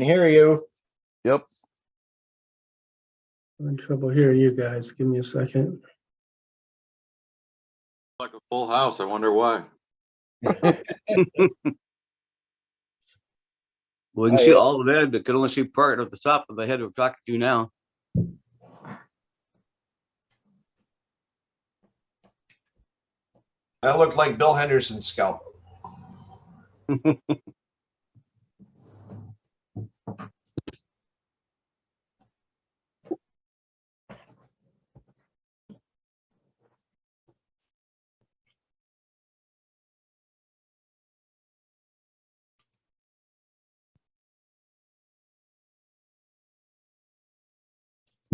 hear you. Yep. I'm in trouble hearing you guys. Give me a second. Like a full house. I wonder why. We can see all of it, but could only see part of the top of the head we're talking to now. That looked like Bill Henderson's scalp.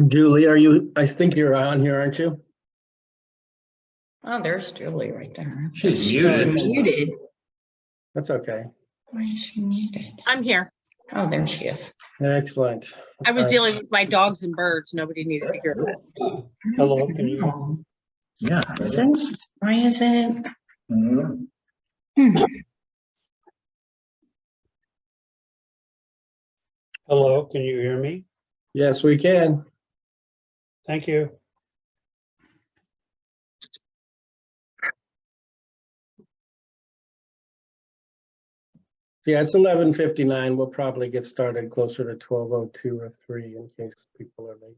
Julie, are you? I think you're on here, aren't you? Oh, there's Julie right there. She's muted. Muted. That's okay. Why is she muted? I'm here. Oh, there she is. Excellent. I was All right. dealing with my dogs and birds. Nobody needed to hear that. Hello, can you? Oh, Yeah. is it? Why is it? Mhm. Hello, can you hear me? Yes, we can. Thank you. Yeah, it's 11:59. We'll probably get started closer to 12:02 or 3 in case people are late.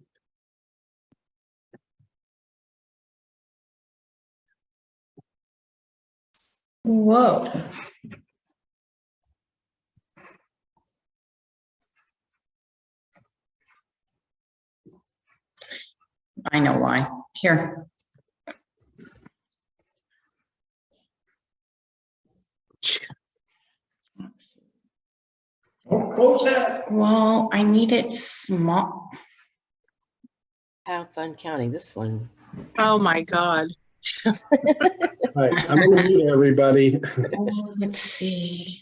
Whoa. I know why. Here. Don't close that. Well, I need it small. Have fun counting this one. Oh my God. All right, I'm gonna mute everybody. Oh, let's see.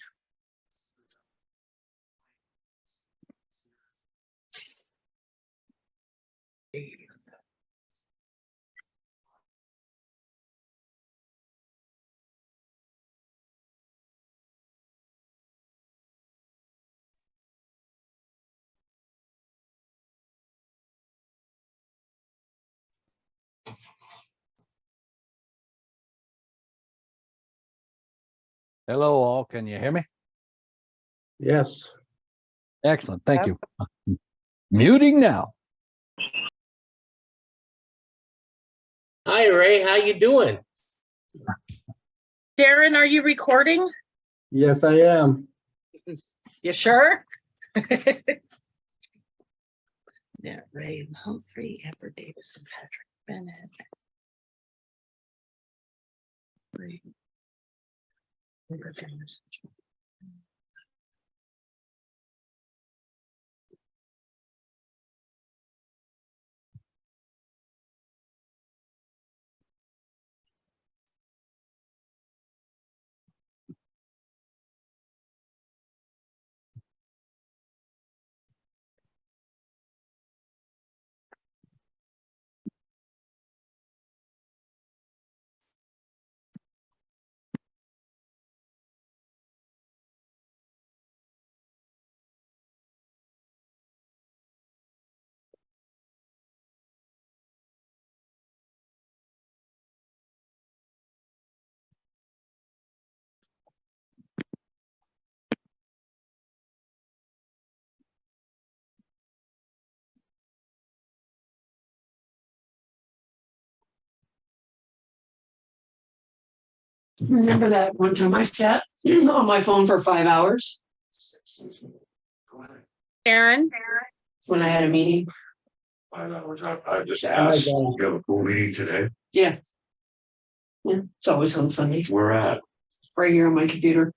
Hello, all. Can you hear me? Yes. Excellent. Thank you. Muting now. Hi, Ray. How you doing? Darren, are you recording? Yes, I am. You sure? Yeah, Ray, Humphrey, Amber Davis, and Patrick Bennett. Ray. Amber Davis. Remember that one time I sat on my phone for 5 hours Darren, when I had a meeting? 5 hours. I just Oh my asked. God. You have a full meeting today? Yeah. Yeah, it's always on Sundays, Where at? right here on my computer.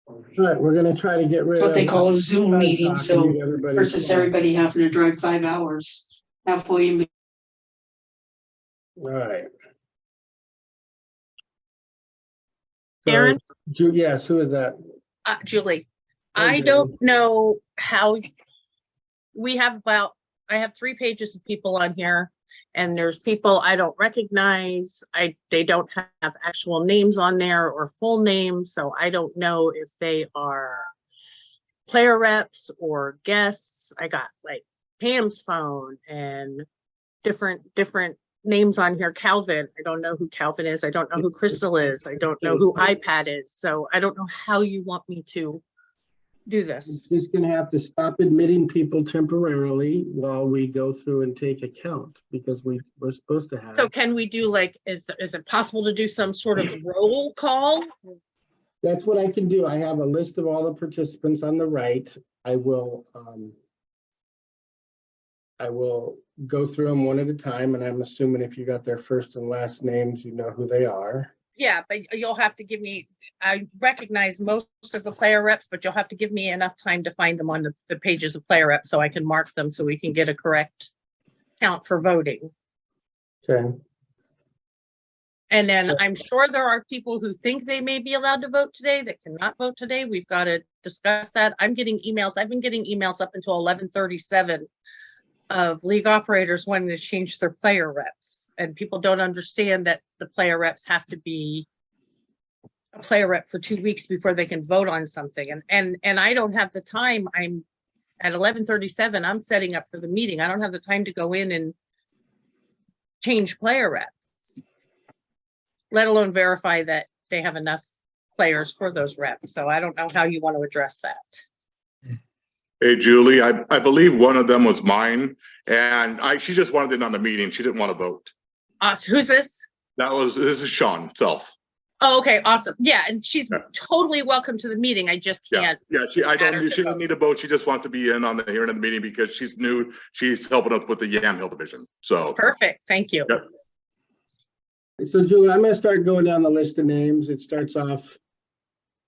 All right, we're gonna try to get rid What of they call a Zoom time meeting, talking, so get everybody versus quiet. everybody having to drive 5 hours. Halfway. All right. Darren? Yes, who is that? Julie, Hi, I Julie. don't know how we have I have 3 pages of people on here and there's people I don't recognize. They don't have actual names on there or full names. So I don't know if they are player reps or guests. I got like Pam's phone and different names on here. Calvin, I don't know who Calvin is. I don't know who Crystal is. I don't know who iPad is. So I don't know how you want me to do this. She's gonna have to stop admitting people temporarily while we go through and take account, because we're supposed to have. So can we do like, is it possible to do some sort of roll call? That's what I can do. I have a list of all the participants on the right. I will go through them one at a time, and I'm assuming if you got their first and last names, you know who they are. Yeah, but you'll have to give me, I recognize most of the player reps, but you'll have to give me enough time to find them on the pages of player reps so I can mark them so we can get a correct count for voting. Okay. And then I'm sure there are people who think they may be allowed to vote today that cannot vote today. We've got to discuss that. I'm getting emails. I've been getting emails up until 11:37 of league operators wanting to change their player reps. And people don't understand that the player reps have to be a player rep for 2 weeks before they can vote on something. And I don't have the time. I'm at 11:37. I'm setting up for the meeting. I don't have the time to go in and change player reps, let alone verify that they have enough players for those reps. So I don't know how you want to address that. Hey, Julie, I believe one of them was mine, and she just wanted in on the meeting. She didn't want to vote. Who's this? This is Sean Self. Oh, okay, awesome. Yeah, and she's totally welcome to the meeting. I just can't. Yeah, she doesn't need to vote. She just wants to be in on the hearing of the meeting because she's new. She's helping us with the Yamhill division. So Perfect. Thank you. Yep. So Julie, I'm gonna start going down the list of names. It starts off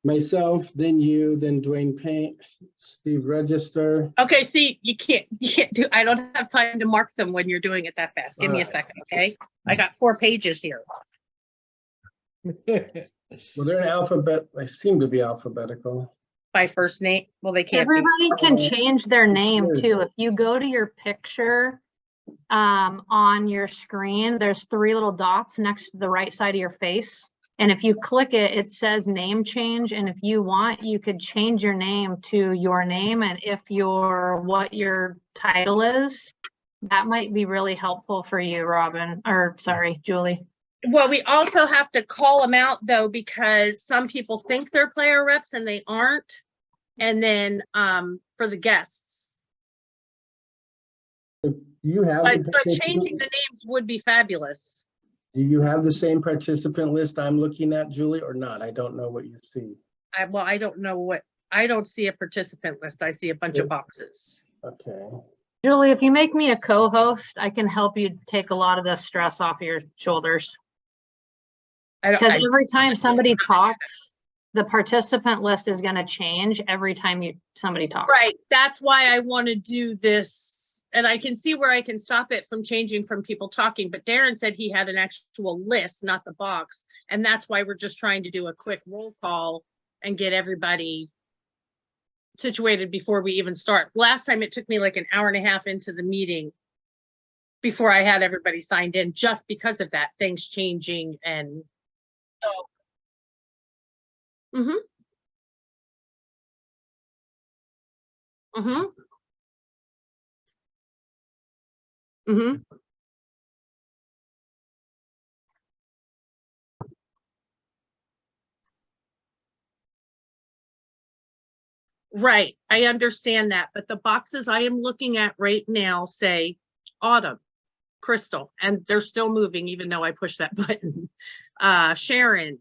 myself, then you, then Dwayne Paint, Steve Register. Okay, see, you can't do, I don't have time to mark them when you're doing it that fast. Give me a second, okay? I got 4 pages here. Well, they're in alphabet. They seem to be alphabetical. By first name. Well, they can't be. Everybody can change their name too. If you go to your picture on your screen, there's 3 little dots next to the right side of your face. And if you click it, it says name change. And if you want, you could change your name to your name. And if what your title is, that might be really helpful for you, Robin, or sorry, Julie. Well, we also have to call them out though, because some people think they're player reps and they aren't. And then for the guests. You have, but changing the names would be fabulous. Do you have the same participant list I'm looking at, Julie, or not? I don't know what you see. I don't know I don't see a participant list. I see a bunch of boxes. Okay. Julie, if you make me a co-host, I can help you take a lot of the stress off of your shoulders. Because every time somebody talks, the participant list is going to change every time somebody talks. Right. That's why I want to do this. And I can see where I can stop it from changing from people talking. But Darren said he had an actual list, not the box. And that's why we're just trying to do a quick roll call and get everybody situated before we even start. Last time it took me like an hour and a half into the meeting before I had everybody signed in, just because of that, things changing. And so right. I understand that. But the boxes I am looking at right now say Autumn, Crystal, and they're still moving even though I pushed that button. Sharon,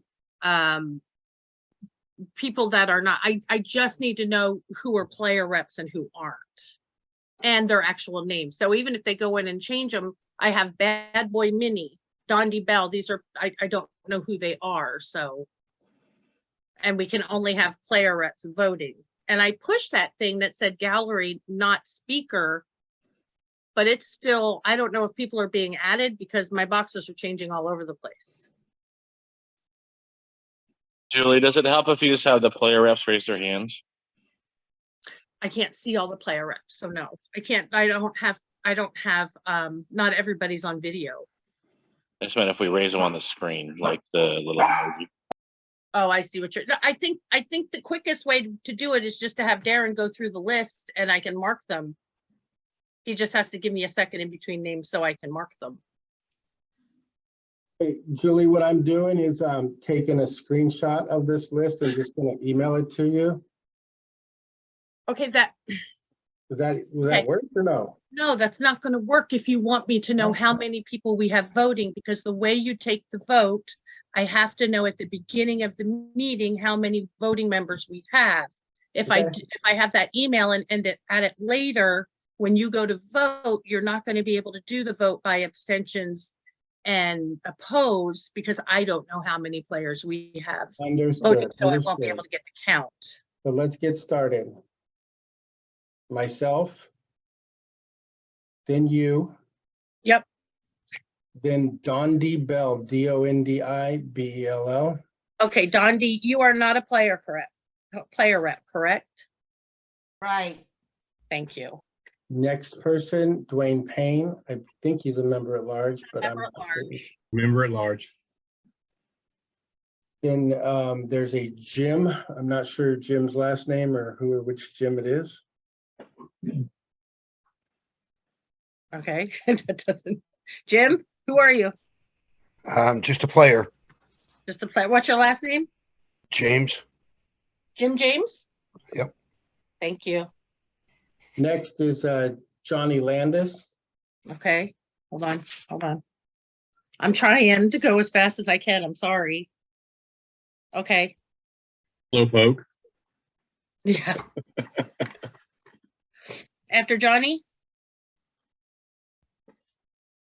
people that are not, I just need to know who are player reps and who aren't, and their actual names. So even if they go in and change them, I have Bad Boy Mini, Dondi Bell. These are, I don't know who they are. So, and we can only have player reps voting. And I pushed that thing that said gallery, not speaker, but it's still, I don't know if people are being added because my boxes are changing all over the place. Julie, does it help if you just have the player reps raise their hands? I can't see all the player reps, so no, I can't. I don't have. Not everybody's on video. I just meant if we raise them on the screen, like the little emoji. Oh, I see what you're, no, I think the quickest way to do it is just to have Darren go through the list and I can mark them. He just has to give me a second in between names so I can mark them. Hey, Julie, what I'm doing is taking a screenshot of this list and just gonna email it to you. Okay, Will that Okay. work or no? no, that's not gonna work if you want me to know how many people we have voting, because the way you take the vote, I have to know at the beginning of the meeting how many voting members we have. If Okay. if I have that email and add it later, when you go to vote, you're not gonna be able to do the vote by abstentions and oppose, because I don't know how many players we have voting, Understood, so I won't be able understood. to get the count. So let's get started. Myself. Then you, Yep, then Dondi Bell, Dondibell. okay, Dondi, you are not a player, correct? Player rep, correct? Right. Thank you. Next person, Dwayne Payne. I think he's a member at large, but I'm Member at not sure. large. Member at large. Then there's a Jim. I'm not sure Jim's last name or which Jim it is. Okay, that doesn't, Jim, who are you? Just a player, Just a player. What's your last name? James. Jim James? Yep. Thank you. Next is Johnny Landis. Okay, hold on. I'm trying to go as fast as I can. I'm sorry. Okay, Slowpoke. yeah. After Johnny?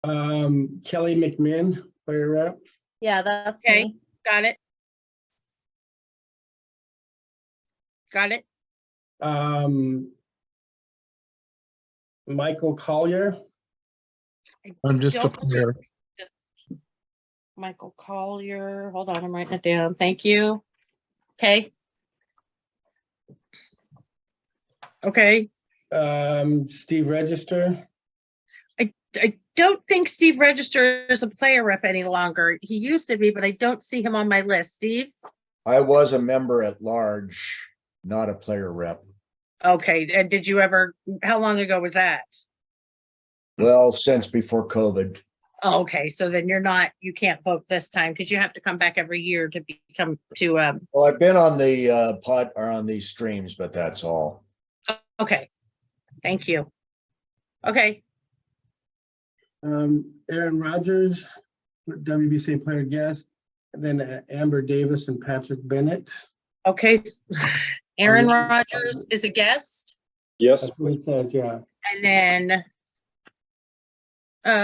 Kelly McMinn, player rep. Yeah, that's Okay, me. got it. Got it. Michael Collier. I'm just a Don't- player. Michael Collier, hold on, I'm writing it down. Thank you. Okay. Okay, Steve Register. I don't think Steve Register is a player rep any longer. He used to be, but I don't see him on my list. Steve? I was a member at large, not a player rep. Okay, and did you ever, how long ago was that? Well, since before COVID. Oh, okay, so then you can't vote this time because you have to come back every year to become Well, I've been on the on these streams, but that's all. okay. Thank you. Okay, Aaron Rodgers, WBCA player guest. And then Amber Davis and Patrick Bennett. okay. Aaron yeah. Rodgers is a guest, Yes. That's what it says, yeah. and then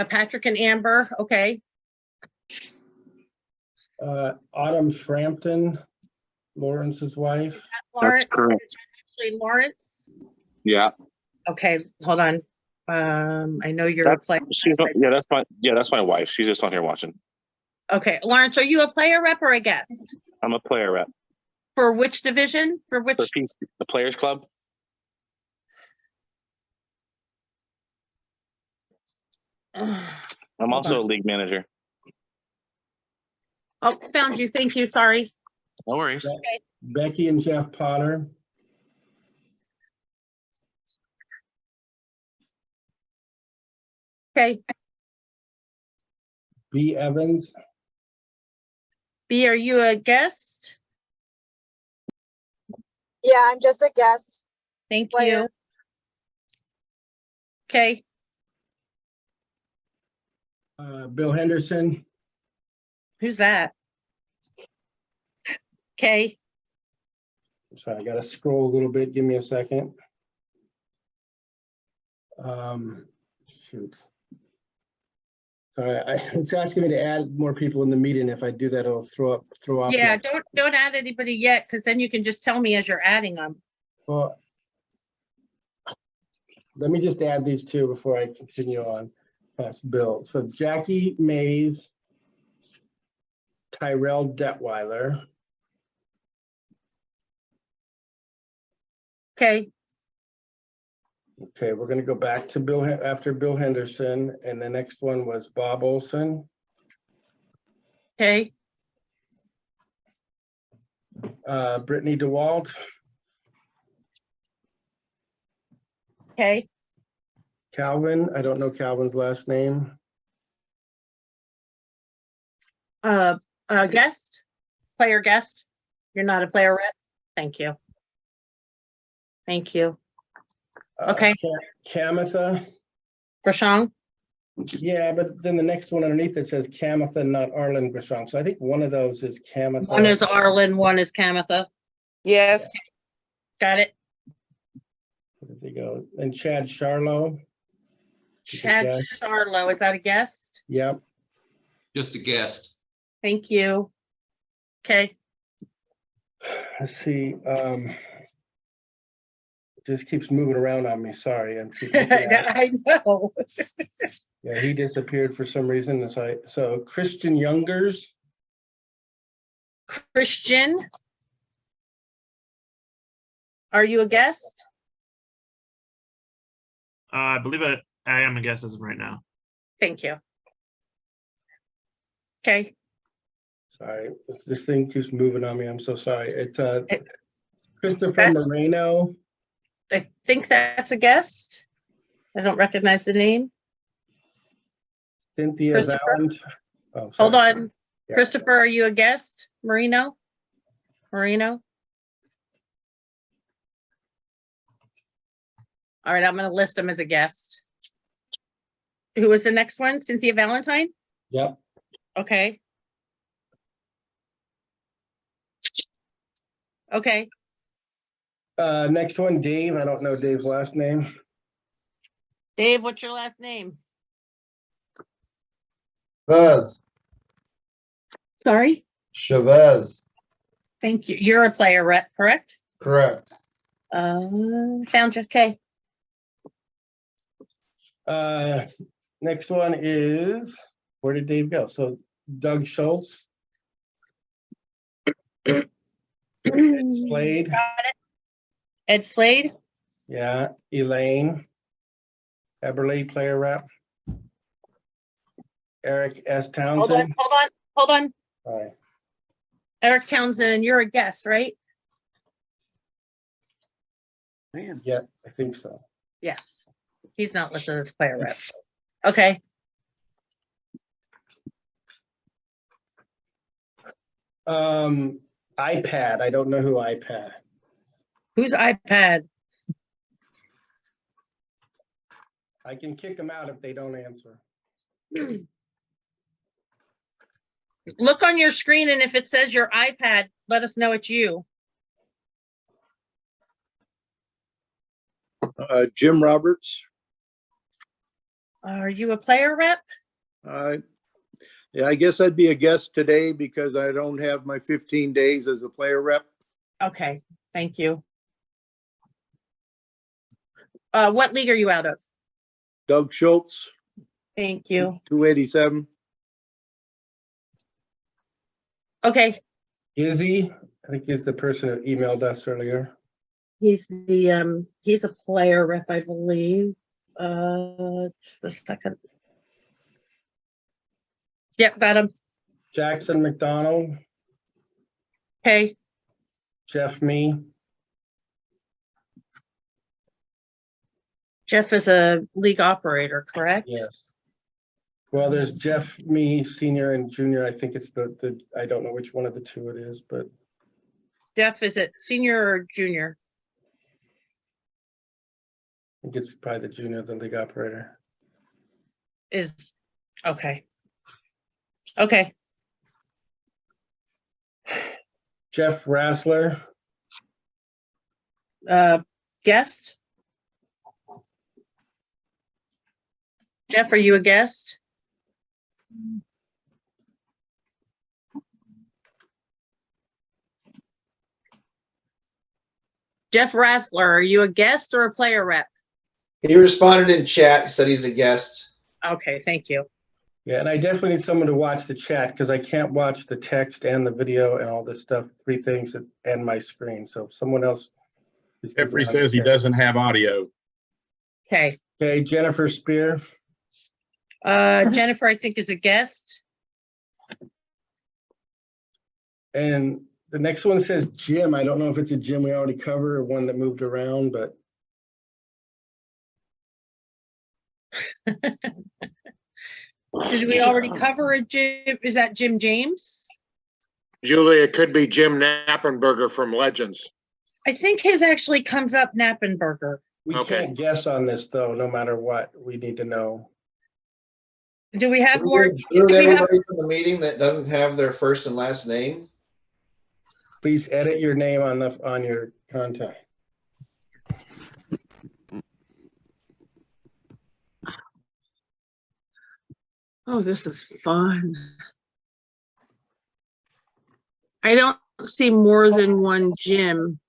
Patrick and Amber, okay. Autumn Frampton, Lawrence's wife. Lawrence, correct. actually Lawrence. Yeah, Okay, hold on. I know you're that's a player. she's not, that's my wife. She's just not here watching. Okay, Lawrence, are you a player rep or a guest? I'm a player rep For which division? For which? for the Players Club. I'm also a league manager. Oh, found you. Thank you. Sorry. No worries. Okay. Becky and Jeff Potter. Okay. B. Evans. B, are you a guest? Yeah, I'm just a guest. Thank Player. you. Okay. Bill Henderson. Who's that? Okay. Sorry, I gotta scroll a little bit. Give me a second. Shoot. Sorry, it's asking me to add more people in the meeting. If I do that, it'll throw off. Yeah, my- don't add anybody yet, because then you can just tell me as you're adding them. Well, let me just add these two before I continue on past Bill. So Jackie Mays, Tyrell Detweiler, Okay. okay, we're gonna go back to Bill after Bill Henderson, and the next one was Bob Olson, Okay. Brittany DeWalt, Okay, Calvin, I don't know Calvin's last name. guest, player guest. You're not a player rep. Thank you. Thank you. Okay. Camitha. Grisham, Yeah, but then the next one underneath it says Camitha, not Arlen Grisham. So I think one of those is Camitha. one is Arlen, one is Camitha. Yes. Got it. There you go. And Chad Charlo. Chad guest. Charlo, is that a guest? Yep. Just a guest. Thank you. Okay, Let's see. Just keeps moving around on me. Sorry. I'm keep looking at it. I know. Yeah, he disappeared for some reason. So Christian Youngers. Christian, are you a guest? I believe I am a guest as of right now. Thank you. Okay, Sorry, this thing keeps moving on me. I'm so sorry. It's Christopher That's- Moreno. I think that's a guest. I don't recognize the name. Cynthia Christopher? Valent. Oh, Hold sorry. on. Yeah. Christopher, are you a guest? Marino? Marino? All right, I'm gonna list him as a guest. Who was the next one? Cynthia Valentine? Yep. Okay. Okay, Next one, Dave. I don't know Dave's last name. Dave, what's your last name? Chavez, Sorry? Chavez, Thank you. You're a player rep, correct? correct. Found you. Okay. Next one is, where did Dave go? So Doug Schultz, Slade. Got it. Ed Slade? Yeah, Elaine. Eberly, player rep. Eric S. Hold Townsend. on, hold on, hold on. All right. Eric Townsend, you're a guest, right? Yeah, I think so. Yes. He's not listed as player rep. Okay. iPad. I don't know who iPad. Who's iPad? I can kick them out if they don't answer. Look on your screen, and if it says your iPad, let us know it's you. Jim Roberts. Are you a player rep? Yeah, I guess I'd be a guest today because I don't have my 15 days as a player rep. Okay, thank you. What league are you out of? Doug Schultz, Thank you. 287. Okay, Izzy, I think is the person who emailed us earlier. he's a player rep, I believe. Just a second. Yep, got him. Jackson McDonald, Okay, Jeff Me, Jeff is a league operator, correct? yes. Well, there's Jeff Me, senior and junior. I think it's the I don't know which one of the two it is, but Jeff, is it senior or junior? I think it's probably the junior, the league operator. Is, okay. Okay, Jeff Rassler, guest? Jeff, are you a guest? Jeff Rassler, are you a guest or a player rep? He responded in chat. He said he's a guest. Okay, thank you. yeah, and I definitely need someone to watch the chat because I can't watch the text and the video and all this stuff, three things and my screen. So if someone else. Jeffrey says he doesn't have audio. Okay, Okay, Jennifer Spear, Jennifer, I think is a guest. and The next one says Jim. I don't know if it's a Jim we already covered or one that moved around, but Did we already cover a Jim? Is that Jim James? Julie, it could be Jim Knappenberger from Legends. I think his actually comes up Knappenberger. we Okay. can't guess on this though, no matter what. We need to know. Do we have more? Include Do we have? everybody from the meeting that doesn't have their first and last name. Please edit your name on your contact. Oh, this is fun. I don't see more than one Jim.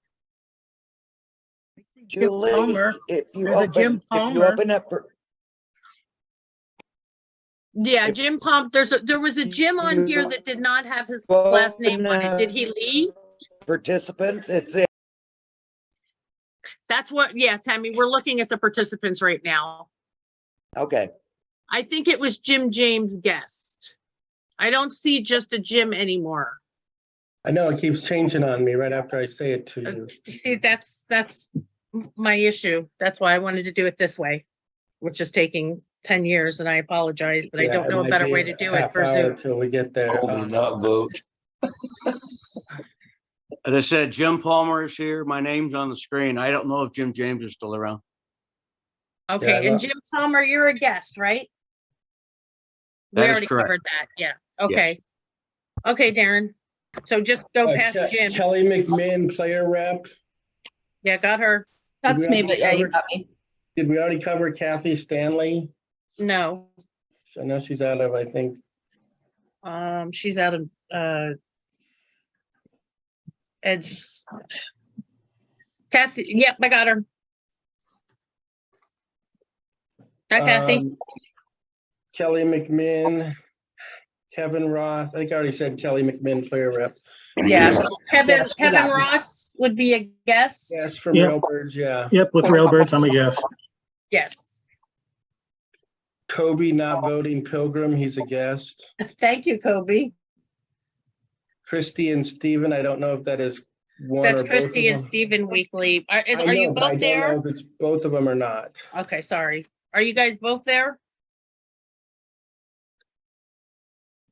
Julie, Palmer. if you There's a Jim open, if you Palmer. open up, Yeah, If- Jim Pomp. There was a Jim on here that did not have his last name on it. Did he leave? participants, it's it. That's what, yeah, Tammy, we're looking at the participants right now. Okay, I think it was Jim James guest. I don't see just a Jim anymore. I know it keeps changing on me right after I say it to you. See, that's my issue. That's why I wanted to do it this way, which is taking 10 years, and I apologize, but I Yeah, don't it know a might better be way to do it half for hour Zoom. Till we get there. not vote. As I said, Jim Palmer is here. My name's on the screen. I don't know if Jim James is still around. Okay, Yeah, and Jim Palmer, you're a guest, right? We That is already correct. covered that, yeah. Okay. Okay, Darren. So just go past Jim. Kelly McMinn, player rep. Yeah, got her. That's we me, already but yeah, you cover- got me. Did we already cover Kathy Stanley? No, I know she's out of, I think, she's out of, Ed's. Kathy, yep, I got her. Got Kathy. Kelly McMinn, Kevin Ross. I think I already said Kelly McMinn, player rep. Yeah, Kevin Yes, we got her. Ross would be a guest. Yes, from Yep. Railbirds, yeah. Yep, with Railbirds, I'm a guest. Yes. Kobe not voting Pilgrim, he's a guest. Thank you, Kobe. Christy and Steven, I don't know if that is one That's or both Christy of and them. Stephen Weekly. Are I you know, but I both don't there? know if it's both of them or not. Okay, sorry. Are you guys both there?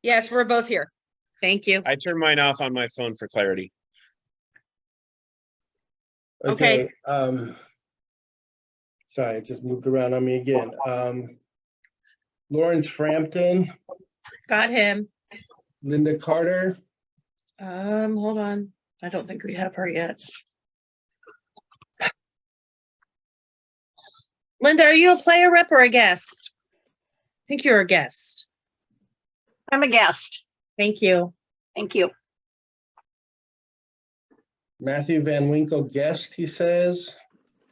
Yes, we're both here. Thank you. I turned mine off on my phone for clarity. Okay. Sorry, it just moved around on me again. Lawrence Frampton, Got him. Linda Carter, Hold on. I don't think we have her yet. Linda, are you a player rep or a guest? I think you're a guest. I'm a guest. Thank you. Thank you. Matthew Van Winkle guest, he says.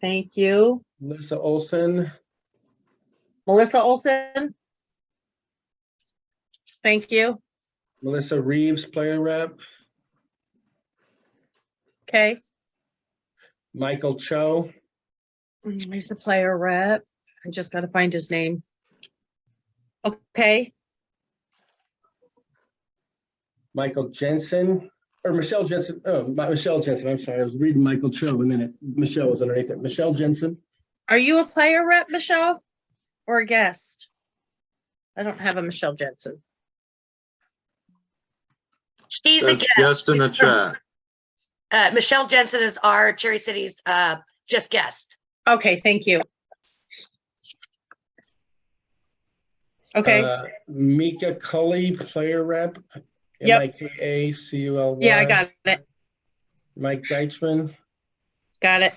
Thank you. Melissa Olson, Melissa Olson. Thank you. Melissa Reeves, player rep. Okay. Michael Cho, He's a player rep. I just got to find his name. Okay. Michael Jensen, or Michelle Jensen. Oh, Michelle Jensen. I'm sorry. I was reading Michael Cho and then Michelle was underneath it. Michelle Jensen. Are you a player rep, Michelle? Or a guest? I don't have a Michelle Jensen. She's a guest in the chat. Michelle Jensen is our Cherry City's just guest. Okay, thank you. Okay. Mika Cully, player rep. Yep. Mikaculy. Yeah, I got it. Mike Deichman. Got it.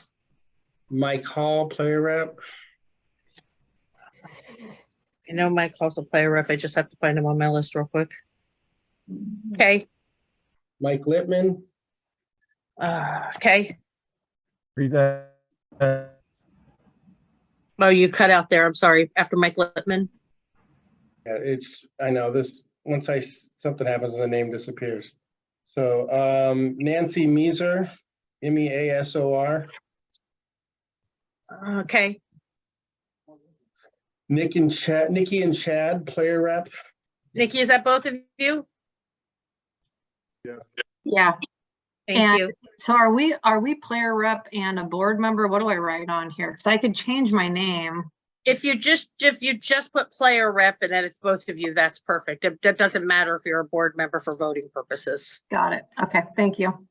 Mike Hall, player rep. I know Mike also player rep. I just have to find him on my list real quick. Okay. Mike Littman. Okay. Oh, you cut out there. I'm sorry. After Mike Littman. Yeah, I know this, once something happens and the name disappears. So, Nancy Measor, Measor. Okay. Nikki and Chad, player rep. Nikki, is that both of you? Yeah. Yeah. Thank And you. so are we player rep and a board member? What do I write on here? Because I could change my name. If you just put player rep and then it's both of you, that's perfect. That doesn't matter if you're a board member for voting purposes. Got it. Okay, thank you.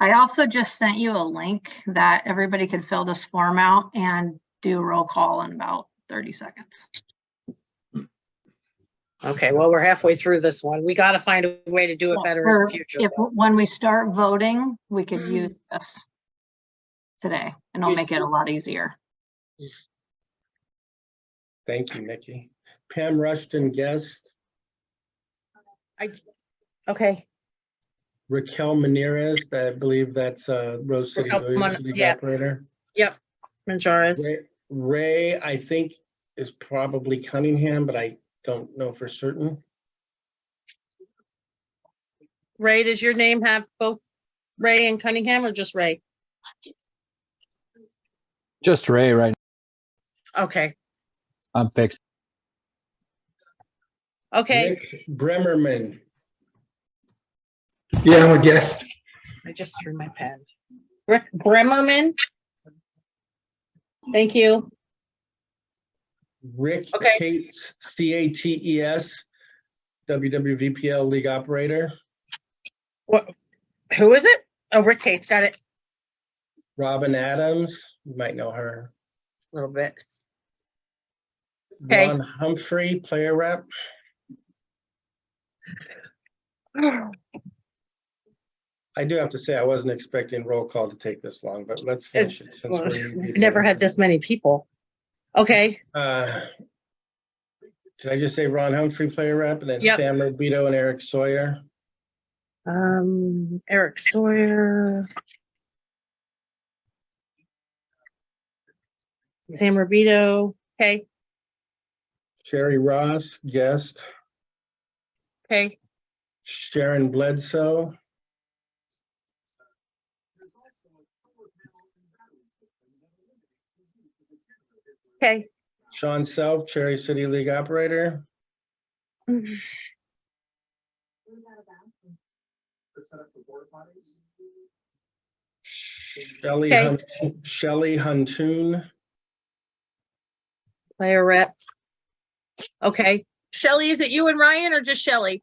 I also just sent you a link that everybody could fill this form out and do roll call in about 30 seconds. Okay, well, we're halfway through this one. We got to find a way to do it better in the future. If when we start voting, we could use this today and it'll make it a lot easier. Thank you, Nikki. Pam Rushton, guest. Okay. Raquel Menarez, I believe that's Rose City League operator. Yep. Manjares. Ray, I think, is probably Cunningham, but I don't know for certain. Ray, does your name have both Ray and Cunningham or just Ray? Just Ray right now. Okay. I'm fixed. Okay. Rick Bremerman. Yeah, I'm a guest. I just threw my pen. Rick Bremerman. Thank you. Rick Cates, CATES, WWVPL League operator. What? Who is it? Oh, Rick Cates. Got it. Robin Adams, you might know her. A little bit. Okay. Ron Humphrey, player rep. I do have to say, I wasn't expecting roll call to take this long, but let's finish it. Since We've never had this many people. Okay. Did I just say Ron Humphrey, player rep, and then Sam Robito and Eric Sawyer? Eric Sawyer. Sam Robito. Okay. Sherry Ross, guest. Okay. Sharon Bledsoe. Okay. Sean Self, Cherry City League operator. Shelley Huntoon. Player rep. Okay. Shelly, is it you and Ryan or just Shelly?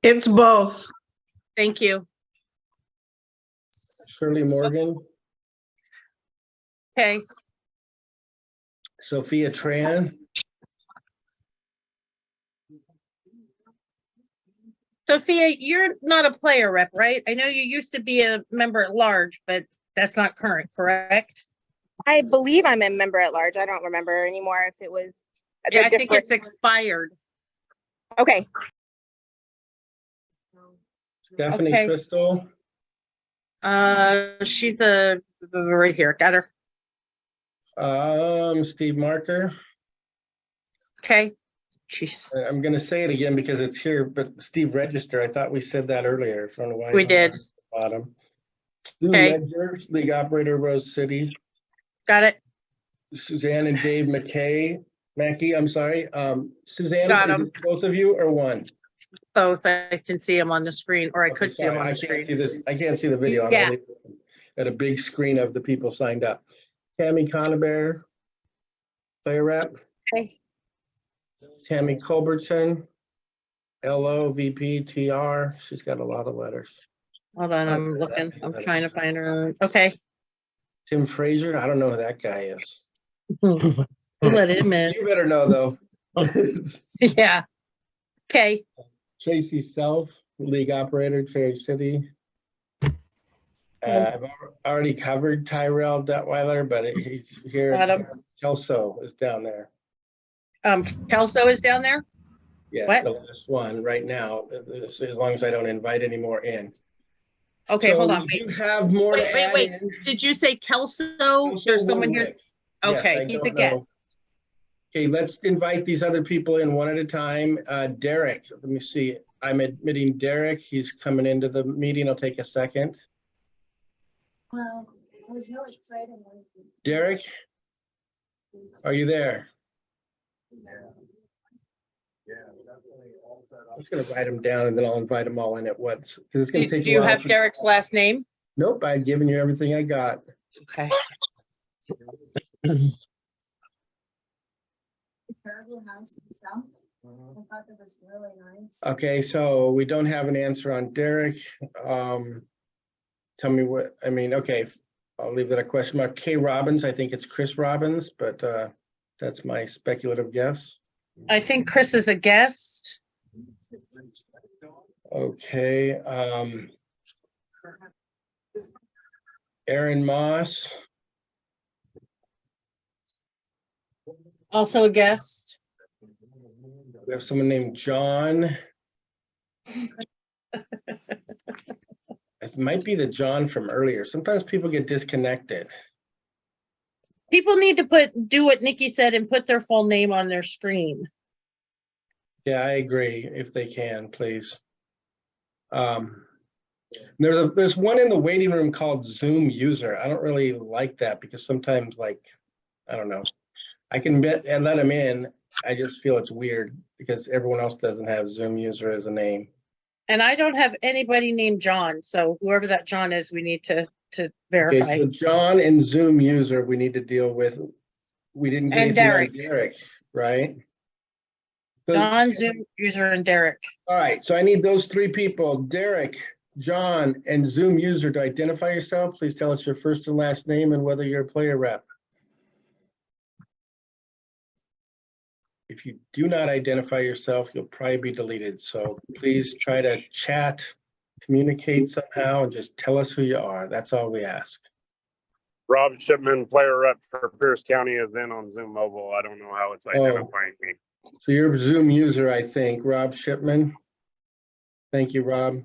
It's both. Thank you. Shirley Morgan. Okay. Sophia Tran. Sophia, you're not a player rep, right? I know you used to be a member at large, but that's not current, correct? I believe I'm a member at large. I don't remember anymore if it was. Yeah, I think it's expired. Okay. Stephanie Crystal. She's right here. Got her. Steve Marker. Okay. Jeez. I'm going to say it again because it's here, but Steve Register, I thought we said that earlier. I don't know why. We did. Bottom. Sue Okay. Ledger, League operator, Rose City. Got it. Suzanne and Dave Mackey, I'm sorry. Suzanne, Got is it both of you or one? Both. I can see them on the screen, or I could see them on the screen. I can't see the video. I'm only at a big screen of the people signed up. Tammy Conabear, player rep. Okay. Tammy Culbertson, LO, VP, TR. She's got a lot of letters. Hold on, I'm looking. I'm trying to find her. Okay. Tim Fraser, I don't know who that guy is. We'll let him in. You better know though. Yeah. Okay. Tracy Self, League operator, Cherry City. I've already covered Tyrell Detweiler, but he's here. Kelso is down there. Kelso is down there? Yeah, what? The last one right now, as long as I don't invite any more in. Okay, so hold on. You have more to add wait. in? Did you say Kelso? There's someone here. Okay, yes, he's a guest. Okay, let's invite these other people in one at a time. Derek, let me see. I'm admitting Derek. He's coming into the meeting. It'll take a second. Well, I was really excited. Derek, are you there? I'm just gonna write them down and then I'll invite them all in at once. 'Cause it's gonna take Do a you while have for- Derek's last name? Nope, I've given you everything I got. Okay. Terrible house itself. I thought it was really nice. Okay, so we don't have an answer on Derek. Tell me what, I mean, okay, I'll leave that a question mark. K Robbins, I think it's Chris Robbins, but that's my speculative guess. I think Chris is a guest. Okay, Aaron Moss, Also a guest. we have someone named John. It might be the John from earlier. Sometimes people get disconnected. People need to do what Nikki said and put their full name on their screen. Yeah, I agree, if they can, please. There's one in the waiting room called Zoom user. I don't really like that because sometimes, like, I don't know. I can let them in. I just feel it's weird because everyone else doesn't have Zoom user as a name. And I don't have anybody named John, so whoever that John is, we need to verify. Okay, so John and Zoom user, we need to deal with. We didn't get And anything on Derek. Derek, right? So- John, Zoom user, and Derek. All right, so I need those three people, Derek, John, and Zoom user to identify yourself. Please tell us your first and last name and whether you're a player rep. If you do not identify yourself, you'll probably be deleted. So please try to chat, communicate somehow, and just tell us who you are. That's all we ask. Rob Shipman, player rep for Pierce County, is then on Zoom Mobile. I don't know how it's identifying me. So you're a Zoom user, I think, Rob Shipman. Thank you, Rob.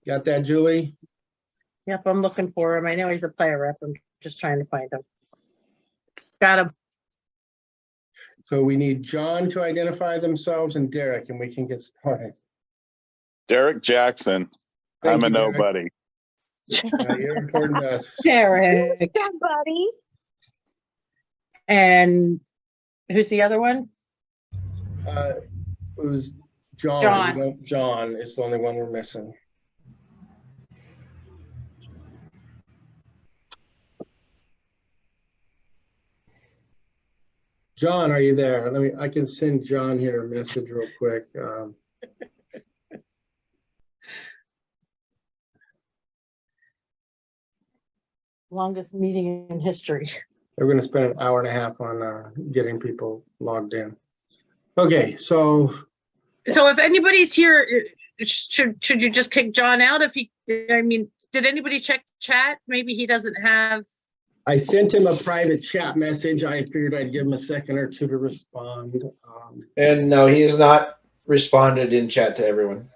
Got that, Julie? Yep, I'm looking for him. I know he's a player rep. I'm just trying to find him. Got him. So we need John to identify themselves and Derek, and we can get started. Derek Jackson. Thank I'm a you, Derek. nobody. You're important to us. Derek. Buddy. And who's the other one? It was John. John. We don't- John is the only one we're missing. John, are you there? I can send John here a message real quick. Longest meeting in history. We're going to spend an hour and a half on getting people logged in. Okay, so So if anybody's here, should you just kick John out if he, I mean, did anybody check chat? Maybe he doesn't have. I sent him a private chat message. I figured I'd give him a second or two to respond. And no, he has not responded in chat to everyone.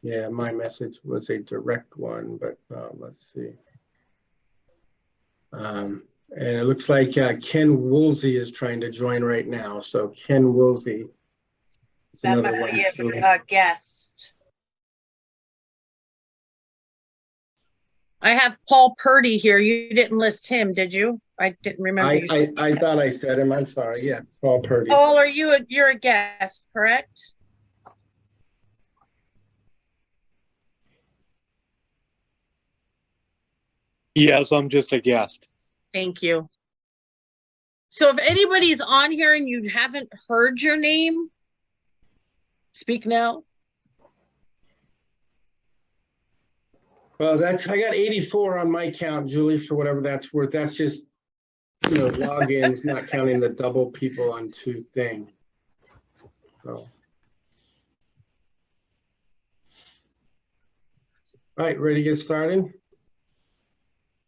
Yeah, my message was a direct one, but let's see. And it looks like Ken Woolsey is trying to join right now. So Ken Woolsey is That another must one. be a guest. I have Paul Purdy here. You didn't list him, did you? I didn't remember. You said. I thought I said him. I'm sorry. Yeah, Paul Purdy. Paul, you're a guest, correct? Yes, I'm just a guest. Thank you. So if anybody's on here and you haven't heard your name, speak now. Well, I got 84 on my count, Julie, for whatever that's worth. That's just, logins, not counting the double people on two thing. So. All right, ready to get started?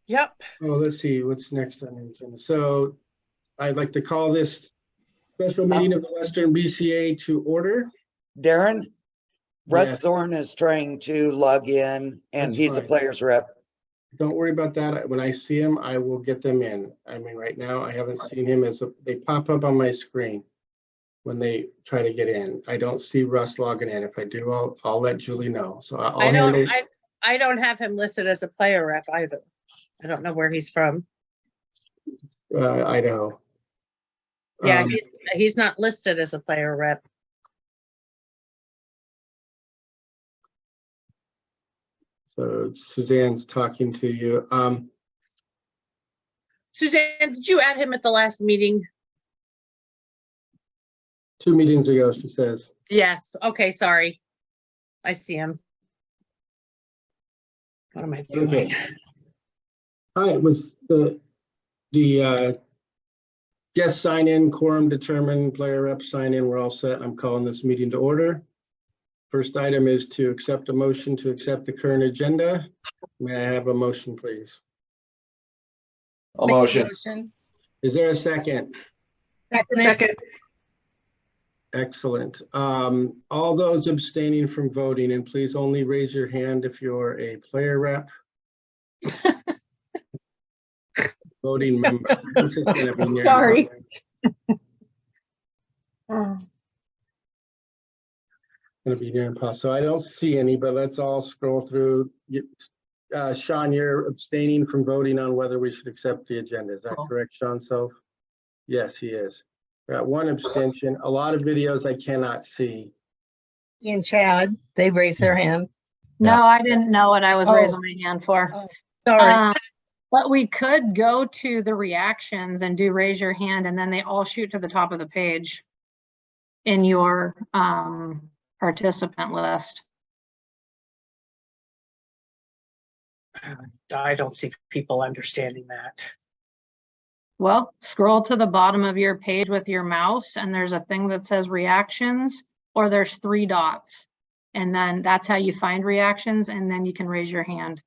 Yep. Oh, let's see, what's next on the agenda? So I'd like to call this special meeting of the Western BCA to order. Darren, Russ Yes. Zorn is trying to log in and That's he's a fine. player's rep. Don't worry about that. When I see him, I will get them in. I mean, right now, I haven't seen him they pop up on my screen when they try to get in. I don't see Russ logging in. If I do, I'll let Julie know. So I'll handle. I don't have him listed as a player rep either. I don't know where he's from. Idaho. Yeah, he's not listed as a player rep. So Suzanne's talking to you. Suzanne, did you add him at the last meeting? 2 meetings ago, she says. Yes. Okay, sorry. I see him. What am I doing? Okay. All right, with the guest sign in, quorum determined, player rep sign in, we're all set. I'm calling this meeting to order. First item is to accept a motion to accept the current agenda. May I have a motion, please? I'll motion. Is there a second? Second. Excellent. All those abstaining from voting, and please only raise your hand if you're a player rep. Voting member. This is gonna be near- Sorry. Gonna be near impossible. So I don't see any, but let's all scroll through. Sean, you're abstaining from voting on whether we should accept the agenda. Is that correct, Sean Self? Yes, he is. Got one abstention. A lot of videos I cannot see. And Chad, they raised their hand. No, I didn't know what I was Oh. raising my hand for. Sorry. But we could go to the reactions and do raise your hand, and then they all shoot to the top of the page in your participant list. I don't see people understanding that. Well, scroll to the bottom of your page with your mouse, and there's a thing that says reactions, or there's 3 dots. And then that's how you find reactions, and then you can raise your hand.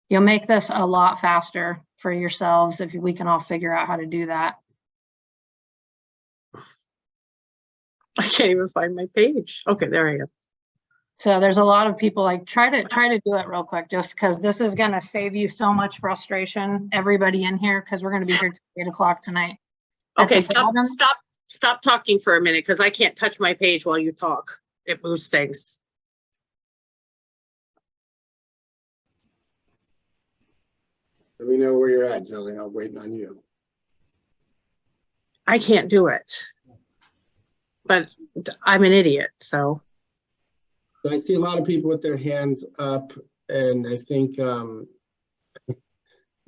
You'll make this a lot faster for yourselves if we can all figure out how to do that. I can't even find my page. Okay, there I am. So there's a lot of people like try to do it real quick, just because this is going to save you so much frustration, everybody in here, because we're going to be here till 8 o'clock tonight. Okay, stop talking for a minute, because I can't touch my page while you talk. It moves things. Let me know where you're at, Jillian. I'm waiting on you. I can't do it. But I'm an idiot, so. I see a lot of people with their hands up, and I think, no,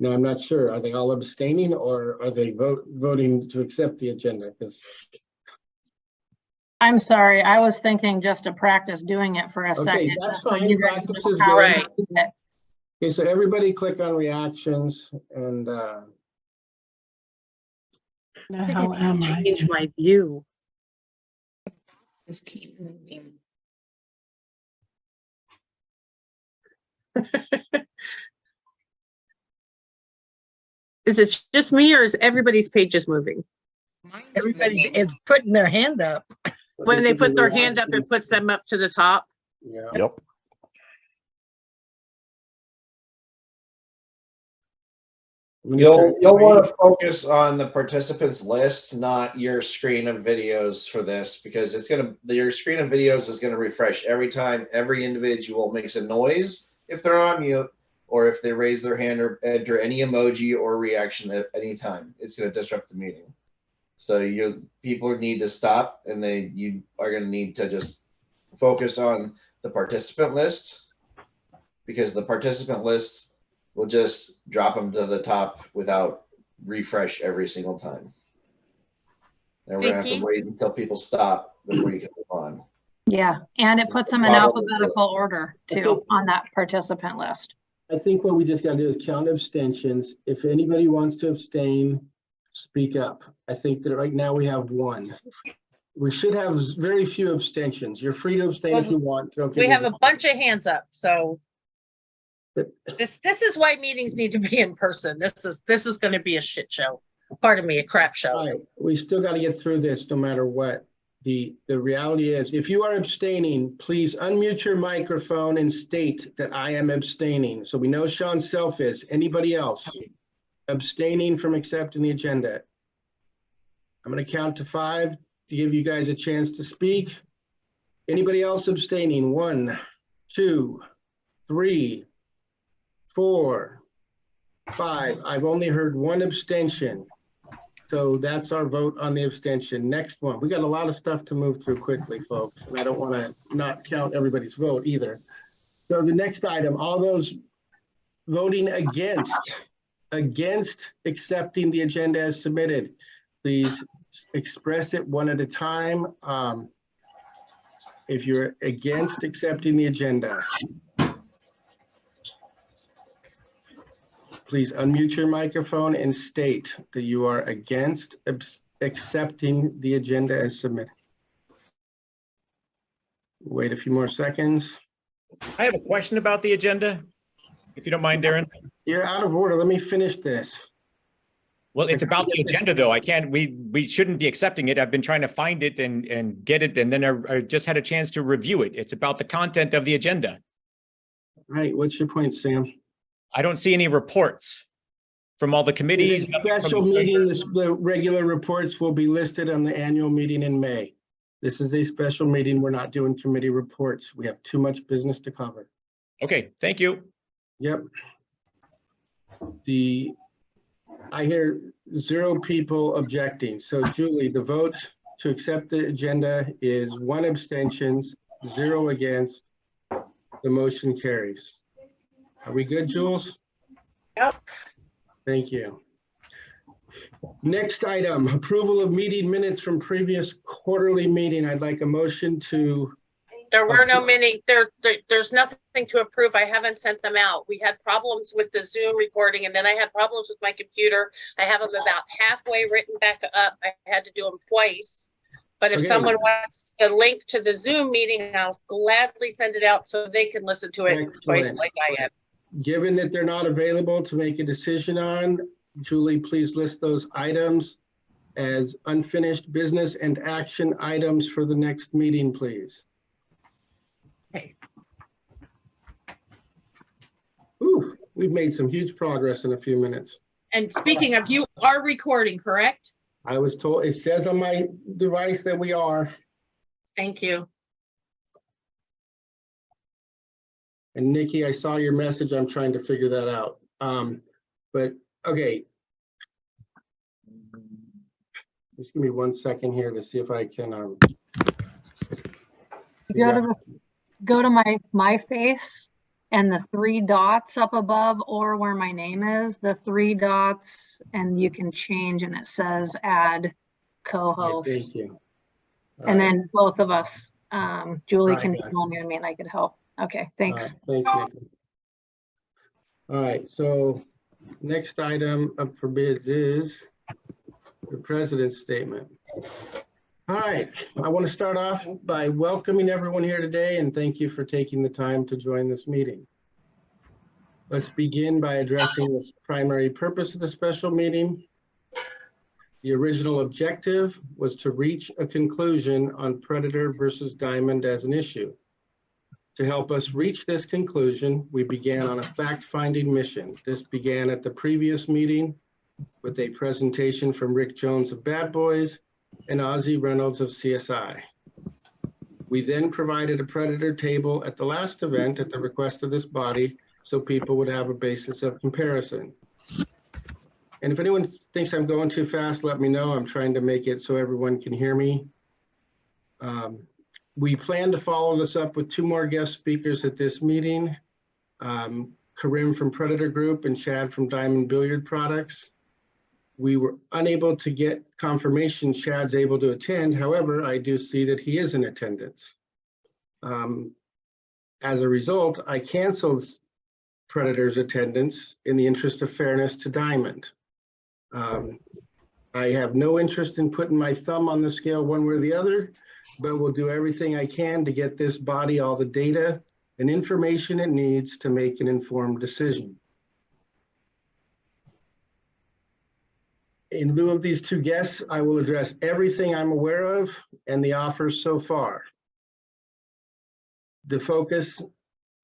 I'm not sure. Are they all abstaining, or are they voting to accept the agenda? Because I'm sorry, I was thinking just to practice doing it for a second. That's so fine. you guys Practice know is how good. to do it. Okay, so everybody click on reactions, and How am I? Change my view. Just keep moving. Is it just me, or is everybody's page just moving? Everybody is putting their hand up. When they put their hand up, it puts them up to the top. Yeah. Yep. You'll want to focus on the participants list, not your screen of videos for this, because your screen of videos is gonna refresh every time every individual makes a noise if they're on mute, or if they raise their hand or enter any emoji or reaction at any time. It's gonna disrupt the meeting. So people need to stop, and you are gonna need to just focus on the participant list, because the participant list will just drop them to the top without refresh every single time. And we're gonna have to wait until people stop before you can move on. Yeah, and it puts them in alphabetical order too on that participant list. I think what we just gotta do is count abstentions. If anybody wants to abstain, speak up. I think that right now we have 1. We should have very few abstentions. You're free to abstain if you want. Okay, We have a bunch of hands up, so. This is why meetings need to be in person. This is going to be a shit show. Pardon me, a crap show. All right, we still got to get through this no matter what. The reality is, if you are abstaining, please unmute your microphone and state that I am abstaining. So we know Sean Self is. Anybody else abstaining from accepting the agenda? I'm going to count to 5 to give you guys a chance to speak. Anybody else abstaining? 1, 2, 3, 4, 5. I've only heard 1 abstention. So that's our vote on the abstention. Next one, we got a lot of stuff to move through quickly, folks, and I don't want to not count everybody's vote either. So the next item, all those voting against accepting the agenda as submitted, please express it one at a time. If you're against accepting the agenda, please unmute your microphone and state that you are against accepting the agenda as submitted. Wait a few more seconds. I have a question about the agenda, if you don't mind, Darren. You're out of order. Let me finish this. Well, it's about the agenda, though. I can't, we shouldn't be accepting it. I've been trying to find it and get it, and then I just had a chance to review it. It's about the content of the agenda. Right, what's your point, Sam? I don't see any reports from all the committees. The special meeting, the regular reports will be listed on the annual meeting in May. This is a special meeting. We're not doing committee reports. We have too much business to cover. Okay, thank you. Yep. I hear 0 people objecting. So Julie, the vote to accept the agenda is 1 abstention, 0 against. The motion carries. Are we good, Jules? Yep. Thank you. Next item, approval of meeting minutes from previous quarterly meeting. I'd like a motion to. There were no there's nothing to approve. I haven't sent them out. We had problems with the Zoom recording, and then I had problems with my computer. I have them about halfway written back up. I had to do them twice. But if someone wants the link to the Zoom meeting, I'll gladly send it out so they can listen to it twice like I am. Given that they're not available to make a decision on, Julie, please list those items as unfinished business and action items for the next meeting, please. Okay. Ooh, we've made some huge progress in a few minutes. And speaking of, you are recording, correct? I was told, it says on my device that we are. Thank you. And Nikki, I saw your message. I'm trying to figure that out. But okay. Just give me 1 second here to see if I can. Go to my face and the 3 dots up above, or where my name is, the 3 dots, and you can change, and it says add co-host. Thank you. And then both of us, Julie can email me and I could help. Okay, thanks. Thanks, Nikki. All right, so next item up for bids is the president's statement. All right, I want to start off by welcoming everyone here today and thank you for taking the time to join this meeting. Let's begin by addressing the primary purpose of the special meeting. The original objective was to reach a conclusion on Predator versus Diamond as an issue. To help us reach this conclusion, we began on a fact-finding mission. This began at the previous meeting with a presentation from Rick Jones of Bad Boys and Ozzie Reynolds of CSI. We then provided a Predator table at the last event at the request of this body so people would have a basis of comparison. And if anyone thinks I'm going too fast, let me know. I'm trying to make it so everyone can hear me. We plan to follow this up with 2 more guest speakers at this meeting. Karim from Predator Group and Chad from Diamond Billiard Products. We were unable to get confirmation Chad's able to attend. However, I do see that he is in attendance. As a result, I canceled Predator's attendance in the interest of fairness to Diamond. I have no interest in putting my thumb on the scale one way or the other, but will do everything I can to get this body all the data and information it needs to make an informed decision. In lieu of these 2 guests, I will address everything I'm aware of and the offers so far. The focus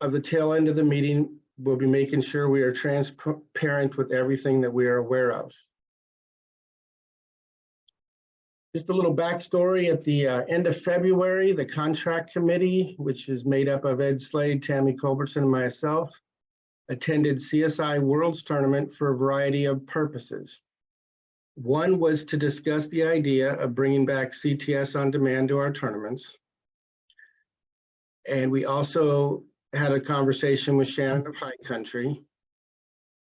of the tail end of the meeting will be making sure we are transparent with everything that we are aware of. Just a little backstory. At the end of February, the contract committee, which is made up of Ed Slade, Tammy Culbertson, and myself, attended CSI Worlds Tournament for a variety of purposes. One was to discuss the idea of bringing back CTS on demand to our tournaments. And we also had a conversation with Shannon of High Country.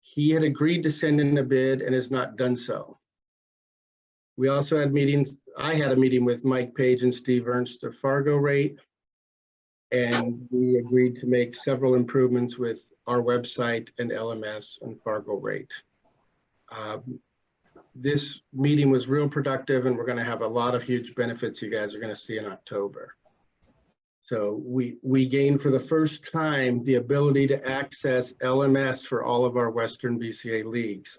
He had agreed to send in a bid and has not done so. We also had meetings. I had a meeting with Mike Page and Steve Ernst of Fargo Rate. And we agreed to make several improvements with our website and LMS and Fargo Rate. This meeting was real productive, and we're going to have a lot of huge benefits you guys are going to see in October. So we gained for the first time the ability to access LMS for all of our Western BCA leagues.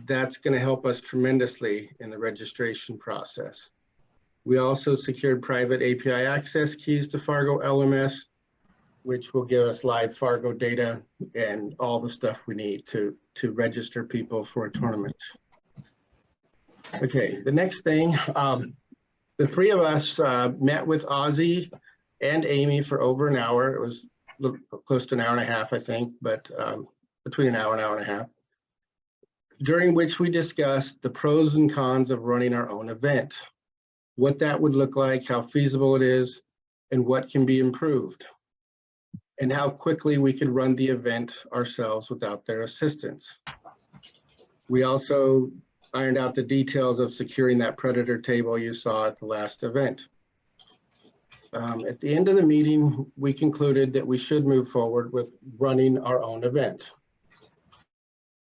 That's going to help us tremendously in the registration process. We also secured private API access keys to Fargo LMS, which will give us live Fargo data and all the stuff we need to register people for a tournament. Okay, the next thing, the three of us met with Ozzy and Amy for over an hour. It was close to an hour and a half, I think, but between an hour and a half, during which we discussed the pros and cons of running our own event, what that would look like, how feasible it is, and what can be improved, and how quickly we could run the event ourselves without their assistance. We also ironed out the details of securing that predator table you saw at the last event. At the end of the meeting, we concluded that we should move forward with running our own event.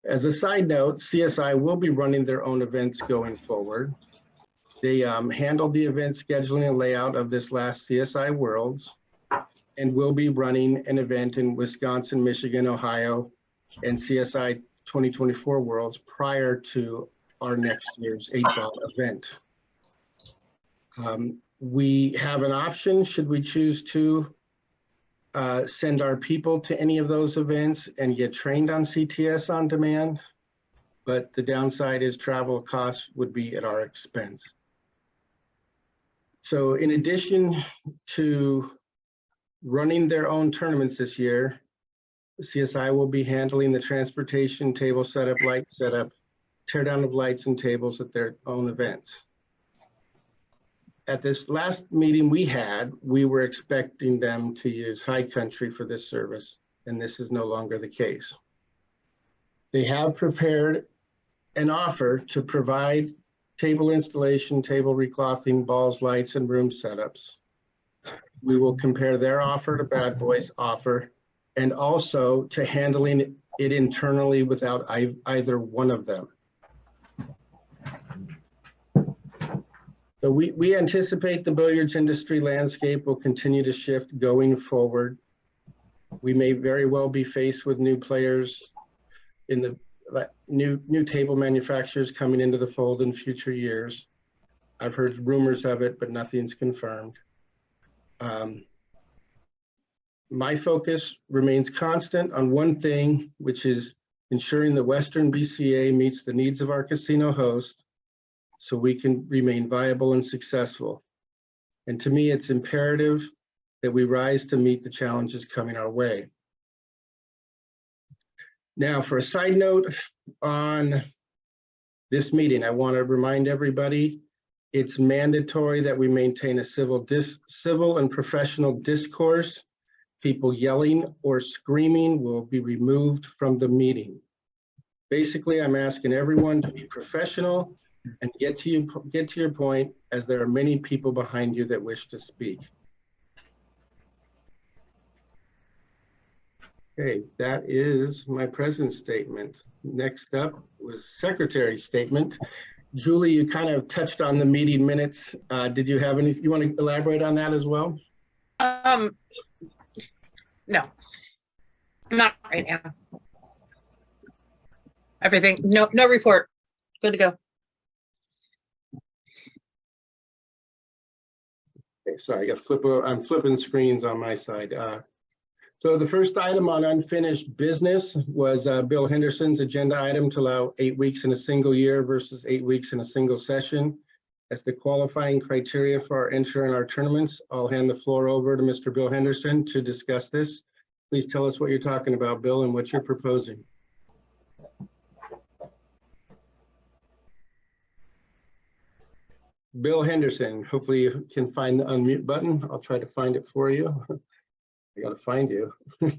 As a side note, CSI will be running their own events going forward. They handled the event scheduling and layout of this last CSI Worlds, and will be running an event in Wisconsin, Michigan, Ohio, and CSI 2024 Worlds prior to our next year's 8-ball event. We have an option should we choose to send our people to any of those events and get trained on CTS on demand, but the downside is travel costs would be at our expense. So in addition to running their own tournaments this year, CSI will be handling the transportation, table setup, light setup, tear down of lights and tables at their own events. At this last meeting we had, we were expecting them to use High Country for this service, and this is no longer the case. They have prepared an offer to provide table installation, table reclothing, balls, lights, and room setups. We will compare their offer to Bad Boy's offer, and also to handling it internally without either one of them. So we anticipate the billiards industry landscape will continue to shift going forward. We may very well be faced with new players in the new table manufacturers coming into the fold in future years. I've heard rumors of it, but nothing's confirmed. My focus remains constant on one thing, which is ensuring the Western BCA meets the needs of our casino host so we can remain viable and successful. And to me, it's imperative that we rise to meet the challenges coming our way. Now, for a side note on this meeting, I want to remind everybody it's mandatory that we maintain a civil and professional discourse. People yelling or screaming will be removed from the meeting. Basically, I'm asking everyone to be professional and get to your point, as there are many people behind you that wish to speak. Okay, that is my president's statement. Next up was secretary's statement. Julie, you kind of touched on the meeting minutes. Did you have any, you want to elaborate on that as well? No, not right now. Everything, no report. Good to go. Okay, sorry, I'm flipping screens on my side. So the first item on unfinished business was Bill Henderson's agenda item to allow 8 weeks in a single year versus 8 weeks in a single session as the qualifying criteria for our entry in our tournaments. I'll hand the floor over to Mr. Bill Henderson to discuss this. Please tell us what you're talking about, Bill, and what you're proposing. Bill Henderson. Hopefully you can find the unmute button. I'll try to find it for you. I gotta find you. Can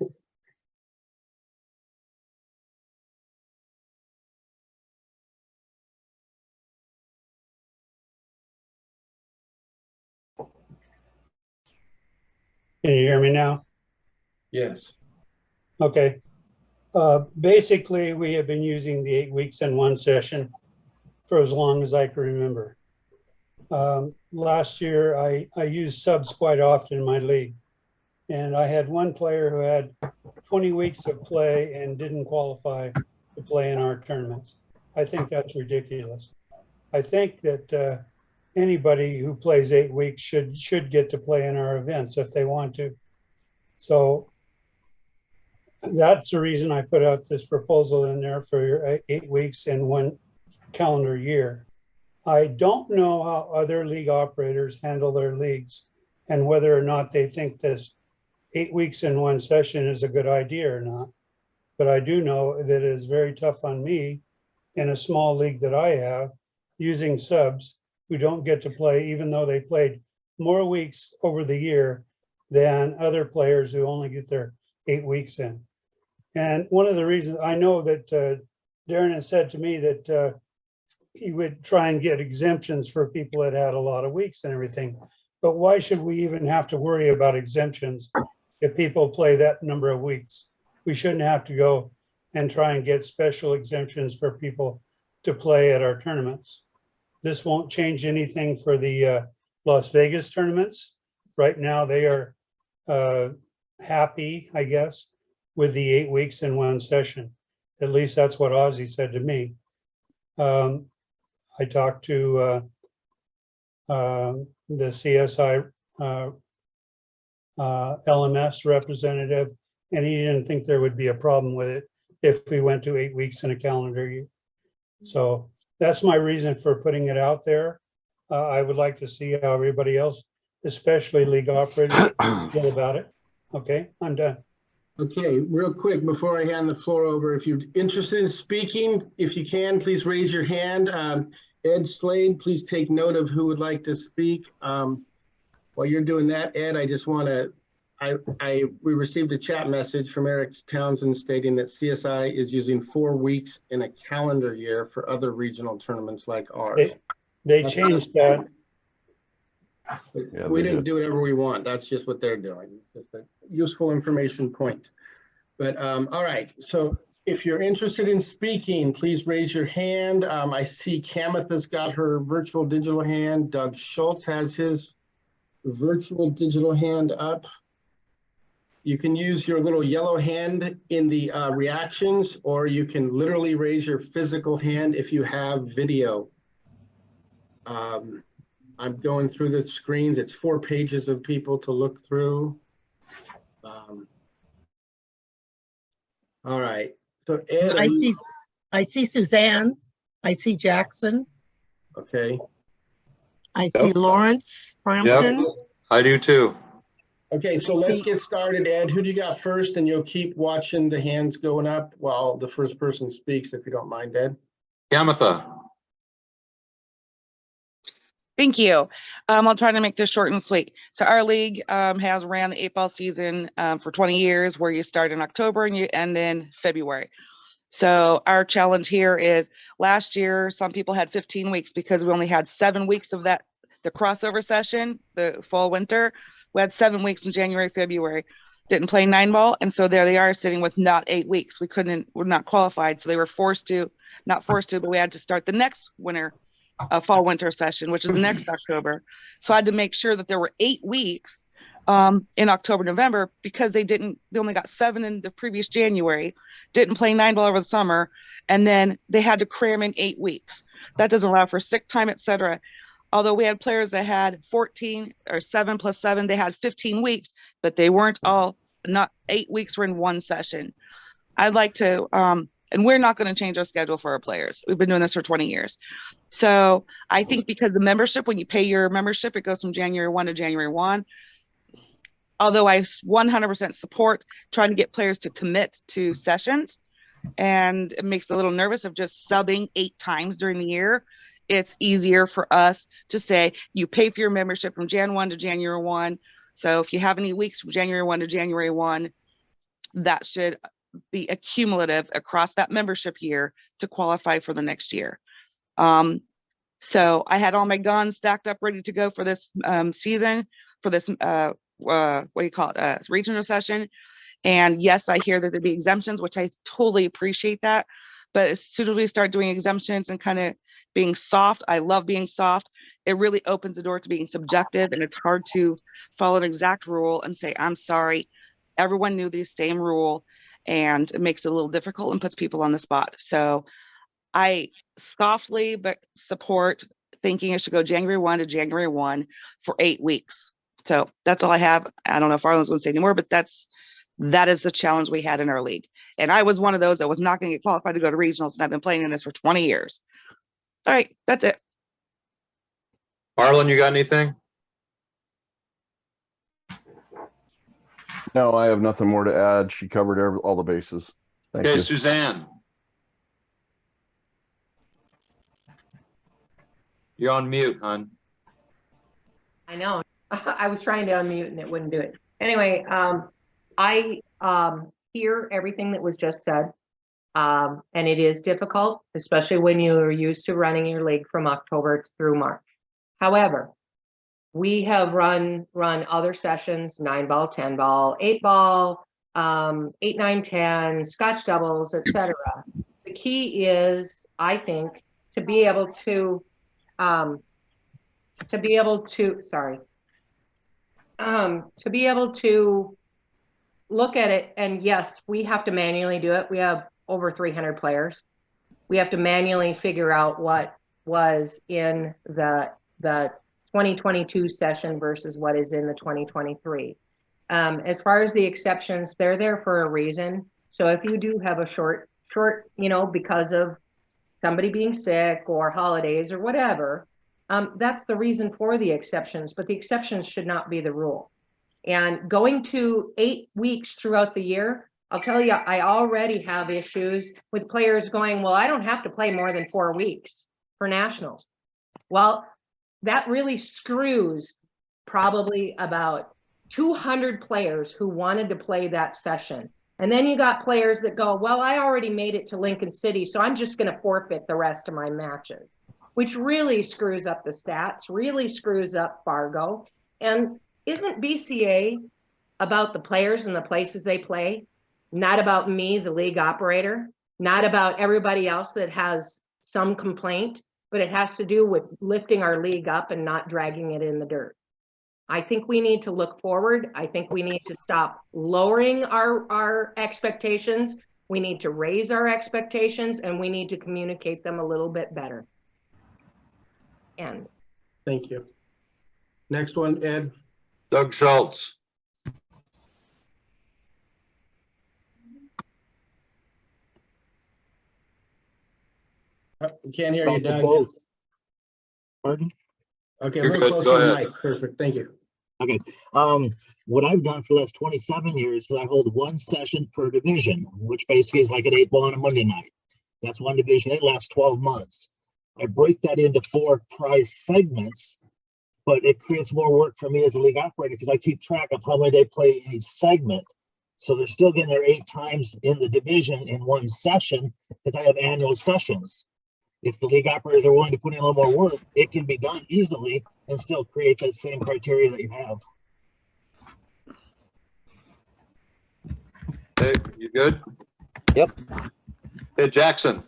you hear me now? Yes. Okay. Basically, we have been using the 8 weeks in one session for as long as I can remember. Last year, I used subs quite often in my league. And I had one player who had 20 weeks of play and didn't qualify to play in our tournaments. I think that's ridiculous. I think that anybody who plays 8 weeks should get to play in our events if they want to. So that's the reason I put out this proposal in there for your 8 weeks in one calendar year. I don't know how other league operators handle their leagues and whether or not they think this 8 weeks in one session is a good idea or not. But I do know that it is very tough on me in a small league that I have using subs who don't get to play, even though they played more weeks over the year than other players who only get their 8 weeks in. And one of the reasons I know that Darren has said to me that he would try and get exemptions for people that had a lot of weeks and everything. But why should we even have to worry about exemptions if people play that number of weeks? We shouldn't have to go and try and get special exemptions for people to play at our tournaments. This won't change anything for the Las Vegas tournaments. Right now, they are happy, I guess, with the 8 weeks in one session. At least that's what Ozzy said to me. I talked to the CSI LMS representative, and he didn't think there would be a problem with it if we went to 8 weeks in a calendar year. So that's my reason for putting it out there. I would like to see how everybody else, especially league operators, feel about it. Okay, I'm done. Okay, real quick, before I hand the floor over, if you're interested in speaking, if you can, please raise your hand. Ed Slade, please take note of who would like to speak. While you're doing that, Ed, I just want to, we received a chat message from Eric Townsend stating that CSI is using 4 weeks in a calendar year for other regional tournaments like ours. They changed that. Yeah, we didn't do whatever we want. That's just what they're doing. Just a useful information point. But all right, so if you're interested in speaking, please raise your hand. I see Kamitha's got her virtual digital hand. Doug Schultz has his virtual digital hand up. You can use your little yellow hand in the reactions, or you can literally raise your physical hand if you have video. I'm going through the screens. It's 4 pages of people to look through. All right. So Ed, I see Suzanne. I see Jackson. Okay. I see Lawrence Frampton. Yep, I do too. Okay, so let's get started, Ed. Who do you got first? And you'll keep watching the hands going up while the first person speaks, if you don't mind, Ed. Kamitha. Thank you. I'll try to make this short and sweet. So our league has ran the 8-ball season for 20 years, where you start in October and you end in February. So our challenge here is, last year, some people had 15 weeks because we only had 7 weeks of that, the crossover session, the fall winter. We had 7 weeks in January, February. Didn't play 9-ball. And so there they are sitting with not 8 weeks. We're not qualified. So they were not forced to, but we had to start the next fall winter session, which is next October. So I had to make sure that there were 8 weeks in October, November, because they only got 7 in the previous January, didn't play 9-ball over the summer, and then they had to cram in 8 weeks. That doesn't allow for sick time, etc. Although we had players that had 14 or 7 plus 7, they had 15 weeks, but they weren't not 8 weeks were in one session. I'd like to, and we're not going to change our schedule for our players. We've been doing this for 20 years. So I think because the membership, when you pay your membership, it goes from January 1 to January 1. Although I 100% support trying to get players to commit to sessions, and it makes a little nervous of just subbing 8 times during the year it's easier for us to say, you pay for your membership from Jan 1 to January 1. So if you have any weeks from January 1 to January 1, that should be accumulative across that membership year to qualify for the next year. So I had all my guns stacked up, ready to go for this season, for this, what do you call it, regional session. And yes, I hear that there'd be exemptions, which I totally appreciate that. But as soon as we start doing exemptions and kind of being soft, I love being soft. It really opens the door to being subjective, and it's hard to follow an exact rule and say, I'm sorry, everyone knew the same rule, and it makes it a little difficult and puts people on the spot. So I softly but support thinking it should go January 1 to January 1 for 8 weeks. So that's all I have. I don't know if Arlen's going to say any more, but that is the challenge we had in our league. And I was one of those that was not going to get qualified to go to regionals, and I've been playing in this for 20 years. All right, that's it. Arlen, you got anything? No, I have nothing more to add. She covered all the bases. Thank Okay, you. Suzanne. You're on mute, hon. I know. I was trying to unmute and it wouldn't do it. Anyway, I hear everything that was just said. And it is difficult, especially when you're used to running your league from October through March. However, we have run other sessions, 9-ball, 10-ball, 8-ball, 8, 9, 10, Scotch doubles, etc. The key is, I think, to be able to look at it. And yes, we have to manually do it. We have over 300 players. We have to manually figure out what was in the 2022 session versus what is in the 2023. As far as the exceptions, they're there for a reason. So if you do have a short, because of somebody being sick or holidays or whatever, that's the reason for the exceptions, but the exceptions should not be the rule. And going to 8 weeks throughout the year, I'll tell you, I already have issues with players going, well, I don't have to play more than 4 weeks for nationals. Well, that really screws probably about 200 players who wanted to play that session. And then you got players that go, well, I already made it to Lincoln City, so I'm just going to forfeit the rest of my matches, which really screws up the stats, really screws up Fargo. And isn't BCA about the players and the places they play? Not about me, the league operator, not about everybody else that has some complaint, but it has to do with lifting our league up and not dragging it in the dirt. I think we need to look forward. I think we need to stop lowering our expectations. We need to raise our expectations, and we need to communicate them a little bit better. And thank you. Next one, Ed. Doug Schultz. We can't hear you, Doug. Pardon? Okay, a You're little good. closer Go to the ahead. mic. Perfect. Thank you. Okay. What I've done for the last 27 years is I hold one session per division, which basically is like an 8-ball on a Monday night. That's one division. It lasts 12 months. I break that into 4 prize segments, but it creates more work for me as a league operator because I keep track of how many they play in each segment. So they're still getting their 8 times in the division in one session because I have annual sessions. If the league operators are willing to put in a little more work, it can be done easily and still create that same criteria that you have. Hey, you good? Yep. Hey, Jackson.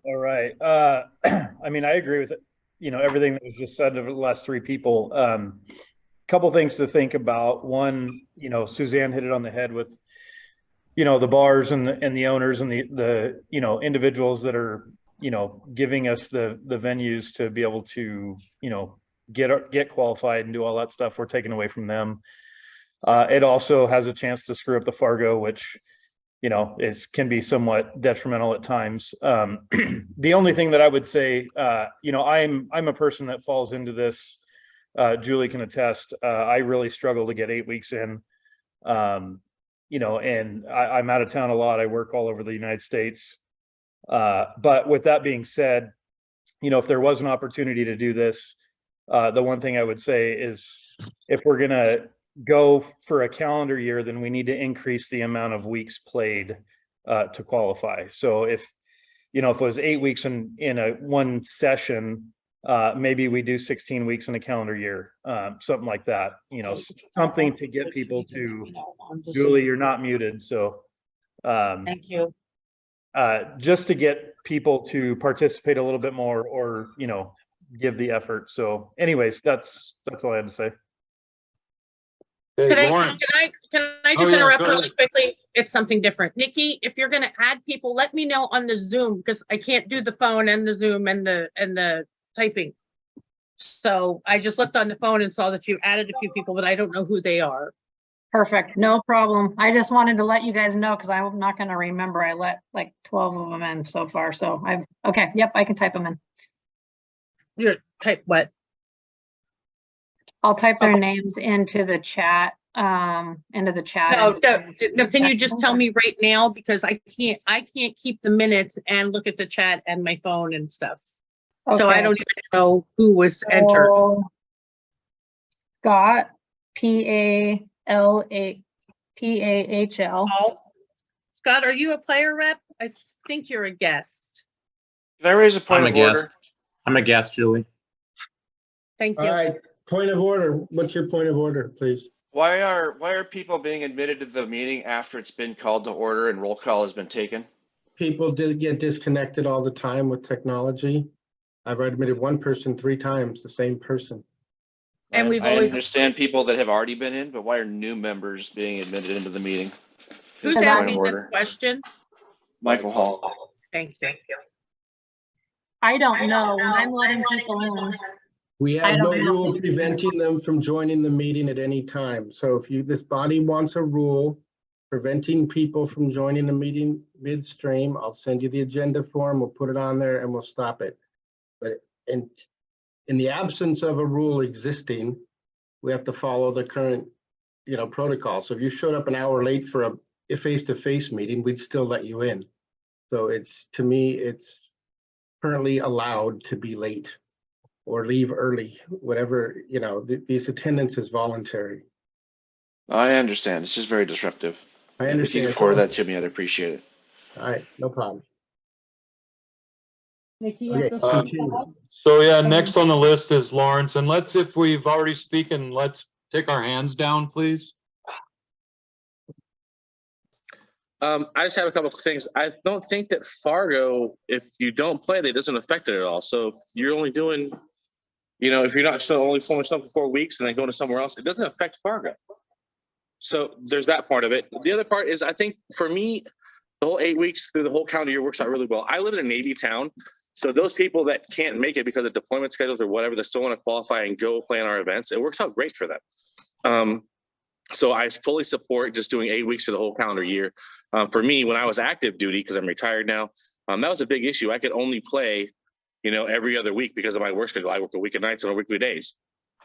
All right. I mean, I agree with it. Everything that was just said over the last 3 people. Couple things to think about. One, Suzanne hit it on the head with, the bars and the owners and the individuals that are, giving us the venues to be able to, get qualified and do all that stuff. We're taking away from them. It also has a chance to screw up the Fargo, which, can be somewhat detrimental at times. The only thing that I would say, I'm a person that falls into this. Julie can attest. I really struggle to get 8 weeks in. And I'm out of town a lot. I work all over the United States. But with that being said, if there was an opportunity to do this, the one thing I would say is if we're gonna go for a calendar year, then we need to increase the amount of weeks played to qualify. So if it was 8 weeks in a one session, maybe we do 16 weeks in a calendar year, something like that. Something to get people to. Julie, you're not muted, so. Thank you. Just to get people to participate a little bit more, or give the effort. So, anyways, that's all I had to say. Hey, Can Lawrence. I just Oh, yeah, interrupt go really ahead. quickly? It's something different. Nikki, if you're gonna add people, let me know on the Zoom, because I can't do the phone and the Zoom and the typing. So I just looked on the phone and saw that you added a few people, but I don't know who they are. Perfect, no problem. I just wanted to let you guys know because I'm not gonna remember. I let like 12 of them in so far, so okay, yep, I can type them in. You type what? I'll type their names into the chat, No, can you just tell me right now, because I can't keep the minutes and look at the chat and my phone and stuff. So I Okay. don't even know who was entered. Scott, Pahl. Oh, Scott, are you a player rep? I think you're a guest. Can I raise a point I'm of a guest. order? I'm a guest, Julie. Thank All you. right, point of order. What's your point of order, please? Why are people being admitted to the meeting after it's been called to order and roll call has been taken? People did get disconnected all the time with technology. I've admitted one person 3 times, the same person. And we've I always. understand people that have already been in, but why are new members being admitted into the meeting? Who's Point of asking this order. question? Michael Hall. Thank you. I don't know. When I'm letting people in, We I have no don't know. rule preventing them from joining the meeting at any time. So if this body wants a rule preventing people from joining the meeting midstream, I'll send you the agenda form, we'll put it on there and we'll stop it. But in the absence of a rule existing, we have to follow the current, protocol. So if you showed up an hour late for a face-to-face meeting, we'd still let you in. So to me, it's currently allowed to be late or leave early, whatever, these attendance is voluntary. I understand. It's just very disruptive. I If you understand. could forward that to me, I'd appreciate it. All right, no problem. Nikki, Okay, at this continue. So yeah, next on the list is Lawrence, and if we've already spoken, let's take our hands down, please. I just have a couple of things. I don't think that Fargo, if you don't play it, it doesn't affect it at all. So if you're only doing, if you're not still only showing stuff for 4 weeks and then going to somewhere else, it doesn't affect Fargo. So there's that part of it. The other part is, I think for me, the whole 8 weeks through the whole calendar year works out really well. I live in a Navy town. So those people that can't make it because of deployment schedules or whatever, they still want to qualify and go play in our events. It works out great for them. So I fully support just doing 8 weeks for the whole calendar year. For me, when I was active duty, because I'm retired now, that was a big issue. I could only play, every other week because of my work schedule. I work a week of nights and a weekly days.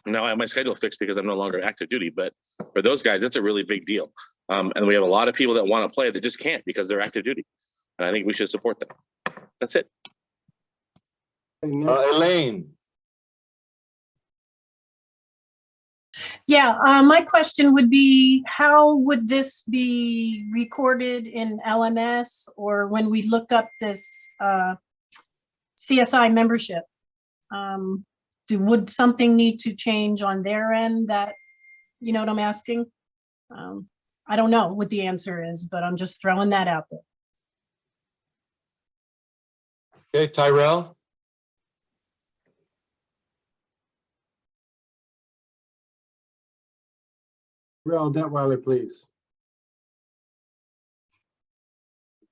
Now I have my schedule fixed because I'm no longer active duty. But for those guys, that's a really big deal. And we have a lot of people that want to play that just can't because they're active duty. And I think we should support them. That's it. Elaine. Yeah, my question would be, how would this be recorded in LMS, or when we look up this CSI membership? Would something need to change on their end that, you know what I'm asking? I don't know what the answer is, but I'm just throwing that out there. Okay, Tyrell. Tyrell Detweiler, please.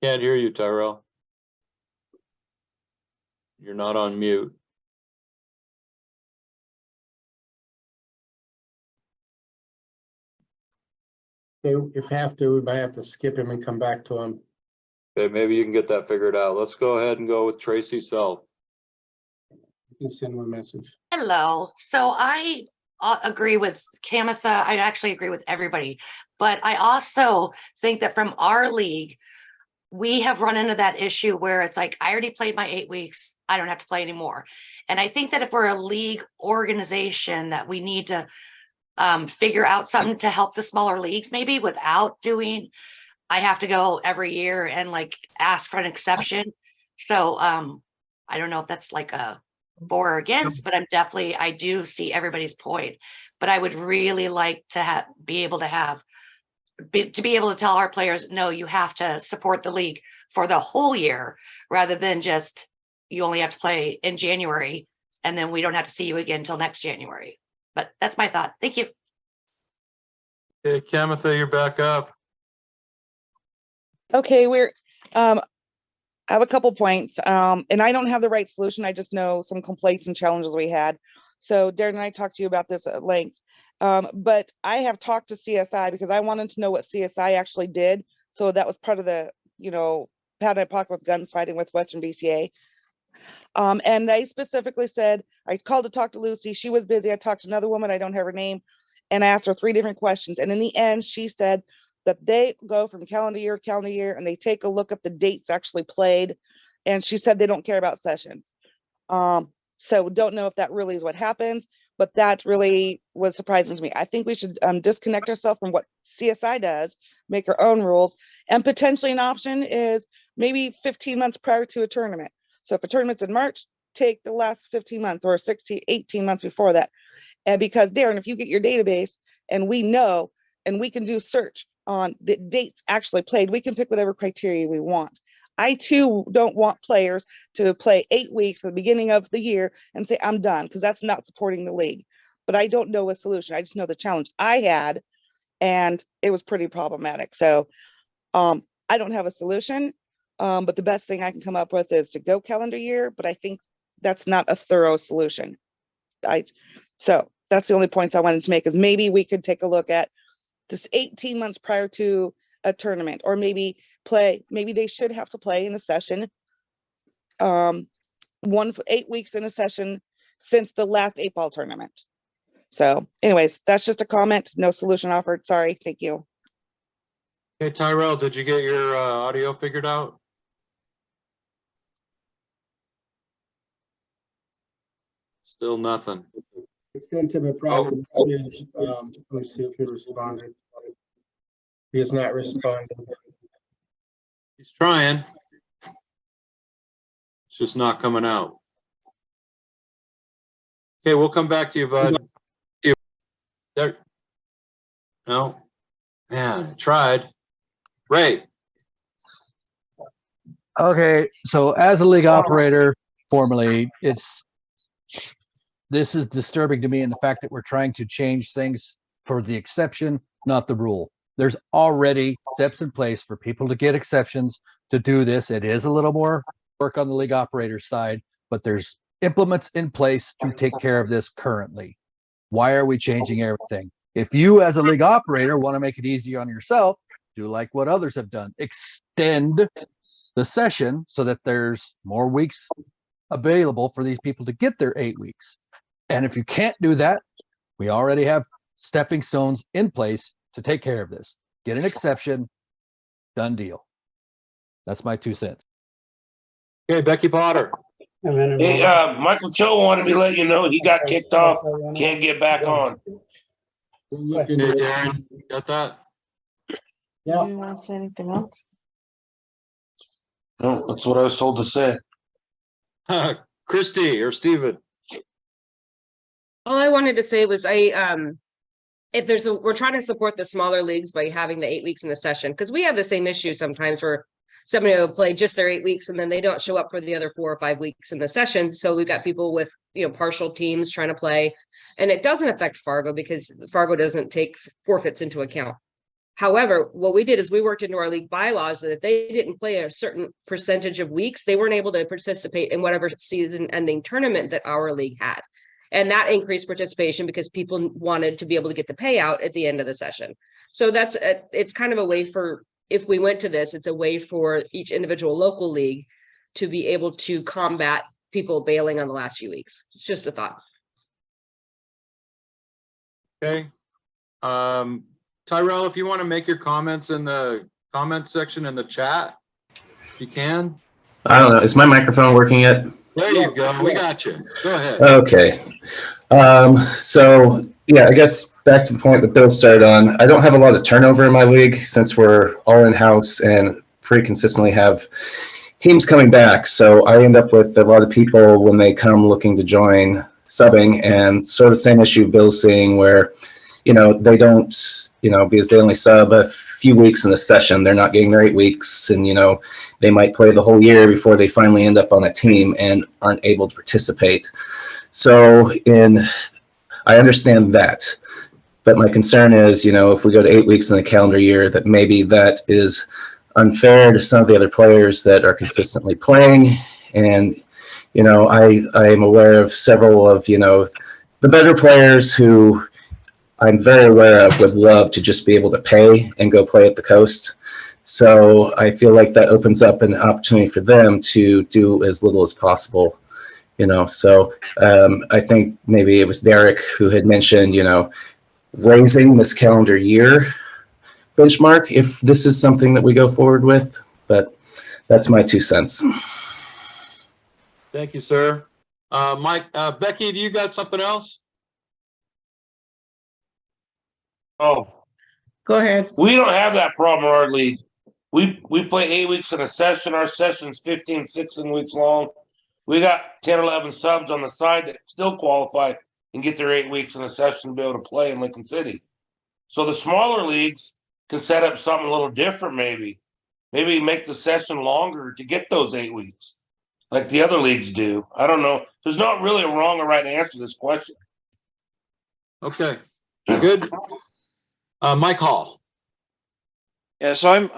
Can't hear you, Tyrell. You're not on mute. If have to, we might have to skip him and come back to him. Okay, maybe you can get that figured out. Let's go ahead and go with Tracy Self. You can send him a message. Hello. So I agree with Kamitha. I actually agree with everybody, but I also think that from our league, we have run into that issue where it's like, I already played my 8 weeks. I don't have to play anymore. And I think that if we're a league organization, that we need to figure out something to help the smaller leagues, maybe without doing, I have to go every year and like ask for an exception. So I don't know if that's like a for or against, but I do see everybody's point. But I would really like to be able to tell our players, no, you have to support the league for the whole year, rather than just, you only have to play in January and then we don't have to see you again until next January. But that's my thought. Thank you. Hey, Kamitha, you're back up. Okay, I have a couple points, and I don't have the right solution. I just know some complaints and challenges we had. So Darren and I talked to you about this at length. But I have talked to CSI because I wanted to know what CSI actually did. So that was part of the, Pat and I talked with guns fighting with Western BCA. And they specifically said, I called to talk to Lucy. She was busy. I talked to another woman. I don't have her name. And I asked her 3 different questions. And in the end, she said that they go from calendar year to calendar year and they take a look at the dates actually played. And she said they don't care about sessions. So don't know if that really is what happens, but that really was surprising to me. I think we should disconnect ourselves from what CSI does, make our own rules, and potentially an option is maybe 15 months prior to a tournament. So if a tournament's in March, take the last 15 months or 16, 18 months before that. And because Darren, if you get your database and we know, and we can do search on the dates actually played, we can pick whatever criteria we want. I too don't want players to play 8 weeks at the beginning of the year and say, I'm done, because that's not supporting the league. But I don't know a solution. I just know the challenge I had, and it was pretty problematic. So I don't have a solution, but the best thing I can come up with is to go calendar year, but I think that's not a thorough solution. So that's the only points I wanted to make, is maybe we could take a look at this 18 months prior to a tournament, or maybe they should have to play in a session, 8 weeks in a session since the last 8-ball tournament. So anyways, that's just a comment, no solution offered. Sorry, thank you. Hey, Tyrell, did you get your audio figured out? Still nothing. I sent him a private message. Let me see if he responded. He has not responded. He's trying. It's just not coming out. Okay, we'll come back to you, bud. There. No. Man, I tried. Ray. Okay, so as a league operator, formerly, this is disturbing to me in the fact that we're trying to change things for the exception, not the rule. There's already steps in place for people to get exceptions to do this. It is a little more work on the league operator side, but there's implements in place to take care of this currently. Why are we changing everything? If you as a league operator want to make it easy on yourself, do like what others have done. Extend the session so that there's more weeks available for these people to get their 8 weeks. And if you can't do that, we already have stepping stones in place to take care of this. Get an exception, done deal. That's my 2 cents. Okay, Becky Potter. Hey, Michael Cho wanted me to let you know he got kicked off. Can't get back on. Hey, Darren, got that? Yeah. Do you want to say anything else? No, that's what I was told to say. Christy or Steven? All I wanted to say was we're trying to support the smaller leagues by having the 8 weeks in the session, because we have the same issue sometimes where somebody will play just their 8 weeks and then they don't show up for the other 4 or 5 weeks in the session. So we've got people with, partial teams trying to play, and it doesn't affect Fargo because Fargo doesn't take forfeits into account. However, what we did is we worked into our league bylaws that if they didn't play a certain percentage of weeks, they weren't able to participate in whatever season ending tournament that our league had. And that increased participation because people wanted to be able to get the payout at the end of the session. So it's kind of a way for, if we went to this, it's a way for each individual local league to be able to combat people bailing on the last few weeks. It's just a thought. Okay. Tyrell, if you want to make your comments in the comment section in the chat, If you can. I don't know. Is my microphone working yet? There you go. We got you. Go ahead. Okay. So yeah, I guess back to the point that Bill started on. I don't have a lot of turnover in my league since we're all in house and pretty consistently have teams coming back. So I end up with a lot of people when they come looking to join subbing, and sort of the same issue Bill's seeing where, they don't, because they only sub a few weeks in the session, they're not getting their 8 weeks, and, they might play the whole year before they finally end up on a team and aren't able to participate. So I understand that, but my concern is, if we go to 8 weeks in the calendar year, that maybe that is unfair to some of the other players that are consistently playing. And, I am aware of several of, the better players who I'm very aware of would love to just be able to pay and go play at the coast. So I feel like that opens up an opportunity for them to do as little as possible. So I think maybe it was Derek who had mentioned, raising this calendar year benchmark if this is something that we go forward with, but that's my 2 cents. Thank you, sir. Mike, Becky, do you got something else? Oh, Go ahead. we don't have that problem in our league. We play 8 weeks in a session. Our session's 15, 16 weeks long. We got 10, 11 subs on the side that still qualify and get their 8 weeks in a session to be able to play in Lincoln City. So the smaller leagues can set up something a little different, maybe make the session longer to get those 8 weeks like the other leagues do. I don't know. There's not really a wrong or right answer to this question. Okay, good. Mike Hall. Yeah, so I'm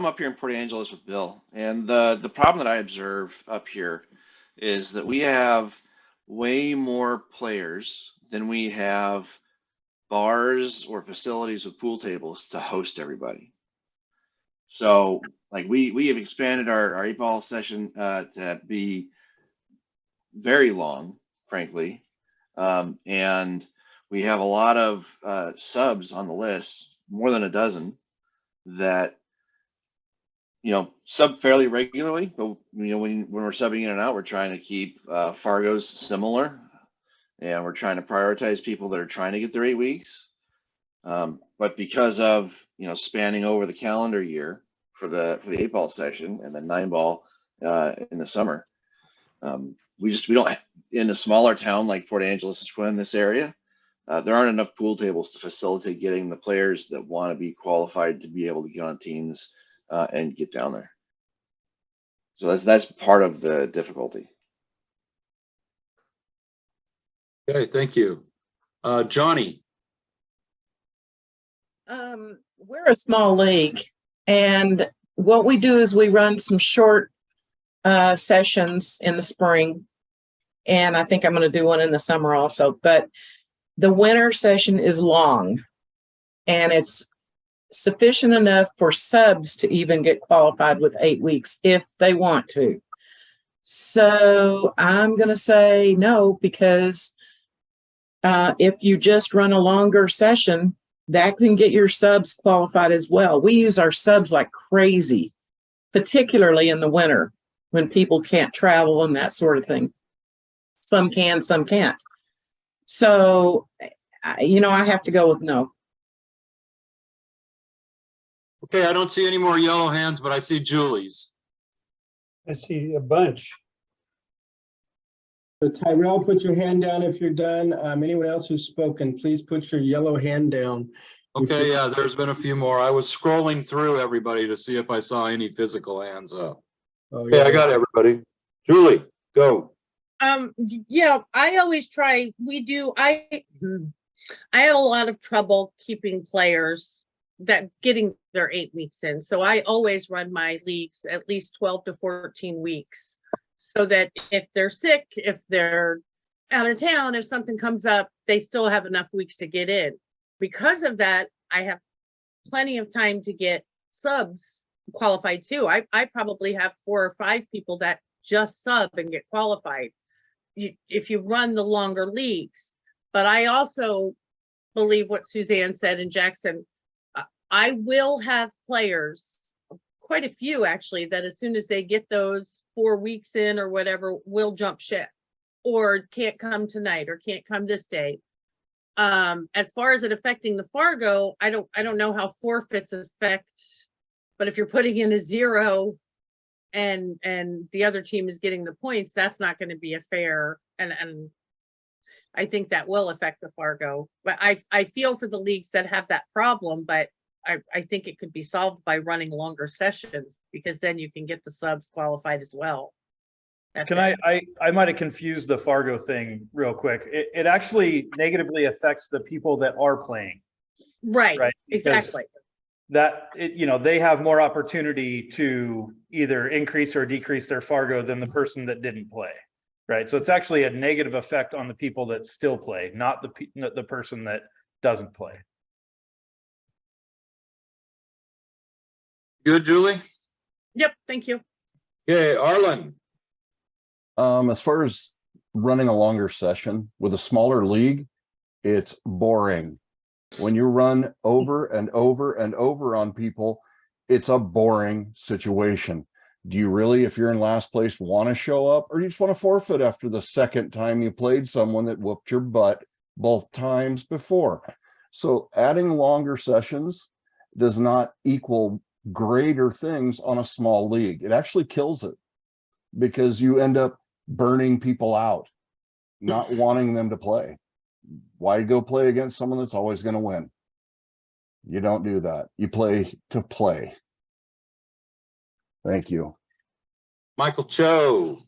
up here in Port Angeles with Bill, and the problem that I observe up here is that we have way more players than we have bars or facilities with pool tables to host everybody. So like we have expanded our 8-ball session to be very long, frankly, and we have a lot of subs on the list, more than a dozen, that sub fairly regularly. But when we're subbing in and out, we're trying to keep Fargo's similar, and we're trying to prioritize people that are trying to get their 8 weeks. But because of spanning over the calendar year for the 8-ball session and then 9-ball in the summer, we don't, in a smaller town like Port Angeles, Twin, this area, there aren't enough pool tables to facilitate getting the players that want to be qualified to be able to get on teams and get down there. So that's part of the difficulty. Okay, thank you. Johnny. We're a small league, and what we do is we run some short sessions in the spring, and I think I'm going to do one in the summer also, but the winter session is long, and it's sufficient enough for subs to even get qualified with 8 weeks if they want to. So I'm going to say no, because if you just run a longer session, that can get your subs qualified as well. We use our subs like crazy, particularly in the winter when people can't travel and that sort of thing. Some can, some can't. So, I have to go with no. Okay, I don't see any more yellow hands, but I see Julie's. I see a bunch. So Tyrell, put your hand down if you're done. Anyone else who's spoken, please put your yellow hand down. Okay, yeah, there's been a few more. I was scrolling through everybody to see if I saw any physical hands up. Oh, yeah, I got everybody. Julie, go. Yeah, I always try, I have a lot of trouble keeping players that getting their 8 weeks in. So I always run my leagues at least 12 to 14 weeks so that if they're sick, if they're out of town, if something comes up, they still have enough weeks to get in. Because of that, I have plenty of time to get subs qualified too. I probably have 4 or 5 people that just sub and get qualified if you run the longer leagues. But I also believe what Suzanne said and Jackson, I will have players quite a few actually that as soon as they get those 4 weeks in or whatever, will jump ship or can't come tonight or can't come this day. As far as it affecting the Fargo, I don't know how forfeits affect, but if you're putting in a 0 and the other team is getting the points, that's not going to be a fair, and I think that will affect the Fargo. But I feel for the leagues that have that problem, but I think it could be solved by running longer sessions, because then you can get the subs qualified as well. That's Can I might have confused the Fargo thing real quick. It actually negatively affects the people that are playing. Right, Because exactly. That they have more opportunity to either increase or decrease their Fargo than the person that didn't play. Right. So it's actually a negative effect on the people that still play, not the person that doesn't play. Good, Julie? Yep, thank you. Okay, Arlen. As far as running a longer session with a smaller league, it's boring. When you run over and over and over on people, it's a boring situation. Do you really, if you're in last place, want to show up, or you just want to forfeit after the second time you played someone that whooped your butt both times before? So adding longer sessions does not equal greater things on a small league. It actually kills it, because you end up burning people out, not wanting them to play. Why go play against someone that's always going to win? You don't do that. You play to play. Thank you. Michael Cho.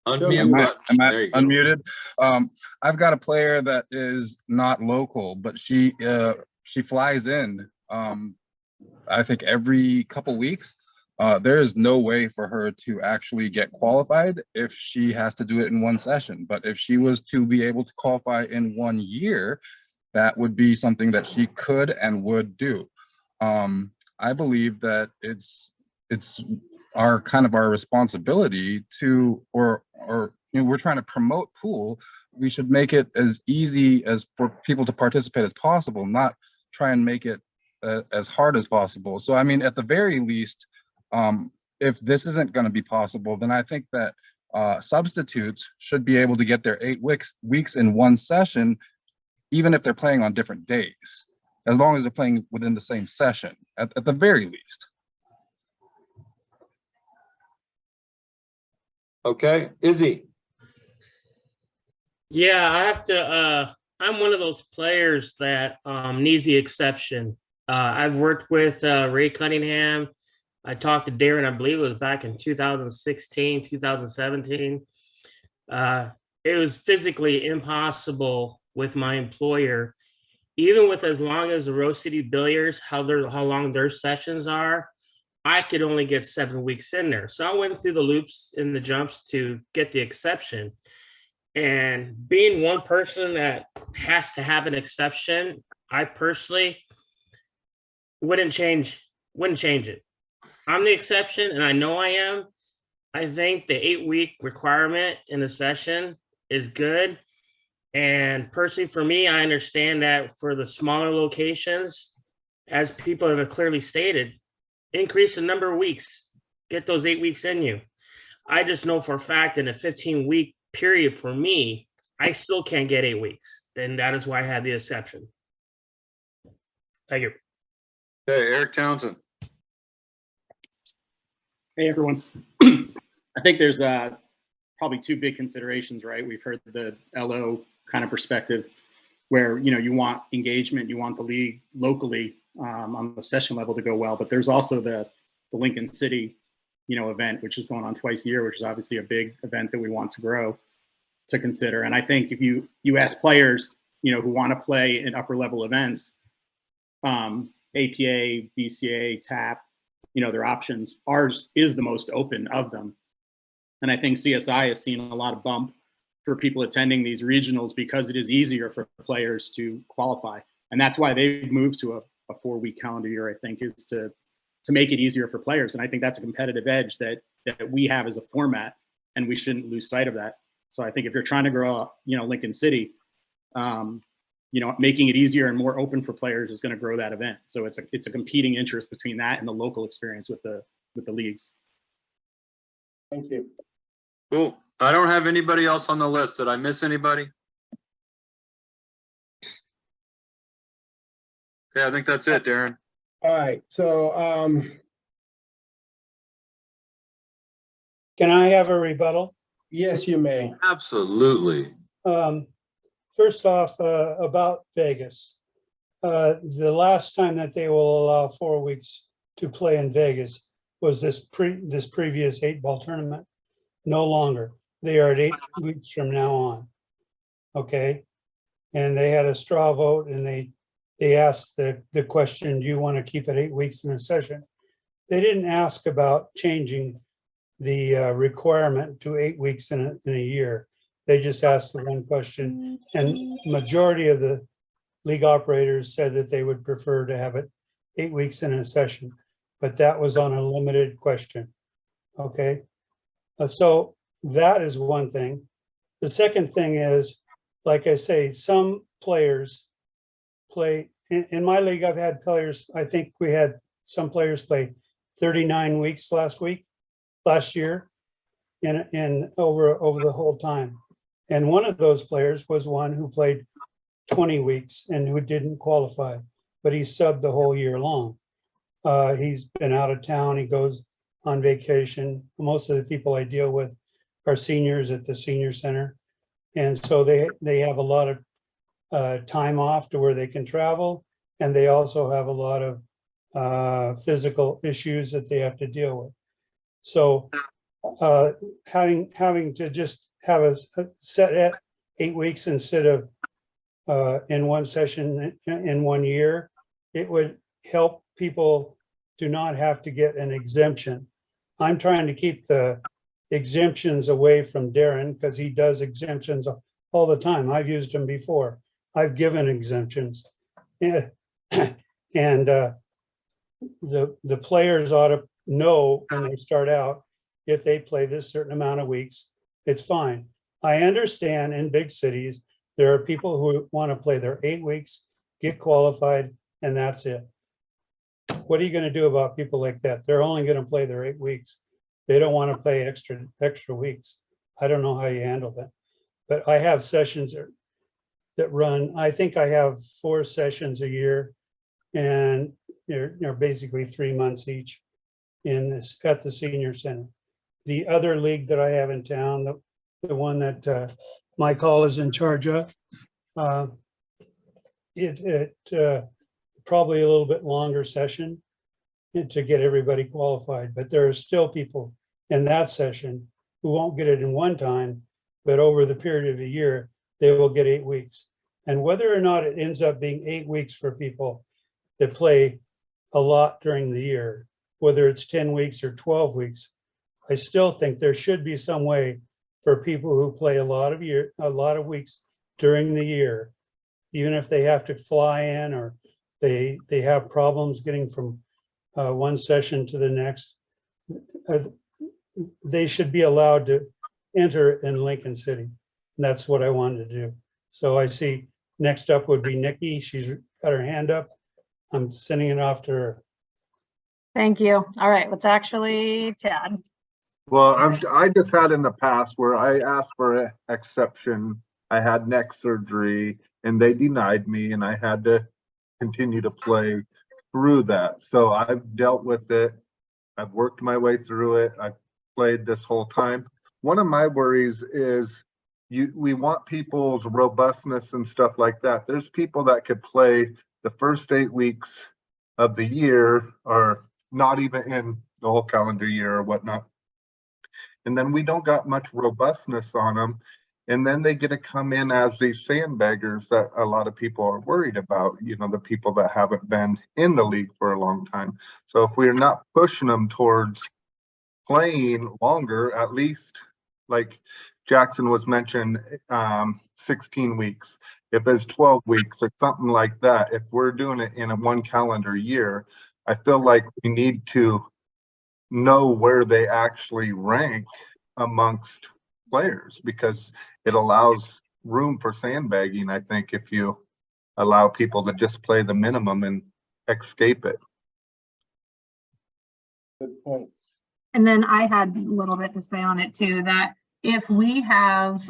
Unmute. Am I There you go. unmuted? I've got a player that is not local, but she flies in. I think every couple weeks. There is no way for her to actually get qualified if she has to do it in one session. But if she was to be able to qualify in 1 year, that would be something that she could and would do. I believe that it's our responsibility to, or we're trying to promote pool. We should make it as easy as for people to participate as possible, not try and make it as hard as possible. So I mean, at the very least, if this isn't going to be possible, then I think that substitutes should be able to get their 8 weeks in one session, even if they're playing on different days, as long as they're playing within the same session, at the very least. Okay, Izzy. Yeah, I have to, I'm one of those players that needs the exception. I've worked with Ray Cunningham. I talked to Darren, I believe it was back in 2016, 2017. It was physically impossible with my employer, even with as long as the Rose City Billiards, how long their sessions are, I could only get 7 weeks in there. So I went through the loops and the jumps to get the exception. And being one person that has to have an exception, I personally wouldn't change it. I'm the exception, and I know I am. I think the 8-week requirement in a session is good. And personally, for me, I understand that for the smaller locations, as people have clearly stated, increase the number of weeks, get those 8 weeks in you. I just know for a fact in a 15-week period for me, I still can't get 8 weeks. And that is why I had the exception. Thank you. Okay, Eric Townsend. Hey, everyone. I think there's probably 2 big considerations, right? We've heard the LO kind of perspective where, you want engagement, you want the league locally on the session level to go well, but there's also the Lincoln City, event, which is going on twice a year, which is obviously a big event that we want to grow, to consider. And I think if you ask players, who want to play in upper level events, APA, BCA, TAP, their options, ours is the most open of them. And I think CSI has seen a lot of bump for people attending these regionals because it is easier for players to qualify. And that's why they've moved to a 4-week calendar year, I think, is to make it easier for players. And I think that's a competitive edge that we have as a format. and we shouldn't lose sight of that. So I think if you're trying to grow up, Lincoln City, making it easier and more open for players is going to grow that event. So it's a competing interest between that and the local experience with the leagues. Thank you. Cool. I don't have anybody else on the list. Did I miss anybody? Okay, I think that's it, Darren. All right, so Can I have a rebuttal? yes, you may. Absolutely. First off, about Vegas. The last time that they will allow 4 weeks to play in Vegas was this previous 8-ball tournament. No longer. They are at 8 weeks from now on. Okay. And they had a straw vote, and they asked the question, do you want to keep it 8 weeks in a session? They didn't ask about changing the requirement to 8 weeks in a year. They just asked the one question, and majority of the league operators said that they would prefer to have it 8 weeks in a session, but that was on a limited question. Okay, so that is one thing. The second thing is, like I say, some players play in my league. I've had players, I think we had some players play 39 weeks last year in over the whole time. And one of those players was one who played 20 weeks and who didn't qualify, but he subbed the whole year long. He's been out of town. He goes on vacation. Most of the people I deal with are seniors at the senior center. And so they have a lot of time off to where they can travel. And they also have a lot of physical issues that they have to deal with. So having to just have a set at 8 weeks instead of in one session in 1 year, it would help people do not have to get an exemption. I'm trying to keep the exemptions away from Darren because he does exemptions all the time. I've used them before. I've given exemptions. And the players ought to know when they start out, if they play this certain amount of weeks, it's fine. I understand in big cities, there are people who want to play their 8 weeks, get qualified, and that's it. What are you going to do about people like that? They're only going to play their 8 weeks. They don't want to play extra weeks. I don't know how you handle that. But I have sessions that run, I think I have 4 sessions a year, and they're basically 3 months each at the senior center. The other league that I have in town, the one that Mike Hall is in charge of, it probably a little bit longer session to get everybody qualified, but there are still people in that session who won't get it in one time, but over the period of a year, they will get 8 weeks. And whether or not it ends up being 8 weeks for people that play a lot during the year, whether it's 10 weeks or 12 weeks, I still think there should be some way for people who play a lot of weeks during the year, even if they have to fly in or they have problems getting from one session to the next, they should be allowed to enter in Lincoln City. And that's what I wanted to do. So I see next up would be Nikki. She's got her hand up. I'm sending it off to her. Thank you. All right, it's actually Chad. Well, I just had in the past where I asked for an exception. I had neck surgery and they denied me, and I had to continue to play through that. So I've dealt with it. I've worked my way through it. I've played this whole time. One of my worries is we want people's robustness and stuff like that. There's people that could play the first 8 weeks of the year, or not even in the whole calendar year or whatnot. And then we don't got much robustness on them. And then they get to come in as these sandbaggers that a lot of people are worried about, the people that haven't been in the league for a long time. So if we're not pushing them towards playing longer, at least like Jackson was mentioned, 16 weeks. If it's 12 weeks or something like that, if we're doing it in a 1 calendar year, I feel like we need to know where they actually rank amongst players because it allows room for sandbagging, I think, if you allow people to just play the minimum and escape it. Good point. And then I had a little bit to say on it too, that if we have,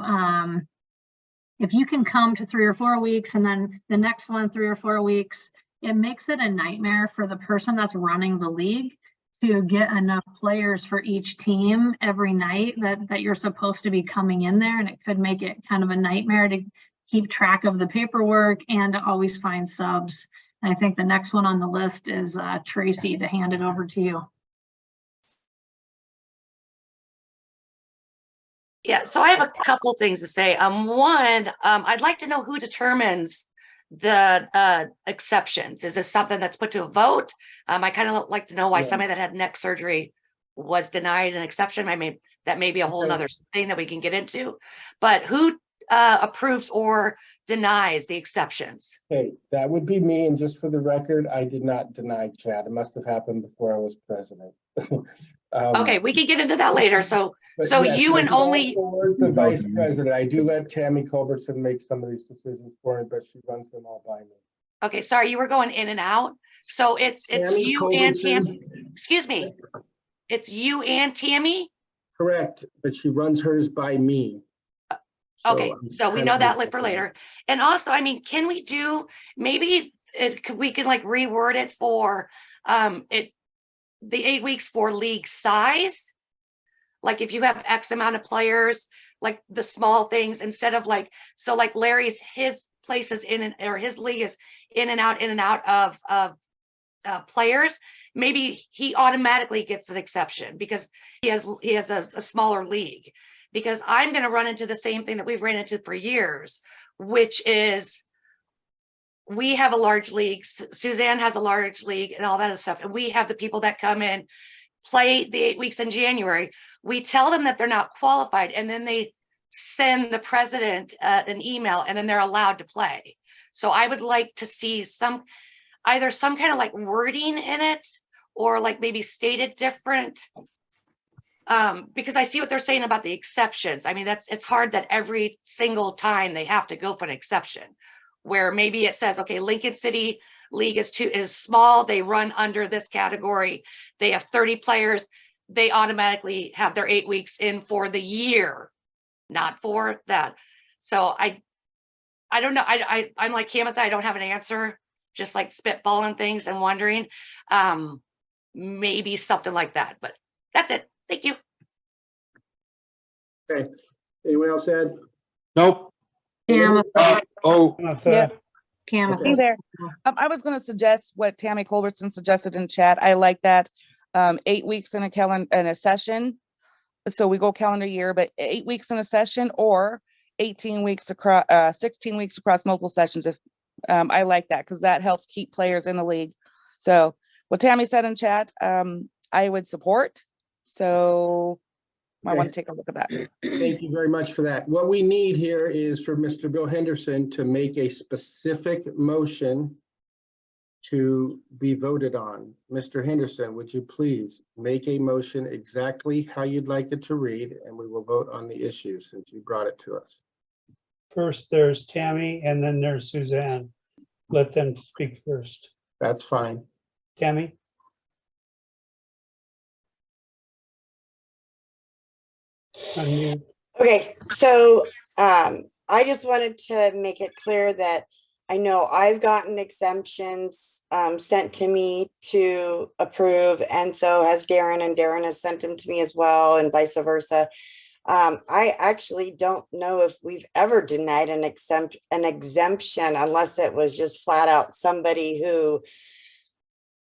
if you can come to 3 or 4 weeks and then the next one, 3 or 4 weeks, it makes it a nightmare for the person that's running the league to get enough players for each team every night that you're supposed to be coming in there. And it could make it kind of a nightmare to keep track of the paperwork and to always find subs. And I think the next one on the list is Tracy, to hand it over to you. Yeah, so I have a couple things to say. One, I'd like to know who determines the exceptions. Is this something that's put to a vote? I kind of like to know why somebody that had neck surgery was denied an exception. That may be a whole nother thing that we can get into. But who approves or denies the exceptions? Okay, that would be me. And just for the record, I did not deny Chad. It must have happened before I was president. Okay, we can get into that later. So Yes, you and only for the vice president, I do let Tammy Culbertson make some of these decisions for me, but she runs them all by me. Okay, sorry, you were going in and out. So it's Tammy you and Culbertson. Tammy. Excuse me. It's you and Tammy. Correct, but she runs hers by me. Okay, I'm so we kind know of that for later. And also, can we do maybe we can like reword it for the 8 weeks for league size? Like if you have X amount of players, like the small things instead of like, so like Larry's, his place is his league is in and out of players. Maybe he automatically gets an exception because he has a smaller league. Because I'm going to run into the same thing that we've ran into for years, which is we have a large league. Suzanne has a large league and all that stuff. And we have the people that come in, play the 8 weeks in January. We tell them that they're not qualified, and then they send the president an email, and then they're allowed to play. So I would like to see either some kind of like wording in it, or like maybe stated different. Because I see what they're saying about the exceptions. It's hard that every single time they have to go for an exception, where maybe it says, okay, Lincoln City League is small. They run under this category. They have 30 players. They automatically have their 8 weeks in for the year, not for that. So I don't know. I'm like Kamitha, I don't have an answer, just like spitballing things and wondering, maybe something like that, but that's it. Thank you. Okay. Anyone else add? Nope. Yeah. Hey there. I was going to suggest what Tammy Culbertson suggested in chat. I like that. 8 weeks in a session. So we go calendar year, but 8 weeks in a session, or 18 weeks across, 16 weeks across multiple sessions. If I like that, because that helps keep players in the league. So what Tammy said in chat, I would support. So I want to take a look at that. Thank you very much for that. What we need here is for Mr. Bill Henderson to make a specific motion to be voted on. Mr. Henderson, would you please make a motion exactly how you'd like it to read, and we will vote on the issue since you brought it to us. First, there's Tammy, and then there's Suzanne. Let them speak first. That's fine. Tammy? Unmute. Okay, so I just wanted to make it clear that I know I've gotten exemptions sent to me to approve, and so has Darren, and Darren has sent them to me as well, and vice versa. I actually don't know if we've ever denied an exemption unless it was just flat out somebody who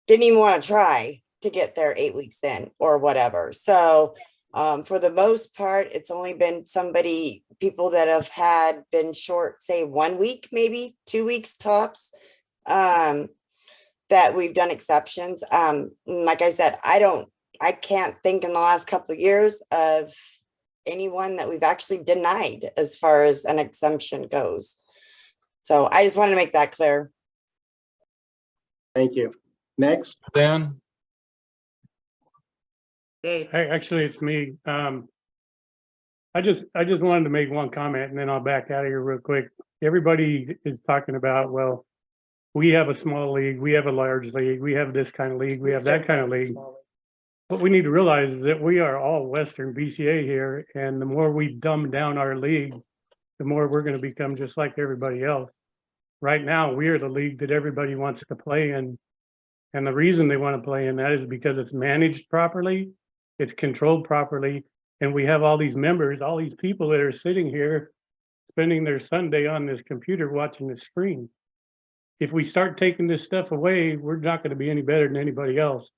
didn't even want to try to get their 8 weeks in or whatever. So for the most part, it's only been people that have been short, say 1 week, maybe 2 weeks tops, that we've done exceptions. Like I said, I can't think in the last couple of years of anyone that we've actually denied as far as an exemption goes. So I just wanted to make that clear. Thank you. Next. Dan. Dave. Hey, actually, it's me. I just wanted to make one comment and then I'll back out of here real quick. Everybody is talking about, well, we have a small league, we have a large league, we have this kind of league, we have that kind of league. What we need to realize is that we are all Western BCA here, and the more we dumb down our league, the more we're going to become just like everybody else. Right now, we are the league that everybody wants to play in. And the reason they want to play in that is because it's managed properly, it's controlled properly, and we have all these members, all these people that are sitting here spending their Sunday on this computer watching the screen. If we start taking this stuff away, we're not going to be any better than anybody else.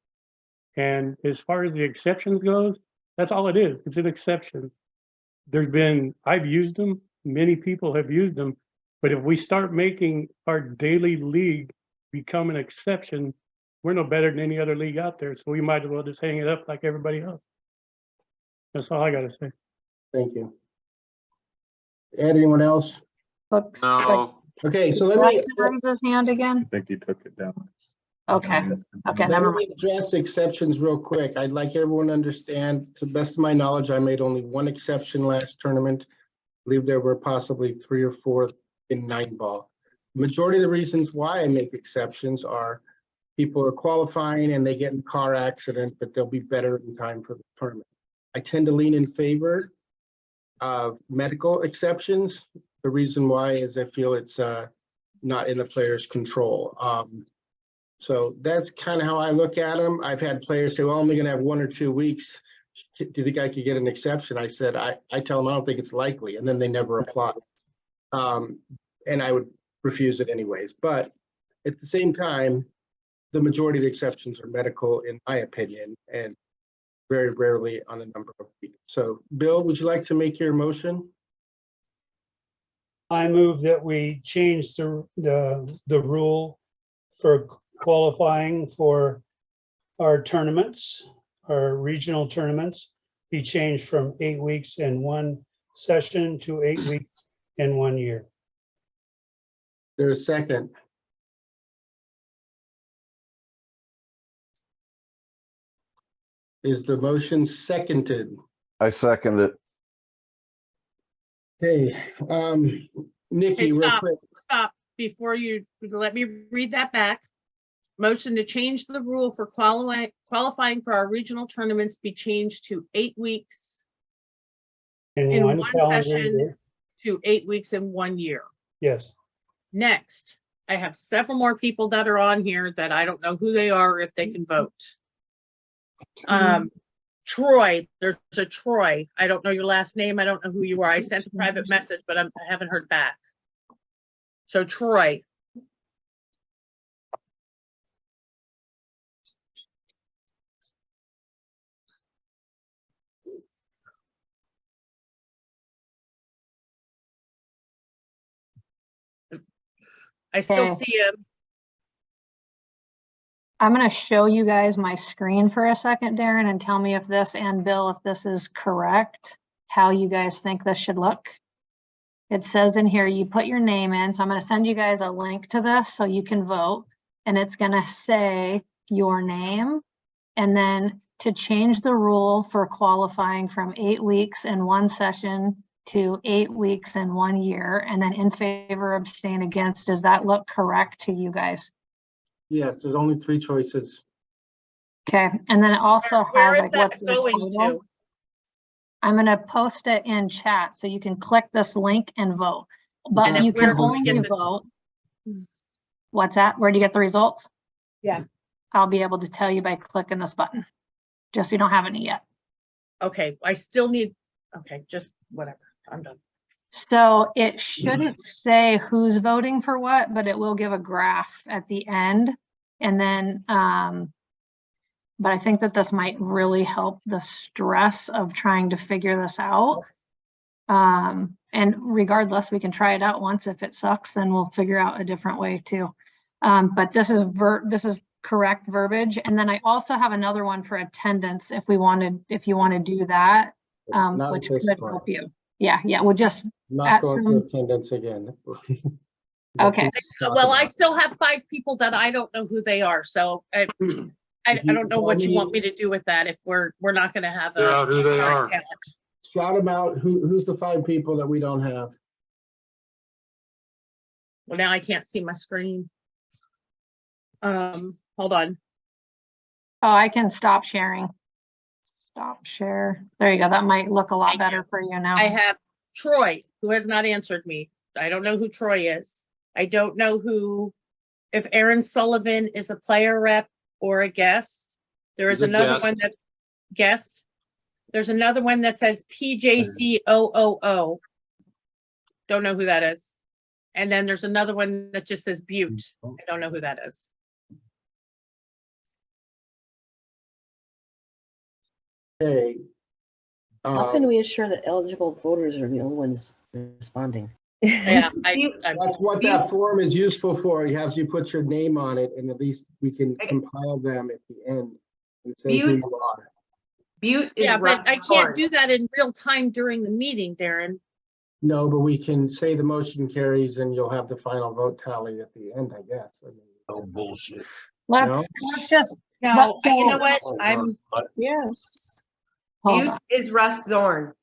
And as far as the exceptions goes, that's all it is. It's an exception. I've used them, many people have used them, but if we start making our daily league become an exception, we're no better than any other league out there. So we might as well just hang it up like everybody else. That's all I got to say. Thank you. Anyone else? No. Okay, so let me Raise his hand again. I think he took it down. Okay. Okay, never let mind. me address exceptions real quick. I'd like everyone to understand, to the best of my knowledge, I made only one exception last tournament. I believe there were possibly 3 or 4 in 9-ball. Majority of the reasons why I make exceptions are people are qualifying and they get in a car accident, but they'll be better in time for the tournament. I tend to lean in favor of medical exceptions. The reason why is I feel it's not in the player's control. So that's kind of how I look at them. I've had players say, well, I'm only going to have 1 or 2 weeks. Do you think I could get an exception? I said, I tell them I don't think it's likely, and then they never apply. And I would refuse it anyways. But at the same time, the majority of the exceptions are medical, in my opinion, and very rarely on the number of weeks. So, Bill, would you like to make your motion? I move that we change the rule for qualifying for our tournaments, our regional tournaments, be changed from 8 weeks in 1 session to 8 weeks in 1 year. There's a second. Is the motion seconded? I second it. Okay, Nikki, Hey, real stop, quick. stop, before you, let me read that back. Motion to change the rule for qualifying for our regional tournaments be changed to 8 weeks in one calendar session year. to 8 weeks in 1 year. Yes. Next, I have several more people that are on here that I don't know who they are, if they can vote. Troy, there's a Troy. I don't know your last name. I don't know who you are. I sent a private message, but I haven't heard back. So Troy. I still Okay. see him. I'm going to show you guys my screen for a second, Darren, and tell me if this, and Bill, if this is correct, how you guys think this should look. It says in here, you put your name in. So I'm going to send you guys a link to this so you can vote. And it's going to say your name. And then to change the rule for qualifying from 8 weeks in 1 session to 8 weeks in 1 year, and then in favor, abstain, against. Does that look correct to you guys? Yes, there's only 3 choices. Okay, and then it also Where has is like that what's your going total. to? I'm gonna post it in chat so you can click this link and vote. But And then you where can will we only get the- vote. What's that? Where do you get the results? Yeah. I'll be able to tell you by clicking this button. Just we don't have any yet. Okay, I still need, okay, just whatever. I'm done. So it shouldn't say who's voting for what, but it will give a graph at the end. And then, but I think that this might really help the stress of trying to figure this out. And regardless, we can try it out once. If it sucks, then we'll figure out a different way too. But this is correct verbiage. And then I also have another one for attendance if you want to do that, Not which at this could point. help you. Yeah, we'll just Not at going some, to attendance again. okay. Well, I still have 5 people that I don't know who they are, so I don't know what you want me to do with that if we're not gonna have Figure a out who they current are. count. shout them out. Who's the 5 people that we don't have? Well, now I can't see my screen. Hold on. Oh, I can stop sharing. Stop share. There you go. That might look a lot better for you now. I have Troy, who has not answered me. I don't know who Troy is. I don't know if Aaron Sullivan is a player rep or a guest. There is He's a another guest. one that guest. There's another one that says PJCOOO. Don't know who that is. And then there's another one that just says Butte. I don't know who that is. Okay. How can we assure that eligible voters are the only ones responding? Yeah, that's what that form is useful for. It has you put your name on it, and at least we can compile them at the end and say who you are. Butte is yeah, but Russ I can't Howard. do that in real time during the meeting, Darren. No, but we can say the motion carries, and you'll have the final vote tally at the end, I guess. I mean, oh bullshit. Let's just No, so- you know what? I'm yes. Hold Butte on. is Russ Zorn.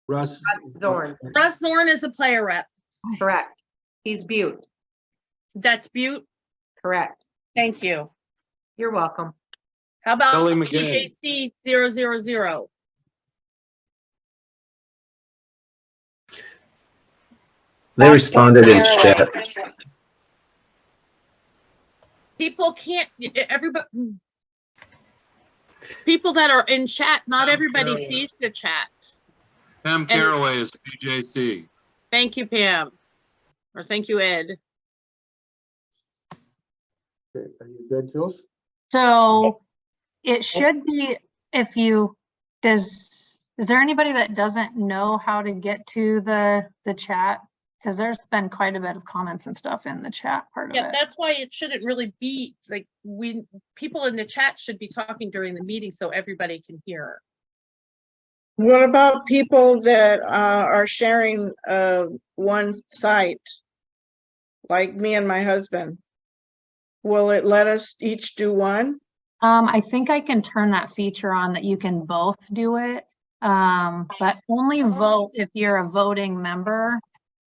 Russ Zorn. Russ Zorn is a player rep. Correct. He's Butte. That's Butte. Correct. Thank you. You're welcome. How about Kelly McGinn. PJC 000? They responded in chat. People can't, everybody, people that are in chat, not everybody sees the chat. Pam Caraway is PJC. Thank you, Pam. Or thank you, Ed. Okay, are you good, Jules? So it should be, if you, is there anybody that doesn't know how to get to the chat? Because there's been quite a bit of comments and stuff in the chat part of Yeah, it. that's why it shouldn't really be like people in the chat should be talking during the meeting so everybody can hear. What about people that are sharing one site, like me and my husband? Will it let us each do one? I think I can turn that feature on that you can both do it, but only vote if you're a voting member.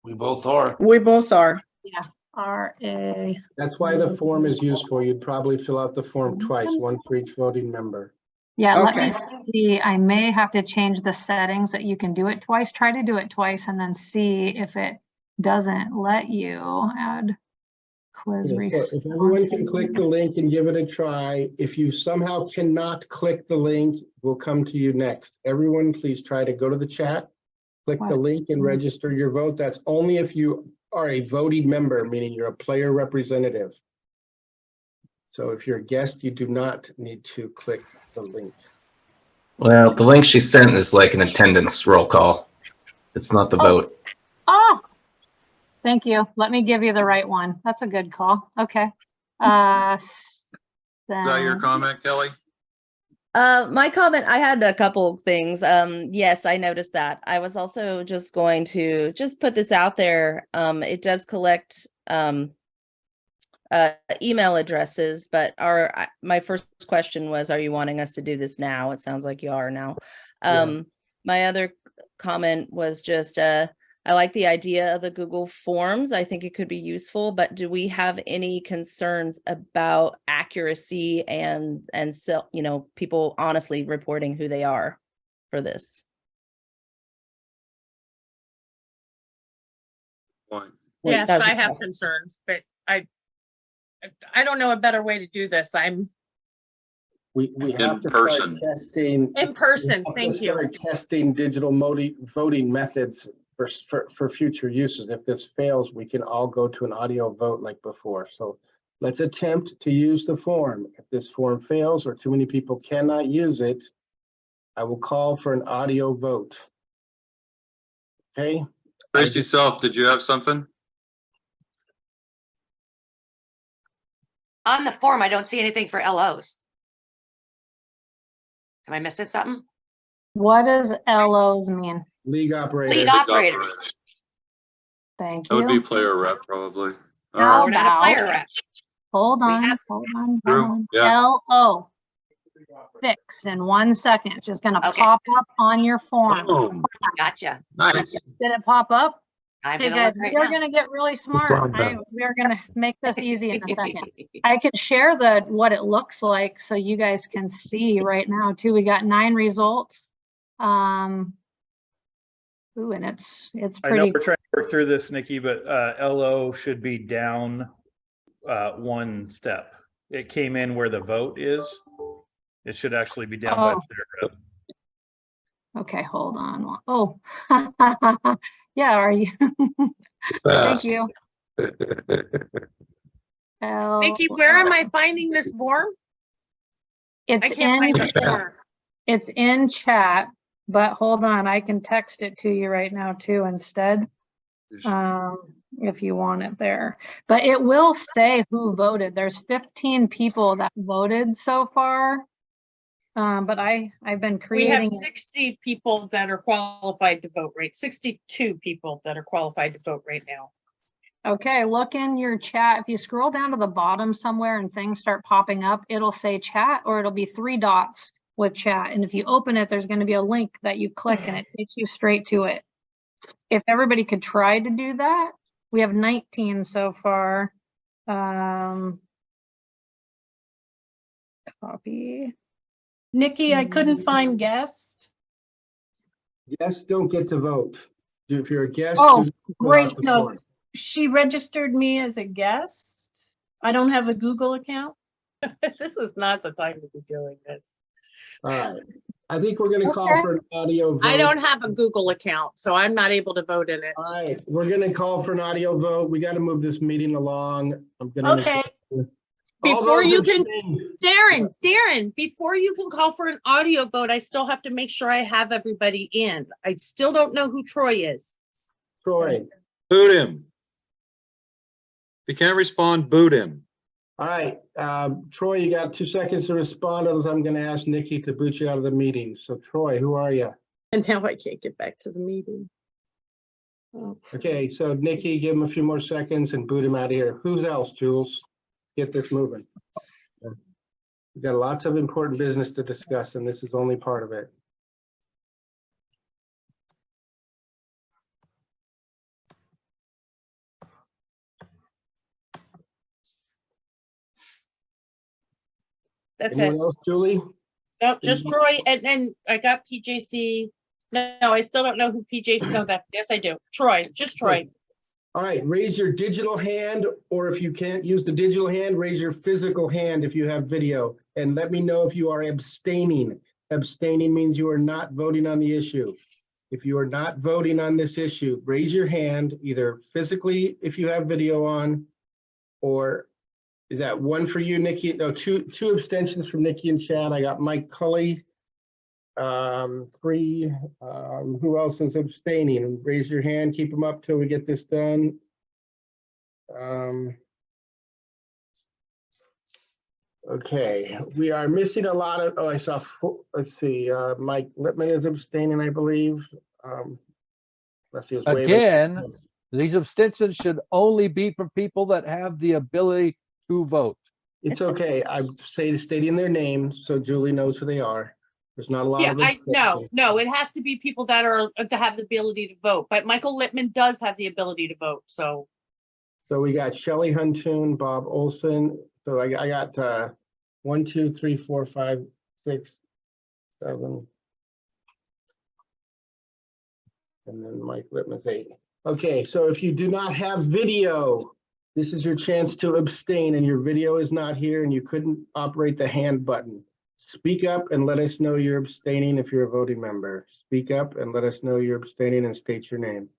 We both are. We both are. Yeah, RA. That's why the form is useful. You'd probably fill out the form twice, one for each voting member. Yeah, let Okay. me see. I may have to change the settings that you can do it twice. Try to do it twice and then see if it doesn't let you add quiz Okay, so if everyone can click the link and give it a try, if you somehow cannot click the link, we'll come to you next. Everyone, please try to go to the chat, click the link and register your vote. That's only if you are a voting member, meaning you're a player representative. So if you're a guest, you do not need to click the link. Well, the link she sent is like an attendance roll call. It's not the vote. Oh, thank you. Let me give you the right one. That's a good call. Okay. Is that your comment, Kelly? My comment, I had a couple things. Yes, I noticed that. I was also just going to just put this out there. It does collect email addresses, but my first question was, are you wanting us to do this now? It sounds like you are now. My other comment was just, I like the idea of the Google Forms. I think it could be useful, but do we have any concerns about accuracy and so, people honestly reporting who they are for this? Yes, I have concerns, but I don't know a better way to do this. We have to start testing. In person, we have to thank you. start testing digital voting methods for future uses. If this fails, we can all go to an audio vote like before. So let's attempt to use the form. If this form fails or too many people cannot use it, I will call for an audio vote. Okay. Tracy Self, did you have something? On the form, I don't see anything for LOs. Am I missing something? What does LOs mean? League operators. League operators. Thank That you. would be player rep, probably. How We're not a player about- rep. Hold on, have- hold on, True, hold on. yeah. LO. fix in 1 second. It's just gonna Okay. pop up on your form. Boom. Gotcha. Nice. Did it pop up? I'm Okay, gonna guys, look right we are now. gonna get really smart. We are gonna make this easy in a second. Okay. I can share what it looks like so you guys can see right now too. We got 9 results. Ooh, and it's I know pretty. we're trying to work through this, Nikki, but LO should be down 1 step. It came in where the vote is. It should actually be down by the Okay, hold on. Oh, yeah, are you? Thank you. Nikki, where am I finding this form? It's I can't find the form. It's in chat, but hold on, I can text it to you right now too instead. If you want it there, but it will say who voted. There's 15 people that voted so far. But I've been We have creating 60 people that are qualified to vote, right? 62 people that are qualified to vote right now. Okay, look in your chat. If you scroll down to the bottom somewhere and things start popping up, it'll say chat or it'll be 3 dots with chat. And if you open it, there's going to be a link that you click and it takes you straight to it. If everybody could try to do that, we have 19 so far. Copy. Nikki, I couldn't find guest. Guests don't get to vote. If you're a guest, Oh, you fill great. out the No, form. she registered me as a guest. I don't have a Google account. This is not the time to be doing this. All right. I think we're going to call for an audio vote. I don't have a Google account, so I'm not able to vote in it. All right, we're going to call for an audio vote. We got to move this meeting along. I'm going to. Okay. Before you can, Darren, before you can call for an audio vote, I still have to make sure I have everybody in. I still don't know who Troy is. Troy. Boot him. If you can't respond, boot him. All right, Troy, you got 2 seconds to respond. Otherwise, I'm going to ask Nikki to boot you out of the meeting. So, Troy, who are you? And now I can't get back to the meeting. Oh. Okay, so Nikki, give him a few more seconds and boot him out of here. Who's else, Jules? Get this moving. We've got lots of important business to discuss, and this is only part of it. That's Anyone it. else, Julie? No, just Troy, and then I got PJC. No, I still don't know who PJC. No, that yes, I do. Troy, just Troy. All right, raise your digital hand, or if you can't use the digital hand, raise your physical hand if you have video, and let me know if you are abstaining. Abstaining means you are not voting on the issue. If you are not voting on this issue, raise your hand either physically if you have video on, or is that one for you, Nikki? No, two abstentions from Nikki and Chad. I got Mike Cully. 3. Who else is abstaining? Raise your hand. Keep them up till we get this done. Okay, we are missing a lot of. Oh, I saw. Let's see. Mike Lippman is abstaining, I believe. Let's see. Again, these abstentions should only be from people that have the ability to vote. It's okay. I'm stating their names so Julie knows who they are. There's not a lot of no, it has to be people that are to have the ability to vote. But Michael Lippman does have the ability to vote. So we got Shelley Huntoon, Bob Olson. So I got 1, 2, 3, 4, 5, 6, 7, and then Mike Lippman's 8. Okay, so if you do not have video, this is your chance to abstain, and your video is not here, and you couldn't operate the hand button. Speak up and let us know you're abstaining if you're a voting member. Speak up and let us know you're abstaining and state your name.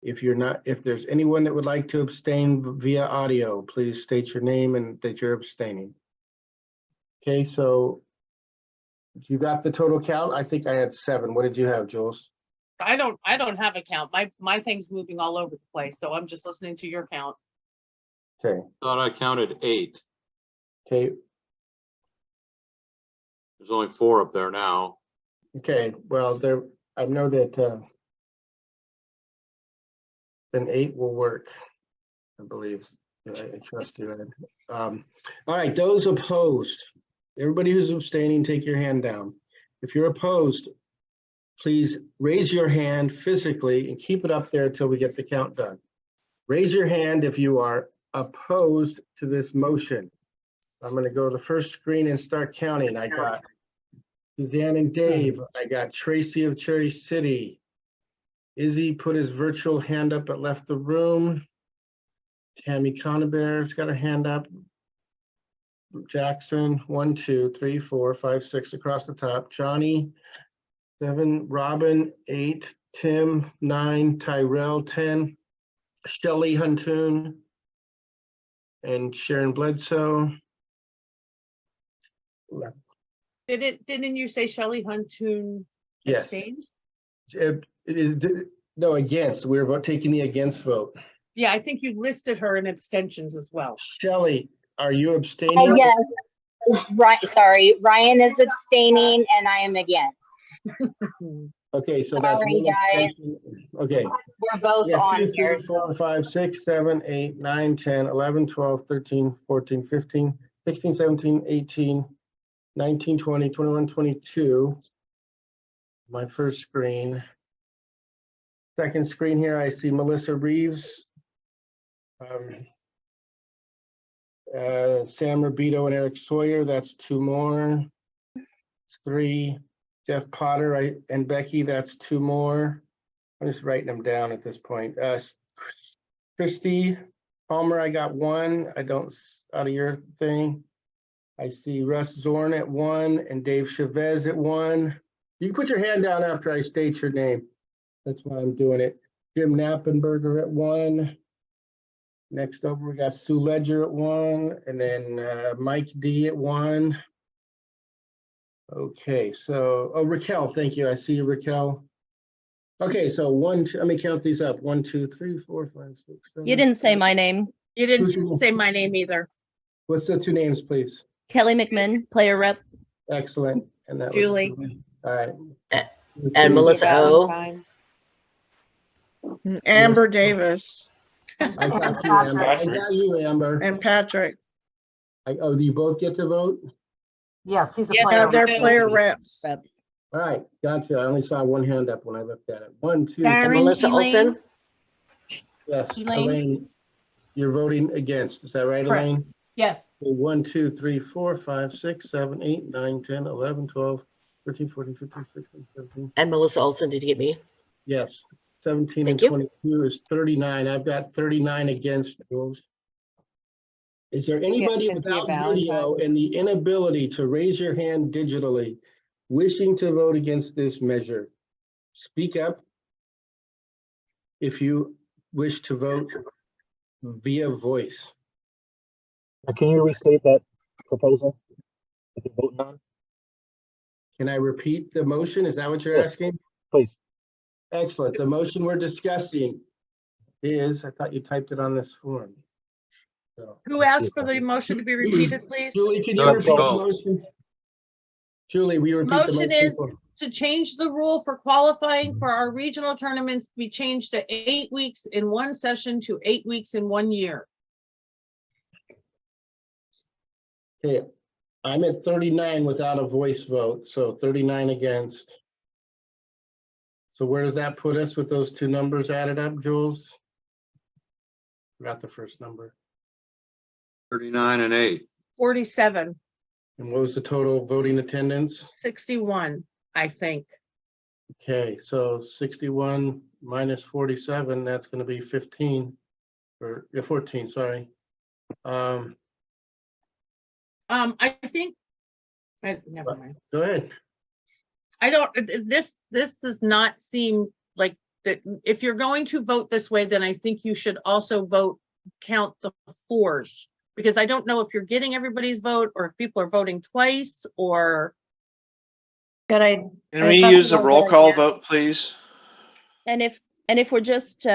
If you're not, if there's anyone that would like to abstain via audio, please state your name and that you're abstaining. Okay, so you got the total count? I think I had 7. What did you have, Jules? I don't have a count. My thing's moving all over the place. So I'm just listening to your count. Okay. Thought I counted 8. Okay. There's only 4 up there now. Okay, well, I know that then 8 will work, I believe. I trust you, Ed. All right, those opposed, Everybody who's abstaining, take your hand down. If you're opposed, please raise your hand physically and keep it up there until we get the count done. Raise your hand if you are opposed to this motion. I'm going to go to the first screen and start counting. I got Suzanne and Dave. I got Tracy of Cherry City. Izzy put his virtual hand up but left the room. Tammy Conabear's got her hand up. Jackson, 1, 2, 3, 4, 5, 6 across the top. Johnny, 7. Robin, 8. Tim, 9. Tyrell, 10. Shelley Huntoon and Sharon Bledsoe. Didn't you say Shelley Huntoon Yes. abstained? It is, no, against. We're about taking the against vote. Yeah, I think you listed her in abstentions as well. Shelley, are you abstaining? Yes, right, sorry, Ryan is abstaining and I am against. Okay, so that's Sorry, one guys. abstention. Okay. We're both Yeah, on 2, 3, here. 4, 5, 6, 7, 8, 9, 10, 11, 12, 13, 14, 15, 16, 17, 18, 19, 20, 21, 22. My first screen. Second screen here, I see Melissa Reeves. Sam Rabito and Eric Sawyer, that's 2 more. 3. Jeff Potter and Becky, that's 2 more. I'm just writing them down at this point. Christy Palmer, I got 1. I don't, out of your thing. I see Russ Zorn at 1 and Dave Chavez at 1. You can put your hand down after I state your name. That's why I'm doing it. Jim Knappenberger at 1. Next over, we got Sue Ledger at 1, and then Mike D at 1. Okay, so, oh, Raquel, thank you. I see you, Raquel. Okay, so 1, 2, let me count these up. 1, 2, 3, 4, 5, 6, 7. You didn't say my name. You didn't say my name either. What's the 2 names, please? Kelly McMinn, player rep. Excellent. And that Julie. was all right. And Melissa O. Amber Davis I got you, Amber. I got you, Amber. and Patrick. Oh, do you both get to vote? Yes, he's a Yes, player. Yeah, they're rep. player reps. All right, gotcha. I only saw 1 hand up when I looked at it. 1, 2, And Darren, Melissa Elaine? Olson. yes, Elaine? Elaine. You're voting against. Is that right, Correct. Elaine? Yes. Okay, 1, 2, 3, 4, 5, 6, 7, 8, 9, 10, 11, 12, 13, 14, 15, 16, 17. And Melissa Olson, did you get me? Yes, 17 and Thank you. 22 is 39. I've got 39 against those. Is there anybody Cynthia without video Valentine. and the inability to raise your hand digitally wishing to vote against this measure? Speak up if you wish to vote via voice. Can you restate that proposal that you're voting on? Can I repeat the motion? Is that what you're Yes. asking? Please. Excellent. The motion we're discussing is, I thought you typed it on this form. So, Who asked for the motion to be repeated, please? Julie, can you Doug repeat the Schultz. motion? Julie, will you repeat the Motion motion? is to change the rule for qualifying for our regional tournaments to be changed to 8 weeks in 1 session to 8 weeks in 1 year. Okay, I'm at 39 without a voice vote, so 39 against. So where does that put us with those 2 numbers added up, Jules? Forgot the first number. 39 and 8. 47, And what was the total voting attendance? 61, I think. Okay, so 61 minus 47, that's going to be 15, or yeah, 14, sorry. I think, never mind. Go ahead. I don't, this does not seem like that. If you're going to vote this way, then I think you should also count the 4s. Because I don't know if you're getting everybody's vote or if people are voting twice or. Good idea. Can we use a roll call vote, please? And if we're just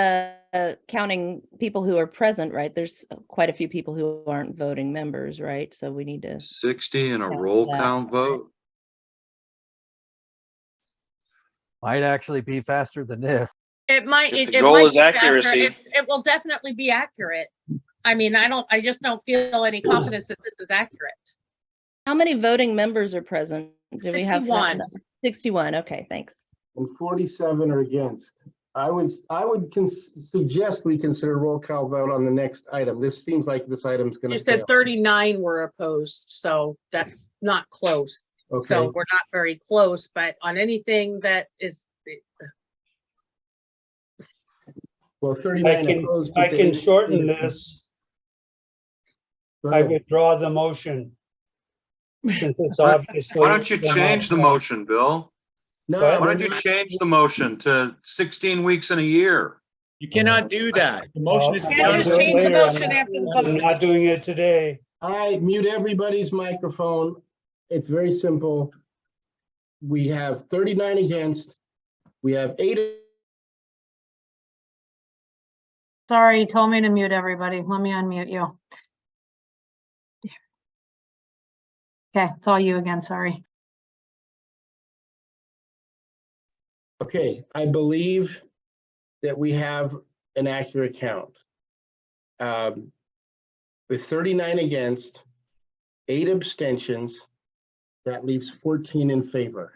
counting people who are present, right? There's quite a few people who aren't voting members, right? So we need to 60 and a count roll that. count vote. Might actually be faster than this. It might. If the It goal might is be faster. accuracy. It will definitely be accurate. I mean, I just don't feel any confidence that this is accurate. How many voting members are present? Do we have 61. 61? Okay, thanks. And 47 are against. I would suggest we consider roll call vote on the next item. This seems like this item's gonna You said fail. 39 were opposed, so that's not close. Okay. So we're not very close, but on anything that is, Well, 39 opposed. I but can they- shorten this. Go I ahead. withdraw the motion. Since it's Why obviously. why don't you change the motion, Bill? No, Why don't you change the motion to 16 weeks in a year? You cannot do that. The motion is. I'm Can't gonna just do it change the later. motion after the I'm vote. not doing it today. I mute everybody's microphone. It's very simple. We have 39 against. We have 8. Sorry, you told me to mute everybody. Let me unmute you. Okay, it's all you again, sorry. Okay, I believe that we have an accurate count. With 39 against, 8 abstentions, that leaves 14 in favor.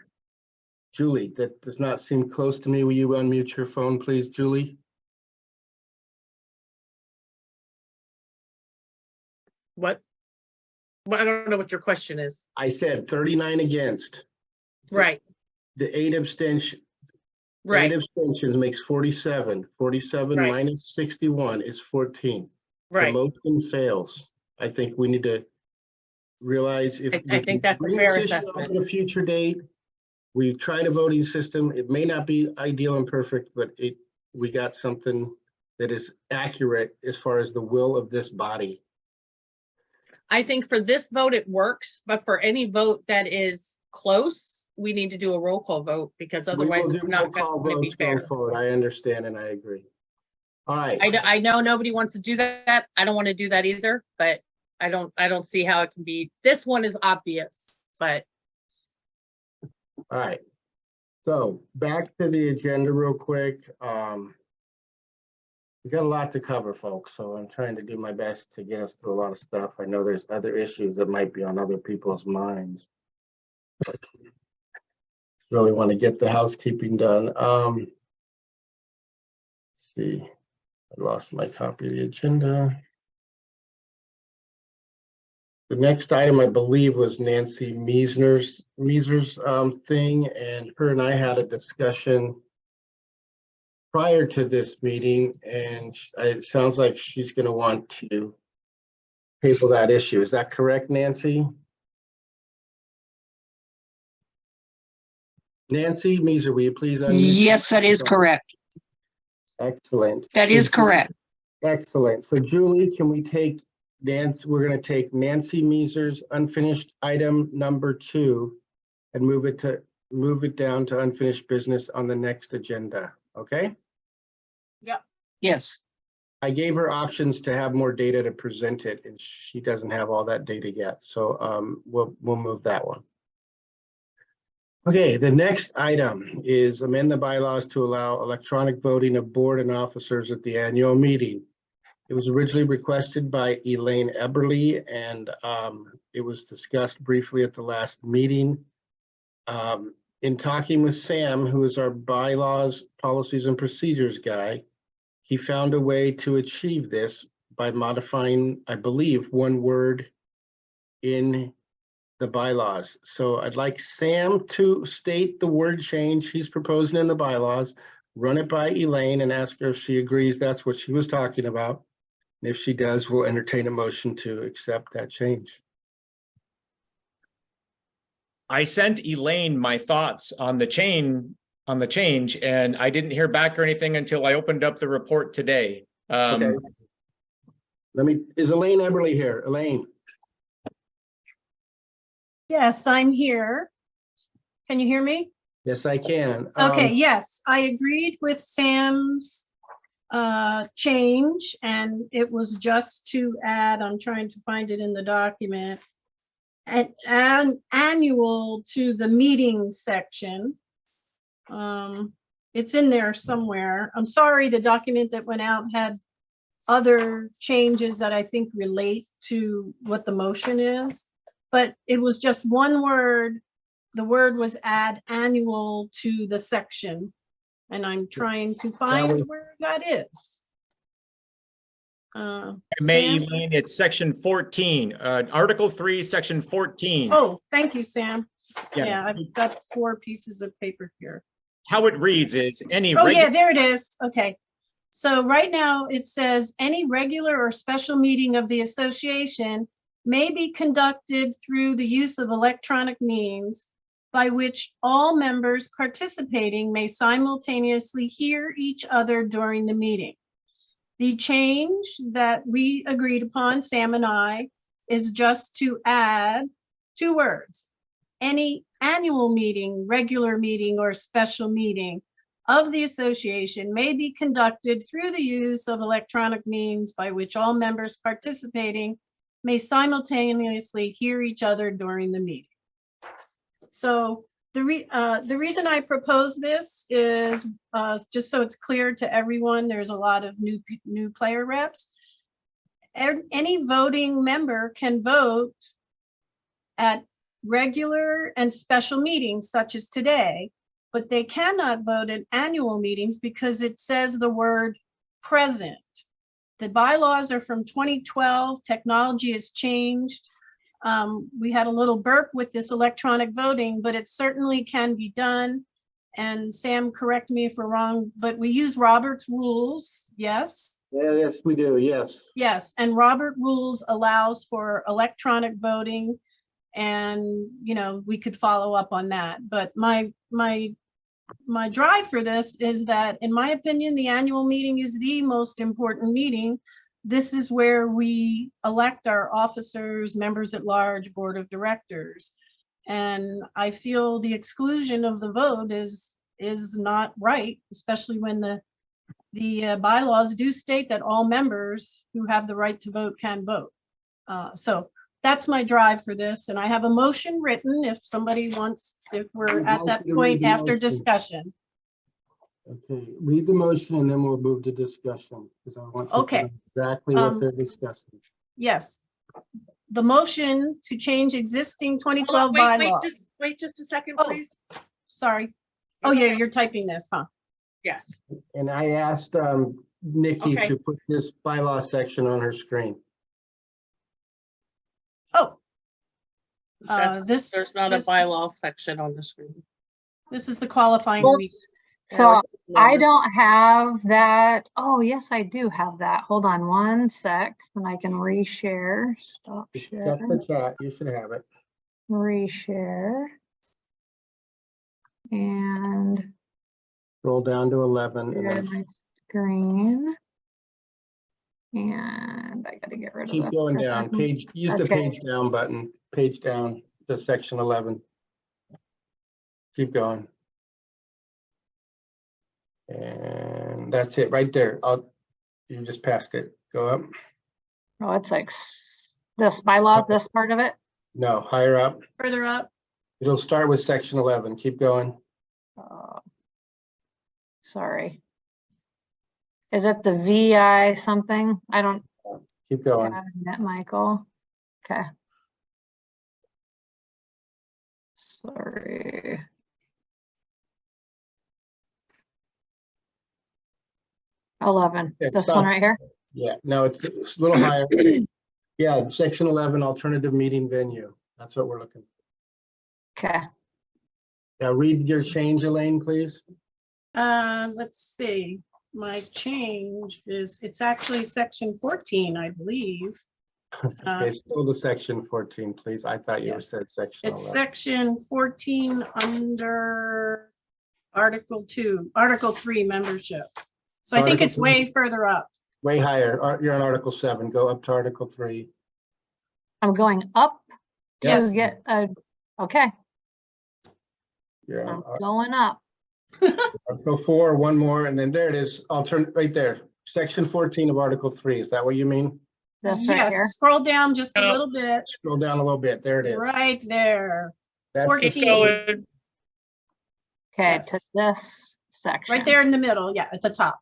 Julie, that does not seem close to me. Will you unmute your phone, please, Julie? what? Well, I don't know what your question is. I said 39 against. Right, The 8 abstention. right, 8 abstentions makes 47. 47 Right. minus 61 is 14. The right. motion fails. I think we need to realize if. I we think can that's a bring fair this issue up assessment. At a future date, we tried a voting system. It may not be ideal and perfect, but we got something that is accurate as far as the will of this body. I think for this vote, it works, but for any vote that is close, we need to do a roll call vote because We otherwise will it's do not roll call going to be votes going fair. forward. I understand and I agree. All right. I know nobody wants to do that. I don't want to do that either, but I don't see how it can be. This one is obvious, but All right. So back to the agenda real quick. We got a lot to cover, folks, so I'm trying to do my best to get us through a lot of stuff. I know there's other issues that might be on other people's minds. But really want to get the housekeeping done. Let's see, I lost my copy of the agenda. The next item, I believe, was Nancy Meisner's thing, and her and I had a discussion prior to this meeting, and it sounds like she's going to want to table that issue. Is that correct, Nancy? Nancy Meiser, will you please unmute? Yes, that is correct. Excellent. That is correct. Excellent. So Julie, can we take Nancy? We're going to take Nancy Meiser's unfinished item number 2 and move it down to unfinished business on the next agenda. Okay? Yep. Yes. I gave her options to have more data to present it, and she doesn't have all that data yet. So we'll move that one. Okay, the next item is amend the bylaws to allow electronic voting of board and officers at the annual meeting. It was originally requested by Elaine Eberly, and it was discussed briefly at the last meeting. In talking with Sam, who is our bylaws, policies, and procedures guy, he found a way to achieve this by modifying, I believe, one word in the bylaws. So I'd like Sam to state the word change he's proposing in the bylaws, run it by Elaine and ask her if she agrees that's what she was talking about. And if she does, we'll entertain a motion to accept that change. I sent Elaine my thoughts on the change, and I didn't hear back or anything until I opened up the report today. Okay. Is Elaine Eberly here? Elaine? Yes, I'm here. Can you hear me? Yes, I can. Okay, yes, I agreed with Sam's change, and it was just to add, I'm trying to find it in the document, an annual to the meeting section. It's in there somewhere. I'm sorry, the document that went out had other changes that I think relate to what the motion is. but it was just one word. The word was add annual to the section. And I'm trying to find where that is. May, Sam? Elaine, it's section 14, Article 3, section 14. Oh, thank you, Sam. Yeah. Yeah, I've got 4 pieces of paper here. How it reads is any. Oh, yeah, there it is. Okay. So right now it says any regular or special meeting of the association may be conducted through the use of electronic means by which all members participating may simultaneously hear each other during the meeting. The change that we agreed upon, Sam and I, is just to add 2 words. Any annual meeting, regular meeting, or special meeting of the association may be conducted through the use of electronic means by which all members participating may simultaneously hear each other during the meeting. So the reason I propose this is just so it's clear to everyone, there's a lot of new player reps. Any voting member can vote at regular and special meetings such as today, but they cannot vote at annual meetings because it says the word present. The bylaws are from 2012. Technology has changed. We had a little burp with this electronic voting, but it certainly can be done. And Sam, correct me if we're wrong, but we use Robert's rules, yes? Yes, we do, yes. Yes, and Robert rules allows for electronic voting, and we could follow up on that. But my drive for this is that, in my opinion, the annual meeting is the most important meeting. This is where we elect our officers, members at large, board of directors. And I feel the exclusion of the vote is not right, especially when the bylaws do state that all members who have the right to vote can vote. So that's my drive for this. And I have a motion written if somebody wants, if we're at that point after discussion. Okay, read the motion and then we'll move to discussion because I want to know exactly what they're discussing. Yes. The motion to change existing 2012 Hold on, bylaws. wait just a second, Oh, please. sorry. Oh, yeah, you're typing this, huh? Yes. And I asked Nikki to put this bylaw section on her screen. Oh. There's not a bylaw section on the screen. This is the qualifying week. So I don't have that. Oh, yes, I do have that. Hold on one sec and I can reshare. Stop share. Check the chat. You should have it. Reshare. And scroll down to 11 and share then my screen. And I got to get rid of keep that. going down. Page, use the page down button. Page down to section 11. Keep going. And that's it right there. You just passed it. Go up. Oh, it's like this bylaws, this part of it? No, higher up. Further up. It'll start with section 11. Keep going. Sorry. Is it the VI something? I don't. Keep going. Net Michael. Okay. Sorry. This stop. one right here? Yeah, no, it's a little higher. Yeah, section 11, alternative meeting venue. That's what we're looking for. Okay. Now read your change, Elaine, please. Let's see. My change is, it's actually section 14, I believe. Okay, still to section 14, please. I thought you said section 11. It's section 14 under Article 2, Article 3 membership. So I think it's way further up. Way higher. You're on Article 7. Go up to Article 3. I'm going up to get a, okay. You're I'm going up. Article 4, one more, and then there it is. Alternate right there. Section 14 of Article 3. Is that what you mean? This right here. Scroll down just a little bit. Scroll down a little bit. There it is. Right there. That's 14. Okay, to this section. Right there in the middle. Yeah, at the top.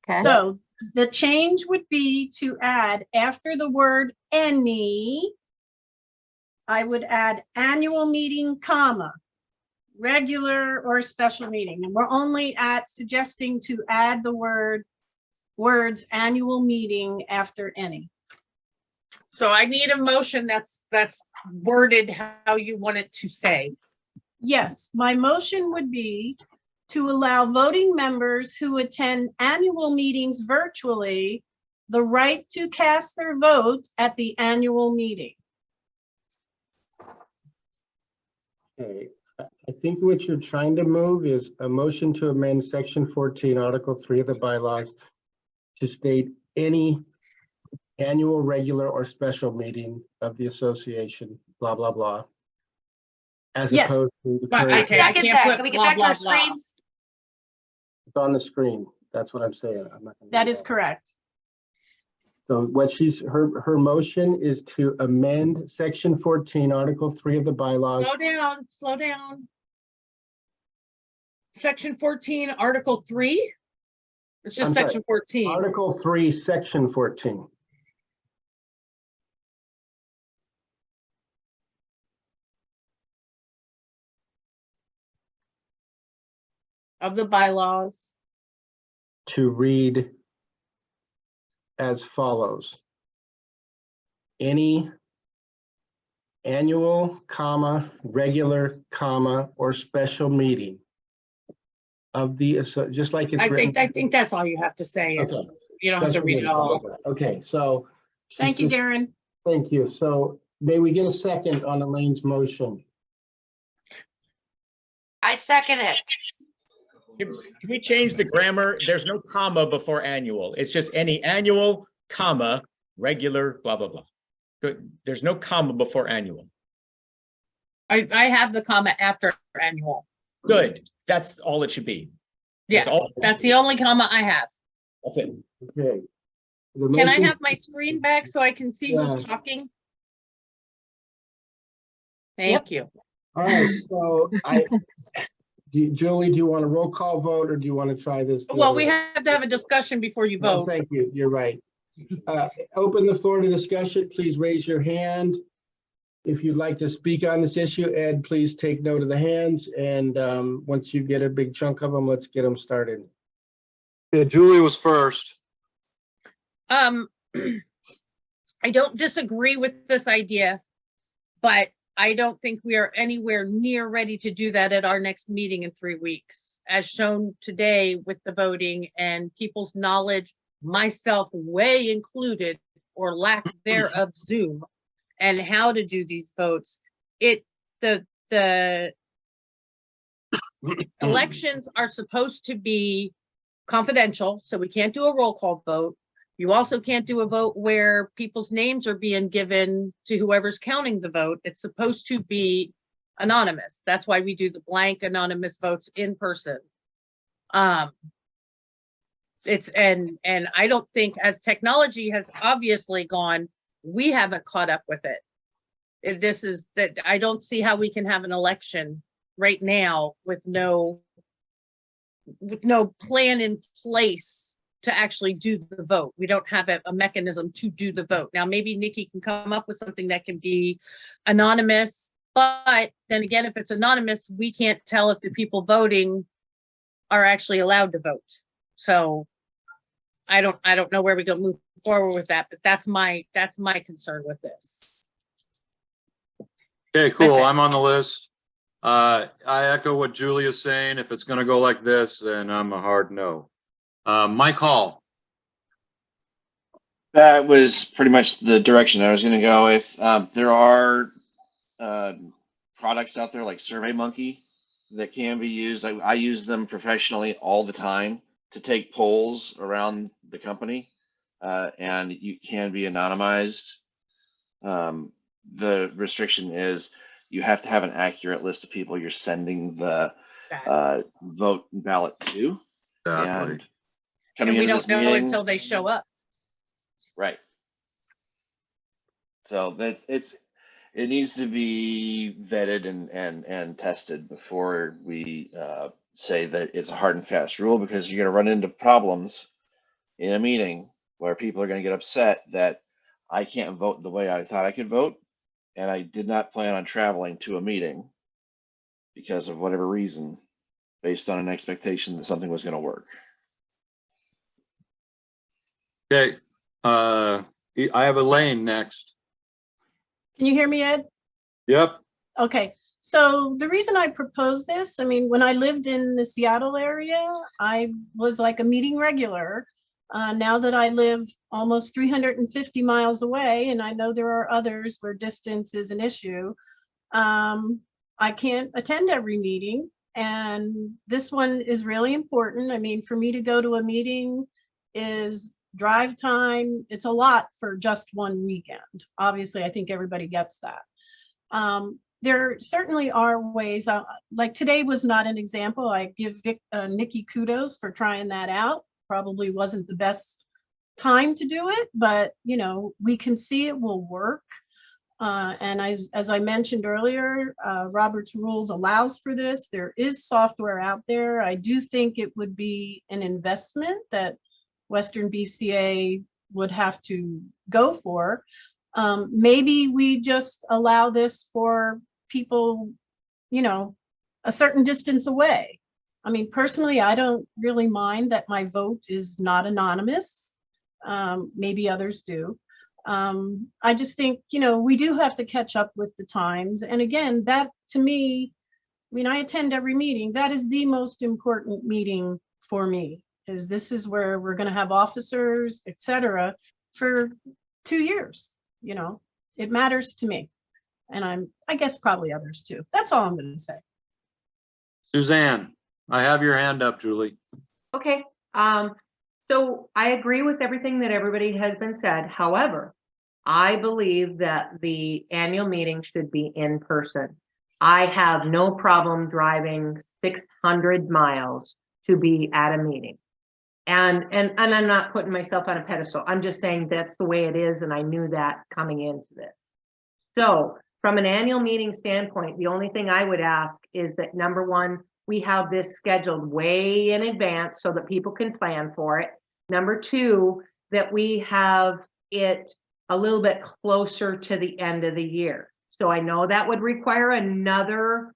Okay. So the change would be to add after the word any, I would add annual meeting, comma, regular or special meeting. And we're only suggesting to add the words annual meeting after any. So I need a motion that's worded how you want it to say. Yes, my motion would be to allow voting members who attend annual meetings virtually the right to cast their vote at the annual meeting. Okay, I think what you're trying to move is a motion to amend section 14, article 3 of the bylaws to state any annual, regular, or special meeting of the association, blah, blah, blah. As Yes, opposed to the but current. I I second can't that. put Can we get blah, back to blah, our blah. screens? It's on the screen. That's what I'm saying. I'm not gonna that do is correct. So what her motion is to amend section 14, article 3 of the bylaws. Slow down. Section 14, article 3. It's just I'm sorry, section 14. Article 3, section 14. Of the bylaws. To read as follows. Any annual, comma, regular, comma, or special meeting of the, just like it's written. I think that's all you have to say is Okay. you don't have to Special read it meeting. all. Okay, so. Thank you, Darren. Thank you. So may we get a second on Elaine's motion? I second it. Can we change the grammar? There's no comma before annual. It's just any annual, comma, regular, blah, blah, blah. Good. There's no comma before annual. I have the comma after annual. Good. That's all it should be. Yeah, that's the only comma I have. That's it. Okay. The Can I motion- have my screen back so I can see who's Yeah. talking? Thank you. All right, so Julie, do you want a roll call vote or do you want to try this? Well, we have to have a discussion before you No, vote. thank you. You're right. Open the floor to discussion. Please raise your hand. If you'd like to speak on this issue, Ed, please take note of the hands. And once you get a big chunk of them, let's get them started. Yeah, Julie was first. I don't disagree with this idea, but I don't think we are anywhere near ready to do that at our next meeting in 3 weeks, as shown today with the voting and people's knowledge, myself way included, or lack thereof Zoom, and how to do these votes. The elections are supposed to be confidential, so we can't do a roll call vote. You also can't do a vote where people's names are being given to whoever's counting the vote. It's supposed to be anonymous. That's why we do the blank anonymous votes in person. It's and I don't think, as technology has obviously gone, we haven't caught up with it. This is that I don't see how we can have an election right now with no plan in place to actually do the vote. We don't have a mechanism to do the vote. Now, maybe Nikki can come up with something that can be anonymous, but then again, if it's anonymous, we can't tell if the people voting are actually allowed to vote. So I don't know where we go move forward with that, but that's my concern with this. Okay, cool. I'm on the list. I echo what Julie is saying. If it's gonna go like this, then I'm a hard no. Mike Hall. That was pretty much the direction I was going to go with. There are products out there like SurveyMonkey that can be used. I use them professionally all the time to take polls around the company, and you can be anonymized. The restriction is you have to have an accurate list of people you're sending the vote ballot to. Exactly. And we don't know until they show up. Right. So it needs to be vetted and tested before we say that it's a hard and fast rule, because you're going to run into problems in a meeting where people are going to get upset that I can't vote the way I thought I could vote, and I did not plan on traveling to a meeting because of whatever reason, based on an expectation that something was going to work. Okay, I have Elaine next. Can you hear me, Ed? Yep. Okay, so the reason I proposed this, I mean, when I lived in the Seattle area, I was like a meeting regular. Now that I live almost 350 miles away, and I know there are others where distance is an issue, I can't attend every meeting. And this one is really important. I mean, for me to go to a meeting is drive time. It's a lot for just one weekend. Obviously, I think everybody gets that. There certainly are ways, like today was not an example. I give Nikki kudos for trying that out. Probably wasn't the best time to do it, but you know, we can see it will work. And as I mentioned earlier, Robert's Rules allows for this. There is software out there. I do think it would be an investment that Western BCA would have to go for. Maybe we just allow this for people, you know, a certain distance away. I mean, personally, I don't really mind that my vote is not anonymous. Maybe others do. I just think, you know, we do have to catch up with the times. And again, that to me, I mean, I attend every meeting. That is the most important meeting for me, is this is where we're going to have officers, etc., for 2 years. You know, it matters to me. And I guess probably others too. That's all I'm going to say. Suzanne, I have your hand up, Julie. Okay. So I agree with everything that everybody has been said. However, I believe that the annual meeting should be in person. I have no problem driving 600 miles to be at a meeting. And I'm not putting myself on a pedestal. I'm just saying that's the way it is. And I knew that coming into this. So from an annual meeting standpoint, the only thing I would ask is that number one, we have this scheduled way in advance so that people can plan for it. Number two, that we have it a little bit closer to the end of the year. So I know that would require another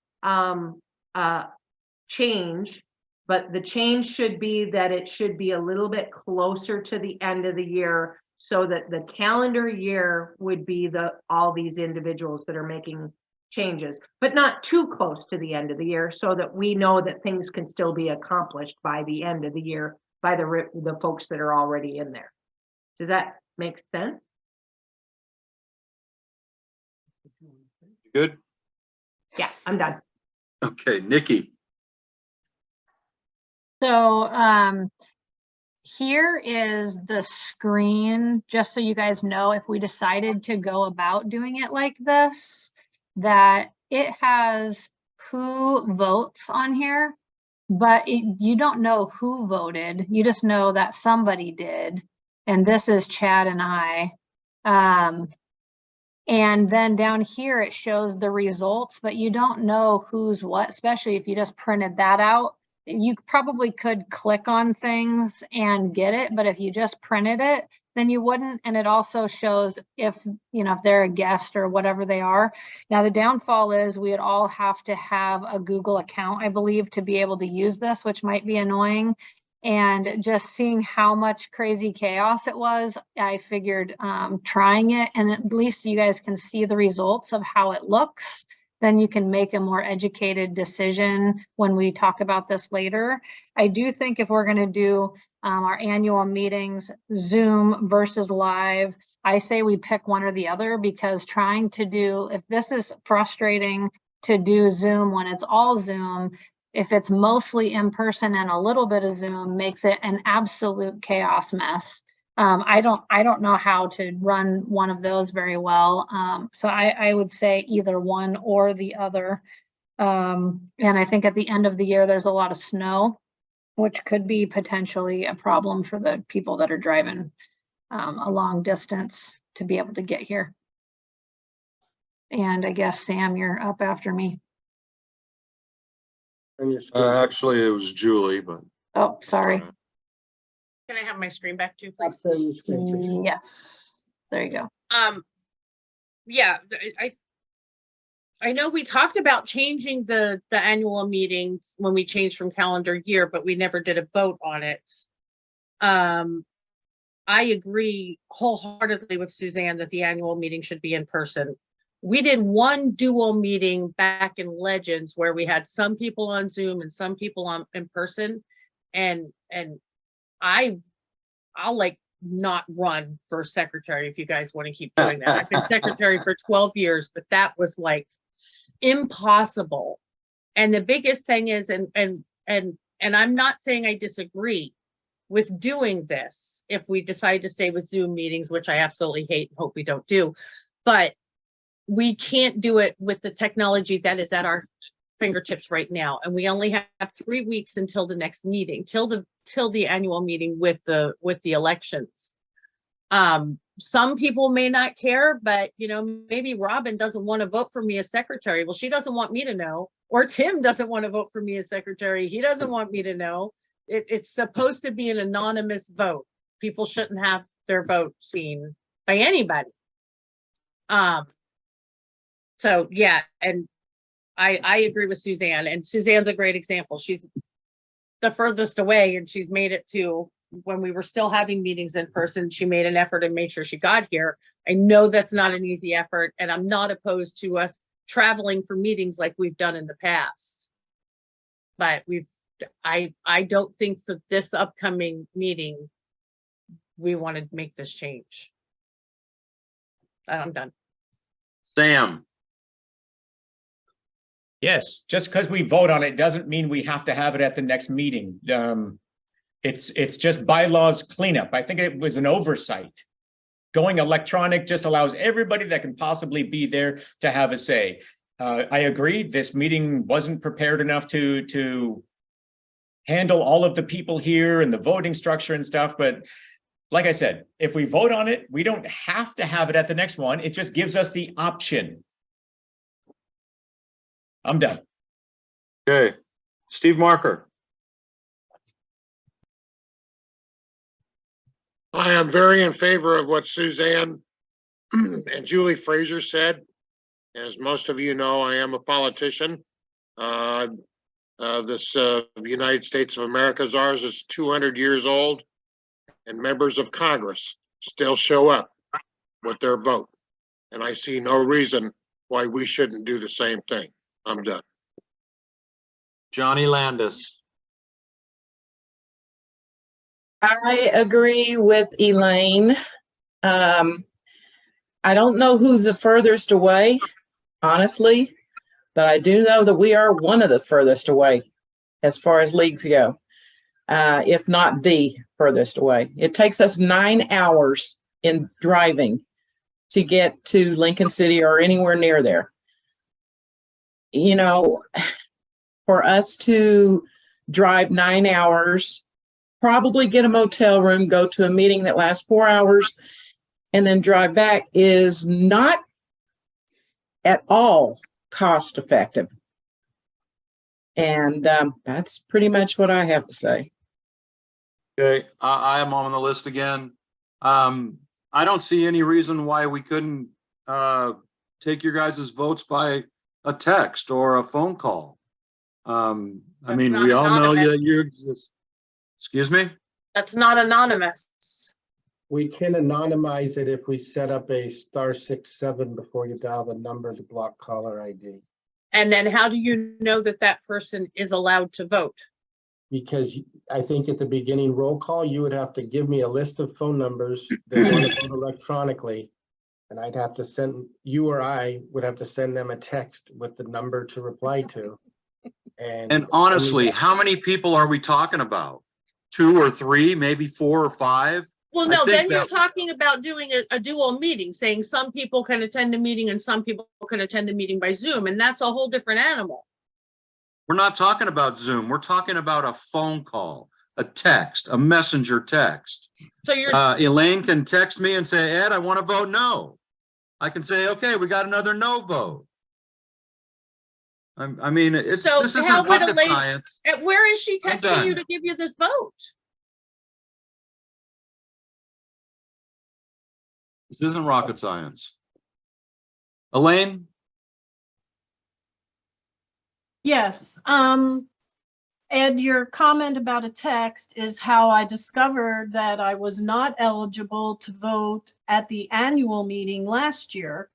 change, but the change should be that it should be a little bit closer to the end of the year so that the calendar year would be all these individuals that are making changes, but not too close to the end of the year so that we know that things can still be accomplished by the end of the year by the folks that are already in there. Does that make sense? Good? Yeah, I'm done. Okay, Nikki. So here is the screen, just so you guys know, if we decided to go about doing it like this, that it has who votes on here, but you don't know who voted. You just know that somebody did. And this is Chad and I. And then down here, it shows the results, but you don't know who's what, especially if you just printed that out. You probably could click on things and get it, but if you just printed it, then you wouldn't. And it also shows if, you know, if they're a guest or whatever they are. Now, the downfall is we would all have to have a Google account, I believe, to be able to use this, which might be annoying. And just seeing how much crazy chaos it was, I figured trying it, and at least you guys can see the results of how it looks. Then you can make a more educated decision when we talk about this later. I do think if we're going to do our annual meetings, Zoom versus live, I say we pick one or the other, because trying to do, if this is frustrating to do Zoom when it's all Zoom, if it's mostly in person and a little bit of Zoom, makes it an absolute chaos mess. I don't know how to run one of those very well. So I would say either one or the other. And I think at the end of the year, there's a lot of snow, which could be potentially a problem for the people that are driving a long distance to be able to get here. And I guess, Sam, you're up after me. Actually, it was Julie, but. Oh, sorry. Can I have my screen back too, please? Yes, there you go. Yeah, I know we talked about changing the annual meetings when we changed from calendar year, but we never did a vote on it. I agree wholeheartedly with Suzanne that the annual meeting should be in person. We did one dual meeting back in Legends where we had some people on Zoom and some people on in person. And I'll like not run for secretary if you guys want to keep doing that. I've been secretary for 12 years, but that was like impossible. And the biggest thing is, and I'm not saying I disagree with doing this if we decide to stay with Zoom meetings, which I absolutely hate and hope we don't do, but we can't do it with the technology that is at our fingertips right now. And we only have 3 weeks until the next meeting, till the annual meeting with the elections. Some people may not care, but you know, maybe Robin doesn't want to vote for me as secretary. Well, she doesn't want me to know, or Tim doesn't want to vote for me as secretary. He doesn't want me to know. It's supposed to be an anonymous vote. People shouldn't have their vote seen by anybody. So yeah, and I agree with Suzanne, and Suzanne's a great example. She's the furthest away, and she's made it to when we were still having meetings in person. She made an effort and made sure she got here. I know that's not an easy effort, and I'm not opposed to us traveling for meetings like we've done in the past. But I don't think for this upcoming meeting, we want to make this change. I'm done. Sam. Yes, just because we vote on it doesn't mean we have to have it at the next meeting. It's just bylaws cleanup. I think it was an oversight. Going electronic just allows everybody that can possibly be there to have a say. I agree, this meeting wasn't prepared enough to handle all of the people here and the voting structure and stuff, but like I said, if we vote on it, we don't have to have it at the next one. It just gives us the option. I'm done. Okay. Steve Marker. I am very in favor of what Suzanne and Julie Fraser said. As most of you know, I am a politician. This United States of America's ours is 200 years old, and members of Congress still show up with their vote. And I see no reason why we shouldn't do the same thing. I'm done. Johnny Landis. I agree with Elaine. I don't know who's the furthest away, honestly, but I do know that we are one of the furthest away as far as leagues go, if not the furthest away. It takes us 9 hours in driving to get to Lincoln City or anywhere near there. You know, for us to drive 9 hours, probably get a motel room, go to a meeting that lasts 4 hours, and then drive back is not at all cost effective. And that's pretty much what I have to say. Okay, I am on the list again. I don't see any reason why we couldn't take your guys' votes by a text or a phone call. I mean, we all know that you're just, excuse me? That's not anonymous. We can anonymize it if we set up a *67 before you dial the number to block caller ID. And then how do you know that that person is allowed to vote? Because I think at the beginning roll call, you would have to give me a list of phone numbers that want to vote electronically. And I'd have to send, you or I would have to send them a text with the number to reply to. And honestly, how many people are we talking about? 2 or 3, maybe 4 or 5? Well, no, then you're talking about doing a dual meeting, saying some people can attend the meeting and some people can attend the meeting by Zoom, and that's a whole different animal. We're not talking about Zoom. We're talking about a phone call, a text, a messenger text. So you're Elaine can text me and say, Ed, I want to vote no. I can say, okay, we got another no vote. I mean, this isn't rocket science. Where is she texting you to give you this vote? This isn't rocket science. Elaine? Yes, Ed, your comment about a text is how I discovered that I was not eligible to vote at the annual meeting last year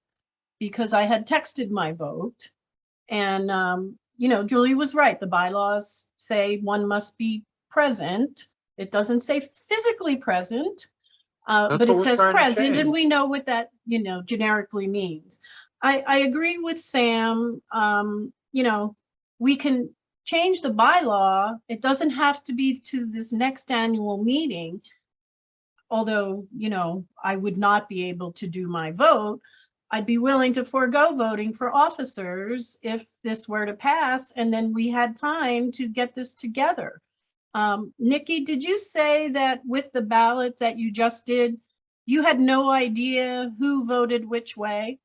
because I had texted my vote. And, you know, Julie was right. The bylaws say one must be present. It doesn't say physically present, That's but what it we're says trying to present, and change. we know what that, you know, generically means. I agree with Sam. You know, we can change the bylaw. It doesn't have to be to this next annual meeting. Although, you know, I would not be able to do my vote. I'd be willing to forego voting for officers if this were to pass, and then we had time to get this together. Nikki, did you say that with the ballots that you just did, you had no idea who voted which way?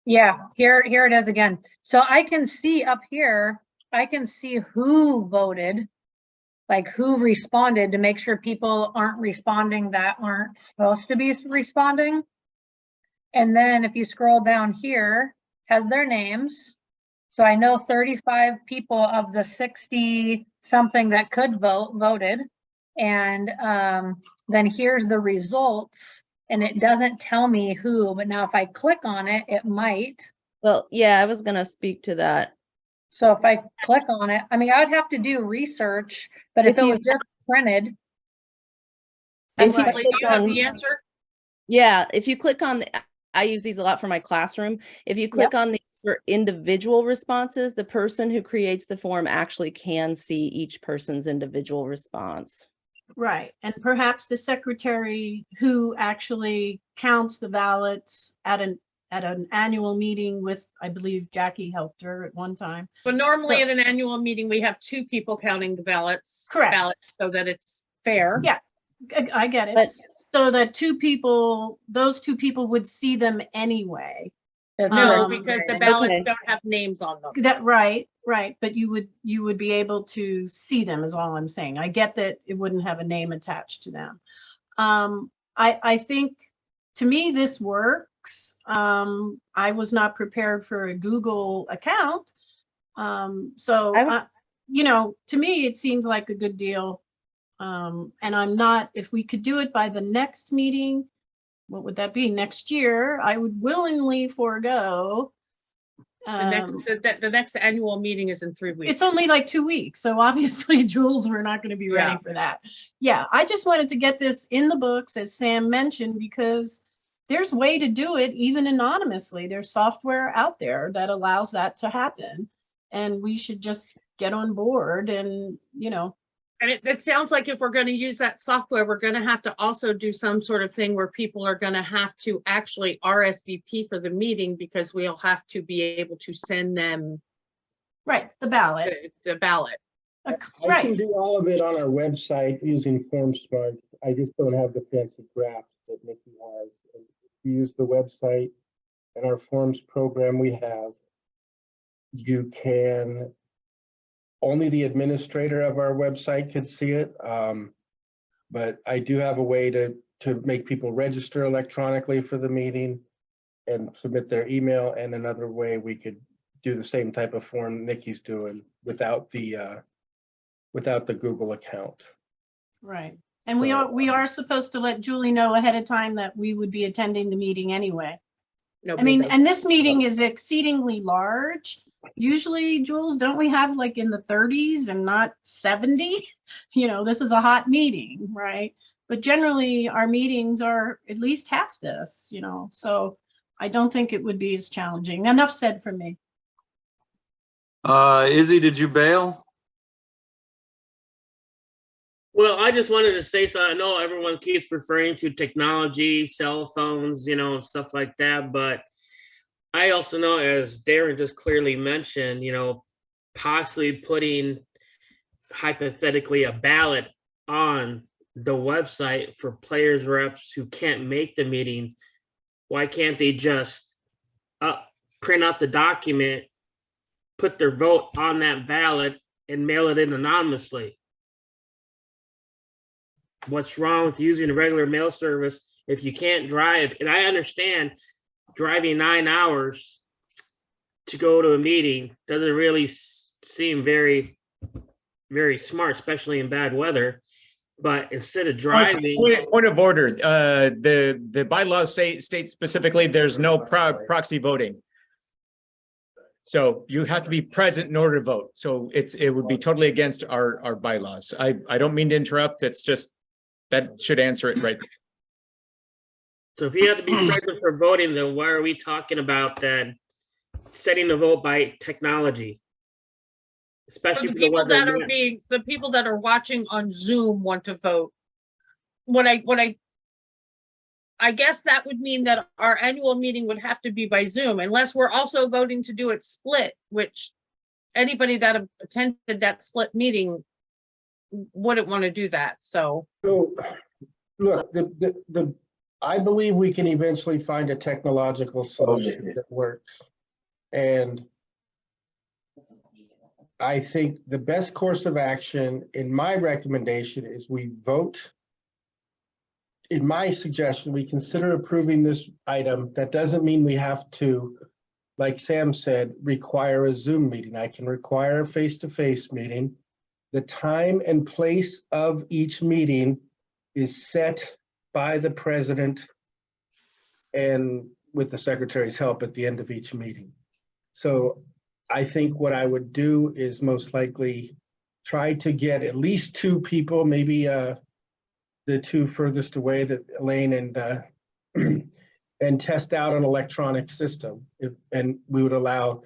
Yeah, here it is again. So I can see up here, I can see who voted, like who responded, to make sure people aren't responding that aren't supposed to be responding. And then if you scroll down here, has their names. So I know 35 people of the 60 something that could vote voted. And then here's the results, and it doesn't tell me who, but now if I click on it, it might. Well, yeah, I was gonna speak to that. So if I click on it, I mean, I'd have to do research, but if If it you- was just printed. If you Leslie, click do you have on- the answer? Yeah, if you click on, I use these a lot for my classroom. If you click on these for individual responses, the person who creates the form actually can see each person's individual response. Right, and perhaps the secretary who actually counts the ballots at an annual meeting with, I believe Jackie helped her at one time. But normally So- at an annual meeting, we have two people counting the ballots. Correct. Ballots so that it's fair. Yeah, I get it. But- So that those two people would see them anyway. No, because the ballots Okay. don't have names on them. That, right, but you would be able to see them is all I'm saying. I get that it wouldn't have a name attached to them. I think, to me, this works. I was not prepared for a Google account. So, you know, to me, it seems like a good deal. And I'm not, if we could do it by the next meeting, what would that be, next year, I would willingly forego. The next annual meeting is in 3 weeks. It's only like 2 weeks, so obviously, Jules, we're not going to be ready Yeah. for that. Yeah, I just wanted to get this in the books, as Sam mentioned, because there's a way to do it even anonymously. There's software out there that allows that to happen, and we should just get on board and, you know. And it sounds like if we're going to use that software, we're going to have to also do some sort of thing where people are going to have to actually RSVP for the meeting, because we'll have to be able to send them. Right, the ballot. The ballot. I can do all of it on our website using FormSmart. I just don't have the fancy graphs that Nikki has. And if you use the website and our forms program we have, you can, only the administrator of our website could see it. But I do have a way to make people register electronically for the meeting and submit their email, and another way we could do the same type of form Nikki's doing without the Google account. Right. And we are supposed to let Julie know ahead of time that we would be attending the meeting anyway. I mean, and this meeting is exceedingly large. Usually, Jules, don't we have like in the 30s and not 70? You know, this is a hot meeting, right? But generally, our meetings are at least half this, you know, so I don't think it would be as challenging. Enough said for me. Izzy, did you bail? Well, I just wanted to say, so I know everyone keeps referring to technology, cell phones, you know, stuff like that, but I also know, as Darren just clearly mentioned, you know, possibly putting hypothetically a ballot on the website for players reps who can't make the meeting. Why can't they just print out the document, put their vote on that ballot, and mail it in anonymously? What's wrong with using a regular mail service if you can't drive? And I understand driving 9 hours to go to a meeting doesn't really seem very, very smart, especially in bad weather. But instead of driving, Point of order, the bylaws state specifically, there's no proxy voting. So you have to be present in order to vote. So it would be totally against our bylaws. I don't mean to interrupt. It's just, that should answer it right. so if you have to be present for voting, then why are we talking about then setting the vote by technology? Especially The for the people ones that that are the people that are watching on Zoom want to vote. I guess that would mean that our annual meeting would have to be by Zoom, unless we're also voting to do it split, which anybody that attended that split meeting wouldn't want to do that, so. So, look, I believe we can eventually find a technological solution that works. And I think the best course of action, in my recommendation, is we vote. In my suggestion, we consider approving this item. That doesn't mean we have to, like Sam said, require a Zoom meeting. I can require a face-to-face meeting. The time and place of each meeting is set by the president and with the secretary's help at the end of each meeting. So I think what I would do is most likely try to get at least 2 people, maybe the 2 furthest away, that Elaine and test out an electronic system. And we would allow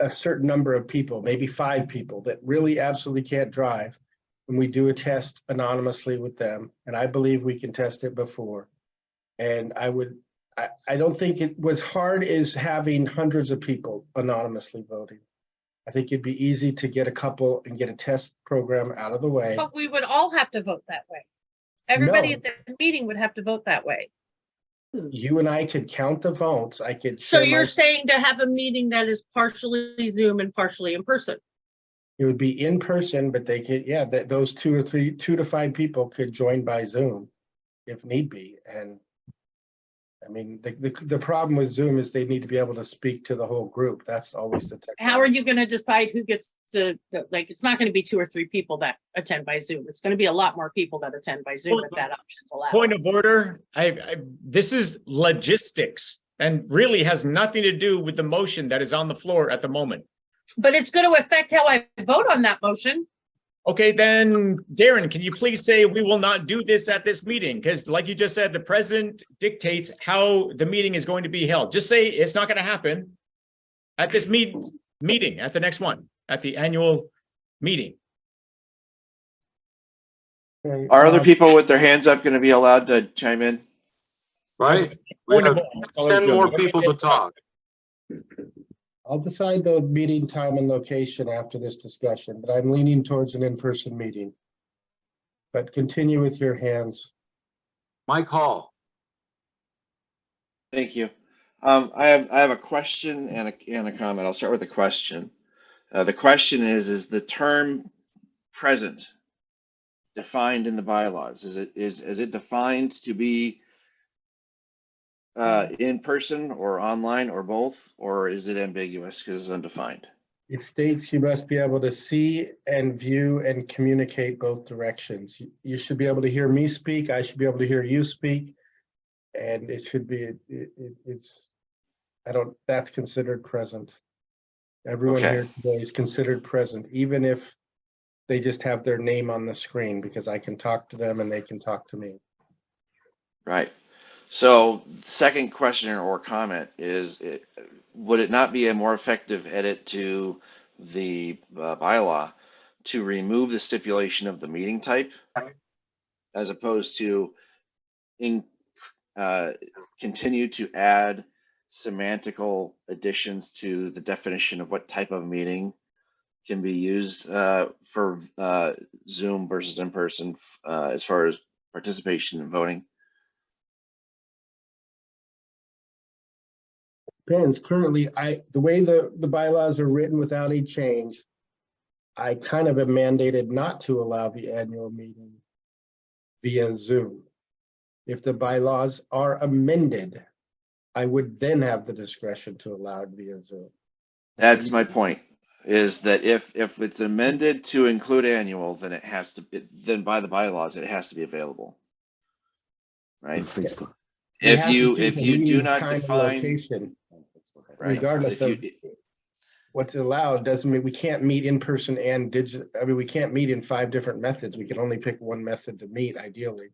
a certain number of people, maybe 5 people that really absolutely can't drive. And we do a test anonymously with them. And I believe we can test it before. And I don't think it was hard as having hundreds of people anonymously voting. I think it'd be easy to get a couple and get a test program out of the way. But we would all have to vote that way. Everybody No. at the meeting would have to vote that way. You and I could count the votes. I could. So share you're my- saying to have a meeting that is partially Zoom and partially in person? It would be in person, but they could, yeah, those 2 to 5 people could join by Zoom if need be. And I mean, the problem with Zoom is they need to be able to speak to the whole group. That's always the technology. How are you going to decide who gets to, like, it's not going to be 2 or 3 people that attend by Zoom. It's going to be a lot more people that attend by Zoom if that option's allowed. Point of order, this is logistics and really has nothing to do with the motion that is on the floor at the moment. But it's going to affect how I vote on that motion. Okay, then Darren, can you please say we will not do this at this meeting? Because like you just said, the president dictates how the meeting is going to be held. Just say it's not going to happen at this meeting, at the next one, at the annual meeting. Are other people with their hands up going to be allowed to chime in? Right? We have 10 more people to talk. I'll decide the meeting time and location after this discussion, but I'm leaning towards an in-person meeting. But continue with your hands. Mike Hall. Thank you. I have a question and a comment. I'll start with a question. The question is the term present defined in the bylaws? Is it defined to be in person or online or both, or is it ambiguous because it's undefined? It states you must be able to see and view and communicate both directions. You should be able to hear me speak. I should be able to hear you speak. And it should be, that's considered present. Everyone Okay. here today is considered present, even if they just have their name on the screen, because I can talk to them and they can talk to me. Right. So second question or comment is, would it not be a more effective edit to the bylaw to remove the stipulation of the meeting type as opposed to continue to add semantical additions to the definition of what type of meeting can be used for Zoom versus in person as far as participation and voting? Depends. Currently, the way the bylaws are written without a change, I kind of am mandated not to allow the annual meeting via Zoom. If the bylaws are amended, I would then have the discretion to allow it via Zoom. That's my point, is that if it's amended to include annual, then it has to be, then by the bylaws, it has to be available. Right? Facebook. We have to choose If a you do meeting not time and define, location, right, regardless if you, of what's allowed, doesn't mean we can't meet in person and digital. I mean, we can't meet in 5 different methods. We can only pick one method to meet ideally.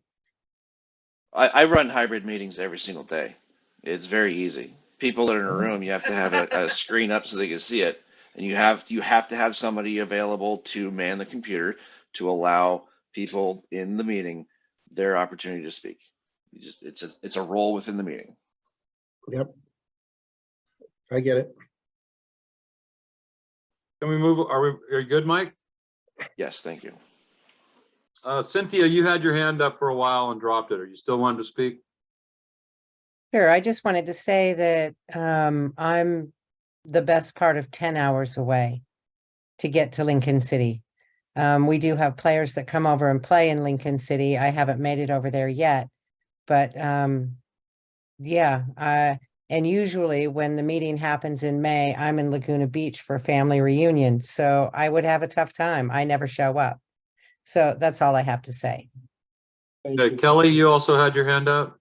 I run hybrid meetings every single day. It's very easy. People that are in a room, you have to have a screen up so they can see it. And you have to have somebody available to man the computer to allow people in the meeting their opportunity to speak. It's a role within the meeting. Yep. I get it. Can we move? Are you good, Mike? Yes, thank you. Cynthia, you had your hand up for a while and dropped it. Are you still wanting to speak? Sure, I just wanted to say that I'm the best part of 10 hours away to get to Lincoln City. We do have players that come over and play in Lincoln City. I haven't made it over there yet, but yeah, and usually when the meeting happens in May, I'm in Laguna Beach for family reunion, so I would have a tough time. I never show up. So that's all I have to say. Okay, Kelly, you also had your hand up.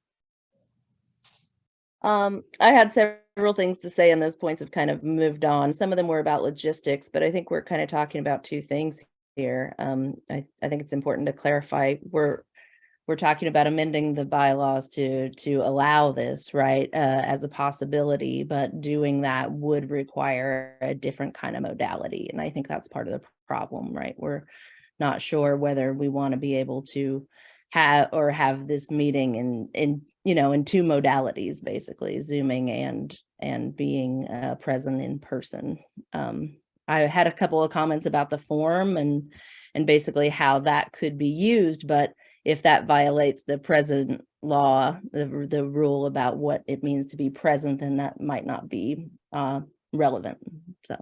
I had several things to say, and those points have kind of moved on. Some of them were about logistics, but I think we're kind of talking about two things here. I think it's important to clarify we're talking about amending the bylaws to allow this, right, as a possibility, but doing that would require a different kind of modality, and I think that's part of the problem, right? We're not sure whether we want to be able to have this meeting in two modalities, basically Zooming and being present in person. I had a couple of comments about the form and basically how that could be used, but if that violates the present law, the rule about what it means to be present, then that might not be relevant. So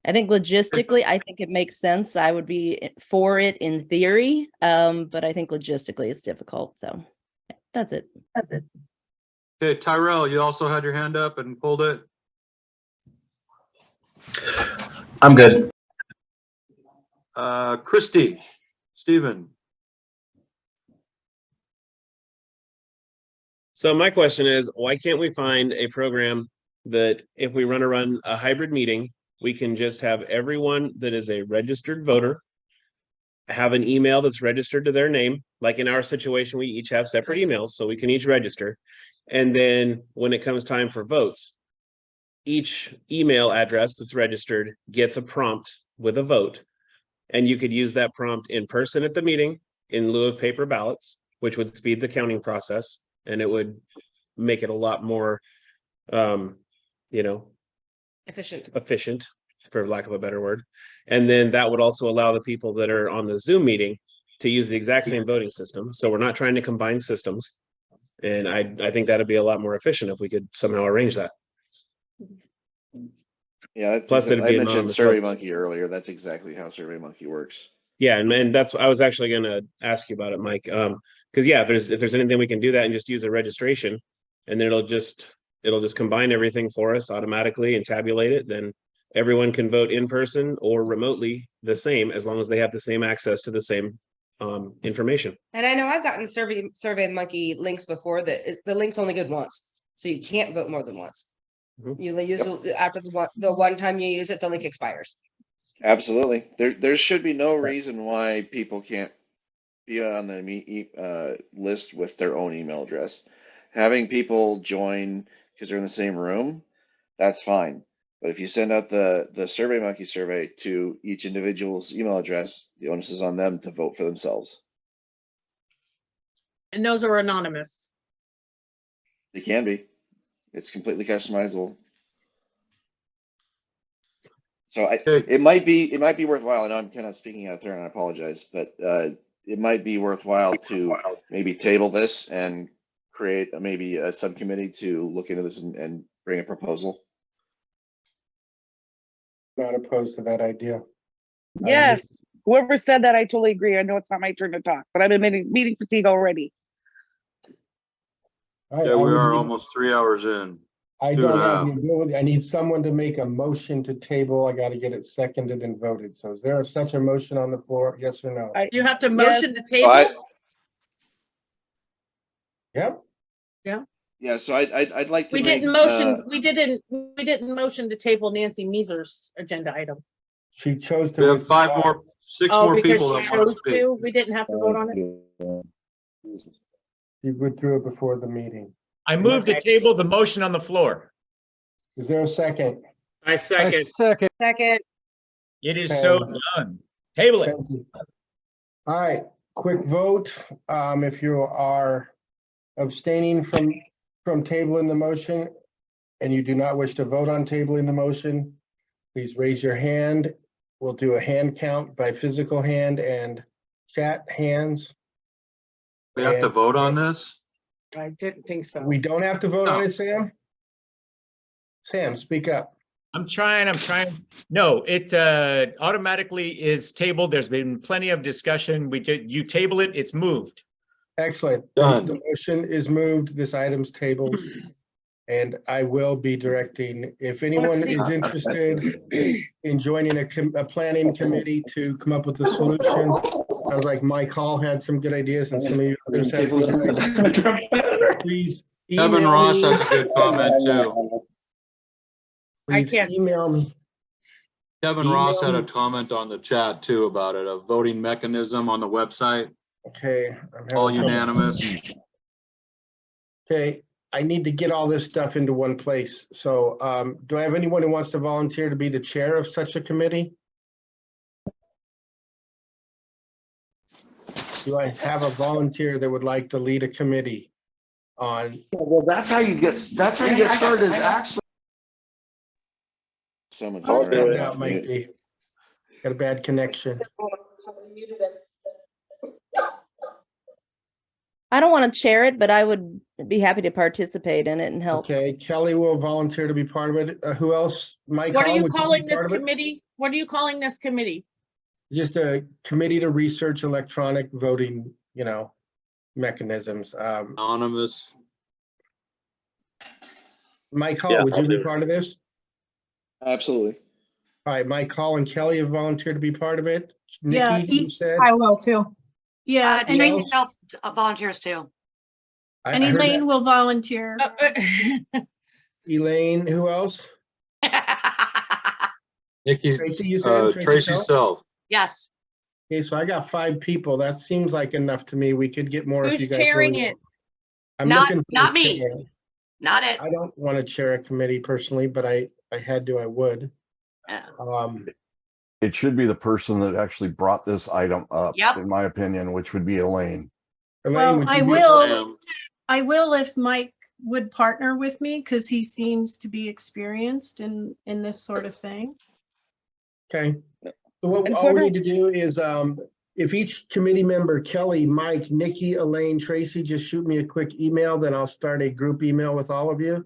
I think logistically, I think it makes sense. I would be for it in theory, but I think logistically it's difficult. So yeah, that's it. Okay, Tyrell, you also had your hand up and pulled it. I'm good. Christy, Stephen. So my question is, why can't we find a program that if we run a hybrid meeting, we can just have everyone that is a registered voter have an email that's registered to their name. Like in our situation, we each have separate emails, so we can each register. And then when it comes time for votes, each email address that's registered gets a prompt with a vote. And you could use that prompt in person at the meeting in lieu of paper ballots, which would speed the counting process. And it would make it a lot more, efficient, for lack of a better word. And then that would also allow the people that are on the Zoom meeting to use the exact same voting system. So we're not trying to combine systems. And I think that'd be a lot more efficient if we could somehow arrange that. Yeah, Plus, it'd I be mentioned anonymous votes. SurveyMonkey earlier. That's exactly how SurveyMonkey works. Yeah, and that's I was actually going to ask you about it, Mike. Because yeah, if there's anything we can do that and just use a registration, and then it'll just combine everything for us automatically and tabulate it. Then everyone can vote in person or remotely the same, as long as they have the same access to the same information. And I know I've gotten SurveyMonkey links before that the link's only good once, so you can't vote more than once. You use it after the one time you use it, the link expires. Absolutely. There should be no reason why people can't be on the list with their own email address. Having people join because they're in the same room, that's fine. But if you send out the SurveyMonkey survey to each individual's email address, the onus is on them to vote for themselves. And those are anonymous. They can be. It's completely customizable. So it might be worthwhile. I know I'm kind of speaking out of turn, and I apologize, but it might be worthwhile to maybe table this and create maybe a subcommittee to look into this and bring a proposal. Not opposed to that idea. Yes, whoever said that, I totally agree. I know it's not my turn to talk, but I've been meeting fatigue already. Yeah, we are almost 3 hours in. I Two don't and a have half. the ability. I need someone to make a motion to table. I gotta get it seconded and voted. So is there such a motion on the floor? Yes or no? You have to motion to table? I, Yep. yeah, so I'd like to We make, didn't motion, we didn't motion to table Nancy Measer's agenda item. She chose to. We have withdraw. six Oh, more because people she that want to chose speak. to? We didn't have to vote on it? She withdrew it before the meeting. I move to table the motion on the floor. Is there a second? I second. Second. It is so done. Table it. Thank you. All right, quick vote. If you are abstaining from tabling the motion and you do not wish to vote on tabling the motion, please raise your hand. We'll do a hand count by physical hand and chat hands. We have to vote on this? I didn't think so. We don't have to vote on No. it, Sam? Sam, speak up. I'm trying. No, it automatically is tabled. There's been plenty of discussion. You table it, it's moved. Excellent. Done. The motion is moved. This item's tabled. And I will be directing, if anyone is interested in joining a planning committee to come up with a solution. Sounds like Mike Hall had some good ideas and some of you others had some good ideas. Please Kevin email Ross me. has a good comment too. I Please can't. email me. Kevin Ross had a comment on the chat too about it, a voting mechanism on the website, Okay. I'm having all trouble. unanimous. Okay, I need to get all this stuff into one place. So do I have anyone who wants to volunteer to be the chair of such a committee? Do I have a volunteer that would like to lead a committee on? Well, that's how you get started is actually. someone's. I'll already do it off out, Mike mute. D. Got a bad connection. I don't want to chair it, but I would be happy to participate in it and help. Okay, Kelly will volunteer to be part of it. Who else? Mike What are Hall, you would be calling this part of it? committee? What are you calling this committee? Just a committee to research electronic voting, mechanisms. Anonymous. Mike Hall, would you be part of this? Absolutely. All right, Mike Hall and Kelly have volunteered to be part of it. Yeah, Nikki, you said? I will too. Yeah, and Tracy else? self volunteers too. I and heard that. Elaine will volunteer. Elaine, who else? Nikki, Tracy, you said? Tracy Self? Self. Yes. Okay, so I got 5 people. That seems like enough to me. We could get more if Who's you guys. chairing really it? I'm Not- looking for not a me. chair. Not it. I don't want to chair a committee personally, but I had to, I would. Yeah. It should be the person that actually brought this item up, Yep. in my opinion, which would be Elaine. Elaine, Well, would you I be- will, I will if Mike would partner with me because he seems to be experienced in this sort of thing. Okay. So what And all put we her- need to do is, if each committee member, Kelly, Mike, Nikki, Elaine, Tracy, just shoot me a quick email, then I'll start a group email with all of you.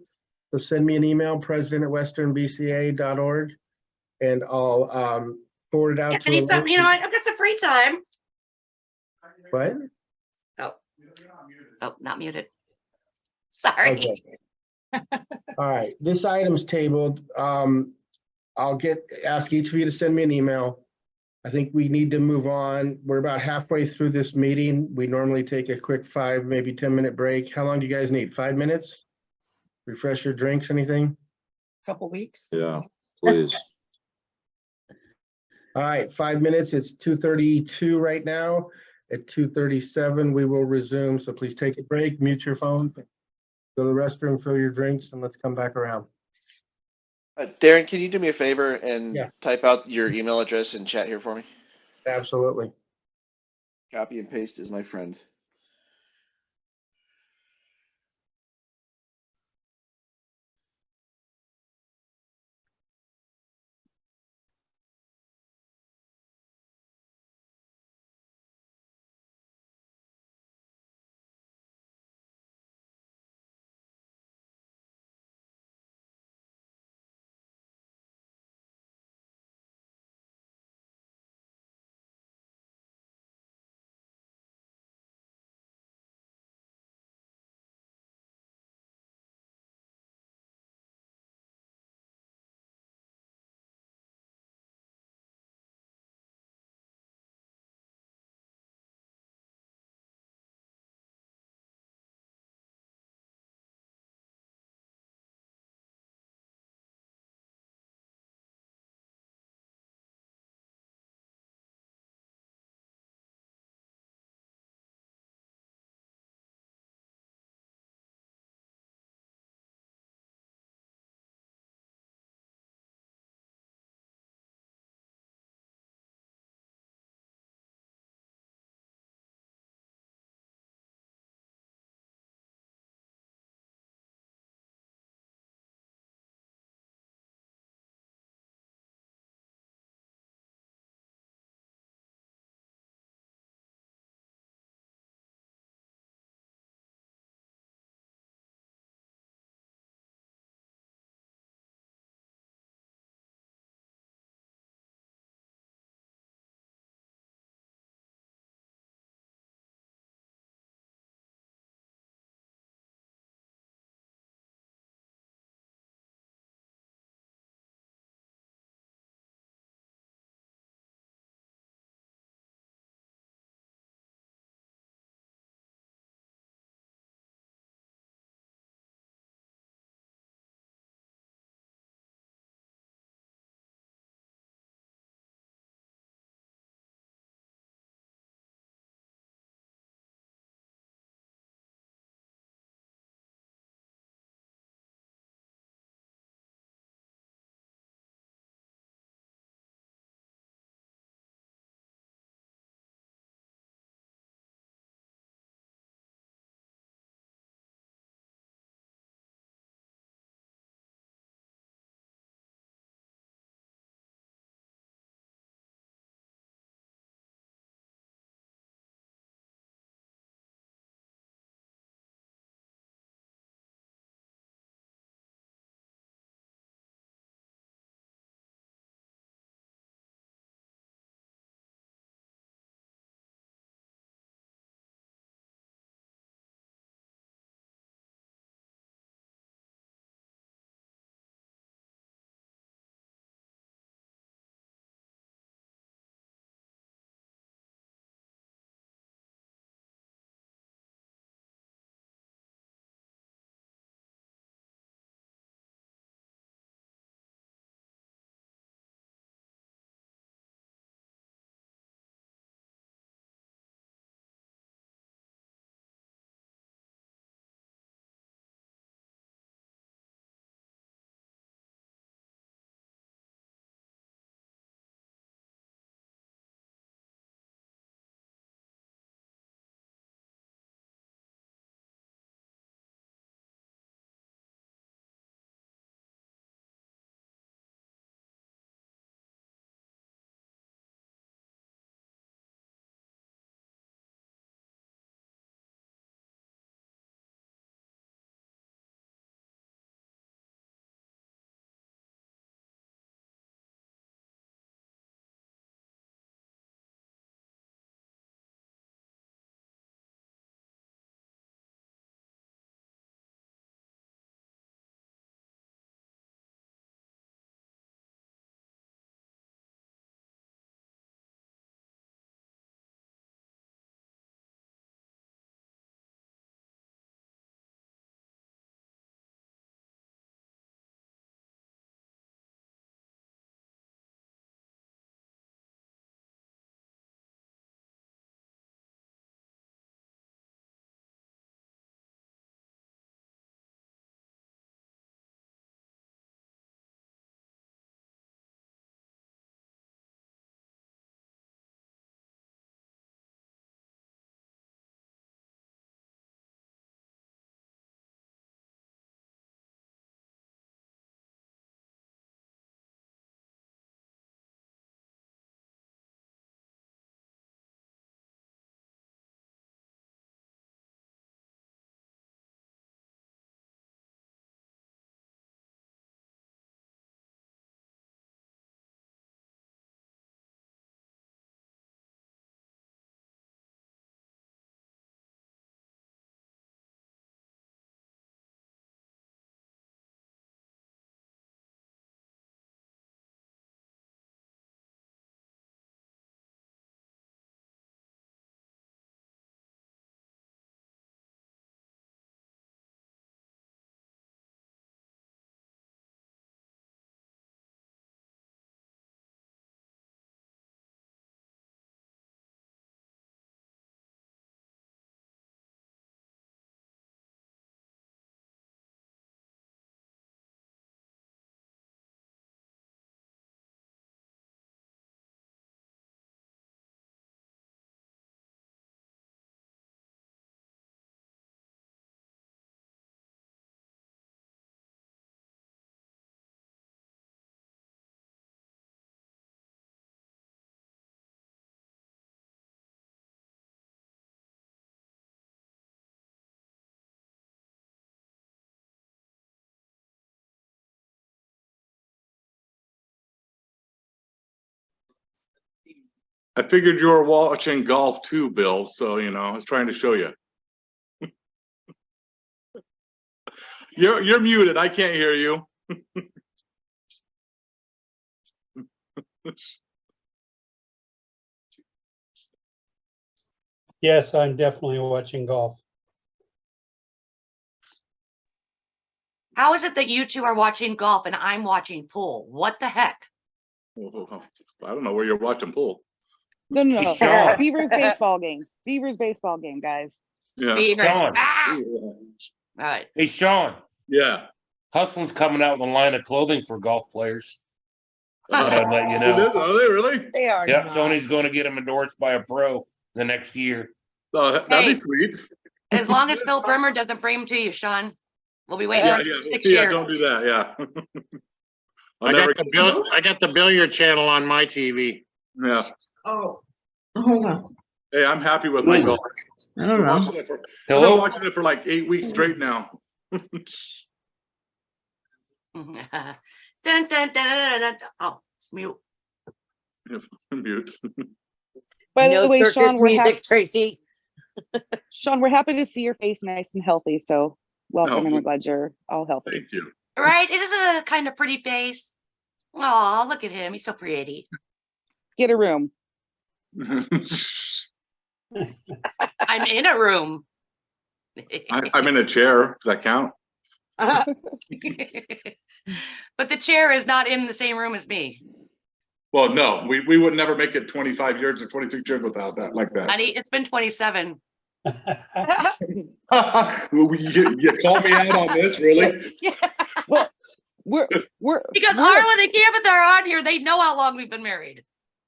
So send me an email, president@westernbca.org, and I'll forward it out to Anytime, Elaine. I've got some free time. What? Oh, not muted. Sorry. Okay. All right, this item's tabled. I'll ask each of you to send me an email. I think we need to move on. We're about halfway through this meeting. We normally take a quick 5, maybe 10-minute break. How long do you guys need? 5 minutes? Refresh your drinks, anything? Couple weeks. Yeah, please. All right, 5 minutes. It's 2:32 right now. At 2:37, we will resume. So please take a break, mute your phone, go to the restroom, fill your drinks, and let's come back around. Darren, can you do me a favor and Yeah. type out your email address in chat here for me? Absolutely. Copy and paste is my friend. I figured you were watching golf too, Bill. So, you know, I was trying to show you. You're muted. I can't hear you. Yes, I'm definitely watching golf. How is it that you two are watching golf and I'm watching pool? What the heck? I don't know where you're watching pool. No. Sean. Beavers baseball game. Beavers baseball game, guys. Yeah. Beavers. Sean. Ah! All right. Hey, Sean, Yeah. Hustle's coming out with a line of clothing for golf players. Thought I'd let you know. Are they really? They are. Yeah, not. Tony's going to get them endorsed by a pro the next year. Oh, that'd Hey. be sweet. As long as Phil Brimmer doesn't bring them to you, Sean. We'll be waiting Yeah, for yeah, 6 yeah. years. Don't do that. Yeah. I'll I never got the Billiard Channel on my TV. Yeah. Oh, hold on. Hey, I'm happy with my golf. I don't know. I've been Hello? watching it for like 8 weeks straight now. Dun, dun, dun, dun, dun, dun. Oh, it's mute. Mute. By No the way, circus Sean, we're music, Tracy. Sean, we're happy to see your face nice and healthy. So welcome, and we're glad you're all healthy. Thank you. Right? It is a kind of pretty face. Oh, look at him. He's so pretty. Get a room. I'm in a room. I'm in a chair. Does that count? But the chair is not in the same room as me. Well, no, we would never make it 25 years or 26 years without that, like that. Honey, it's been 27. You call me out on this, really? Well, we're Because Arlen and Campbell are on here. They know how long we've been married.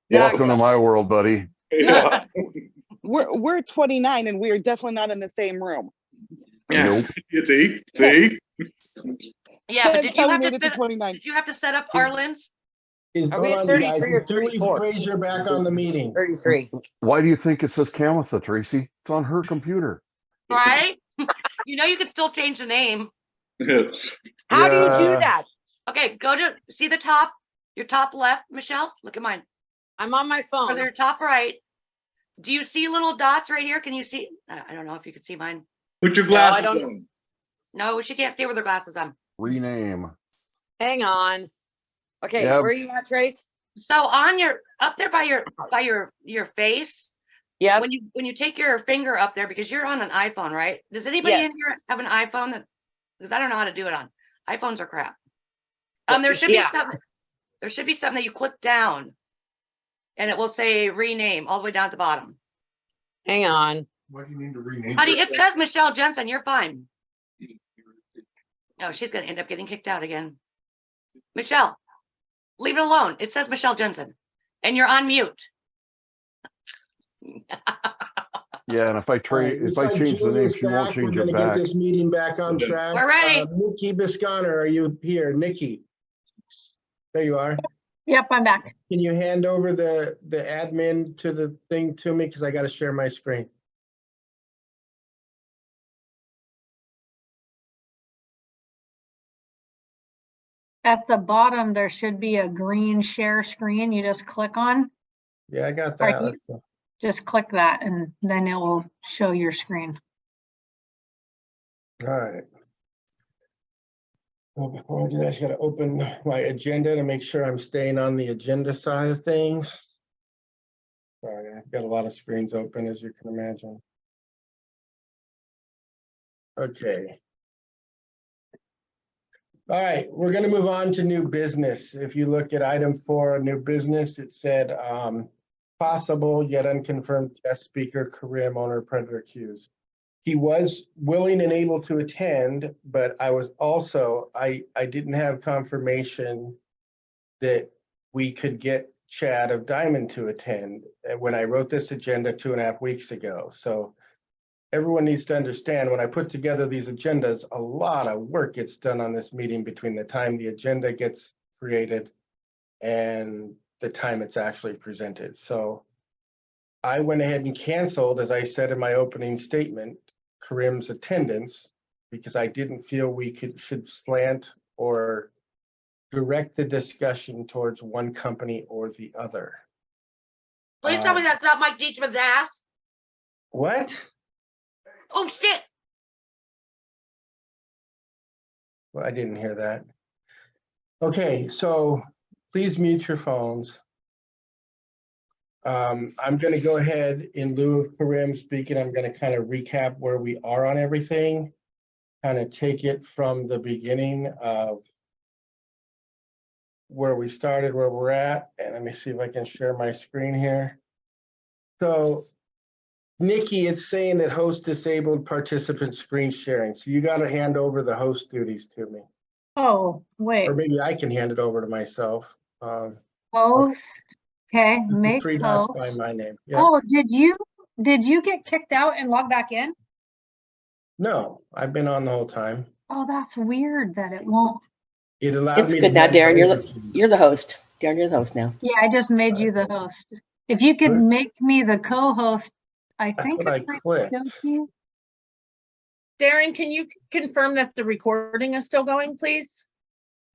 Welcome to my world, buddy. Yeah. we're 29 and we're definitely not in the same room. Nope. You see? Yeah, but That's how we made it to 29. did you have to set up Arlen's? Are we at 33 or 34? Fraser back on the meeting. 33. Why do you think it says Camitha, Tracy? It's on her computer. Right? You know you can still change the name. How do you do Yeah. that? Okay, go to see the top, your top left, Michelle. Look at mine. I'm on my Or phone. their top right. Do you see little dots right here? Can you see? I don't know if you can see mine. Put your I glasses don't- on. No, she can't stay with her glasses on. Rename. Hang on. Okay, Yeah. where are you at, Trace? So on your up there by your face. Yeah. When you take your finger up there, because you're on an iPhone, right? Does anybody in Yes. here have an iPhone that? Because I don't know how to do it on. iPhones are crap. There should be Yeah. something. There should be something that you click down, and it will say rename all the way down at the bottom. Hang on. Why do you need to rename? Honey, it says Michelle Jensen. You're fine. No, she's gonna end up getting kicked out again. Michelle, leave it alone. It says Michelle Jensen, and you're on mute. Yeah, and if I Looks like change the name, Julie's she won't back. change We're it gonna back. get this meeting back on track. We're ready. Nikki Bisconder, are you here? Nikki? There you are. Yep, I'm back. Can you hand over the admin to the thing to me? Because I got to share my screen. At the bottom, there should be a green share screen you just click on. Yeah, I got Or that. you- Let's go. Just click that and then it will show your screen. All right. Well, before I do that, I got to open my agenda to make sure I'm staying on the agenda side of things. Sorry, I've got a lot of screens open, as you can imagine. Okay. All right, we're going to move on to new business. If you look at item 4, new business, it said possible yet unconfirmed guest speaker, Karim, owner Predator Q's. He was willing and able to attend, but I was also, I didn't have confirmation that we could get Chad of Diamond to attend when I wrote this agenda 2.5 weeks ago. So everyone needs to understand, when I put together these agendas, a lot of work gets done on this meeting between the time the agenda gets created and the time it's actually presented. So I went ahead and canceled, as I said in my opening statement, Karim's attendance because I didn't feel we should slant or direct the discussion towards one company or the other. Please tell me that's not Mike Deachman's ass. What? Oh, shit. Well, I didn't hear that. Okay, so please mute your phones. I'm going to go ahead in lieu of Karim speaking. I'm going to kind of recap where we are on everything, kind of take it from the beginning of where we started, where we're at. And let me see if I can share my screen here. So Nikki, it's saying that host disabled participant screen sharing. So you got to hand over the host duties to me. Oh, wait, Or maybe I can hand it over to myself. host, okay, make 3 dots by host. my name. Yeah. Oh, did you get kicked out and log back in? No, I've been on the whole time. Oh, that's weird that it won't. It allowed It's me good to now, hand Darren. everything. You're the host. Darren, you're the host now. Yeah, I just made you the host. If you could make me the co-host, I That's think what I it might clicked. still be. Darren, can you confirm that the recording is still going, please?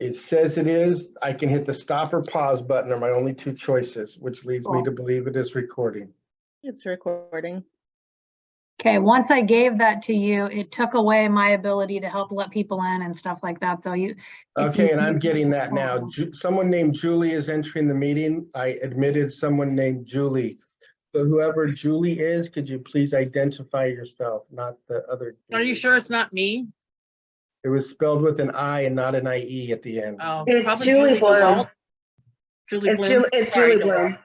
It says it is. I can hit the stop or pause button are my only 2 choices, which leads me Cool. to believe it is recording. It's recording. Okay, once I gave that to you, it took away my ability to help let people in and stuff like that. So you. Okay, and I'm getting that now. Someone named Julie is entering the meeting. I admitted someone named Julie. So whoever Julie is, could you please identify yourself, not the other? Are you sure it's not me? It was spelled with an I and not an IE at the end. Oh, It's probably Julie Bloom. DeWalt. Julie It's Bloom. it's Sorry, Julie Bloom. DeWalt.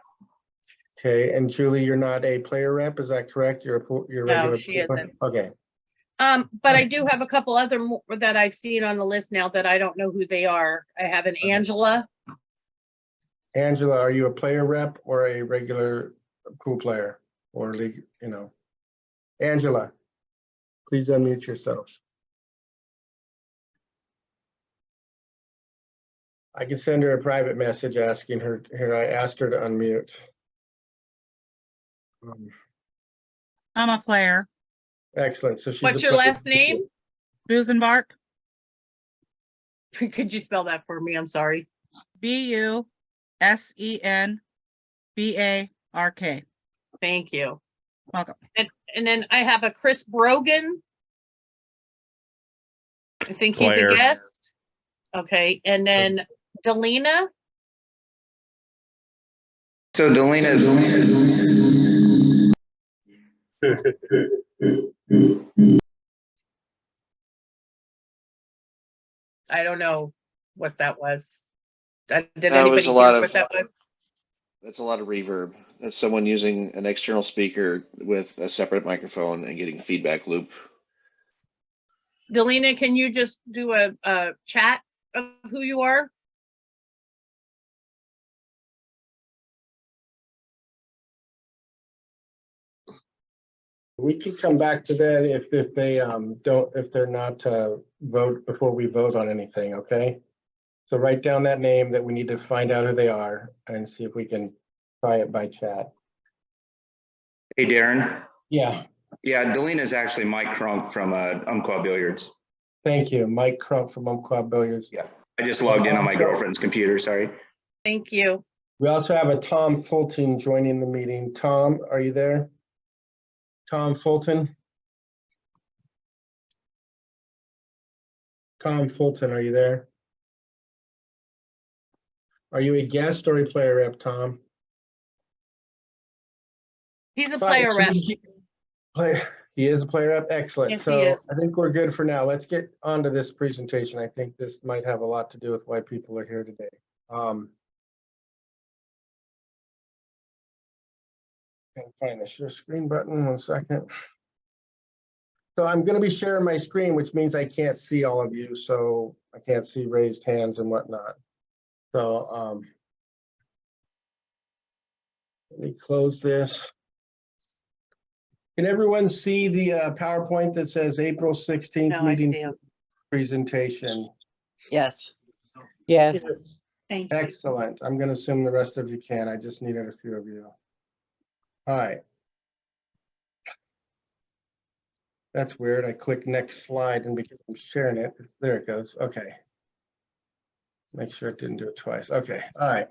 Okay, and Julie, you're not a player rep, is that correct? You're a No, regular. she isn't. Okay. But I do have a couple other more that I've seen on the list now that I don't know who they are. I have an Angela. Angela, are you a player rep or a regular pool player or league, you know? Angela, please unmute yourself. I can send her a private message asking her, here, I asked her to unmute. I'm a player. Excellent, so she's. What's your last name? Busenbark, Could you spell that for me? I'm sorry. Busenbark. Thank you. Welcome. And then I have a Chris Brogan. I think he's Player. a guest. Okay, and then Delina. So Delina is. I don't know what that was. Did That anybody was a hear lot what of, that was? that's a lot of reverb. That's someone using an external speaker with a separate microphone and getting feedback loop. Delina, can you just do a chat of who you are? We can come back to that if they if they're not vote before we vote on anything, okay? So write down that name that we need to find out who they are and see if we can try it by chat. Hey, Darren. Yeah, Yeah, Delina is actually Mike Crump from Umpqua Billiards. thank you. Mike Crump from Umpqua Billiards. Yeah, I just logged in on my girlfriend's computer, sorry. Thank you. We also have a Tom Fulton joining the meeting. Tom, are you there? Tom Fulton? Tom Fulton, are you there? Are you a guest or a player rep, Tom? He's a Fine, player so rep. He is a player rep, excellent. Yes, he So is. I think we're good for now. Let's get on to this presentation. I think this might have a lot to do with why people are here today. Can't find the share screen button, 1 second. So I'm going to be sharing my screen, which means I can't see all of you, so I can't see raised hands and whatnot. So let me close this. Can everyone see the PowerPoint that says April 16th No, I meeting see him. presentation? Yes. Yes. Thank you. Excellent. I'm going to assume the rest of you can. I just needed a few of you. All right. That's weird. I click next slide and because I'm sharing it, there it goes. Okay. Make sure it didn't do it twice. Okay. All right.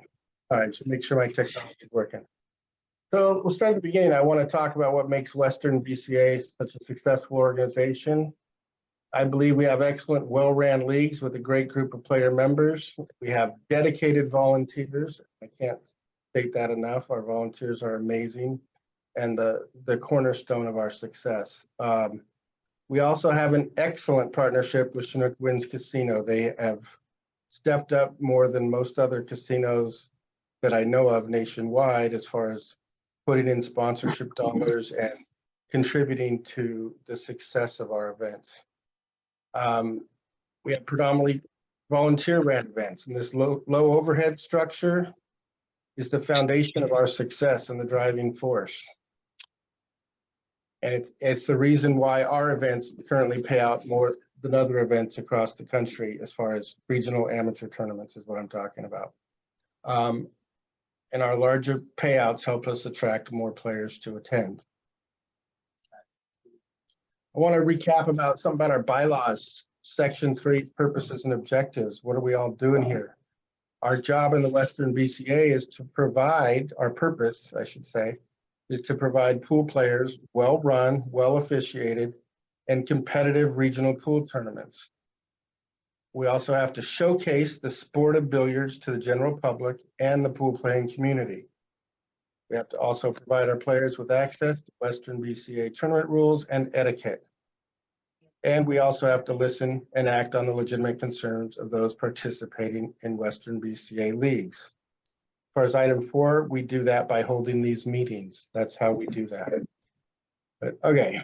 All right. So make sure my technology is working. So we'll start at the beginning. I want to talk about what makes Western BCA such a successful organization. I believe we have excellent, well-ran leagues with a great group of player members. We have dedicated volunteers. I can't state that enough. Our volunteers are amazing and the cornerstone of our success. We also have an excellent partnership with Chinook Winds Casino. They have stepped up more than most other casinos that I know of nationwide as far as putting in sponsorship dollars and contributing to the success of our events. We have predominantly volunteer-ran events, and this low overhead structure is the foundation of our success and the driving force. And it's the reason why our events currently pay out more than other events across the country as far as regional amateur tournaments is what I'm talking about. And our larger payouts help us attract more players to attend. I want to recap about something about our bylaws, Section 3, purposes and objectives. What are we all doing here? Our job in the Western BCA is to provide, our purpose, I should say, is to provide pool players well-run, well-officiated, and competitive regional pool tournaments. We also have to showcase the sport of billiards to the general public and the pool playing community. We have to also provide our players with access to Western BCA tournament rules and etiquette. And we also have to listen and act on the legitimate concerns of those participating in Western BCA leagues. As far as item 4, we do that by holding these meetings. That's how we do that. But, okay.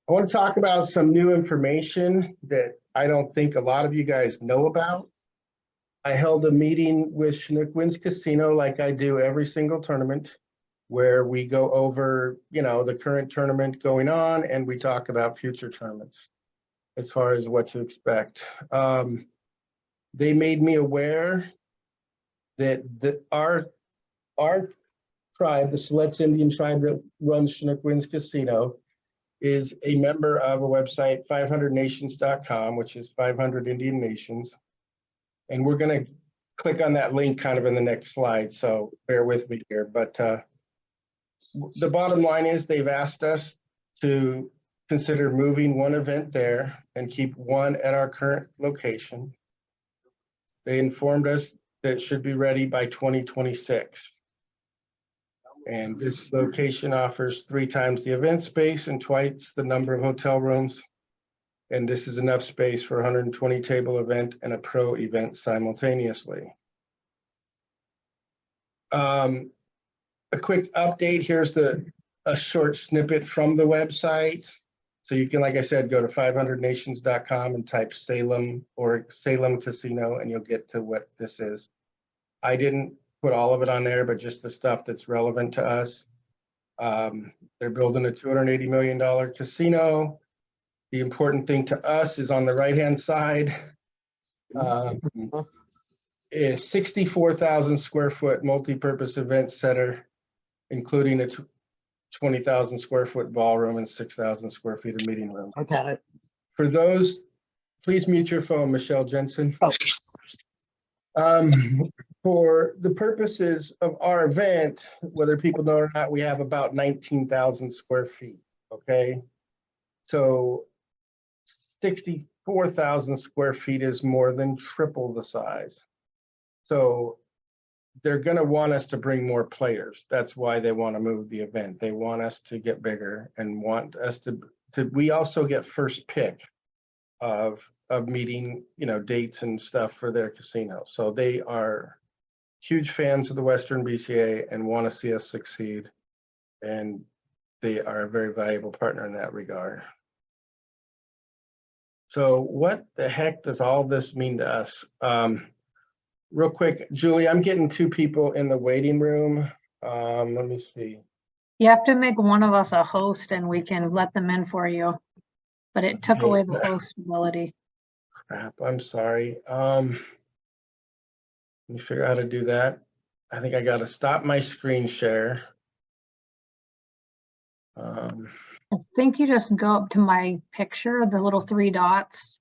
I want to talk about some new information that I don't think a lot of you guys know about. I held a meeting with Chinook Winds Casino like I do every single tournament, where we go over, the current tournament going on and we talk about future tournaments as far as what to expect. They made me aware that our tribe, the Siletz Indian tribe that runs Chinook Winds Casino, is a member of a website, 500nations.com, which is 500 Indian Nations. And we're going to click on that link kind of in the next slide, so bear with me here. But the bottom line is they've asked us to consider moving one event there and keep one at our current location. They informed us that it should be ready by 2026. And this location offers 3 times the event space and twice the number of hotel rooms. And this is enough space for a 120 table event and a pro event simultaneously. A quick update, here's a short snippet from the website. So you can, like I said, go to 500nations.com and type Salem or Salem Casino and you'll get to what this is. I didn't put all of it on there, but just the stuff that's relevant to us. They're building a $280 million casino. The important thing to us is on the right-hand side, is 64,000 square foot multi-purpose event center, including a 20,000 square foot ballroom and 6,000 square feet of meeting room. I got it. For those, please mute your phone, Michelle Jensen. For the purposes of our event, whether people know or not, we have about 19,000 square feet, okay? So 64,000 square feet is more than triple the size. So they're going to want us to bring more players. That's why they want to move the event. They want us to get bigger and want us to we also get first pick of meeting, dates and stuff for their casino. So they are huge fans of the Western BCA and want to see us succeed. And they are a very valuable partner in that regard. So what the heck does all this mean to us? Real quick, Julie, I'm getting 2 people in the waiting room. Let me see. You have to make one of us a host and we can let them in for you. But it took away the host ability. Crap, I'm sorry. Let me figure out how to do that. I think I got to stop my screen share. I think you just go up to my picture, the little 3 dots.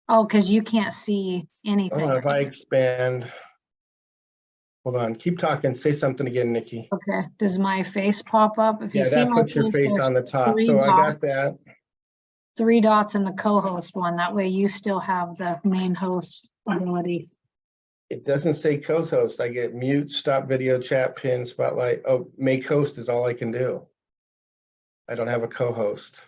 Oh, because you can't see anything. If I expand. Hold on, keep talking. Say something again, Nikki. Okay, does my face pop up? If you Yeah, see that my puts your face, face there's on the top. three So I got dots. that. 3 dots in the co-host one. That way you still have the main host ability. It doesn't say co-host. I get mute, stop video, chat, pin, spotlight. Oh, make host is all I can do. I don't have a co-host.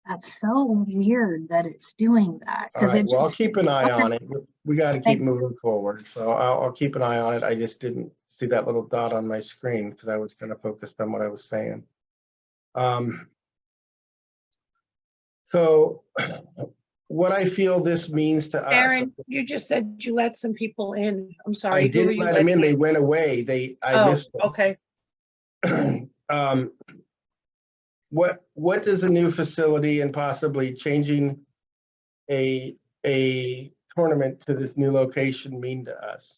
That's so weird that it's doing that. All Because right, it well, I'll just keep an eye on it. We got to keep Thanks. moving forward. So I'll keep an eye on it. I just didn't see that little dot on my screen because I was kind of focused on what I was saying. So what I feel this means to us. Aaron, you just said you let some people in. I'm I sorry. Who were didn't you let them in. letting They went away. I Oh, missed them. okay. What does a new facility and possibly changing a tournament to this new location mean to us?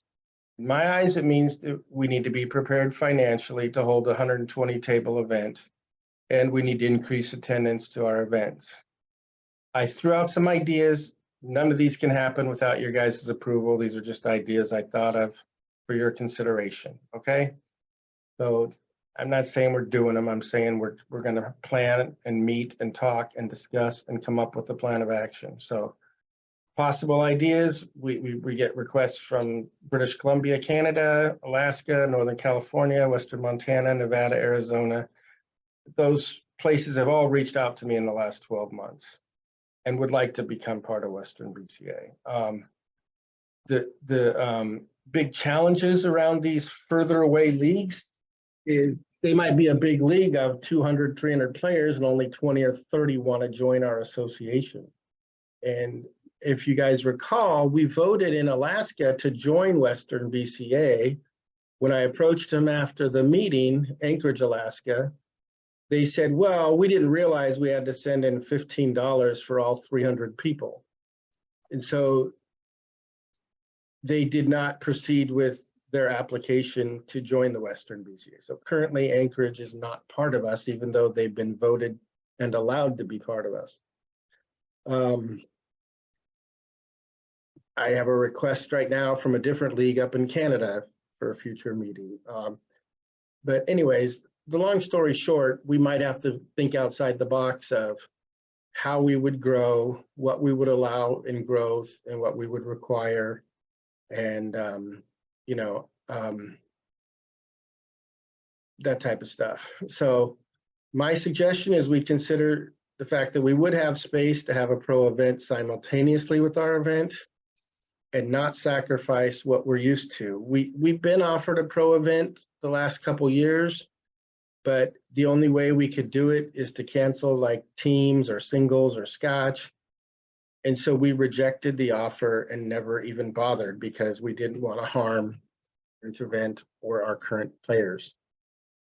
In my eyes, it means that we need to be prepared financially to hold a 120 table event, and we need to increase attendance to our events. I threw out some ideas. None of these can happen without your guys' approval. These are just ideas I thought of for your consideration, okay? So I'm not saying we're doing them. I'm saying we're going to plan and meet and talk and discuss and come up with a plan of action. So possible ideas, we get requests from British Columbia, Canada, Alaska, Northern California, Western Montana, Nevada, Arizona. Those places have all reached out to me in the last 12 months and would like to become part of Western BCA. The big challenges around these further away leagues is they might be a big league of 200, 300 players and only 20 or 30 want to join our association. And if you guys recall, we voted in Alaska to join Western BCA. When I approached them after the meeting, Anchorage, Alaska, they said, well, we didn't realize we had to send in $15 for all 300 people. And so they did not proceed with their application to join the Western BCA. So currently Anchorage is not part of us, even though they've been voted and allowed to be part of us. I have a request right now from a different league up in Canada for a future meeting. But anyways, the long story short, we might have to think outside the box of how we would grow, what we would allow in growth and what we would require. And, that type of stuff. So my suggestion is we consider the fact that we would have space to have a pro event simultaneously with our event and not sacrifice what we're used to. We've been offered a pro event the last couple years, but the only way we could do it is to cancel like teams or singles or scotch. And so we rejected the offer and never even bothered because we didn't want to harm event or our current players.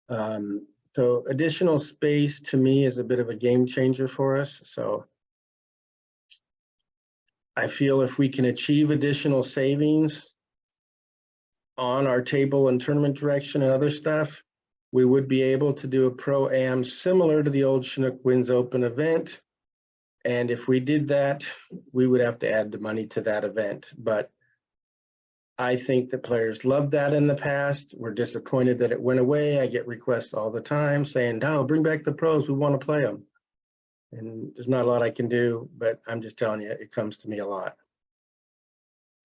So additional space to me is a bit of a game changer for us. So I feel if we can achieve additional savings on our table and tournament direction and other stuff, we would be able to do a pro-am similar to the old Chinook Winds Open event. And if we did that, we would have to add the money to that event. But I think the players loved that in the past. We're disappointed that it went away. I get requests all the time saying, no, bring back the pros. We want to play them. And there's not a lot I can do, but I'm just telling you, it comes to me a lot.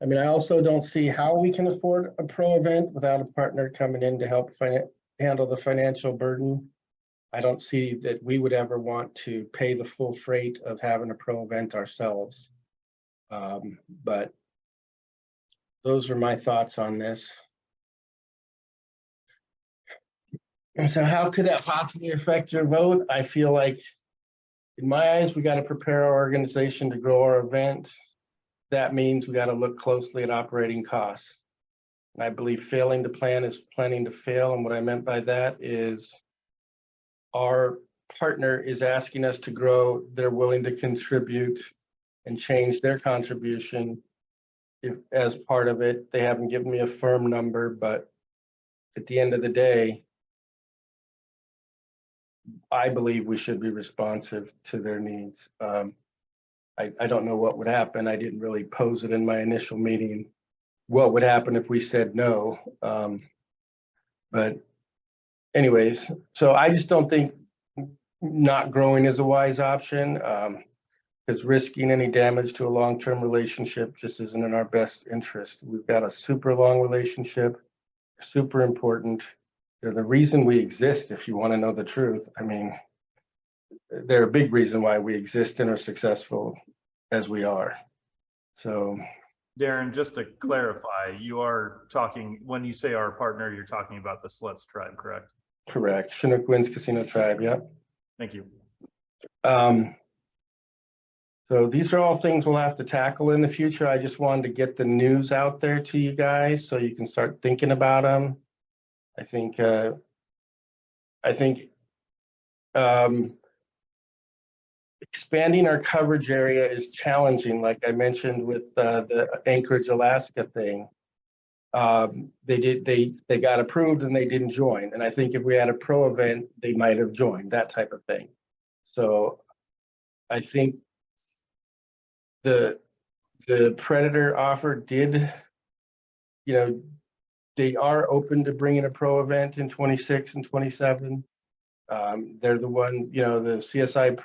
I mean, I also don't see how we can afford a pro event without a partner coming in to help handle the financial burden. I don't see that we would ever want to pay the full freight of having a pro event ourselves. But those are my thoughts on this. And so how could that possibly affect your vote? I feel like, in my eyes, we got to prepare our organization to grow our event. That means we got to look closely at operating costs. And I believe failing to plan is planning to fail. And what I meant by that is our partner is asking us to grow. They're willing to contribute and change their contribution as part of it. They haven't given me a firm number, but at the end of the day, I believe we should be responsive to their needs. I don't know what would happen. I didn't really pose it in my initial meeting, what would happen if we said no. But anyways, so I just don't think not growing is a wise option. Because risking any damage to a long-term relationship just isn't in our best interest. We've got a super long relationship, super important. They're the reason we exist, if you want to know the truth. I mean, they're a big reason why we exist and are successful as we are. So, Darren, just to clarify, you are talking, when you say our partner, you're talking about the Sluts tribe, correct? correct. Chinook Winds Casino Tribe, yep. Thank you. So these are all things we'll have to tackle in the future. I just wanted to get the news out there to you guys so you can start thinking about them. I think expanding our coverage area is challenging, like I mentioned with the Anchorage, Alaska thing. They got approved and they didn't join. And I think if we had a pro event, they might have joined, that type of thing. So I think the Predator offer did, they are open to bringing a pro event in 26 and 27. They're the ones, the CSI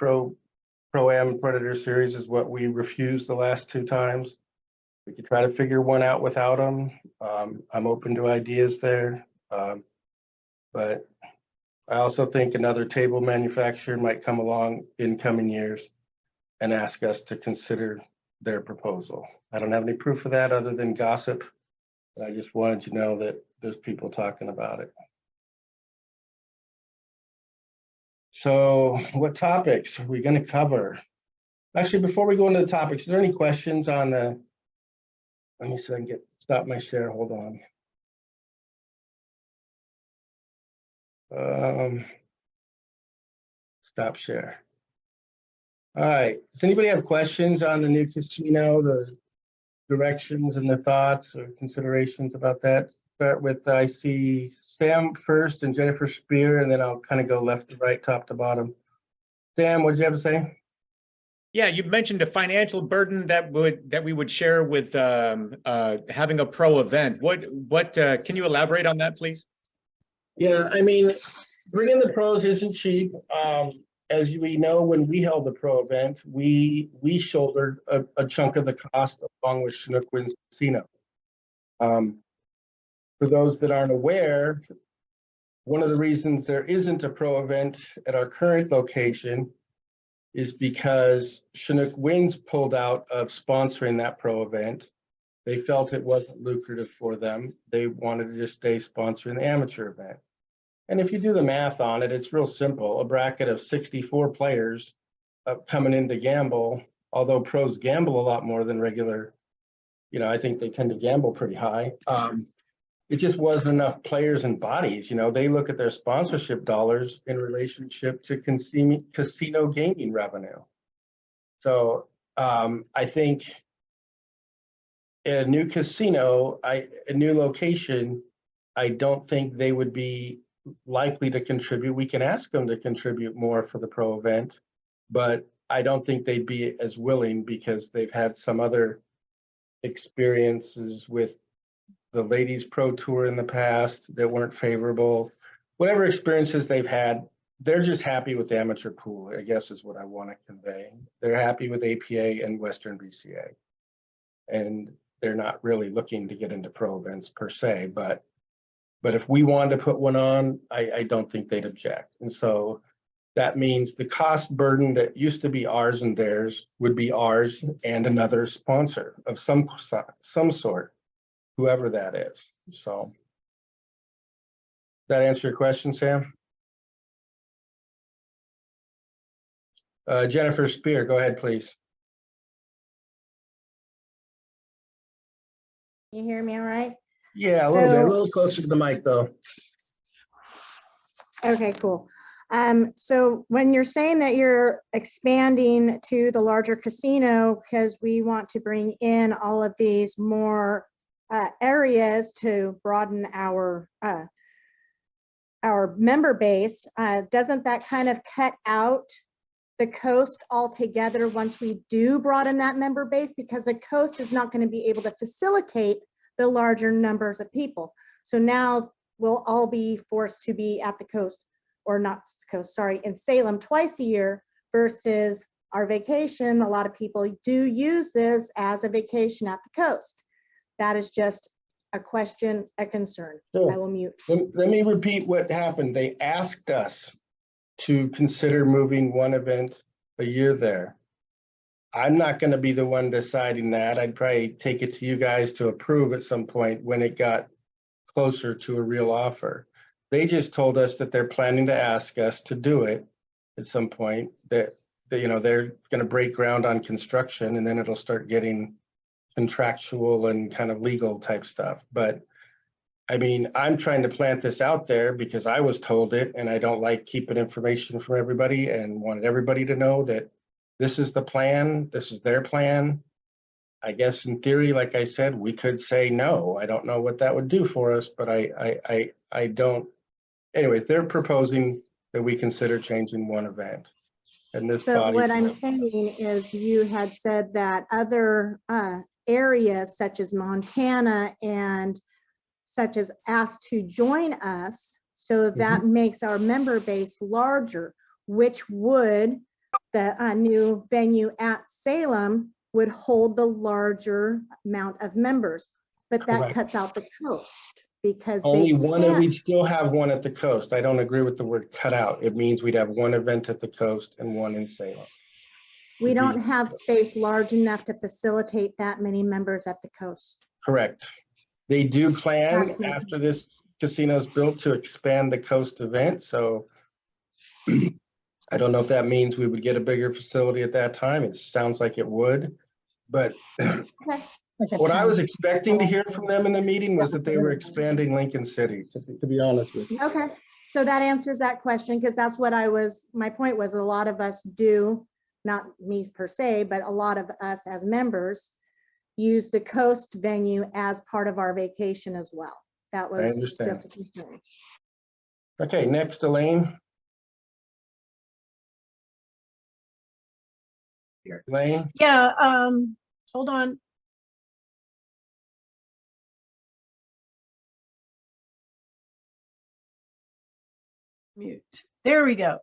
Pro-Am Predator Series is what we refused the last 2 times. We could try to figure one out without them. I'm open to ideas there. But I also think another table manufacturer might come along in coming years and ask us to consider their proposal. I don't have any proof of that other than gossip, but I just wanted you to know that there's people talking about it. So what topics are we going to cover? Actually, before we go into the topics, is there any questions on the, let me see if I can stop my share, hold on. Stop share. All right, does anybody have questions on the new casino, the directions and the thoughts or considerations about that? Start with, I see Sam first and Jennifer Spear, and then I'll kind of go left to right, top to bottom. Sam, what did you have to say? Yeah, you mentioned a financial burden that we would share with having a pro event. What can you elaborate on that, please? Yeah, I mean, bringing the pros isn't cheap. As we know, when we held the pro event, we shouldered a chunk of the cost along with Chinook Winds Casino. For those that aren't aware, one of the reasons there isn't a pro event at our current location is because Chinook Winds pulled out of sponsoring that pro event. They felt it wasn't lucrative for them. They wanted to just stay sponsoring the amateur event. And if you do the math on it, it's real simple. A bracket of 64 players coming in to gamble, although pros gamble a lot more than regular, I think they tend to gamble pretty high. It just wasn't enough players and bodies. They look at their sponsorship dollars in relationship to casino gaming revenue. So I think a new casino, a new location, I don't think they would be likely to contribute. We can ask them to contribute more for the pro event, but I don't think they'd be as willing because they've had some other experiences with the ladies pro tour in the past that weren't favorable. Whatever experiences they've had, they're just happy with the amateur pool, I guess is what I want to convey. They're happy with APA and Western BCA. And they're not really looking to get into pro events per se, but if we wanted to put one on, I don't think they'd object. And so that means the cost burden that used to be ours and theirs would be ours and another sponsor of some sort, whoever that is. So that answer your question, Sam? Jennifer Spear, go ahead, please. You hear me all right? Yeah, a little bit, a little closer to the mic though. Okay, cool. So when you're saying that you're expanding to the larger casino because we want to bring in all of these more areas to broaden our member base, doesn't that kind of cut out the coast altogether once we do broaden that member base? Because the coast is not going to be able to facilitate the larger numbers of people. So now we'll all be forced to be at the coast, or not the coast, sorry, in Salem twice a year versus our vacation. A lot of people do use this as a vacation at the coast. That is just a question, a concern. Sure. I will mute. Let me repeat what happened. They asked us to consider moving one event a year there. I'm not going to be the one deciding that. I'd probably take it to you guys to approve at some point when it got closer to a real offer. They just told us that they're planning to ask us to do it at some point, that you know, they're going to break ground on construction, and then it'll start getting contractual and kind of legal type stuff. But I mean, I'm trying to plant this out there because I was told it, and I don't like keeping information from everybody, and wanted everybody to know that this is the plan, this is their plan. I guess in theory, like I said, we could say no. I don't know what that would do for us, but I don't. Anyways, they're proposing that we consider changing one event. And this But body. what I'm saying is, you had said that other areas such as Montana and such as asked to join us. So that makes our member base larger, which would, the new venue at Salem would hold the larger amount of members. But that Correct. cuts out the coast because Only they one, can't. we'd still have one at the coast. I don't agree with the word cut out. It means we'd have one event at the coast and one in Salem. We don't have space large enough to facilitate that many members at the coast. Correct. They do plan That's me. after this casino is built to expand the coast event. So I don't know if that means we would get a bigger facility at that time. It sounds like it would. But what I was expecting to hear from them in the meeting was that they were expanding Lincoln City, to be honest with you. Okay, so that answers that question, because that's what my point was, a lot of us do, not me per se, but a lot of us as members use the coast venue as part of our vacation as well. That was understand. just a concern. Okay, next, Elaine. Elaine? Yeah, hold on. Mute. There we go.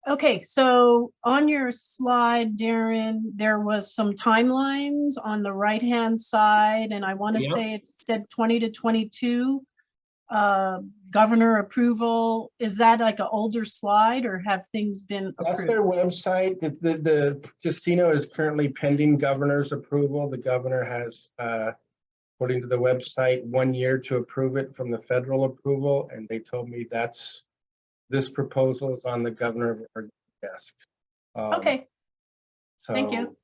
Okay, so on your slide, Darren, there was some timelines on the right-hand side, and I want to say it said 20 to 22. Governor approval. Is that like an older slide, or have things been approved? That's their website. The casino is currently pending governor's approval. The governor has, according to the website, 1 year to approve it from the federal approval, and they told me this proposal is on the governor of our desk. Okay. Thank you.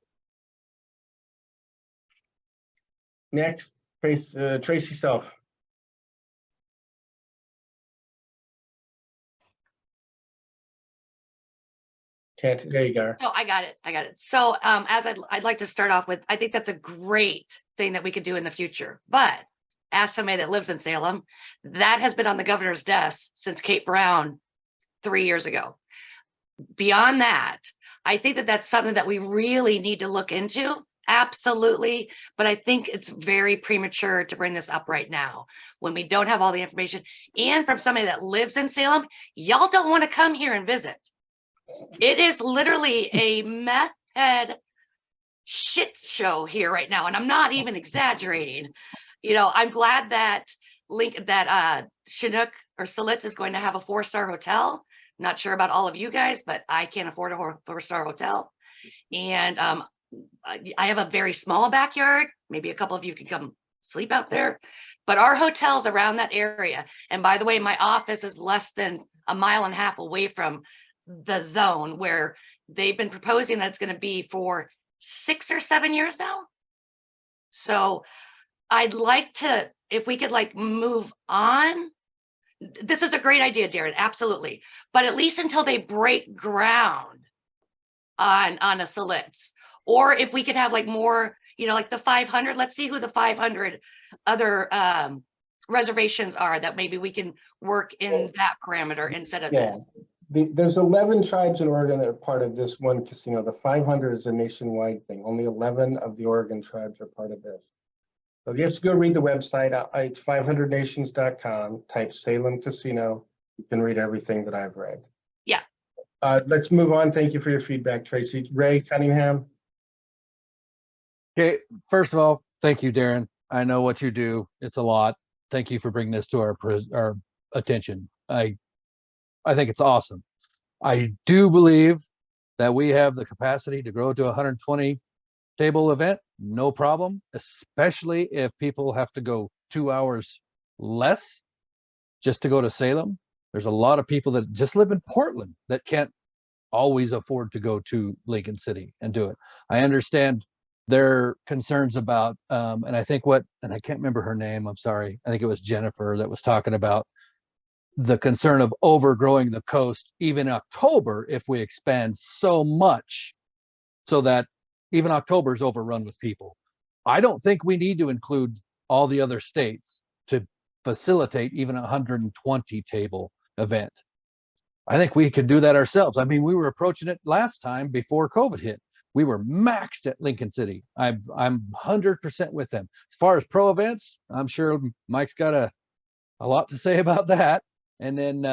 Next, Tracy Self. There you go. So I got it. So as I'd like to start off with, I think that's a great thing that we could do in the future. But as somebody that lives in Salem, that has been on the governor's desk since Kate Brown 3 years ago. Beyond that, I think that that's something that we really need to look into. Absolutely. But I think it's very premature to bring this up right now when we don't have all the information. And from somebody that lives in Salem, y'all don't want to come here and visit. It is literally a meth head shit show here right now. And I'm not even exaggerating. You know, I'm glad that Chinook or Salitz is going to have a 4-star hotel. Not sure about all of you guys, but I can't afford a 4-star hotel. And I have a very small backyard. Maybe a couple of you can come sleep out there. But our hotel's around that area. And by the way, my office is less than a mile and a half away from the zone where they've been proposing that it's going to be for 6 or 7 years now. So I'd like to, if we could like move on. This is a great idea, Darren, absolutely. But at least until they break ground on a Salitz, or if we could have like more, you know, like the 500, let's see who the 500 other reservations are that maybe we can work in that parameter instead of this. There's 11 tribes in Oregon that are part of this one casino. The 500 is a nationwide thing. Only 11 of the Oregon tribes are part of this. So you have to go read the website. It's 500nations.com. Type Salem Casino. You can read everything that I've read. Yeah. Let's move on. Thank you for your feedback, Tracy. Ray Cunningham. Okay, first of all, thank you, Darren. I know what you do. It's a lot. Thank you for bringing this to our attention. I think it's awesome. I do believe that we have the capacity to grow to a 120 table event, no problem, especially if people have to go 2 hours less just to go to Salem. There's a lot of people that just live in Portland that can't always afford to go to Lincoln City and do it. I understand their concerns about, and I think and I can't remember her name, I'm sorry. I think it was Jennifer that was talking about the concern of overgrowing the coast, even October, if we expand so much so that even October is overrun with people. I don't think we need to include all the other states to facilitate even a 120 table event. I think we could do that ourselves. I mean, we were approaching it last time before COVID hit. We were maxed at Lincoln City. I'm 100% with them. As far as pro events, I'm sure Mike's got a lot to say about that. And then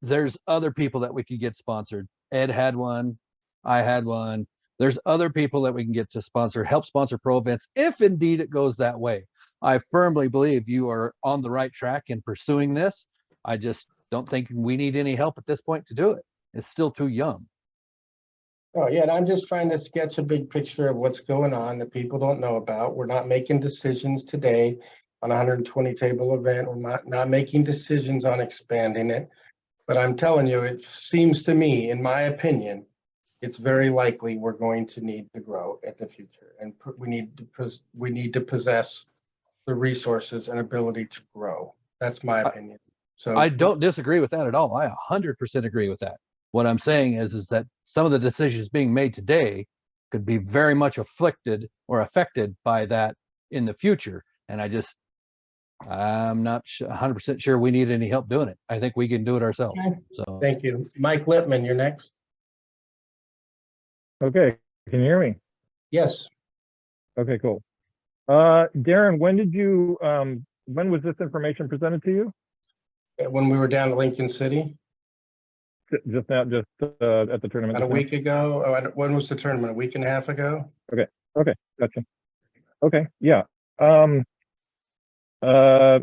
there's other people that we could get sponsored. Ed had one. I had one. There's other people that we can get to help sponsor pro events, if indeed it goes that way. I firmly believe you are on the right track in pursuing this. I just don't think we need any help at this point to do it. It's still too young. Oh, yeah, and I'm just trying to sketch a big picture of what's going on that people don't know about. We're not making decisions today on a 120 table event. We're not making decisions on expanding it. But I'm telling you, it seems to me, in my opinion, it's very likely we're going to need to grow at the future. And we need to possess the resources and ability to grow. That's my opinion. So I don't disagree with that at all. I 100% agree with that. What I'm saying is that some of the decisions being made today could be very much afflicted or affected by that in the future. And I'm not 100% sure we need any help doing it. I think we can do it ourselves. Okay. So Thank you. Mike Lippman, you're next. Okay, can you hear me? Yes. Okay, cool. Darren, when was this information presented to you? When we were down to Lincoln City. Just now, at the tournament. About a week ago. Oh, when was the tournament? A week and a half ago? Okay, gotcha. Okay, yeah. Yeah,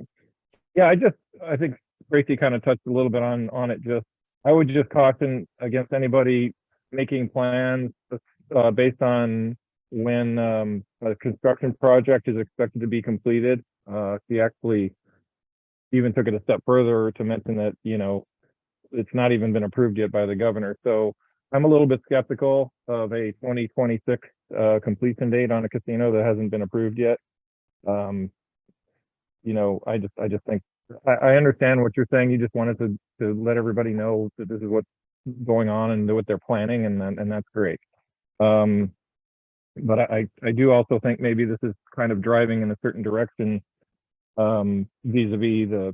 I think Tracy kind of touched a little bit on it. I would just caution against anybody making plans based on when a construction project is expected to be completed. She actually even took it a step further to mention that, it's not even been approved yet by the governor. So I'm a little bit skeptical of a 2026 completion date on a casino that hasn't been approved yet. I just think I understand what you're saying. You just wanted to let everybody know that this is what's going on and what they're planning, and that's great. But I do also think maybe this is kind of driving in a certain direction vis-a-vis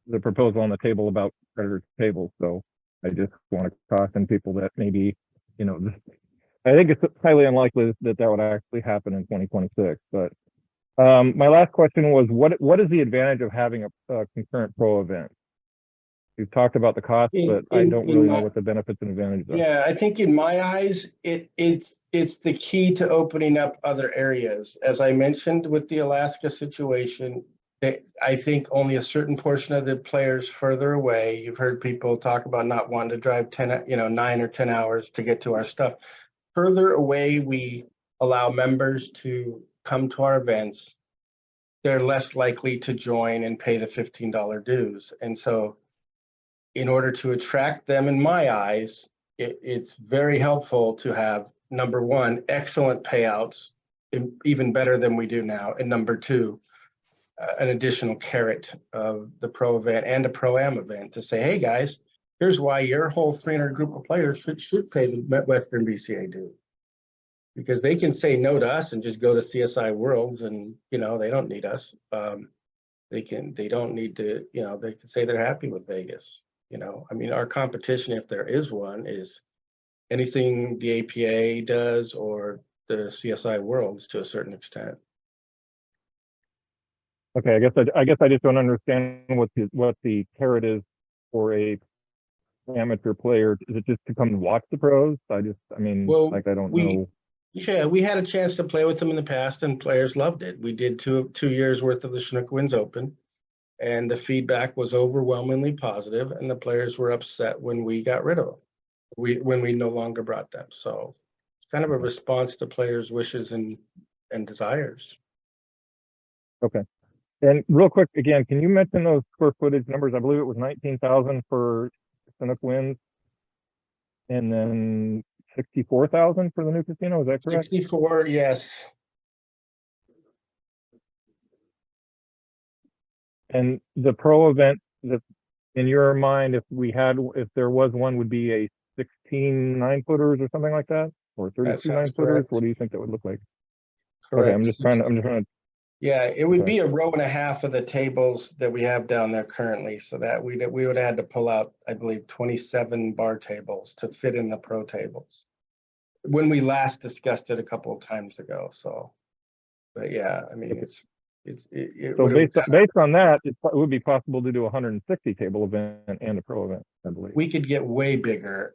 the proposal on the table about predator tables. So I just want to caution people that maybe, I think it's highly unlikely that would actually happen in 2026. But my last question was, what is the advantage of having a concurrent pro event? You've talked about the cost, but I don't really know what the benefits and advantages are. Yeah, I think in my eyes, it's the key to opening up other areas. As I mentioned with the Alaska situation, I think only a certain portion of the players further away, you've heard people talk about not wanting to drive 9 or 10 hours to get to our stuff. Further away we allow members to come to our events, they're less likely to join and pay the $15 dues. And so in order to attract them, in my eyes, it's very helpful to have, number one, excellent payouts, even better than we do now. And number two, an additional carrot of the pro event and a pro-am event to say, hey guys, here's why your whole 300 group of players should pay the Western BCA due. Because they can say no to us and just go to CSI Worlds, and they don't need us. They don't need to, they can say they're happy with Vegas. Our competition, if there is one, is anything the APA does or the CSI Worlds to a certain extent. Okay, I guess I just don't understand what the carrot is for a amateur player. Is it just to come and watch the pros? I mean, Well, like, I don't we- know. Yeah, we had a chance to play with them in the past and players loved it. We did two years worth of the Chinook Winds Open. And the feedback was overwhelmingly positive and the players were upset when we got rid of them. When we no longer brought them. So it's kind of a response to players' wishes and desires. Okay. And real quick, again, can you mention those square footage numbers? I believe it was 19,000 for Chinook Winds. And then 64,000 for the new casino, is that correct? 64, yes. And the pro event that in your mind, if there was one, would be a 16 9-footers or something like that? Or 32 sounds 9-footers? correct. What do you think that would look like? Correct. Okay, I'm just trying to. Yeah, it would Okay. be a row and a half of the tables that we have down there currently. So that we would have had to pull out, I believe, 27 bar tables to fit in the pro tables. When we last discussed it a couple of times ago. So, but yeah, I mean, it So would have based on that, it would be possible to do a 160 table event and a pro event, I believe. we could get way bigger.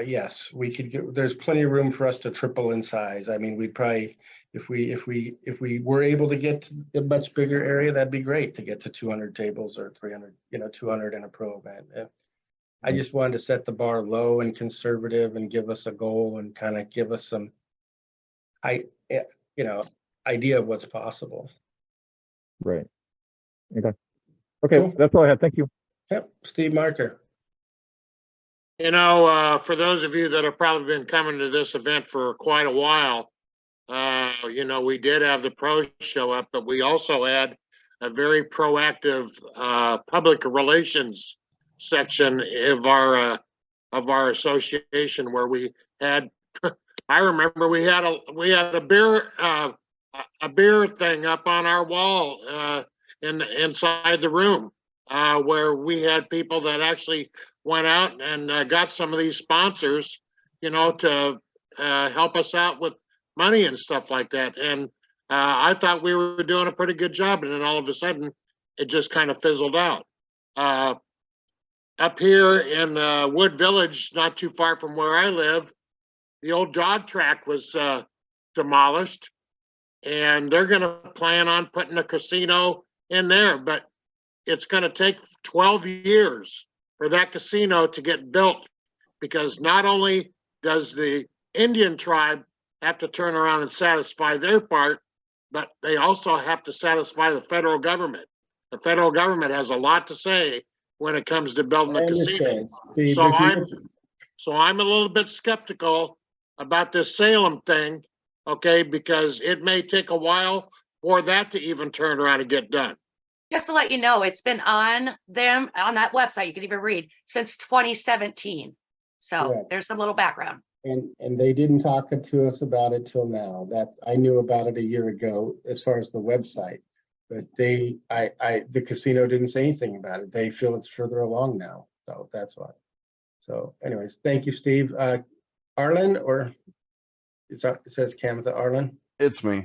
Yes, we could get, there's plenty of room for us to triple in size. I mean, we'd probably, if we were able to get to a much bigger area, that'd be great to get to 200 tables or 300, 200 in a pro event. I just wanted to set the bar low and conservative and give us a goal and kind of give us some, idea of what's possible. Right. Okay. Okay, Cool. that's all I have. Thank you. Yep, Steve Marker. For those of you that have probably been coming to this event for quite a while, we did have the pros show up, but we also had a very proactive public relations section of our association where we had. I remember we had a beer thing up on our wall inside the room where we had people that actually went out and got some of these sponsors, to help us out with money and stuff like that. And I thought we were doing a pretty good job. And then all of a sudden, it just kind of fizzled out. Up here in Wood Village, not too far from where I live, the old dog track was demolished. And they're going to plan on putting a casino in there. But it's going to take 12 years for that casino to get built, because not only does the Indian tribe have to turn around and satisfy their part, but they also have to satisfy the federal government. The federal government has a lot to say when it comes to building a casino. Steve, So I'm a little bit skeptical about this Salem thing, okay, because it may take a while for that to even turn around and get done. Just to let you know, it's been on that website, you can even read, since 2017. So Correct. there's some little background. And they didn't talk to us about it till now. I knew about it a year ago as far as the website, but the casino didn't say anything about it. They feel it's further along now. So that's why. So anyways, thank you, Steve. Arlen, or it says Cametha. Arlen? It's me.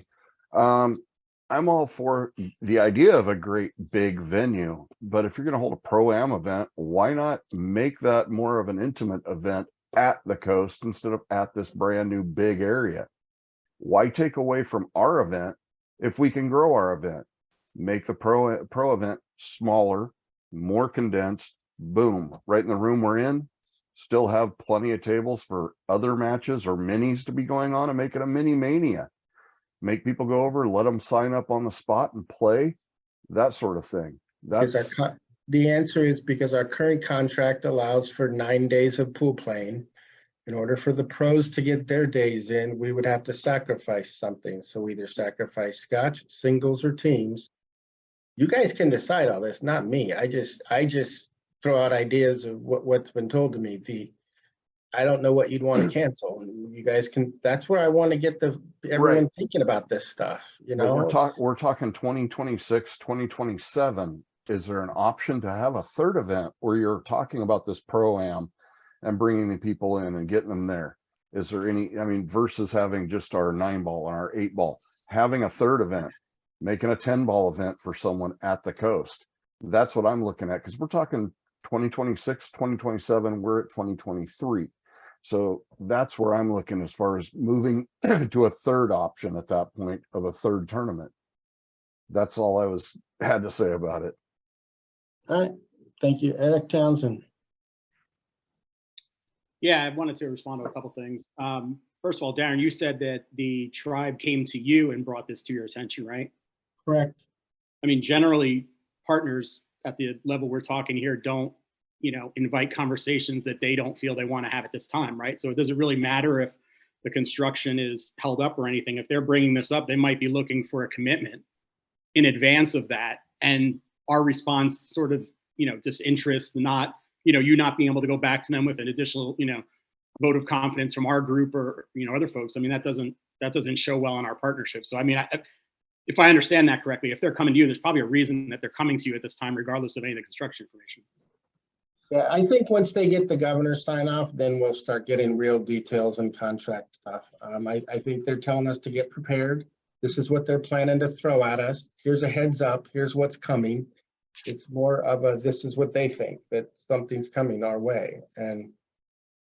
I'm all for the idea of a great big venue, but if you're going to hold a pro-am event, why not make that more of an intimate event at the coast instead of at this brand new big area? Why take away from our event if we can grow our event? Make the pro event smaller, more condensed, boom, right in the room we're in. Still have plenty of tables for other matches or minis to be going on, and make it a mini mania. Make people go over, let them sign up on the spot and play, that sort of thing. The answer is because our current contract allows for 9 days of pool playing. In order for the pros to get their days in, we would have to sacrifice something. So either sacrifice scotch, singles, or teams. You guys can decide all this, not me. I just throw out ideas of what's been told to me. I don't know what you'd want to cancel. You guys can. That's where I want to get everyone thinking about this stuff. But we're talking 2026, 2027. Is there an option to have a third event where you're talking about this pro-am and bringing the people in and getting them there? Is there any? Versus having just our 9-ball and our 8-ball, having a third event making a 10-ball event for someone at the coast. That's what I'm looking at, because we're talking 2026, 2027, we're at 2023. So that's where I'm looking as far as moving to a third option at that point of a third tournament. That's all I had to say about it. All right, thank you. Eric Townsend. Yeah, I wanted to respond to a couple things. First of all, Darren, you said that the tribe came to you and brought this to your attention, right? Correct. I mean, generally, partners at the level we're talking here don't, invite conversations that they don't feel they want to have at this time, right? So it doesn't really matter if the construction is held up or anything. If they're bringing this up, they might be looking for a commitment in advance of that. And our response sort of, disinterest, not, you not being able to go back to them with an additional, vote of confidence from our group or, other folks. I mean, that doesn't show well in our partnership. So, I mean, if I understand that correctly, if they're coming to you, there's probably a reason that they're coming to you at this time, regardless of any of the construction information. Yeah, I think once they get the governor's sign off, then we'll start getting real details and contract stuff. I think they're telling us to get prepared. This is what they're planning to throw at us. Here's a heads up. Here's what's coming. It's more of a, this is what they think, that something's coming our way. And,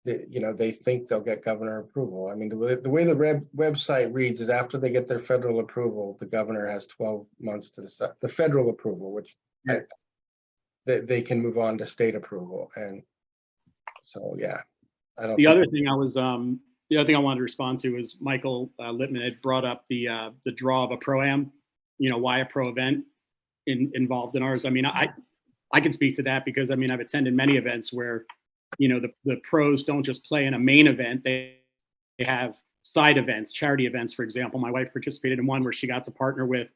they think they'll get governor approval. I mean, the way the website reads is after they get their federal approval, the governor has 12 months to decide the federal approval, which they can move on to state approval. And so, yeah, I don't. The other thing I wanted to respond to is Michael Littman had brought up the draw of a pro-am, why a pro event involved in ours. I mean, I can speak to that because, I mean, I've attended many events where, the pros don't just play in a main event. They have side events, charity events, for example. My wife participated in one where she got to partner with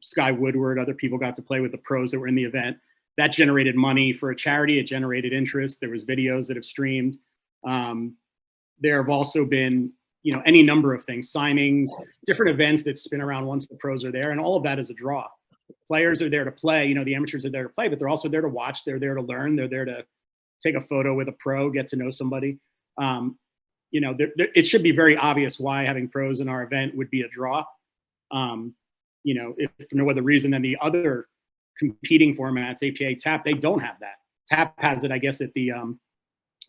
Sky Woodward. Other people got to play with the pros that were in the event. That generated money for a charity. It generated interest. There was videos that have streamed. There have also been, any number of things, signings, different events that spin around once the pros are there. And all of that is a draw. Players are there to play, the amateurs are there to play, but they're also there to watch. They're there to learn. They're there to take a photo with a pro, get to know somebody. It should be very obvious why having pros in our event would be a draw. If for no other reason than the other competing formats, APA, TAP, they don't have that. TAP has it, I guess, at the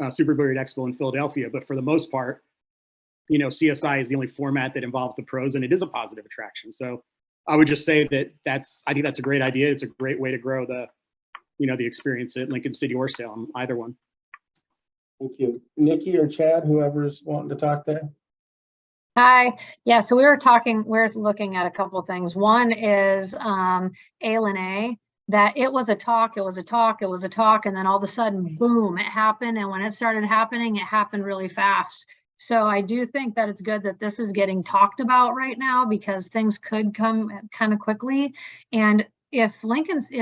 Super Billiard Expo in Philadelphia, but for the most part, CSI is the only format that involves the pros, and it is a positive attraction. So I would just say I think that's a great idea. It's a great way to grow the experience at Lincoln City or Salem, either one. Thank you. Nikki or Chad, whoever's wanting to talk there. Hi. Yeah, so we're looking at a couple of things. One is ALNA, that it was a talk, and then all of a sudden, boom, it happened. And when it started happening, it happened really fast. So I do think that it's good that this is getting talked about right now because things could come kind of quickly. And if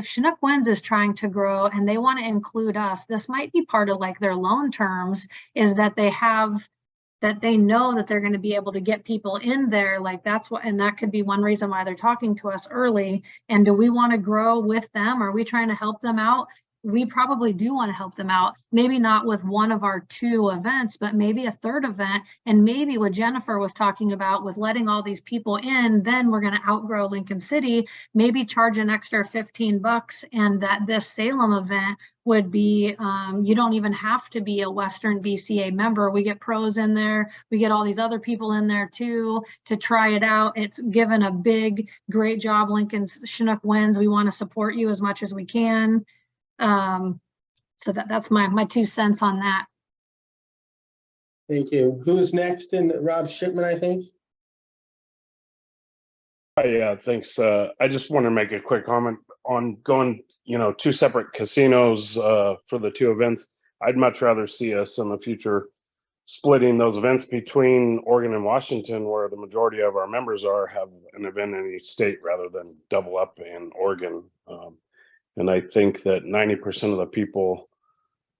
Chinook Winds is trying to grow and they want to include us, this might be part of like their loan terms, is that they know that they're going to be able to get people in there. Like and that could be one reason why they're talking to us early. And do we want to grow with them? Are we trying to help them out? We probably do want to help them out. Maybe not with one of our two events, but maybe a third event. And maybe what Jennifer was talking about with letting all these people in, then we're going to outgrow Lincoln City, maybe charge an extra $15, and that this Salem event would be, you don't even have to be a Western BCA member. We get pros in there. We get all these other people in there too, to try it out. It's given a big, great job, Lincoln's Chinook Winds. We want to support you as much as we can. So that's my 2 cents on that. Thank you. Who is next? And Rob Shipman, I think. Yeah, thanks. I just want to make a quick comment on going, 2 separate casinos for the 2 events. I'd much rather see us in the future splitting those events between Oregon and Washington, where the majority of our members have an event in each state rather than double up in Oregon. And I think that 90% of the people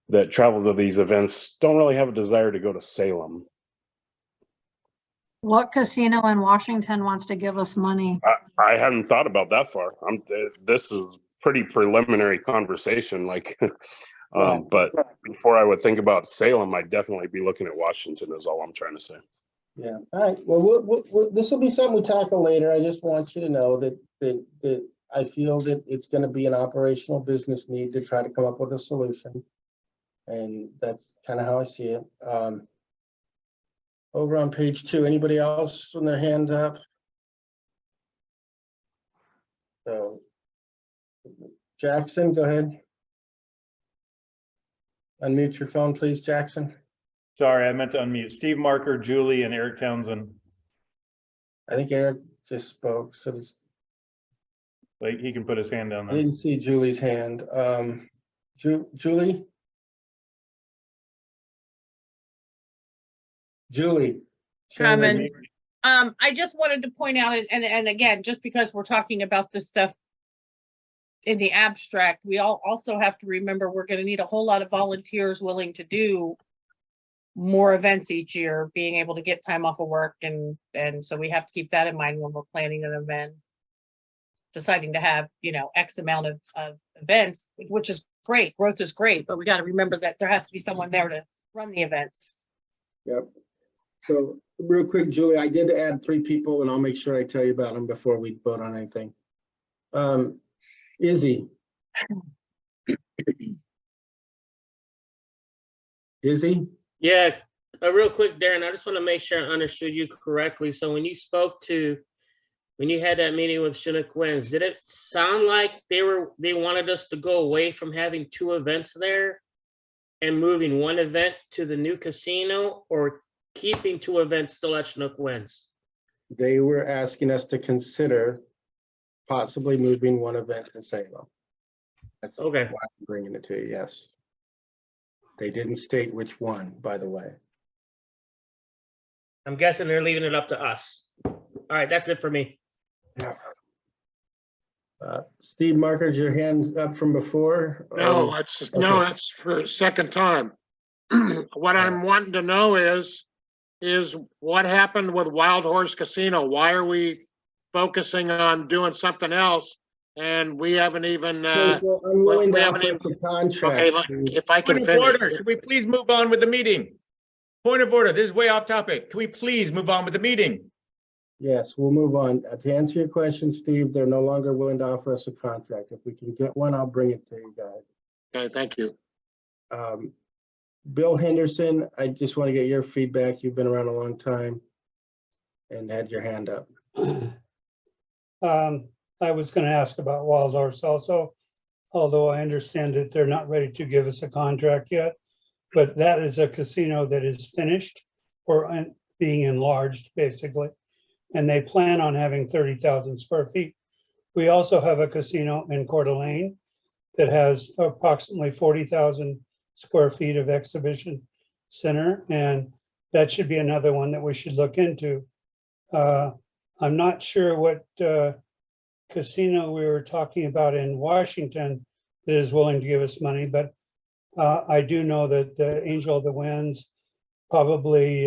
that travel to these events don't really have a desire to go to Salem. What casino in Washington wants to give us money? I hadn't thought about that far. This is pretty preliminary conversation, but before I would think about Salem, I'd definitely be looking at Washington is all I'm trying to say. Yeah, all right, well, this will be something we tackle later. I just want you to know that I feel that it's gonna be an operational business need to try to come up with a solution. And that's kind of how I see it. Over on page 2, anybody else with their hand up? So, Jackson, go ahead. Unmute your phone, please, Jackson. Sorry, I meant to unmute. Steve Marker, Julie, and Eric Townsend. I think Eric just spoke, so Like, he can put his hand down I there. didn't see Julie's hand. Julie? Julie? share your- Comment. I just wanted to point out, and again, just because we're talking about this stuff in the abstract, we all also have to remember we're gonna need a whole lot of volunteers willing to do more events each year, being able to get time off of work, and so we have to keep that in mind when we're planning an event. Deciding to have, X amount of events, which is great, growth is great, but we gotta remember that there has to be someone there to run the events. Yep. So real quick, Julie, I did add 3 people and I'll make sure I tell you about them before we vote on anything. Izzy. Izzy? Yeah, real quick, Darren, I just want to make sure I understood you correctly. So when you had that meeting with Chinook Winds, did it sound like they wanted us to go away from having 2 events there and moving 1 event to the new casino, or keeping 2 events still at Chinook Winds? They were asking us to consider possibly moving 1 event to Salem. That's okay. why I'm bringing it to you, yes. They didn't state which one, by the way. I'm guessing they're leaving it up to us. All right, that's it for me. Yeah. Steve Marker, your hand up from before? No, that's for a second time. What I'm wanting to know is what happened with Wild Horse Casino? Why are we focusing on doing something else? And we haven't even, Well, I'm willing we to haven't offer even, us a contract. okay, if I can Point of finish. order, can we please move on with the meeting? Point of order, this is way off topic. Can we please move on with the meeting? Yes, we'll move on. To answer your question, Steve, they're no longer willing to offer us a contract. If we can get one, I'll bring it to you guys. Okay, thank you. Bill Henderson, I just want to get your feedback. You've been around a long time and had your hand up. I was going to ask about Wild Horse also, although I understand that they're not ready to give us a contract yet. But that is a casino that is finished or being enlarged, basically. And they plan on having 30,000 square feet. We also have a casino in Coeur d'Alene that has approximately 40,000 square feet of exhibition center. And that should be another one that we should look into. I'm not sure what casino we were talking about in Washington that is willing to give us money, but I do know that the Angel of the Winds, probably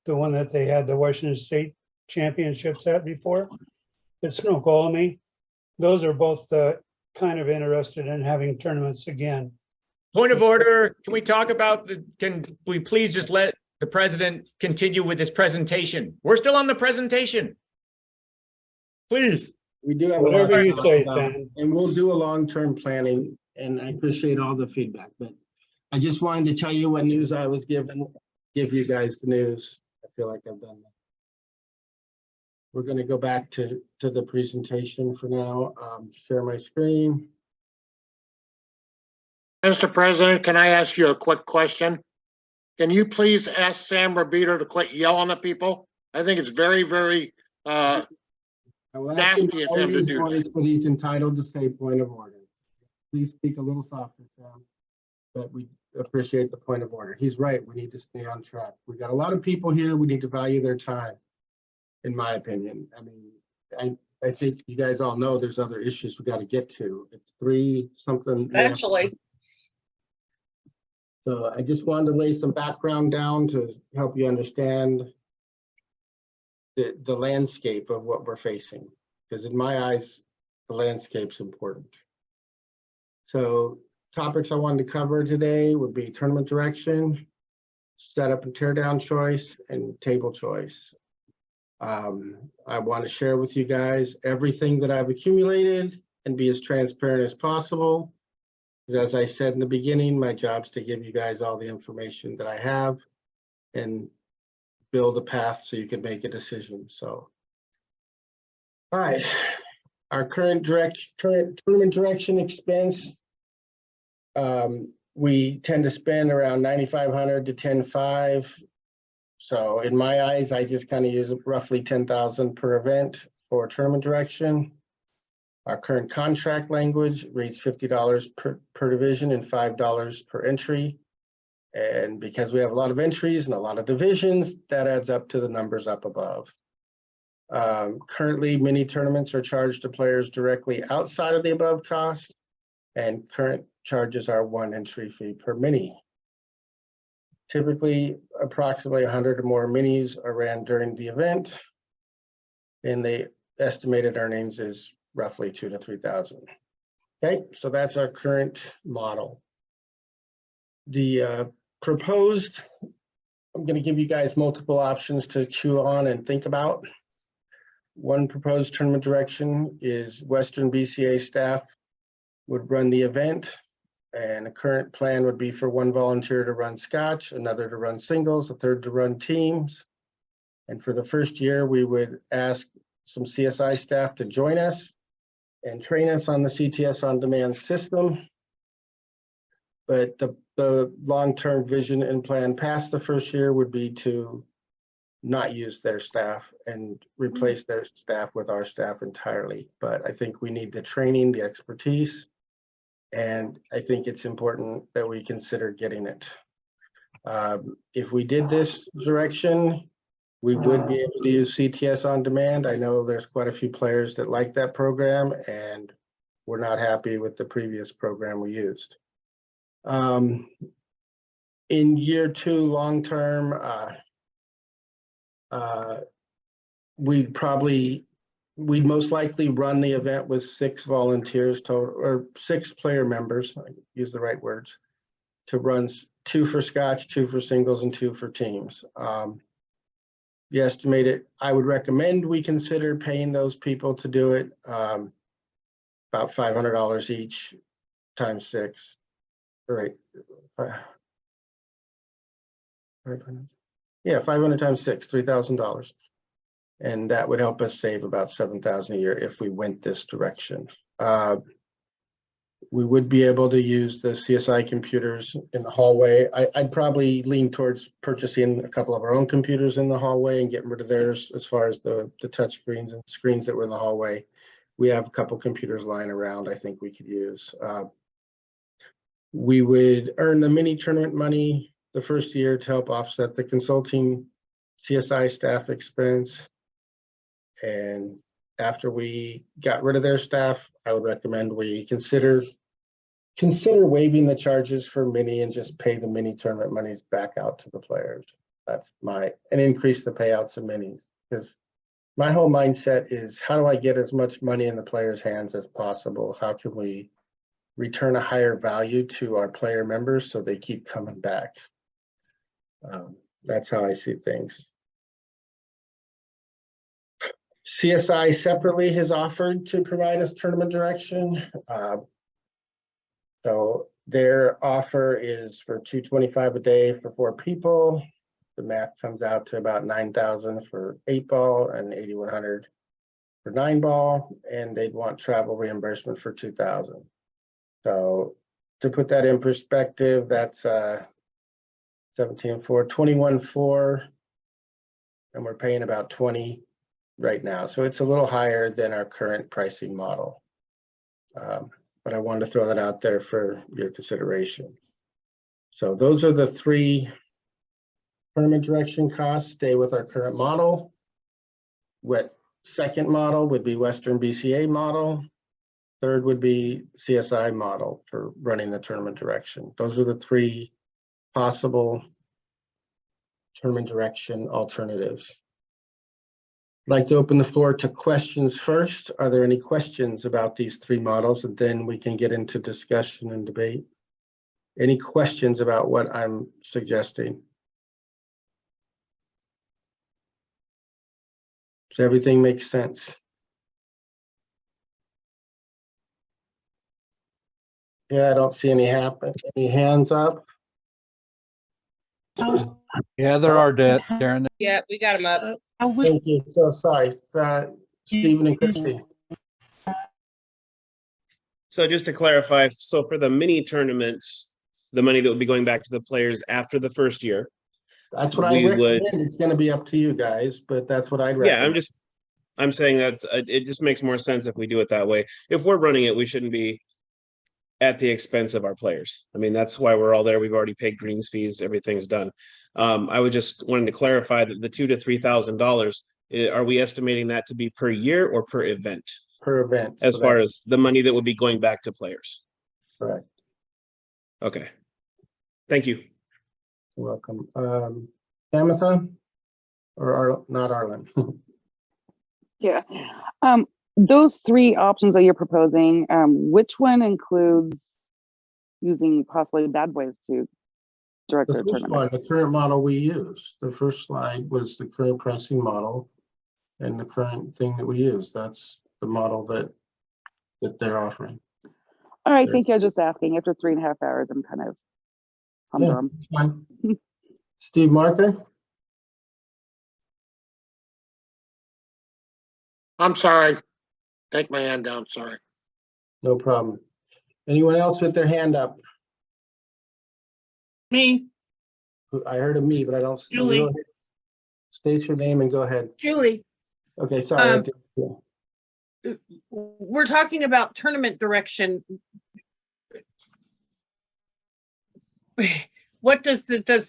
the one that they had the Washington State Championships at before, it's Snoqualmie. Those are both kind of interested in having tournaments again. Point of order, can we talk about can we please just let the president continue with his presentation? We're still on the presentation. Please. We do have whatever you say, Sam. And we'll do a long-term planning, and I appreciate all the feedback, but I just wanted to tell you what news I was given, give you guys the news. I feel like I've done that. We're going to go back to the presentation for now. Share my screen. Mr. President, can I ask you a quick question? Can you please ask Sam Robito to quit yelling at people? I think it's very, very nasty of him to do. But he's entitled to say point of order. Please speak a little softer, Sam. But we appreciate the point of order. He's right. We need to stay on track. We got a lot of people here. We need to value their time, in my opinion. I mean, I think you guys all know there's other issues we got to get to. It's 3-something. Eventually. So I just wanted to lay some background down to help you understand the landscape of what we're facing. Because in my eyes, the landscape's important. So topics I wanted to cover today would be tournament direction, setup and tear down choice, and table choice. I want to share with you guys everything that I've accumulated and be as transparent as possible. As I said in the beginning, my job's to give you guys all the information that I have and build a path so you can make a decision. So, all right, our current tournament direction expense, we tend to spend around 9,500 to 10,500. So in my eyes, I just kind of use roughly 10,000 per event for tournament direction. Our current contract language reads $50 per division and $5 per entry. And because we have a lot of entries and a lot of divisions, that adds up to the numbers up above. Currently, mini tournaments are charged to players directly outside of the above cost, and current charges are 1 entry fee per mini. Typically, approximately 100 or more minis are ran during the event, and the estimated earnings is roughly 2,000 to 3,000. Okay, so that's our current model. The proposed, I'm going to give you guys multiple options to chew on and think about. One proposed tournament direction is Western BCA staff would run the event, and the current plan would be for 1 volunteer to run scotch, another to run singles, a third to run teams. And for the first year, we would ask some CSI staff to join us and train us on the CTS on demand system. But the long-term vision and plan past the first year would be to not use their staff and replace their staff with our staff entirely. But I think we need the training, the expertise, and I think it's important that we consider getting it. If we did this direction, we would be able to use CTS on demand. I know there's quite a few players that like that program, and we're not happy with the previous program we used. In year 2, long-term, we'd most likely run the event with 6 volunteers total, or 6 player members, I use the right words, to run 2 for scotch, 2 for singles, and 2 for teams. The estimated, I would recommend we consider paying those people to do it, about $500 each times 6. All right. 500. Yeah, 500 times 6, $3,000. And that would help us save about $7,000 a year if we went this direction. We would be able to use the CSI computers in the hallway. I'd probably lean towards purchasing a couple of our own computers in the hallway and getting rid of theirs as far as the touch screens and screens that were in the hallway. We have a couple computers lying around I think we could use. We would earn the mini tournament money the first year to help offset the consulting CSI staff expense. And after we got rid of their staff, I would recommend we consider waiving the charges for mini and just pay the mini tournament monies back out to the players. That's and increase the payouts of minis. Because my whole mindset is, how do I get as much money in the players' hands as possible? How can we return a higher value to our player members so they keep coming back? That's how I see things. CSI separately has offered to provide us tournament direction. So their offer is for $225 a day for 4 people. The math comes out to about $9,000 for 8-ball and $8,100 for 9-ball, and they'd want travel reimbursement for $2,000. So to put that in perspective, that's 17.4, 21.4, and we're paying about 20 right now. So it's a little higher than our current pricing model. But I wanted to throw that out there for your consideration. So those are the 3 tournament direction costs. Stay with our current model. What second model would be Western BCA model. Third would be CSI model for running the tournament direction. Those are the 3 possible tournament direction alternatives. I'd like to open the floor to questions first. Are there any questions about these 3 models? And then we can get into discussion and debate. Any questions about what I'm suggesting? Does everything make sense? Yeah, I don't see any hands up. Yeah, there are, Darren. Yeah, we got him up. Thank you. So sorry, Stephen and Christie. So just to clarify, so for the mini tournaments, the money that would be going back to the players after the first year. That's what I we recommend. would- It's gonna be up to you guys, but that's what I'd Yeah, recommend. I'm saying that it just makes more sense if we do it that way. If we're running it, we shouldn't be at the expense of our players. I mean, that's why we're all there. We've already paid greens fees, everything's done. I would just wanted to clarify that the $2,000 to $3,000, are we estimating that to be per year or per event? Per event. As so far that- as the money that would be going back to players. Correct. Okay. Thank you. You're welcome. Tamitha? Or not Arlen? Yeah. Those three options that you're proposing, which one includes using possibly bad boys to direct The their first tournament? one, the current model we use. The first slide was the current pricing model and the current thing that we use. That's the model that they're offering. All right, thank you. I was just asking. After 3.5 hours, I'm kind of Yeah, humdrum. it's fine. Steve Marker? I'm sorry. Take my hand down, sorry. No problem. Anyone else with their hand up? Me, I heard a me, but I don't. Julie. Go ahead. State your name and go ahead. Julie, Okay, sorry. I Um, did- we're talking about tournament direction. What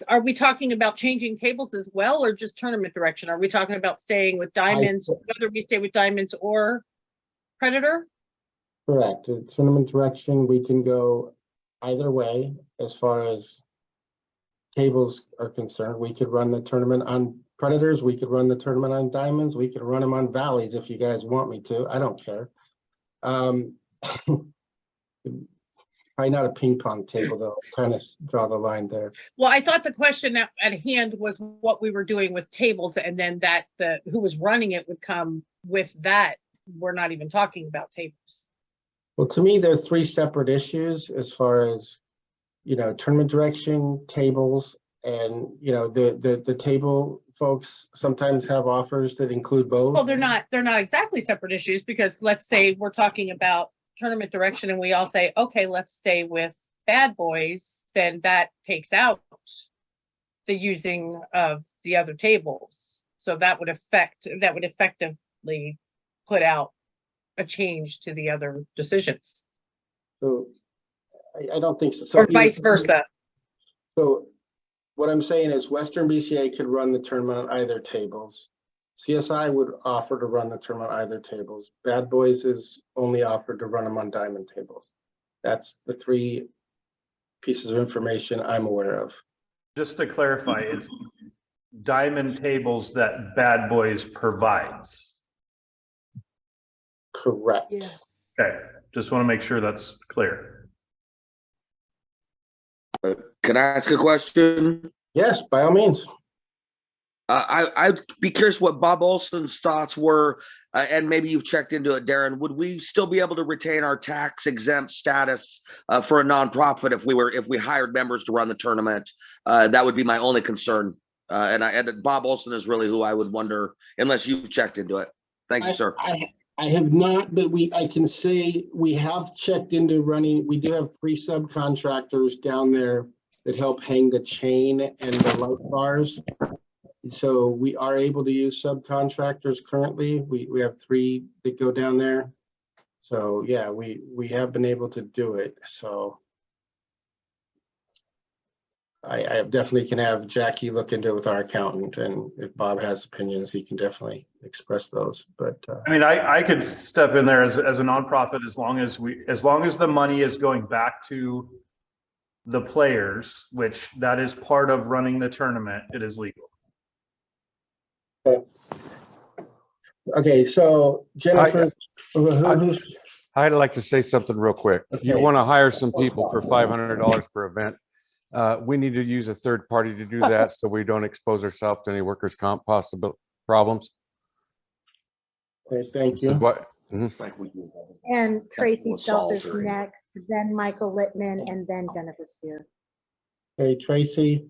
are we talking about changing tables as well, or just tournament direction? Are we talking about staying with diamonds, whether we stay with diamonds or Predator? Correct. The tournament direction, we can go either way as far as tables are concerned. We could run the tournament on Predators. We could run the tournament on Diamonds. We could run them on Valleys if you guys want me to. I don't care. Probably not a ping pong table though. Kind of draw the line there. Well, I thought the question at hand was what we were doing with tables, and then that who was running it would come with that. We're not even talking about tables. Well, to me, they're three separate issues as far as, tournament direction, tables, and, the table folks sometimes have offers that include both. Well, they're not exactly separate issues, because let's say we're talking about tournament direction and we all say, okay, let's stay with bad boys, then that takes out the using of the other tables. So that would effectively put out a change to the other decisions, So I don't think so. or vice versa. So what I'm saying is Western BCA could run the tournament on either tables. CSI would offer to run the tournament on either tables. Bad Boys is only offered to run them on diamond tables. That's the three pieces of information I'm aware of. Just to clarify, it's diamond tables that Bad Boys provides. Correct. Yes. Okay, just want to make sure that's clear. Can I ask a question? Yes, by all means. I'd be curious what Bob Olson's thoughts were, and maybe you've checked into it, Darren. Would we still be able to retain our tax exempt status for a nonprofit if we hired members to run the tournament? That would be my only concern. And Bob Olson is really who I would wonder, unless you've checked into it. Thank you, sir. I have not, but I can say we have checked into running. We do have 3 subcontractors down there that help hang the chain and the light bars. So we are able to use subcontractors currently. We have 3 that go down there. So yeah, we have been able to do it. So I definitely can have Jackie look into it with our accountant, and if Bob has opinions, he can definitely express those. But I mean, I could step in there as a nonprofit as long as the money is going back to the players, which that is part of running the tournament. It is legal. okay, so Jennifer, I'd like to say something real quick. You Okay. want to hire some people for $500 per event. We need to use a third party to do that so we don't expose ourselves to any workers' comp possible problems. Okay, thank This is you. what, And Tracy was Self is Salter. next, then Michael Littman, and then Jennifer Spear. Okay, Tracy,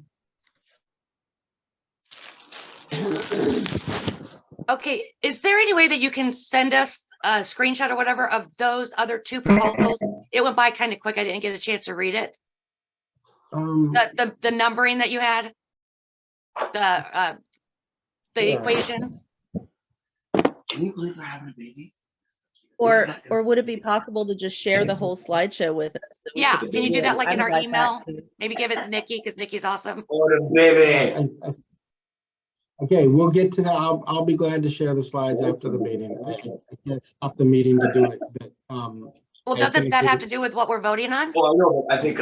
Okay, is there any way that you can send us a screenshot or whatever of those other two proposals? It went by kind of quick. I didn't get a chance to read it. The numbering that you had, the Yeah. equations. Can you believe they're having a baby? Or would it be possible to just share the whole slideshow with us? So we Yeah, could can you see do it? that like in I'm our like that email? too. Maybe give it to Nikki because Nikki's awesome. baby. Okay, we'll get to that. I'll be glad to share the slides after the meeting. I can't stop the meeting to do it, but, Well, I doesn't think that we- have to do with what we're voting on? Well, I know, but I think,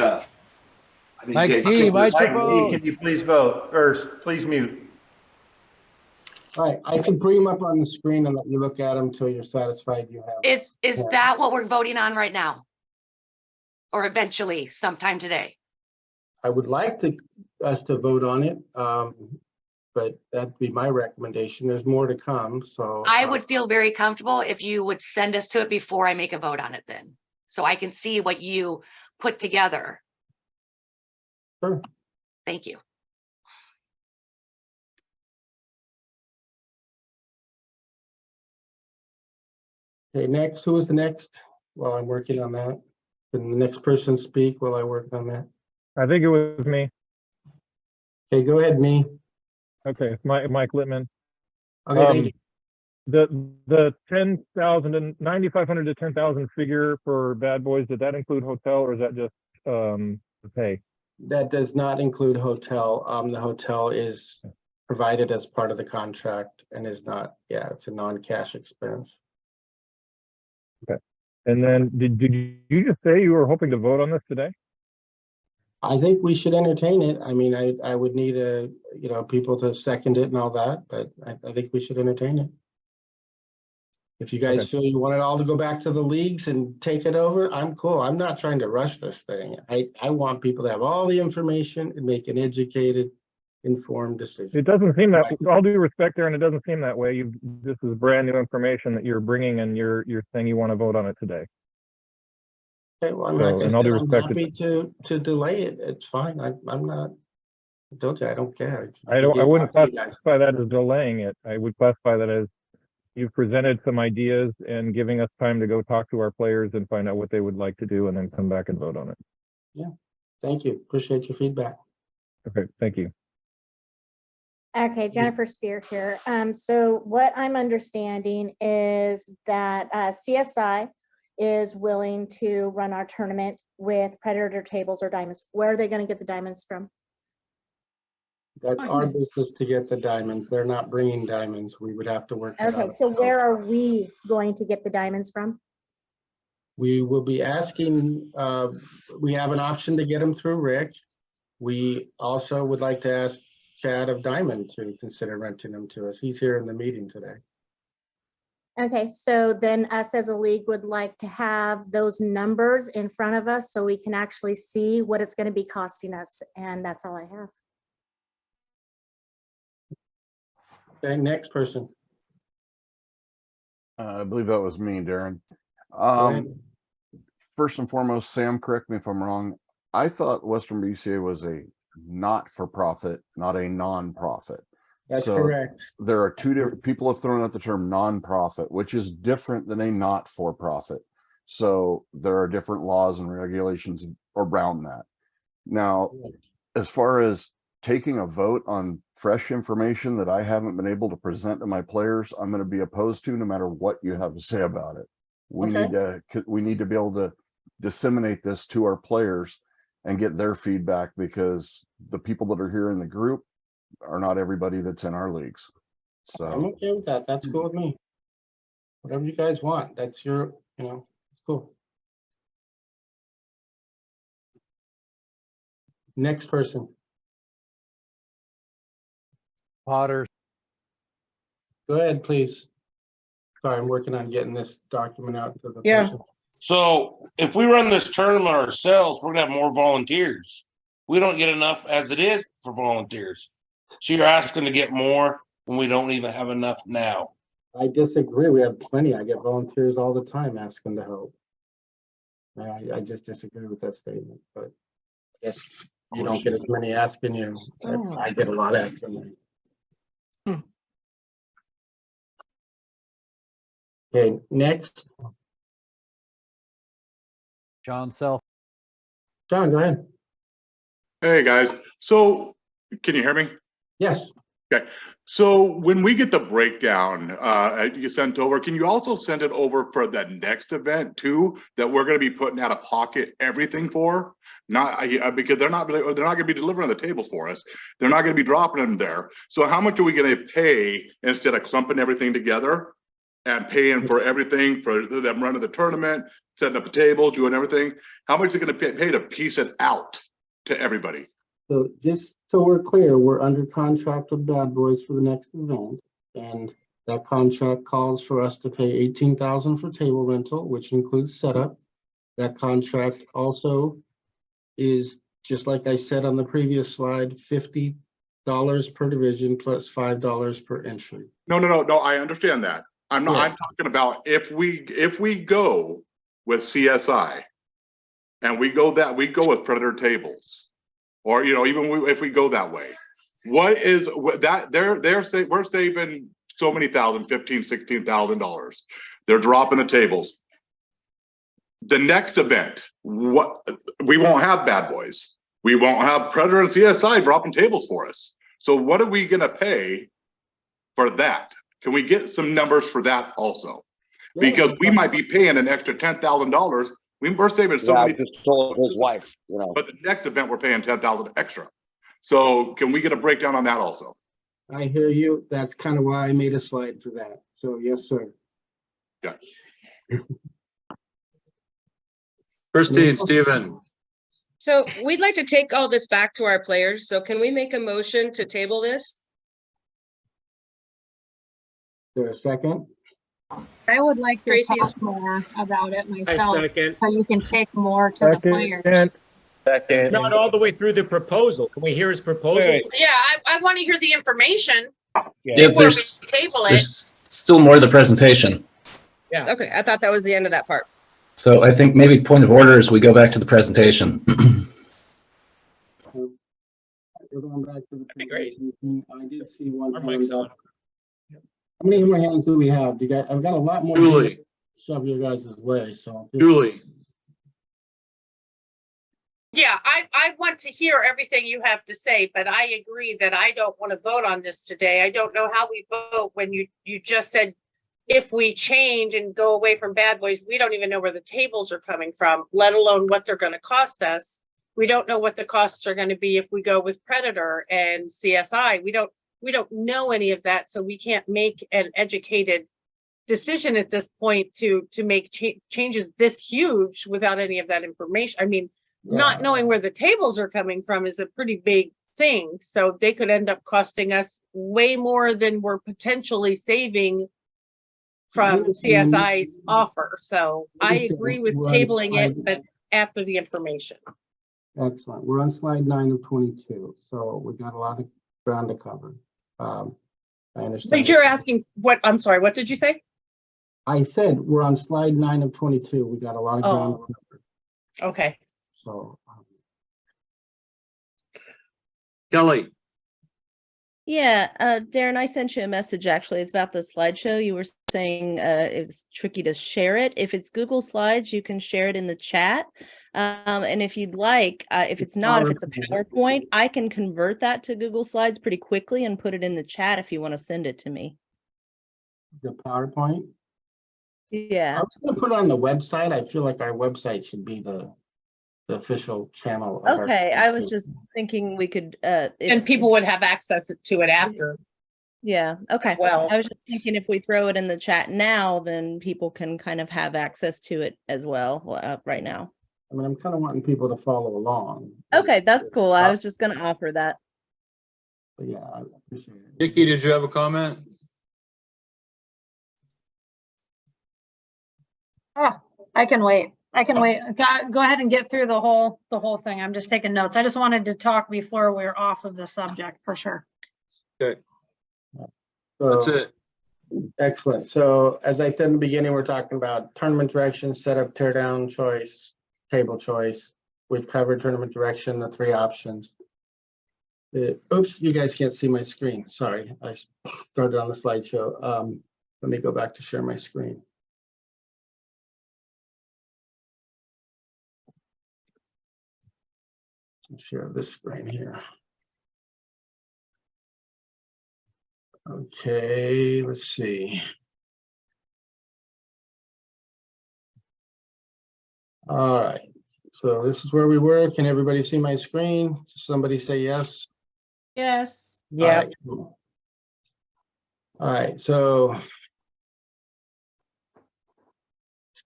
Mike Jason- T, Mike T, microphone. can you please vote or please mute? All right, I can bring them up on the screen and let you look at them until you're satisfied you have. Is Yeah. that what we're voting on right now? Or eventually sometime today? I would like us to vote on it, but that'd be my recommendation. There's more to come, so. I would feel very comfortable if you would send us to it before I make a vote on it then. So I can see what you put together. Sure. Thank you. Okay, next, who is the next? While I'm working on that. Can the next person speak while I work on that? I think it was me. Okay, go ahead, me. Okay, it's Mike Littman. Okay, thank you. The 10,000 and 9,500 to 10,000 figure for Bad Boys, did that include hotel or is that just the pay? That does not include hotel. The hotel is provided as part of the contract and is not, yeah, it's a non-cash expense. Okay. And then did you just say you were hoping to vote on this today? I think we should entertain it. I mean, I would need people to second it and all that, but I think we should entertain it. If you guys Okay. feel you want it all to go back to the leagues and take it over, I'm cool. I'm not trying to rush this thing. I want people to have all the information and make an educated, informed decision. It doesn't seem that, with all due respect, Aaron, it doesn't seem that way. This is brand new information that you're bringing and you're saying you want to vote on it today. Okay, well, I'm So, like I in all said, due I'm respect, happy to delay it. It's fine. I'm not, I told you, I don't care. I wouldn't Up to you guys. classify that as delaying it. I would classify that as you've presented some ideas and giving us time to go talk to our players and find out what they would like to do and then come back and vote on it. Yeah, thank you. Appreciate your feedback. Okay, thank you. Okay, Jennifer Spear here. So what I'm understanding is that CSI is willing to run our tournament with Predator tables or diamonds. Where are they going to get the diamonds from? That's our business to get the diamonds. They're not bringing diamonds. We would have to work it Okay, out. so where are we going to get the diamonds from? We will be asking, we have an option to get them through Rick. We also would like to ask Chad of Diamond to consider renting them to us. He's here in the meeting today. Okay, so then us as a league would like to have those numbers in front of us so we can actually see what it's going to be costing us. And that's all I have. Okay, next person. I believe that was me, Darren. Go ahead. First and foremost, Sam, correct me if I'm wrong. I thought Western BCA was a not-for-profit, not a non-profit. That's So correct. there are two different people have thrown out the term non-profit, which is different than a not-for-profit. So there are different laws and regulations around that. Now, as far as taking a vote on fresh information that I haven't been able to present to my players, I'm going to be opposed to no matter what you have to say about it. We need to be able to disseminate this to our players and get their feedback, because the people that are here in the group are not everybody that's in our leagues. So I'm okay with that. That's cool with me. Whatever you guys want, that's your, it's cool. Next person. Potter. Go ahead, please. Sorry, I'm working on getting this document out to the Yeah. person. So if we run this tournament ourselves, we're gonna have more volunteers. We don't get enough as it is for volunteers. So you're asking to get more when we don't even have enough now. I disagree. We have plenty. I get volunteers all the time asking to help. I just disagree with that statement, but if you don't get as many asking you, I get a lot asking me. Okay, next. John Self. John, go ahead. Hey, guys. So can you hear me? Yes. Okay. So when we get the breakdown you sent over, can you also send it over for the next event too, that we're going to be putting out of pocket everything for? Not because they're not going to be delivering the tables for us. They're not going to be dropping them there. So how much are we going to pay instead of clumping everything together and paying for everything for them running the tournament, setting up the table, doing everything? How much is it going to pay to piece it out to everybody? So just so we're clear, we're under contract with Bad Boys for the next event. And that contract calls for us to pay $18,000 for table rental, which includes setup. That contract also is, just like I said on the previous slide, $50 per division plus $5 per entry. No, I understand that. I'm talking about if we go with CSI and we go with Predator tables, or even if we go that way, what is that we're saving so many thousand, $15,000-$16,000. They're dropping the tables. The next event, we won't have Bad Boys. We won't have Predator and CSI dropping tables for us. So what are we gonna pay for that? Can we get some numbers for that also? Because we might be paying an extra $10,000. We're saving so many. I just told his wife, But the next event we're paying $10,000 extra. So can we get a breakdown on that also? I hear you. That's kind of why I made a slide for that. So yes, sir. Yeah. Christine, Stephen. So we'd like to take all this back to our players. So can we make a motion to table this? Is there a second? I would like to Tracy's- talk more about it myself, second. so you can take more to the players. Second. Not all the way through the proposal. Can we hear his proposal? Yeah, I want to hear the information Yeah, before we there's table it. there's still more of the presentation. Yeah. Okay, I thought that was the end of that part. So I think maybe point of order is we go back to the presentation. We're going back to the great. presentation. I did see one Our hand mic's up. on. How many more hands do we have? Do you guys, I've got a lot more. Julie. to shove your guys' way, so. Julie. Yeah, I want to hear everything you have to say, but I agree that I don't want to vote on this today. I don't know how we vote when you just said if we change and go away from Bad Boys, we don't even know where the tables are coming from, let alone what they're going to cost us. We don't know what the costs are going to be if we go with Predator and CSI. We don't know any of that, so we can't make an educated decision at this point to make changes this huge without any of that information. I mean, not knowing where the tables are coming from is a pretty big thing. So they could end up costing us way more than we're potentially saving from CSI's offer. So I agree with tabling it, but after the information. Excellent. We're on slide 9 of 22. So we got a lot of ground to cover. I understand. But you're asking what, I'm sorry, what did you say? I said we're on slide 9 of 22. We got a lot of ground to cover. Okay. So Kelly. Yeah, Darren, I sent you a message actually. It's about the slideshow. You were saying it's tricky to share it. If it's Google Slides, you can share it in the chat. And if you'd like, if it's a PowerPoint, I can convert that to Google Slides pretty quickly and put it in the chat if you want to send it to me. the PowerPoint. Yeah. I was going to put it on the website. I feel like our website should be the official channel. Of Okay, I was just thinking we could And people would have access to it after. Yeah, okay. Well, I was just thinking if we throw it in the chat now, then people can kind of have access to it as well right now. I mean, I'm kind of wanting people to follow along. Okay, that's cool. I was just going to offer that. But yeah, I appreciate it. Nikki, did you have a comment? Oh, I can wait. I can wait. Go ahead and get through the whole thing. I'm just taking notes. I just wanted to talk before we're off of the subject for sure. Okay. So, That's it. Excellent. So as I said in the beginning, we're talking about tournament direction, setup, tear down choice, table choice. We've covered tournament direction, the three options. Oops, you guys can't see my screen. Sorry, I started on the slideshow. Let me go back to share my screen. Share this screen here. Okay, let's see. All right, so this is where we were. Can everybody see my screen? Somebody say yes. Yes. All right, cool. All right, so let's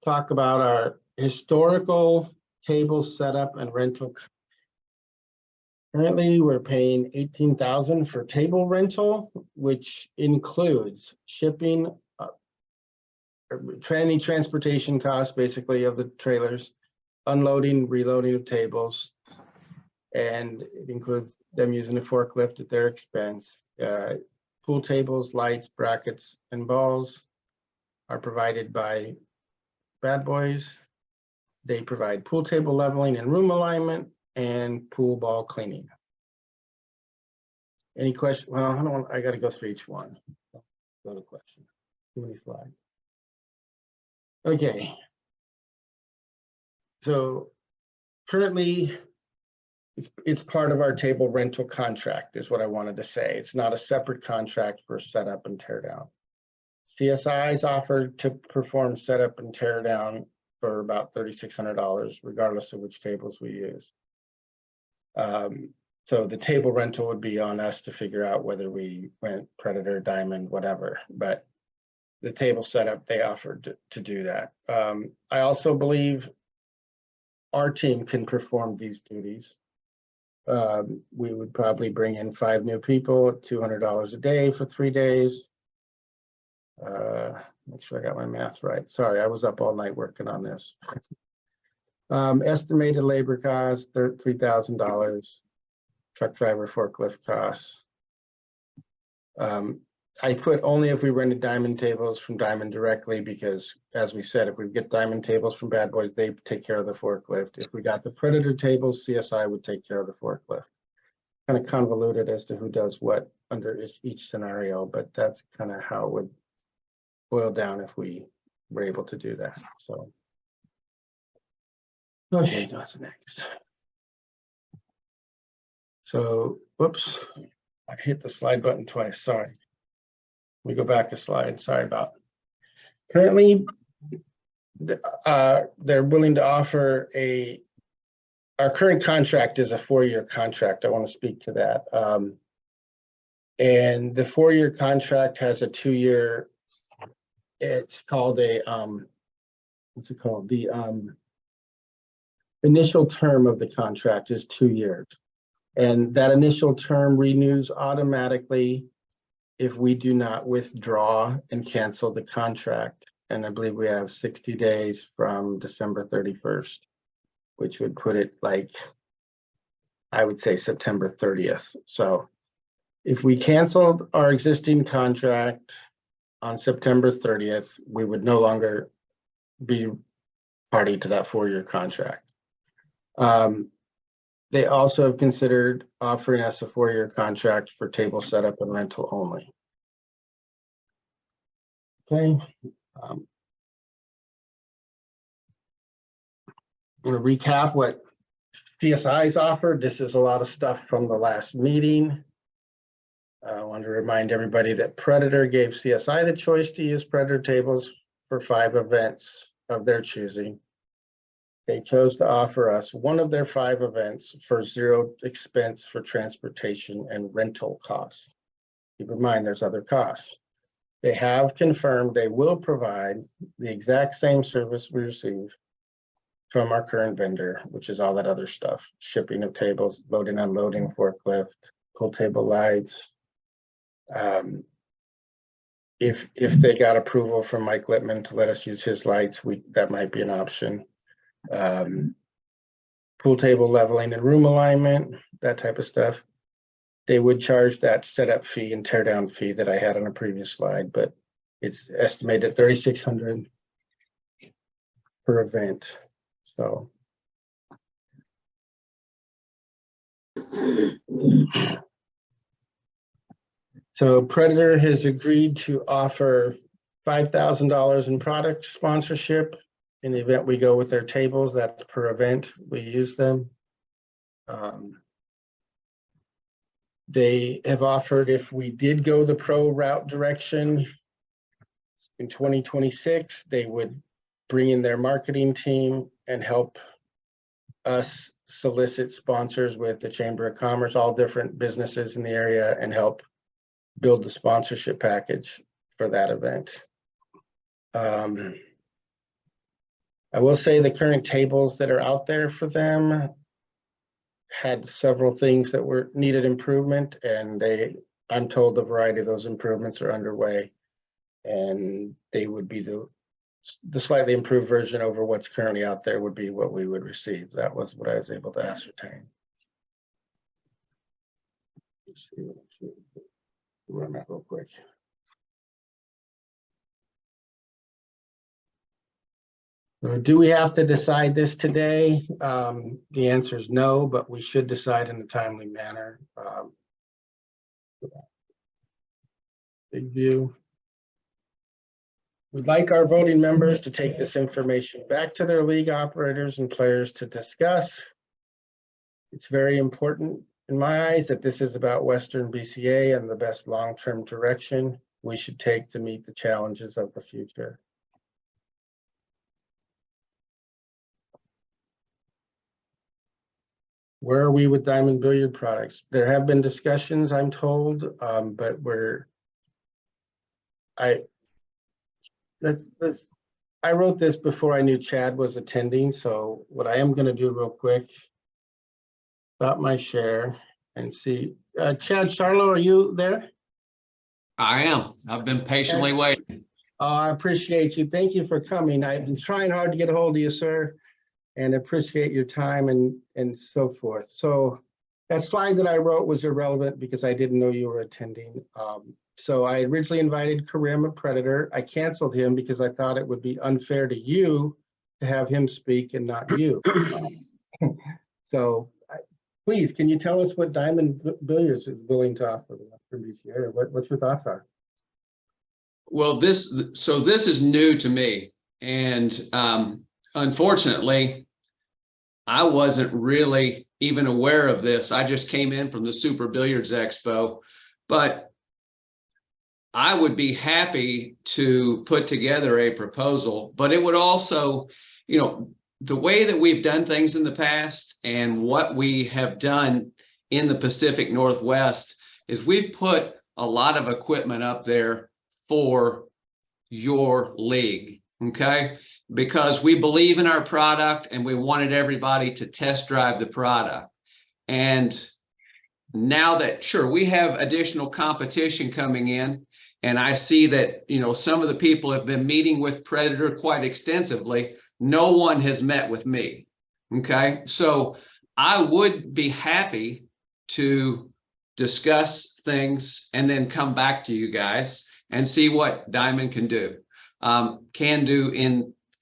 talk about our historical table setup and rental. Currently, we're paying $18,000 for table rental, which includes shipping, any transportation costs, basically, of the trailers, unloading, reloading of tables, and it includes them using a forklift at their expense. Pool tables, lights, brackets, and balls are provided by Bad Boys. They provide pool table leveling and room alignment and pool ball cleaning. Any question? Well, I got to go through each one. Go to question. Too many slides. Okay. So currently, it's part of our table rental contract, is what I wanted to say. It's not a separate contract for setup and tear down. CSI is offered to perform setup and tear down for about $3,600, regardless of which tables we use. So the table rental would be on us to figure out whether we went Predator, Diamond, whatever. But the table setup, they offered to do that. I also believe our team can perform these duties. We would probably bring in 5 new people at $200 a day for 3 days. Make sure I got my math right. Sorry, I was up all night working on this. Estimated labor cost, $3,000. Truck driver forklift costs. I put only if we rented Diamond tables from Diamond directly, because as we said, if we get Diamond tables from Bad Boys, they take care of the forklift. If we got the Predator tables, CSI would take care of the forklift. Kind of convoluted as to who does what under each scenario, but that's kind of how it would boil down if we were able to do that. So, okay, what's next? So, whoops, I hit the slide button twice, sorry. We go back a slide, sorry about it. Currently, they're willing to offer our current contract is a 4-year contract. I want to speak to that. And the 4-year contract has a 2-year, it's called a, what's it called? The initial term of the contract is 2 years. And that initial term renews automatically if we do not withdraw and cancel the contract. And I believe we have 60 days from December 31st, which would put it like, I would say September 30th. So if we canceled our existing contract on September 30th, we would no longer be party to that 4-year contract. They also have considered offering us a 4-year contract for table setup and rental only. Okay. I'm going to recap what CSI's offered. This is a lot of stuff from the last meeting. I want to remind everybody that Predator gave CSI the choice to use Predator tables for 5 events of their choosing. They chose to offer us one of their 5 events for 0 expense for transportation and rental costs. Keep in mind, there's other costs. They have confirmed they will provide the exact same service we receive from our current vendor, which is all that other stuff, shipping of tables, loading, unloading, forklift, pool table lights. If they got approval from Mike Littman to let us use his lights, that might be an option. Pool table leveling and room alignment, that type of stuff. They would charge that setup fee and tear down fee that I had on a previous slide, but It's estimated at 3,600 per event. So. So Predator has agreed to offer $5,000 in product sponsorship in the event we go with their tables. That's per event we use them. They have offered if we did go the pro route direction in 2026, they would bring in their marketing team and help us solicit sponsors with the Chamber of Commerce, all different businesses in the area, and help build the sponsorship package for that event. I will say the current tables that are out there for them had several things that were needed improvement, and I'm told a variety of those improvements are underway, and they would be the slightly improved version over what's currently out there would be what we would receive. That was what I was able to ascertain. Let's see where I'm at real quick. Do we have to decide this today? The answer is no, but we should decide in a timely manner. Big view. We'd like our voting members to take this information back to their league operators and players to discuss. It's very important in my eyes that this is about Western BCA and the best long-term direction we should take to meet the challenges of the future. Where are we with Diamond Billiard products? There have been discussions, I'm told, but I wrote this before I knew Chad was attending, so what I am going to do real quick, stop my share and see. Chad Charlo, are you there? I am. I've been patiently waiting. Oh, I appreciate you. Thank you for coming. I've been trying hard to get a hold of you, sir, and appreciate your time and so forth. So that slide that I wrote was irrelevant because I didn't know you were attending. So I originally invited Karim, a Predator. I canceled him because I thought it would be unfair to you to have him speak and not you. So please, can you tell us what Diamond Billiards is willing to offer the Western BCA? What your thoughts are? Well, this is new to me. And unfortunately, I wasn't really even aware of this. I just came in from the Super Billiards Expo, but I would be happy to put together a proposal, but it would also, you know, the way that we've done things in the past and what we have done in the Pacific Northwest is we've put a lot of equipment up there for your league, okay? Because we believe in our product and we wanted everybody to test drive the product. And now that, sure, we have additional competition coming in, and I see that, you know, some of the people have been meeting with Predator quite extensively. No one has met with me, okay? So I would be happy to discuss things and then come back to you guys and see what Diamond can do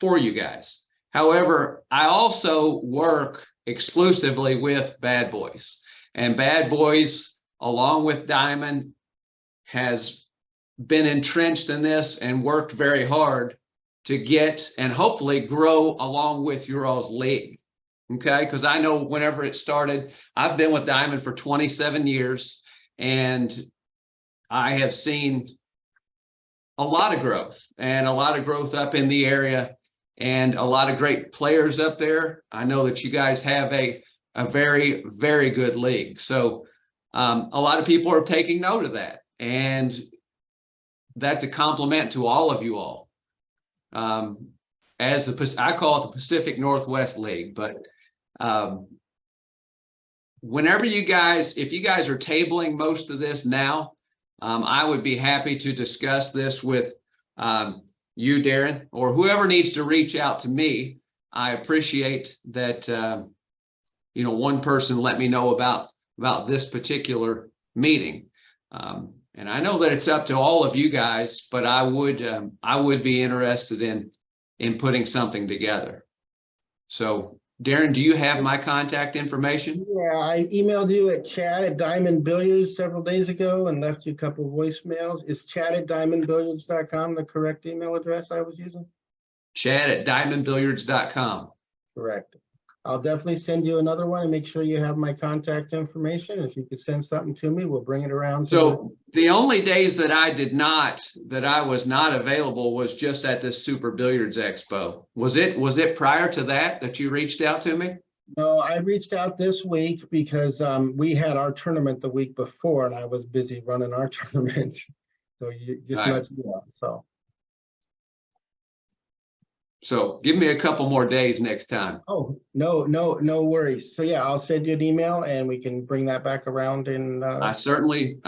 for you guys. However, I also work exclusively with Bad Boys, and Bad Boys, along with Diamond, has been entrenched in this and worked very hard to get and hopefully grow along with your all's league. Okay, because I know whenever it started, I've been with Diamond for 27 years and I have seen a lot of growth up in the area and a lot of great players up there. I know that you guys have a very, very good league. So a lot of people are taking note of that. And that's a compliment to all of you all. As I call it the Pacific Northwest League, but whenever if you guys are tabling most of this now, I would be happy to discuss this with you, Darren, or whoever needs to reach out to me. I appreciate that, you know, one person let me know about this particular meeting. And I know that it's up to all of you guys, but I would be interested in putting something together. So Darren, do you have my contact information? Yeah, I emailed you at Chad@Diamond Billiards several days ago and left you a couple of voicemails. Is Chad@DiamondBilliards.com the correct email address I was using? Chad@diamondbilliards.com. Correct. I'll definitely send you another one and make sure you have my contact information. If you could send something to me, we'll bring it around. So the only days that I was not available was just at this Super Billiards Expo. Was it prior to that you reached out to me? No, I reached out this week because we had our tournament the week before and I was busy running our tournament. So you just Right. nudged me up, So give me a couple more days next time. Oh, no worries. So yeah, I'll send you an email and we can bring that back around in I certainly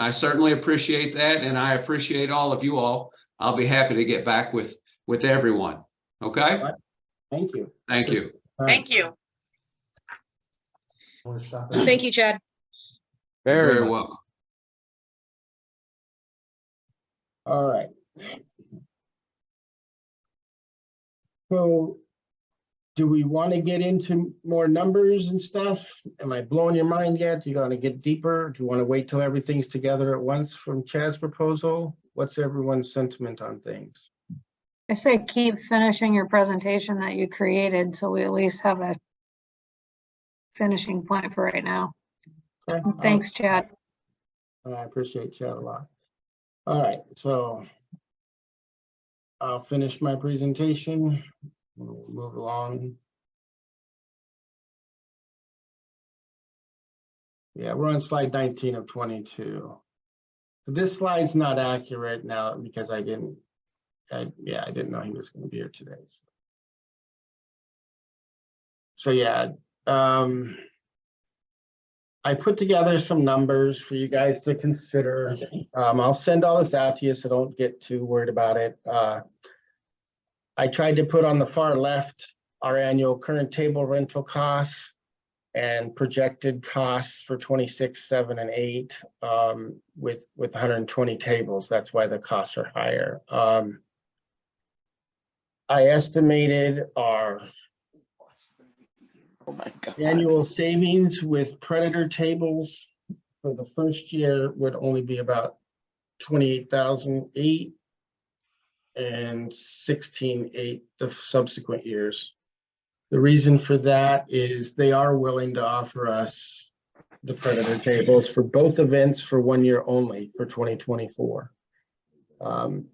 appreciate that, and I appreciate all of you all. I'll be happy to get back with everyone. Okay? Thank you. Thank you. Thank you. Thank you, Chad. Very much. welcome. All right. So do we want to get into more numbers and stuff? Am I blowing your mind yet? Do you want to get deeper? Do you want to wait till everything's together at once from Chad's proposal? What's everyone's sentiment on things? I say keep finishing your presentation that you created, so we at least have a finishing point for right now. Okay. Thanks, Chad. I appreciate Chad a lot. All right, so I'll finish my presentation. We'll move along. Yeah, we're on slide 19 of 22. So this slide's not accurate now because I didn't know he was going to be here today. So yeah, I put together some numbers for you guys to consider. I'll send all this out to you, so don't get too worried about it. I tried to put on the far left our annual current table rental costs and projected costs for 26, 7, and 8 with 120 tables. That's why the costs are higher. I estimated our annual savings with Predator tables for the first year would only be about 28,008 and 16,800 the subsequent years. The reason for that is they are willing to offer us the Predator tables for both events for 1 year only for 2024.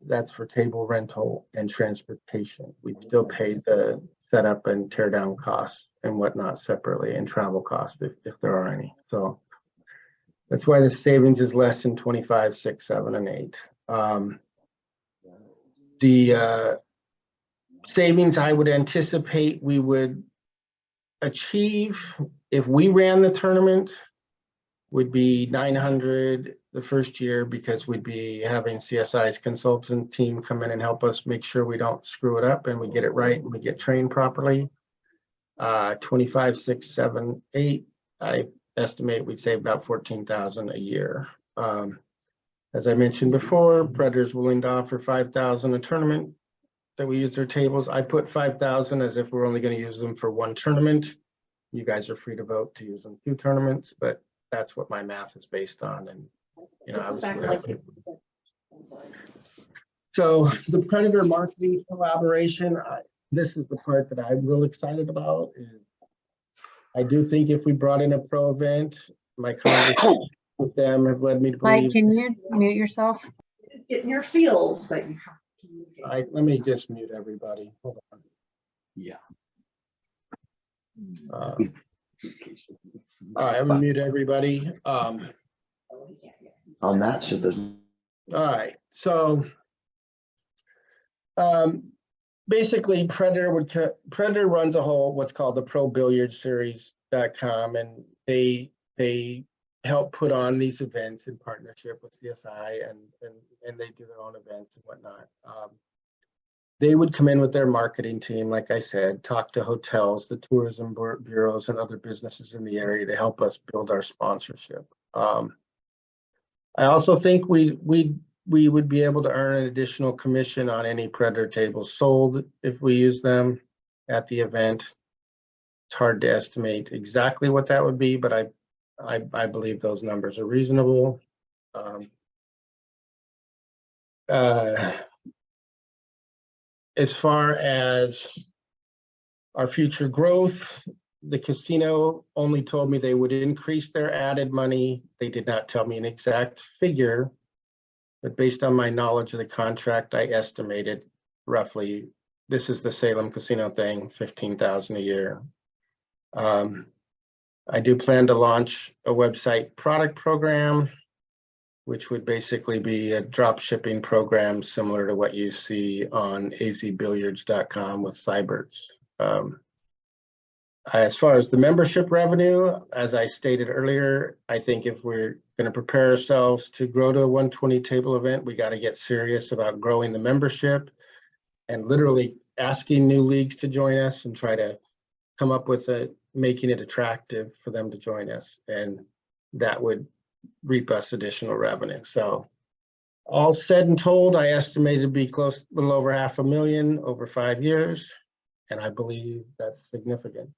That's for table rental and transportation. We still paid the setup and tear down costs and whatnot separately, and travel costs if there are any. So that's why the savings is less than 25, 6, 7, and 8. The savings I would anticipate we would achieve if we ran the tournament would be 900 the first year, because we'd be having CSI's consultant team come in and help us make sure we don't screw it up and we get it right and we get trained properly. 25, 6, 7, 8, I estimate we'd save about 14,000 a year. As I mentioned before, Predator's willing to offer 5,000 a tournament that we use their tables. I put 5,000 as if we're only going to use them for 1 tournament. You guys are free to vote to use them 2 tournaments, but that's what my math is based on. And you know, so the Predator marketing collaboration, this is the part that I'm real excited about. I do think if we brought in a pro event, my conversations with them have led me to believe. Mike, can you mute yourself? Getting your feels, but you have to communicate. Let me just mute everybody. Hold on. Yeah. All right, I'm gonna mute everybody. On that, so there's. All right, so basically Predator runs a whole what's called the ProBilliardSeries.com, and they help put on these events in partnership with CSI, and they do their own events and whatnot. They would come in with their marketing team, like I said, talk to hotels, the tourism bureaus, and other businesses in the area to help us build our sponsorship. I also think we would be able to earn an additional commission on any Predator tables sold if we use them at the event. It's hard to estimate exactly what that would be, but I believe those numbers are reasonable. As far as our future growth, the casino only told me they would increase their added money. They did not tell me an exact figure, but based on my knowledge of the contract, I estimated roughly, this is the Salem Casino thing, 15,000 a year. I do plan to launch a website product program, which would basically be a drop shipping program similar to what you see on azbilliards.com with Cyberts. As far as the membership revenue, as I stated earlier, I think if we're going to prepare ourselves to grow to a 120 table event, we got to get serious about growing the membership and literally asking new leagues to join us and try to come up with making it attractive for them to join us. And that would reap us additional revenue. So all said and told, I estimate it'd be close, a little over $500,000 over 5 years. And I believe that's significant.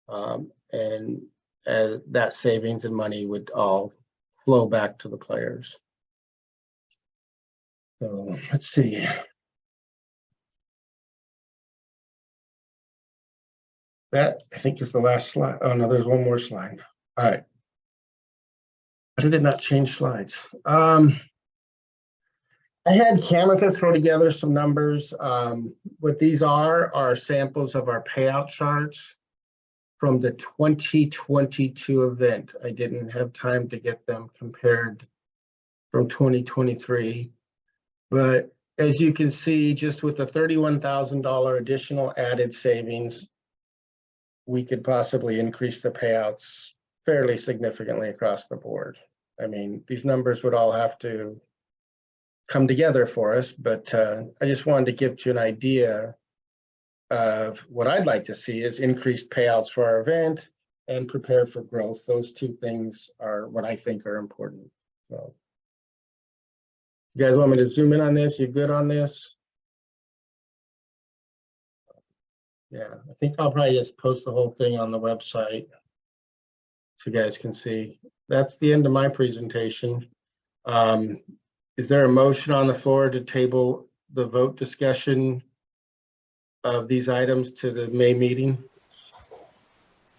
And that savings and money would all flow back to the players. So let's see. That I think is the last slide. Oh no, there's one more slide. All right. But it did not change slides. I had Camitha throw together some numbers. What these are samples of our payout charts from the 2022 event. I didn't have time to get them compared from 2023. But as you can see, just with the $31,000 additional added savings, we could possibly increase the payouts fairly significantly across the board. I mean, these numbers would all have to come together for us, but I just wanted to give you an idea of what I'd like to see is increased payouts for our event and prepare for growth. Those two things are what I think are important. So you guys want me to zoom in on this? You good on this? Yeah, I think I'll probably just post the whole thing on the website so you guys can see. That's the end of my presentation. Is there a motion on the floor to table the vote discussion of these items to the May meeting?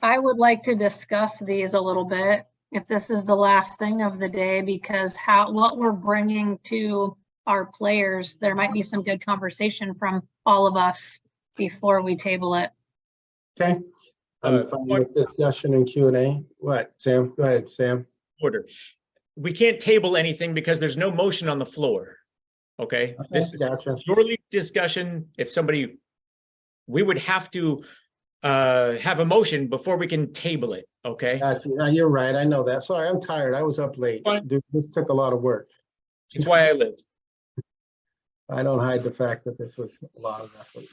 I would like to discuss these a little bit, if this is the last thing of the day, because what we're bringing to our players, there might be some good conversation from all of us before we table it. Okay. I'm fine with discussion and Q&A. What, Sam? Go ahead, Sam. Order. We can't table anything because there's no motion on the floor. Okay. This is purely discussion. If somebody, we would have to have a motion before we can table it. Okay. Gotcha. No, you're right. I know that. Sorry, I'm tired. I was up late. Dude, this took a lot of work. That's why I live. I don't hide the fact that this was a lot of effort.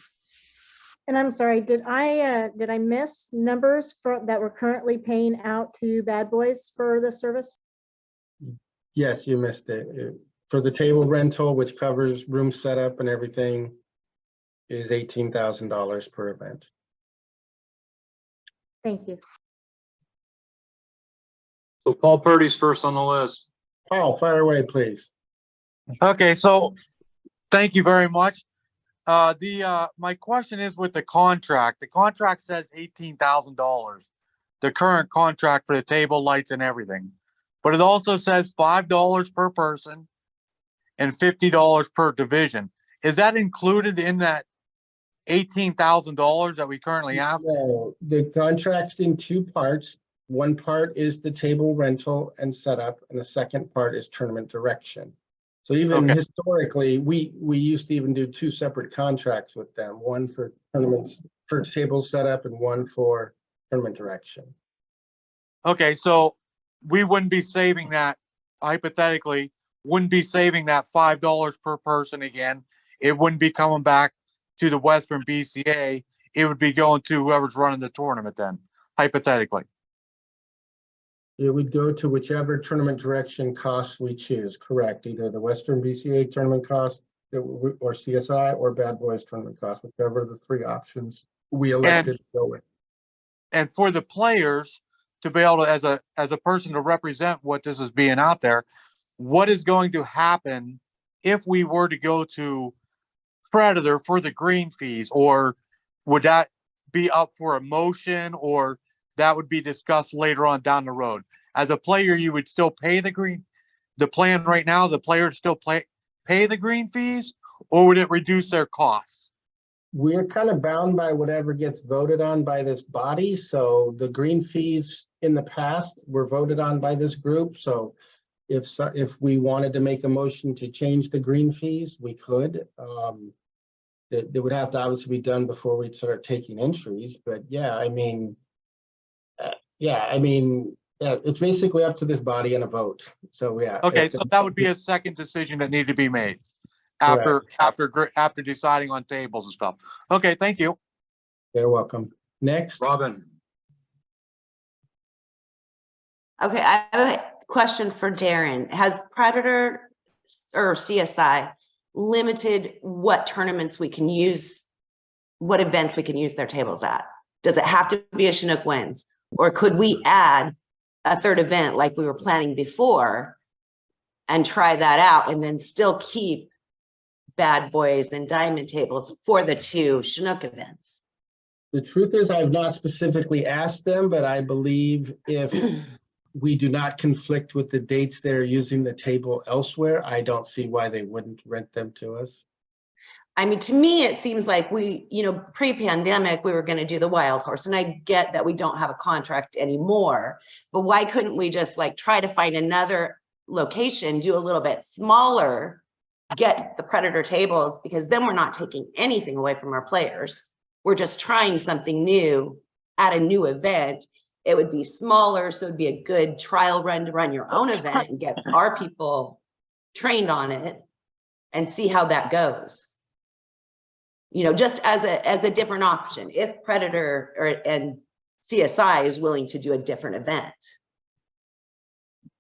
And I'm sorry, did I miss numbers that we're currently paying out to Bad Boys for the service? Yes, you missed it. For the table rental, which covers room setup and everything, is $18,000 per event. Thank you. So Paul Purdy's first on the list. Paul, fire away, please. Okay, so thank you very much. My question is with the contract. The contract says $18,000, the current contract for the table, lights, and everything. But it also says $5 per person and $50 per division. Is that included in that $18,000 that we currently have? No, the contract's in two parts. One part is the table rental and setup, and the second part is tournament direction. So even historically, we used to even do two separate contracts with them, one for tournaments, for table setup, and one for tournament direction. Okay, so we wouldn't be saving that, hypothetically, wouldn't be saving that $5 per person again. It wouldn't be coming back to the Western BCA. It would be going to whoever's running the tournament then, hypothetically. It would go to whichever tournament direction costs we choose, correct? Either the Western BCA tournament cost or CSI or Bad Boys tournament cost, whichever the three options we elected to go with. And for the players to be able to, as a person to represent what this is being out there, what is going to happen if we were to go to Predator for the green fees, or would that be up for a motion, or that would be discussed later on down the road? As a player, you would still pay the plan right now, the players still pay the green fees, or would it reduce their costs? We're kind of bound by whatever gets voted on by this body. So the green fees in the past were voted on by this group. So if we wanted to make a motion to change the green fees, we could. That would have to obviously be done before we start taking entries. But yeah, I mean, it's basically up to this body and a vote. So yeah. Okay, so that would be a second decision that needed to be made after deciding on tables and stuff. Okay, thank you. You're welcome. Next, Robin. Okay, I have a question for Darren. Has Predator or CSI limited what tournaments we can use, what events we can use their tables at? Does it have to be a Chinook Wins? Or could we add a third event like we were planning before and try that out and then still keep Bad Boys and Diamond tables for the two Chinook events? the truth is I've not specifically asked them, but I believe if we do not conflict with the dates they're using the table elsewhere, I don't see why they wouldn't rent them to us. I mean, to me, it seems like we, pre-pandemic, we were going to do the Wild Horse, and I get that we don't have a contract anymore, but why couldn't we just try to find another location, do a little bit smaller, get the Predator tables, because then we're not taking anything away from our players. We're just trying something new at a new event. It would be smaller, so it'd be a good trial run to run your own event and get our people trained on it and see how that goes. Just as a different option, if Predator and CSI is willing to do a different event.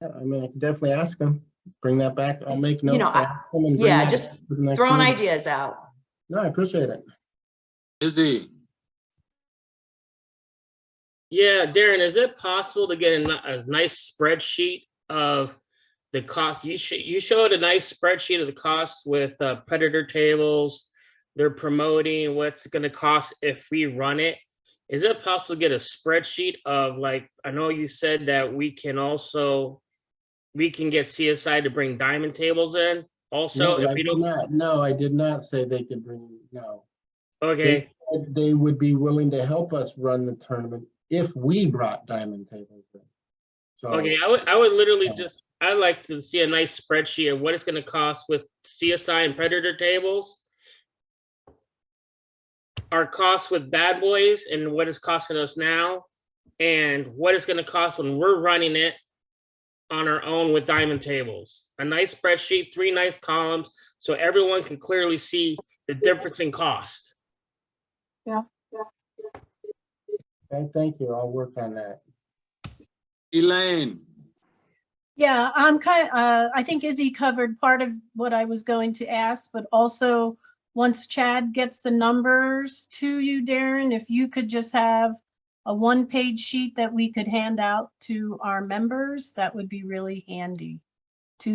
Yeah, I mean, I can definitely ask them, bring that back. I'll make notes. Just throwing ideas out. No, I appreciate it. Izzy. Yeah, Darren, is it possible to get a nice spreadsheet of the cost? You showed a nice spreadsheet of the costs with Predator tables. They're promoting what's going to cost if we run it. Is it possible to get a spreadsheet of I know you said that we can get CSI to bring diamond tables in also. No, I did not say they could bring, no. Okay. They would be willing to help us run the tournament if we brought diamond tables in. So, okay, I would literally I'd like to see a nice spreadsheet of what it's going to cost with CSI and Predator tables, our costs with Bad Boys and what it's costing us now, and what it's going to cost when we're running it on our own with diamond tables. A nice spreadsheet, 3 nice columns, so everyone can clearly see the difference in cost. Yeah. Okay, thank you. I'll work on that. Elaine. Yeah, I think Izzy covered part of what I was going to ask, but also once Chad gets the numbers to you, Darren, if you could just have a 1-page sheet that we could hand out to our members, that would be really handy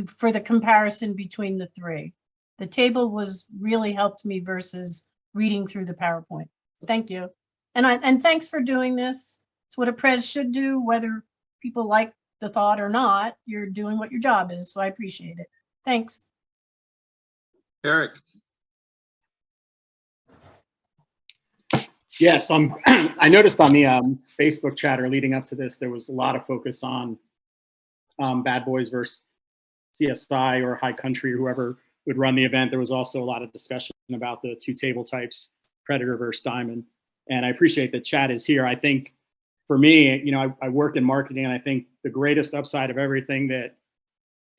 for the comparison between the 3. The table really helped me versus reading through the PowerPoint. Thank you. And thanks for doing this. It's what a prez should do, whether people like the thought or not. You're doing what your job is, so I appreciate it. Thanks. Eric. Yes, I noticed on the Facebook chatter leading up to this, there was a lot of focus on Bad Boys versus CSI or High Country or whoever would run the event. There was also a lot of discussion about the 2 table types, Predator versus Diamond. And I appreciate that Chad is here. I think for me, I work in marketing, and I think the greatest upside of everything that,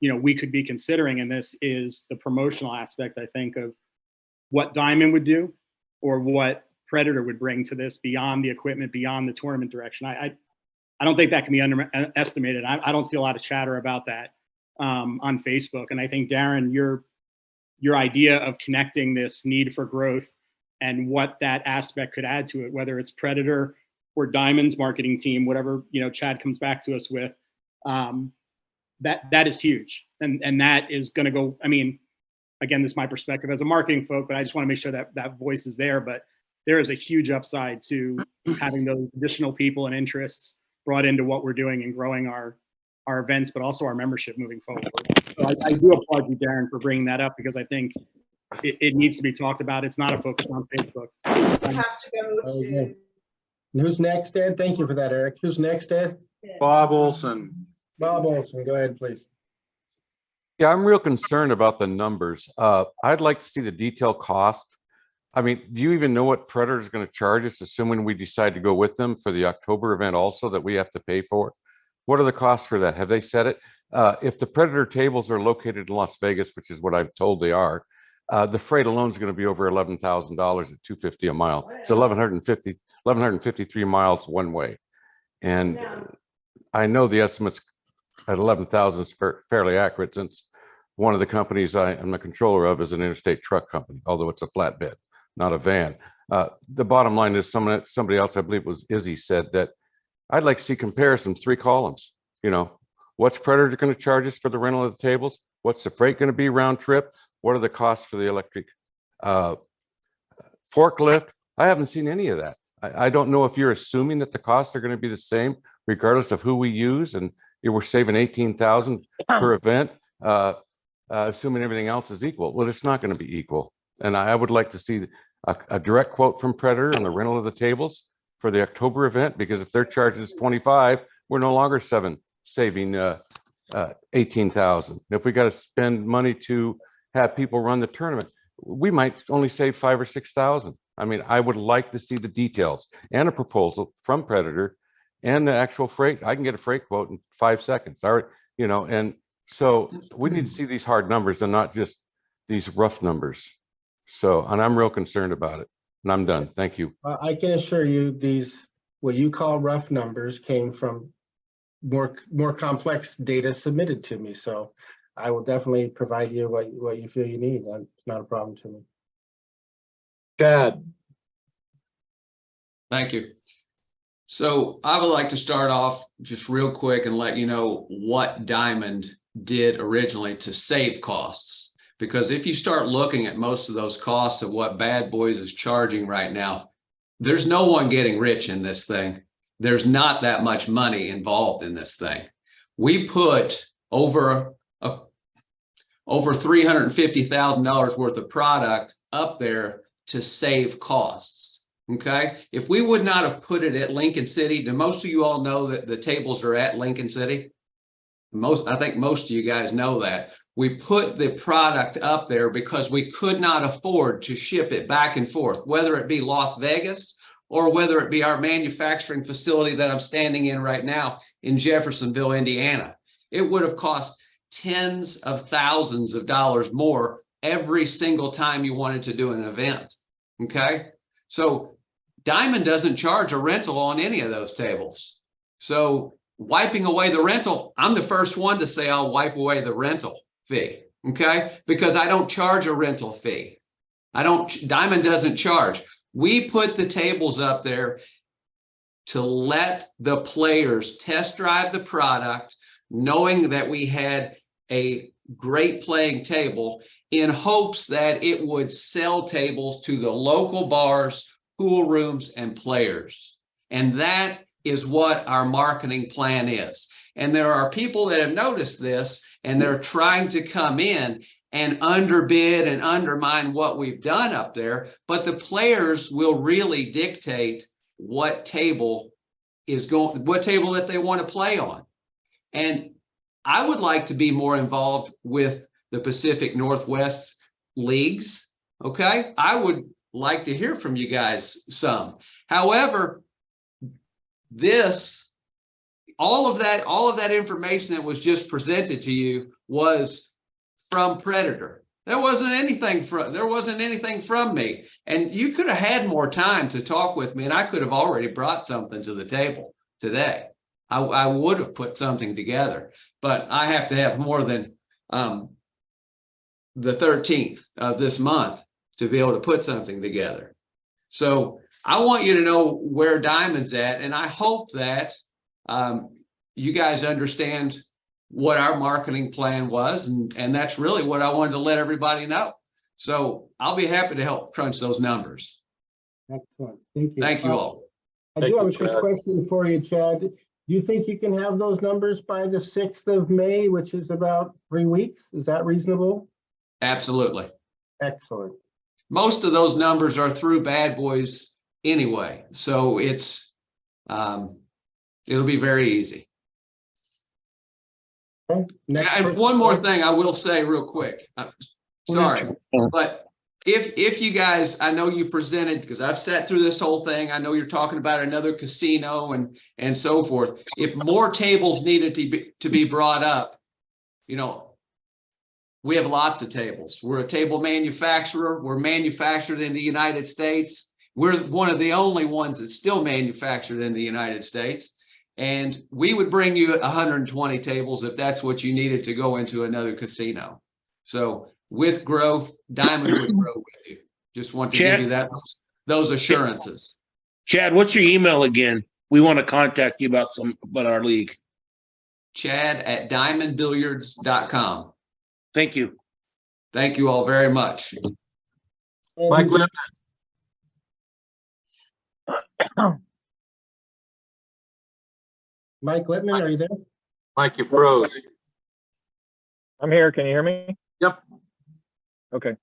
we could be considering in this is the promotional aspect, I think, of what Diamond would do or what Predator would bring to this beyond the equipment, beyond the tournament direction. I I don't think that can be underestimated. I don't see a lot of chatter about that on Facebook. And I think, Darren, your idea of connecting this need for growth and what that aspect could add to it, whether it's Predator or Diamond's marketing team, whatever, Chad comes back to us with, that is huge. And that is going to go, I mean, again, this is my perspective as a marketing folk, but I just want to make sure that that voice is there. But there is a huge upside to having those additional people and interests brought into what we're doing and growing our events, but also our membership moving forward. So I do applaud you, Darren, for bringing that up, because I think it needs to be talked about. It's not a focus on Facebook. We have to go to. Who's next, Ed? Thank you for that, Eric. Who's next, Ed? Bob Olson. Bob Olson, go ahead, please. Yeah, I'm real concerned about the numbers. I'd like to see the detailed cost. I mean, do you even know what Predator is going to charge us, assuming we decide to go with them for the October event also that we have to pay for? What are the costs for that? Have they said it? If the Predator tables are located in Las Vegas, which is what I'm told they are, the freight alone is going to be over $11,000 at $250 a mile. It's 1,153 miles one way. And I know the estimates at 11,000 is fairly accurate, since one of the companies I am the controller of is an interstate truck company, although it's a flatbed, not a van. The bottom line is somebody else, I believe it was Izzy, said that I'd like to see comparisons, 3 columns. What's Predator going to charge us for the rental of the tables? What's the freight going to be round trip? What are the costs for the electric forklift? I haven't seen any of that. I don't know if you're assuming that the costs are going to be the same regardless of who we use, and we're saving $18,000 per event, assuming everything else is equal. Well, it's not going to be equal. And I would like to see a direct quote from Predator on the rental of the tables for the October event, because if their charge is 25, we're no longer saving 18,000. If we got to spend money to have people run the tournament, we might only save 5,000 or 6,000. I mean, I would like to see the details and a proposal from Predator and the actual freight. I can get a freight quote in 5 seconds. All right, and so we need to see these hard numbers and not just these rough numbers. So, and I'm real concerned about it. And I'm done. Thank you. I can assure you these, what you call rough numbers, came from more complex data submitted to me. So I will definitely provide you what you feel you need. That's not a problem to me. Chad. Thank you. So I would like to start off just real quick and let you know what Diamond did originally to save costs. Because if you start looking at most of those costs of what Bad Boys is charging right now, there's no one getting rich in this thing. There's not that much money involved in this thing. We put over $350,000 worth of product up there to save costs. Okay, if we would not have put it at Lincoln City, do most of you all know that the tables are at Lincoln City? I think most of you guys know that. We put the product up there because we could not afford to ship it back and forth, whether it be Las Vegas or whether it be our manufacturing facility that I'm standing in right now in Jeffersonville, Indiana. It would have cost tens of thousands of dollars more every single time you wanted to do an event. Okay, so Diamond doesn't charge a rental on any of those tables. So wiping away the rental, I'm the first one to say I'll wipe away the rental fee, okay? Because I don't charge a rental fee. Diamond doesn't charge. We put the tables up there to let the players test drive the product, knowing that we had a great playing table, in hopes that it would sell tables to the local bars, pool rooms, and players. And that is what our marketing plan is. And there are people that have noticed this, and they're trying to come in and underbid and undermine what we've done up there. But the players will really dictate what table that they want to play on. And I would like to be more involved with the Pacific Northwest leagues. Okay, I would like to hear from you guys some. However, all of that information that was just presented to you was from Predator. There wasn't anything from me. And you could have had more time to talk with me, and I could have already brought something to the table today. I would have put something together, but I have to have more than the 13th of this month to be able to put something together. So I want you to know where Diamond's at, and I hope that you guys understand what our marketing plan was, and that's really what I wanted to let everybody know. So I'll be happy to help crunch those numbers. Excellent. Thank you. Thank you all. I do have a quick question for you, Chad. Do you think you can have those numbers by the 6th of May, which is about 3 weeks? Is that reasonable? Absolutely. Excellent. Most of those numbers are through Bad Boys anyway, so it's it'll be very easy. Okay. And one more thing I will say real quick. Sorry, but if you guys, I know you presented, because I've sat through this whole thing. I know you're talking about another casino and so forth. If more tables needed to be brought up, you know, we have lots of tables. We're a table manufacturer. We're manufactured in the United States. We're one of the only ones that's still manufactured in the United States. And we would bring you 120 tables if that's what you needed to go into another casino. So with growth, Diamond would grow with you. Just want to give you that those assurances. Chad, what's your email again? We want to contact you about our league. Chad@diamondbilliards.com. Thank you. Thank you all very much. Mike Lipman. Mike Littman, are you there? Mike, you froze. I'm here. Can you hear me? Yep. Okay.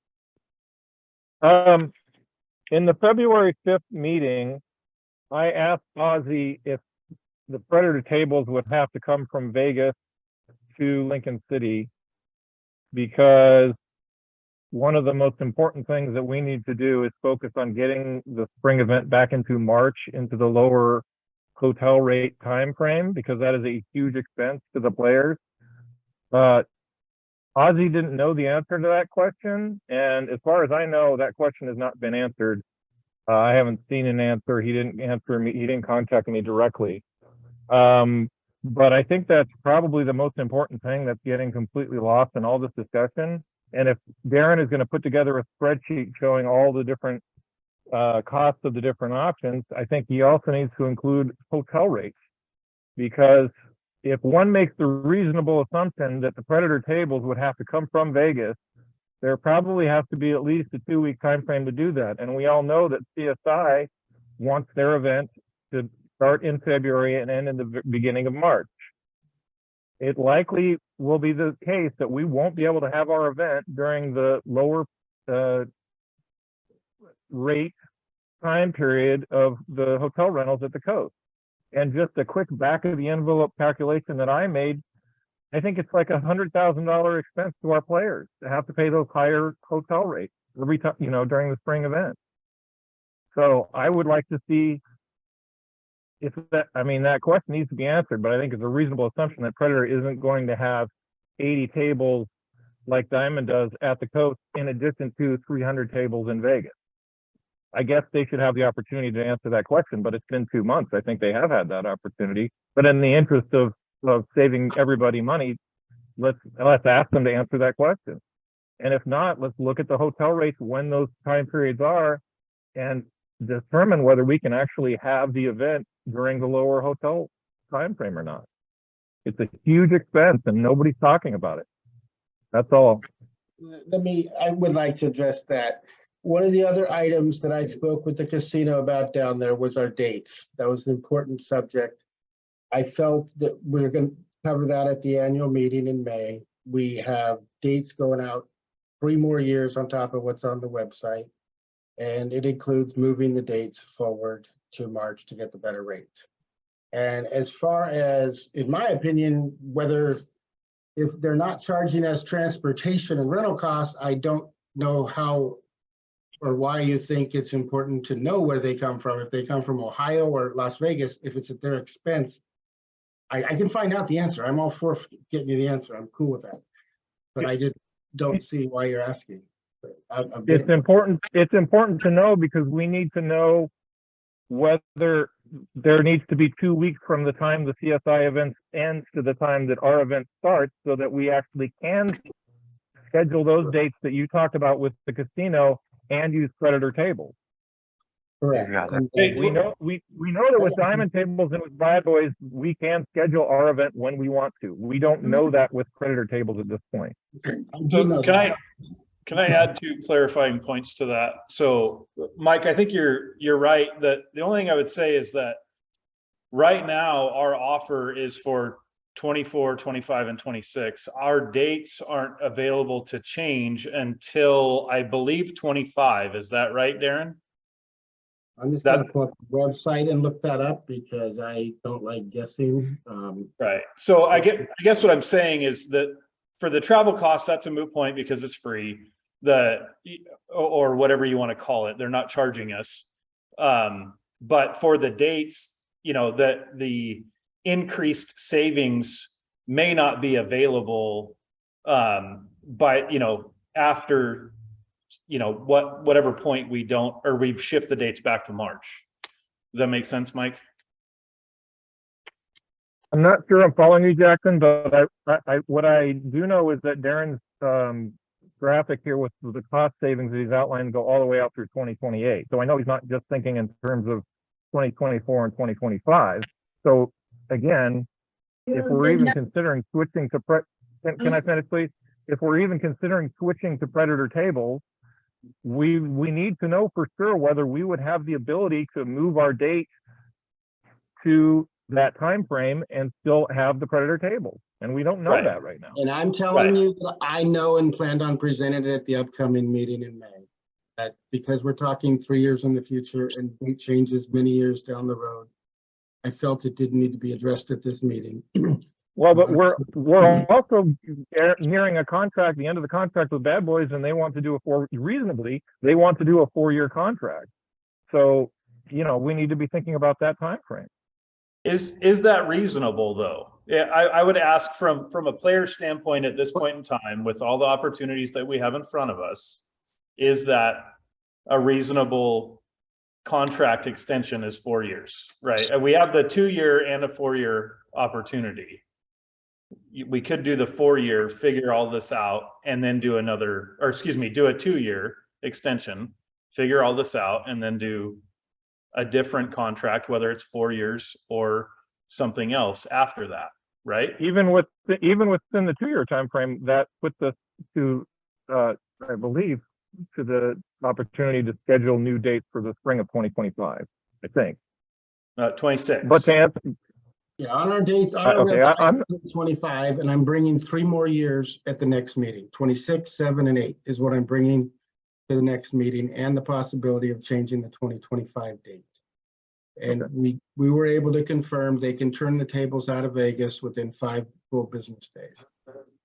In the February 5th meeting, I asked Ozzy if the Predator tables would have to come from Vegas to Lincoln City, because one of the most important things that we need to do is focus on getting the spring event back into March, into the lower hotel rate time frame, because that is a huge expense to the players. But Ozzy didn't know the answer to that question, and as far as I know, that question has not been answered. I haven't seen an answer. He didn't answer me. He didn't contact me directly. But I think that's probably the most important thing that's getting completely lost in all this discussion. And if Darren is going to put together a spreadsheet showing all the different costs of the different options, I think he also needs to include hotel rates, because if one makes the reasonable assumption that the Predator tables would have to come from Vegas, there probably has to be at least a 2-week time frame to do that. And we all know that CSI wants their event to start in February and end in the beginning of March. It likely will be the case that we won't be able to have our event during the lower rate time period of the hotel rentals at the coast. And just a quick back of the envelope calculation that I made, I think it's like $100,000 expense to our players to have to pay those higher hotel rates every time, during the spring event. So I would like to see if that question needs to be answered, but I think it's a reasonable assumption that Predator isn't going to have 80 tables like Diamond does at the coast, in addition to 300 tables in Vegas. I guess they should have the opportunity to answer that question, but it's been 2 months. I think they have had that opportunity. But in the interest of saving everybody money, let's ask them to answer that question. And if not, let's look at the hotel rates when those time periods are and determine whether we can actually have the event during the lower hotel time frame or not. It's a huge expense and nobody's talking about it. That's all. I would like to address that. One of the other items that I spoke with the casino about down there was our dates. That was an important subject. I felt that we were going to cover that at the annual meeting in May. We have dates going out 3 more years on top of what's on the website. And it includes moving the dates forward to March to get the better rates. And as far as, in my opinion, if they're not charging us transportation and rental costs, I don't know how or why you think it's important to know where they come from. If they come from Ohio or Las Vegas, if it's at their expense, I can find out the answer. I'm all for getting you the answer. I'm cool with that. But I just don't see why you're asking. It's important to know, because we need to know whether there needs to be 2 weeks from the time the CSI event ends to the time that our event starts, so that we actually can schedule those dates that you talked about with the casino and use Predator tables. Correct. We know that with Diamond tables and with Bad Boys, we can schedule our event when we want to. We don't know that with Predator tables at this point. So can I add two clarifying points to that? So Mike, I think you're right that the only thing I would say is that right now our offer is for 24, 25, and 26. Our dates aren't available to change until I believe 25. Is that right, Darren? I'm just gonna pull up the website and look that up because I don't like guessing. Right. So I guess what I'm saying is that for the travel cost, that's a moot point because it's free. Or whatever you want to call it, they're not charging us. But for the dates, you know, that the increased savings may not be available. But you know, after, you know, whatever point we don't, or we shift the dates back to March. Does that make sense, Mike? I'm not sure I'm following you, Jackson, but what I do know is that Darren's graphic here with the cost savings that he's outlined go all the way out through 2028. So I know he's not just thinking in terms of 2024 and 2025. So again, if we're even considering switching to can I finish, please? If we're even considering switching to Predator tables, we need to know for sure whether we would have the ability to move our date to that time frame and still have the Predator tables, and we don't know that right now. And I'm telling you that I know and planned on presenting it at the upcoming meeting in May. That because we're talking 3 years in the future and date changes many years down the road, I felt it didn't need to be addressed at this meeting. Well, but we're also nearing a contract, the end of the contract with Bad Boys, and they want to do a 4-year contract. So, you know, we need to be thinking about that time frame. Is that reasonable though? Yeah, I would ask from a player standpoint at this point in time, with all the opportunities that we have in front of us, is that a reasonable contract extension is 4 years, right? And we have the 2-year and a 4-year opportunity. We could do the 4-year, figure all this out, and then do another, or excuse me, do a 2-year extension, figure all this out, and then do a different contract, whether it's 4 years or something else after that, right? Even within the 2-year time frame, that puts us to, I believe, to the opportunity to schedule new dates for the spring of 2025. I think 26. But to answer, yeah, on our dates, on our okay, website, 25, and I'm bringing 3 more years at the next meeting. 26, 7, and 8 is what I'm bringing to the next meeting, and the possibility of changing the 2025 date. And we were able to confirm they can turn the tables out of Vegas within 5 full business days.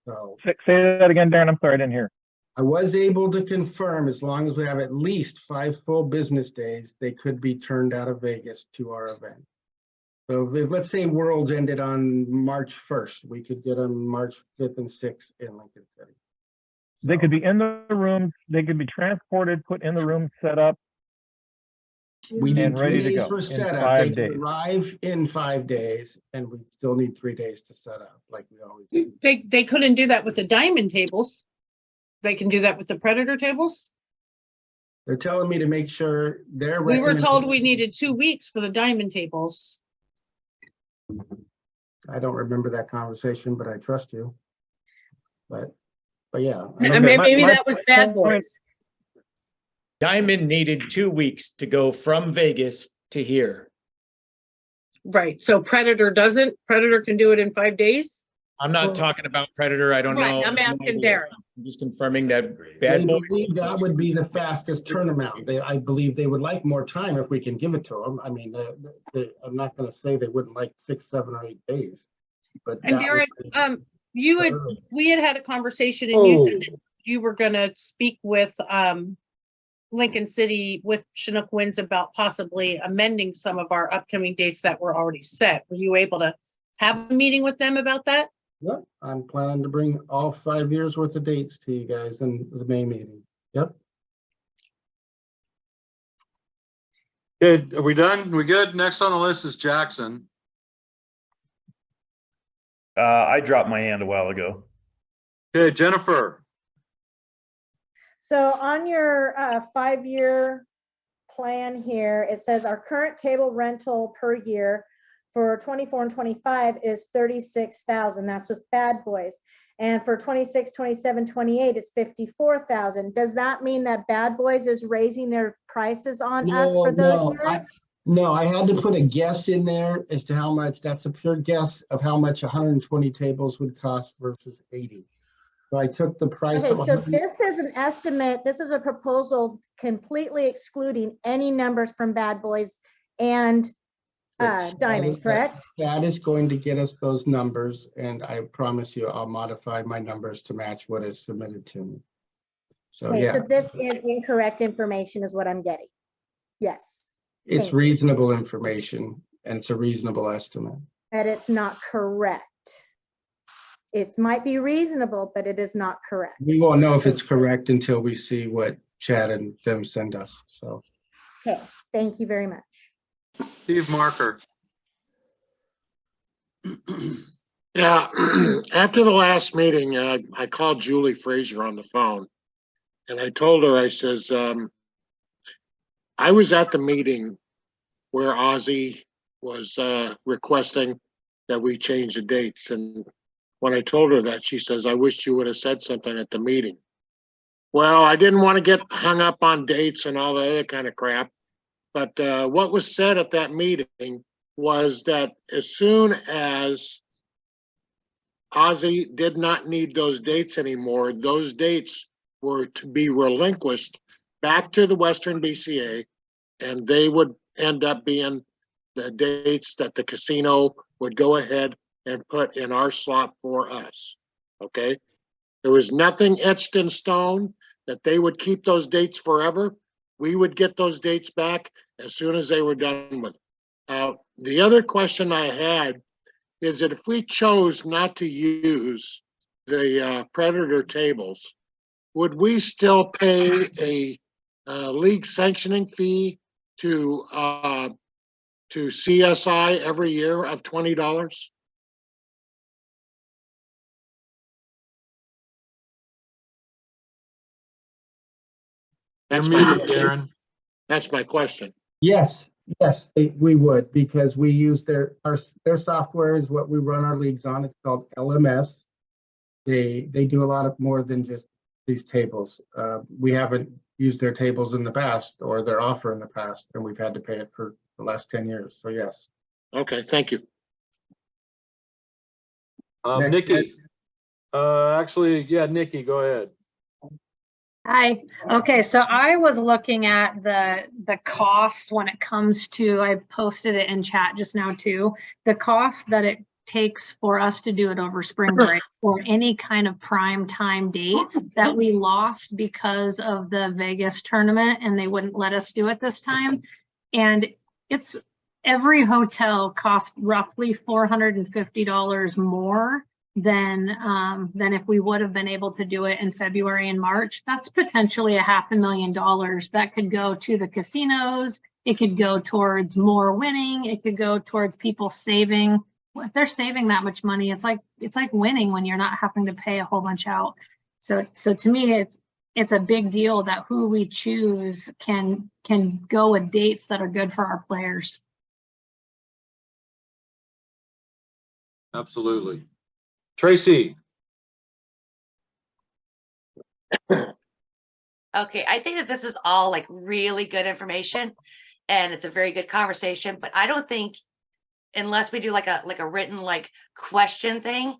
So say that again, Darren. I'm sorry, I didn't hear. I was able to confirm, as long as we have at least 5 full business days, they could be turned out of Vegas to our event. So if, let's say Worlds ended on March 1st, we could get them March 5th and 6th in Lincoln City. They could be in the rooms, they could be transported, put in the room, set up, We need and 3 ready to days go for in setup. 5 They can days. arrive in 5 days, and we still need 3 days to set up, like we always do. They couldn't do that with the Diamond tables. They can do that with the Predator tables. They're telling me to make sure they're. We were told we needed 2 weeks for the Diamond tables. I don't remember that conversation, but I trust you. But yeah. And maybe that was Bad Boys. Diamond needed 2 weeks to go from Vegas to here. Right, so Predator doesn't? Predator can do it in 5 days? I'm not talking about Predator. I don't Right, know. I'm asking Darren. I'm just confirming that They Bad Boys. believe that would be the fastest turnaround. I believe they would like more time if we can give it to them. I mean, I'm not going to say they wouldn't like 6, 7, or 8 days. But And that would Darren, be we had a conversation and you said that you were gonna speak with Lincoln City with Chinook Winds about possibly amending some of our upcoming dates that were already set. Were you able to have a meeting with them about that? Yep, I'm planning to bring all 5 years worth of dates to you guys in the May meeting. Yep. Good. Are we done? We good? Next on the list is Jackson. I dropped my hand a while ago. Okay, Jennifer. So on your 5-year plan here, it says our current table rental per year for 24 and 25 is 36,000. That's with Bad Boys. And for 26, 27, 28, it's 54,000. Does that mean that Bad Boys is raising their prices on us for those years? No, I had to put a guess in there as to how much. That's a pure guess of how much 120 tables would cost versus 80. So I took the price. Okay, of so 100 this is an estimate. This is a proposal completely excluding any numbers from Bad Boys and Diamond, correct? That is going to get us those numbers, and I promise you I'll modify my numbers to match what is submitted to me. So Okay, yeah, so this is incorrect information is what I'm getting. Yes. it's thank you. reasonable information and it's a reasonable estimate. But it's not correct. It might be reasonable, but it is not correct. We won't know if it's correct until we see what Chad and them send us. So Okay, thank you very much. Steve Marker. Yeah, after the last meeting, I called Julie Frazier on the phone and I told her, I says, I was at the meeting where Ozzy was requesting that we change the dates. And when I told her that, she says, I wish you would have said something at the meeting. Well, I didn't want to get hung up on dates and all the other kind of crap. But what was said at that meeting was that as soon as Ozzy did not need those dates anymore, those dates were to be relinquished back to the Western BCA, and they would end up being the dates that the casino would go ahead and put in our slot for us. Okay? There was nothing etched in stone that they would keep those dates forever. We would get those dates back as soon as they were done with it. The other question I had is that if we chose not to use the Predator tables, would we still pay a league sanctioning fee to CSI every year of $20? You're muted, Darren. That's my question. yes, we would, because we use their software is what we run our leagues on. It's called LMS. They do a lot of more than just these tables. We haven't used their tables in the past or their offer in the past, and we've had to pay it for the last 10 years. So yes. Okay, thank you. Nikki. Actually, yeah, Nikki, go ahead. Hi. Okay, so I was looking at the cost when it comes to, I posted it in chat just now too, the cost that it takes for us to do it over spring break or any kind of prime time date that we lost because of the Vegas tournament and they wouldn't let us do it this time. And it's every hotel cost roughly $450 more than if we would have been able to do it in February and March. That's potentially $500,000 that could go to the casinos. It could go towards more winning. It could go towards people saving. If they're saving that much money, it's like winning when you're not having to pay a whole bunch out. So to me, it's a big deal that who we choose can go with dates that are good for our players. Absolutely. Tracy. Okay, I think that this is all like really good information and it's a very good conversation, but I don't think unless we do like a written like question thing,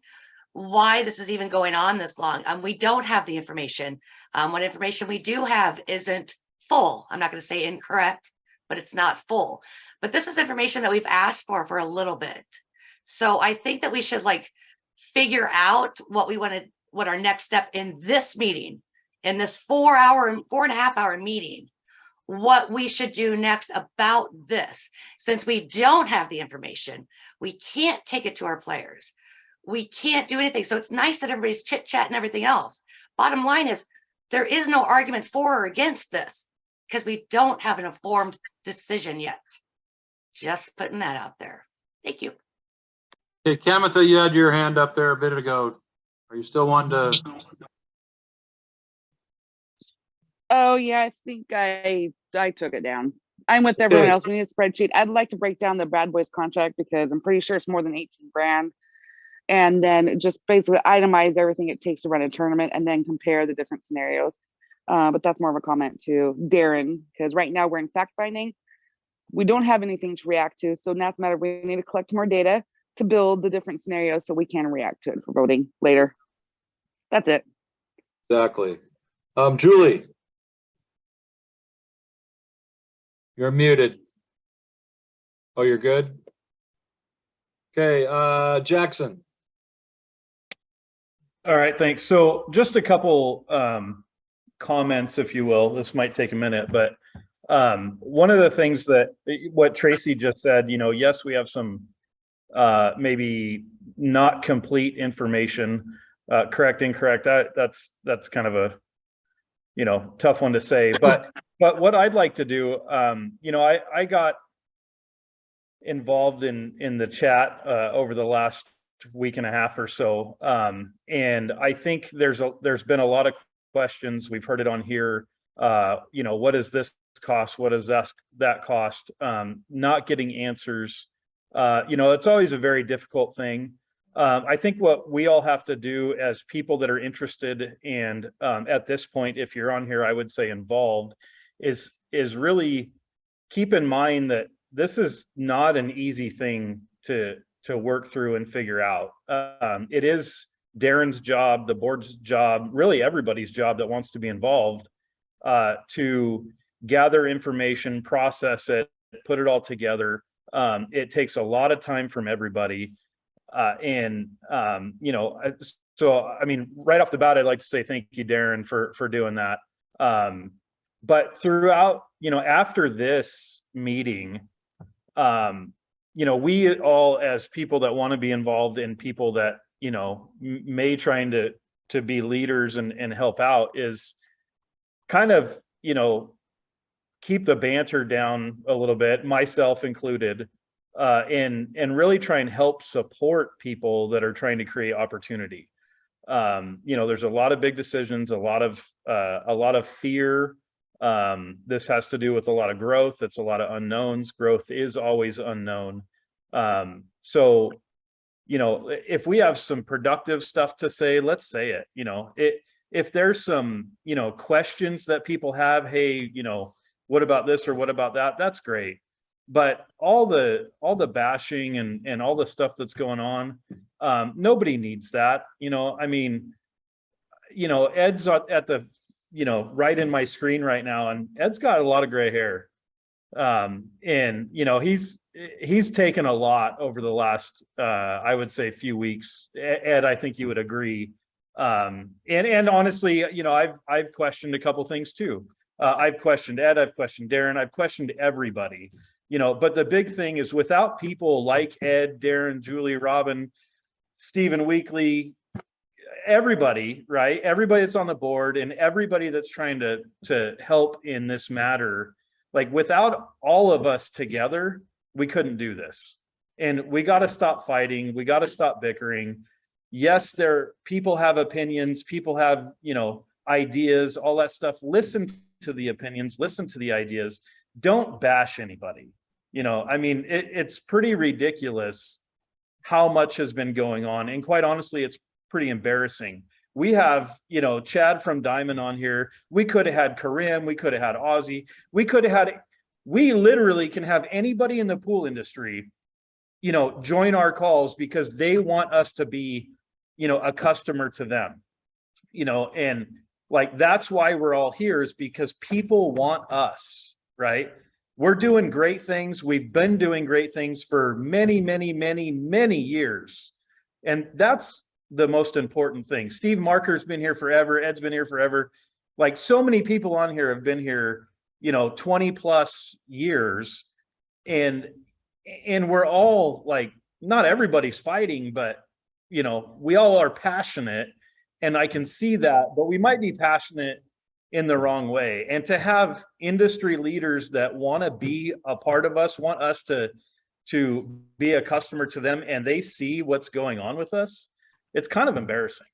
why this is even going on this long. We don't have the information. What information we do have isn't full. I'm not going to say incorrect, but it's not full. But this is information that we've asked for a little bit. So I think that we should like figure out what we want to, what our next step in this meeting, in this 4.5 hour meeting, what we should do next about this. Since we don't have the information, we can't take it to our players. We can't do anything. So it's nice that everybody's chit chat and everything else. Bottom line is there is no argument for or against this because we don't have an informed decision yet. Just putting that out there. Thank you. Hey, Kamitha, you had your hand up there a bit ago. Are you still wanting to? Oh, yeah, I think I took it down. I'm with everyone else. We need a spreadsheet. I'd like to break down the Bad Boys contract because I'm pretty sure it's more than 18 grand. And then just basically itemize everything it takes to run a tournament and then compare the different scenarios. But that's more of a comment to Darren, because right now we're in fact finding. We don't have anything to react to. So now it's a matter of we need to collect more data to build the different scenarios so we can react to it for voting later. That's it. Exactly. Julie. You're muted. Oh, you're good? Okay, Jackson. All right, thanks. So just a couple comments, if you will. This might take a minute, but one of the things that what Tracy just said, you know, yes, we have some maybe not complete information, correct, incorrect. That's kind of a, you know, tough one to say. But what I'd like to do, you know, I got involved in the chat over the last week and a half or so, and I think there's been a lot of questions. We've heard it on here. You know, what does this cost? What does that cost? Not getting answers. You know, it's always a very difficult thing. I think what we all have to do as people that are interested and at this point, if you're on here, I would say involved, is really keep in mind that this is not an easy thing to work through and figure out. It is Darren's job, the board's job, really everybody's job that wants to be involved, to gather information, process it, put it all together. It takes a lot of time from everybody. You know, so, I mean, right off the bat, I'd like to say thank you, Darren, for doing that. But throughout, you know, after this meeting, you know, we all as people that want to be involved and people that, you know, may trying to be leaders and help out is kind of, you know, keep the banter down a little bit, myself included, and really try and help support people that are trying to create opportunity. You know, there's a lot of big decisions, a lot of fear. This has to do with a lot of growth. It's a lot of unknowns. Growth is always unknown. So, you know, if we have some productive stuff to say, let's say it. You know, if there's some, you know, questions that people have, hey, you know, what about this or what about that? That's great. But all the bashing and all the stuff that's going on, nobody needs that. You know, I mean, you know, Ed's at the, you know, right in my screen right now, and Ed's got a lot of gray hair. And you know, he's taken a lot over the last I would say few weeks. Ed, I think you would agree. And honestly, you know, I've questioned a couple things too. I've questioned Ed, I've questioned Darren, I've questioned everybody, you know, but the big thing is without people like Ed, Darren, Julie, Robin, Stephen Weekly, everybody, right? Everybody that's on the board and everybody that's trying to help in this matter, like without all of us together, we couldn't do this. And we got to stop fighting. We got to stop bickering. Yes, people have opinions, people have, you know, ideas, all that stuff. Listen to the opinions, listen to the ideas. Don't bash anybody. You know, I mean, it's pretty ridiculous how much has been going on. And quite honestly, it's pretty embarrassing. We have, you know, Chad from Diamond on here. We could have had Karim. We could have had Ozzy. We literally can have anybody in the pool industry, you know, join our calls because they want us to be, you know, a customer to them, you know, and like, that's why we're all here, is because people want us, right? We're doing great things. We've been doing great things for many, many, many, many years. And that's the most important thing. Steve Marker's been here forever. Ed's been here forever. Like, so many people on here have been here, you know, 20 plus years. And we're all like, not everybody's fighting, but, you know, we all are passionate. And I can see that, but we might be passionate in the wrong way. And to have industry leaders that want to be a part of us, want us to be a customer to them, and they see what's going on with us, it's kind of embarrassing.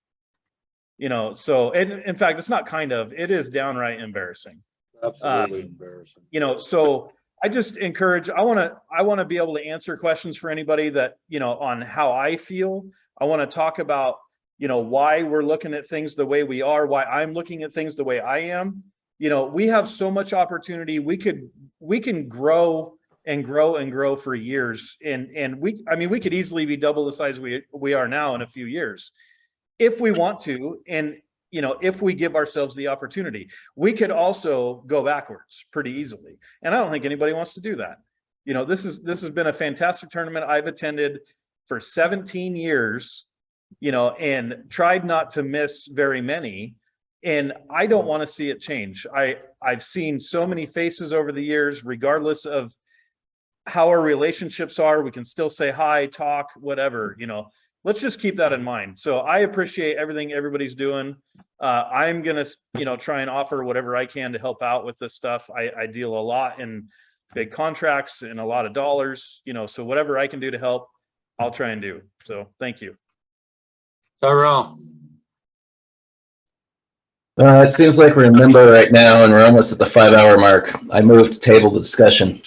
You know, so, and in fact, it's not kind of, it is downright embarrassing. Absolutely embarrassing. You know, so I just encourage, I want to be able to answer questions for anybody that, you know, on how I feel. I want to talk about, you know, why we're looking at things the way we are, why I'm looking at things the way I am. You know, we have so much opportunity. We can grow and grow and grow for years. And I mean, we could easily be double the size we are now in a few years if we want to. And, you know, if we give ourselves the opportunity, we could also go backwards pretty easily. And I don't think anybody wants to do that. You know, this has been a fantastic tournament I've attended for 17 years, you know, and tried not to miss very many. And I don't want to see it change. I've seen so many faces over the years, regardless of how our relationships are, we can still say hi, talk, whatever, you know. Let's just keep that in mind. So I appreciate everything everybody's doing. I'm going to, you know, try and offer whatever I can to help out with this stuff. I deal a lot in big contracts and a lot of dollars, you know, so whatever I can do to help, I'll try and do. So thank you. Tyrell. It seems like we're in limbo right now and we're almost at the 5-hour mark. I move to table the discussion.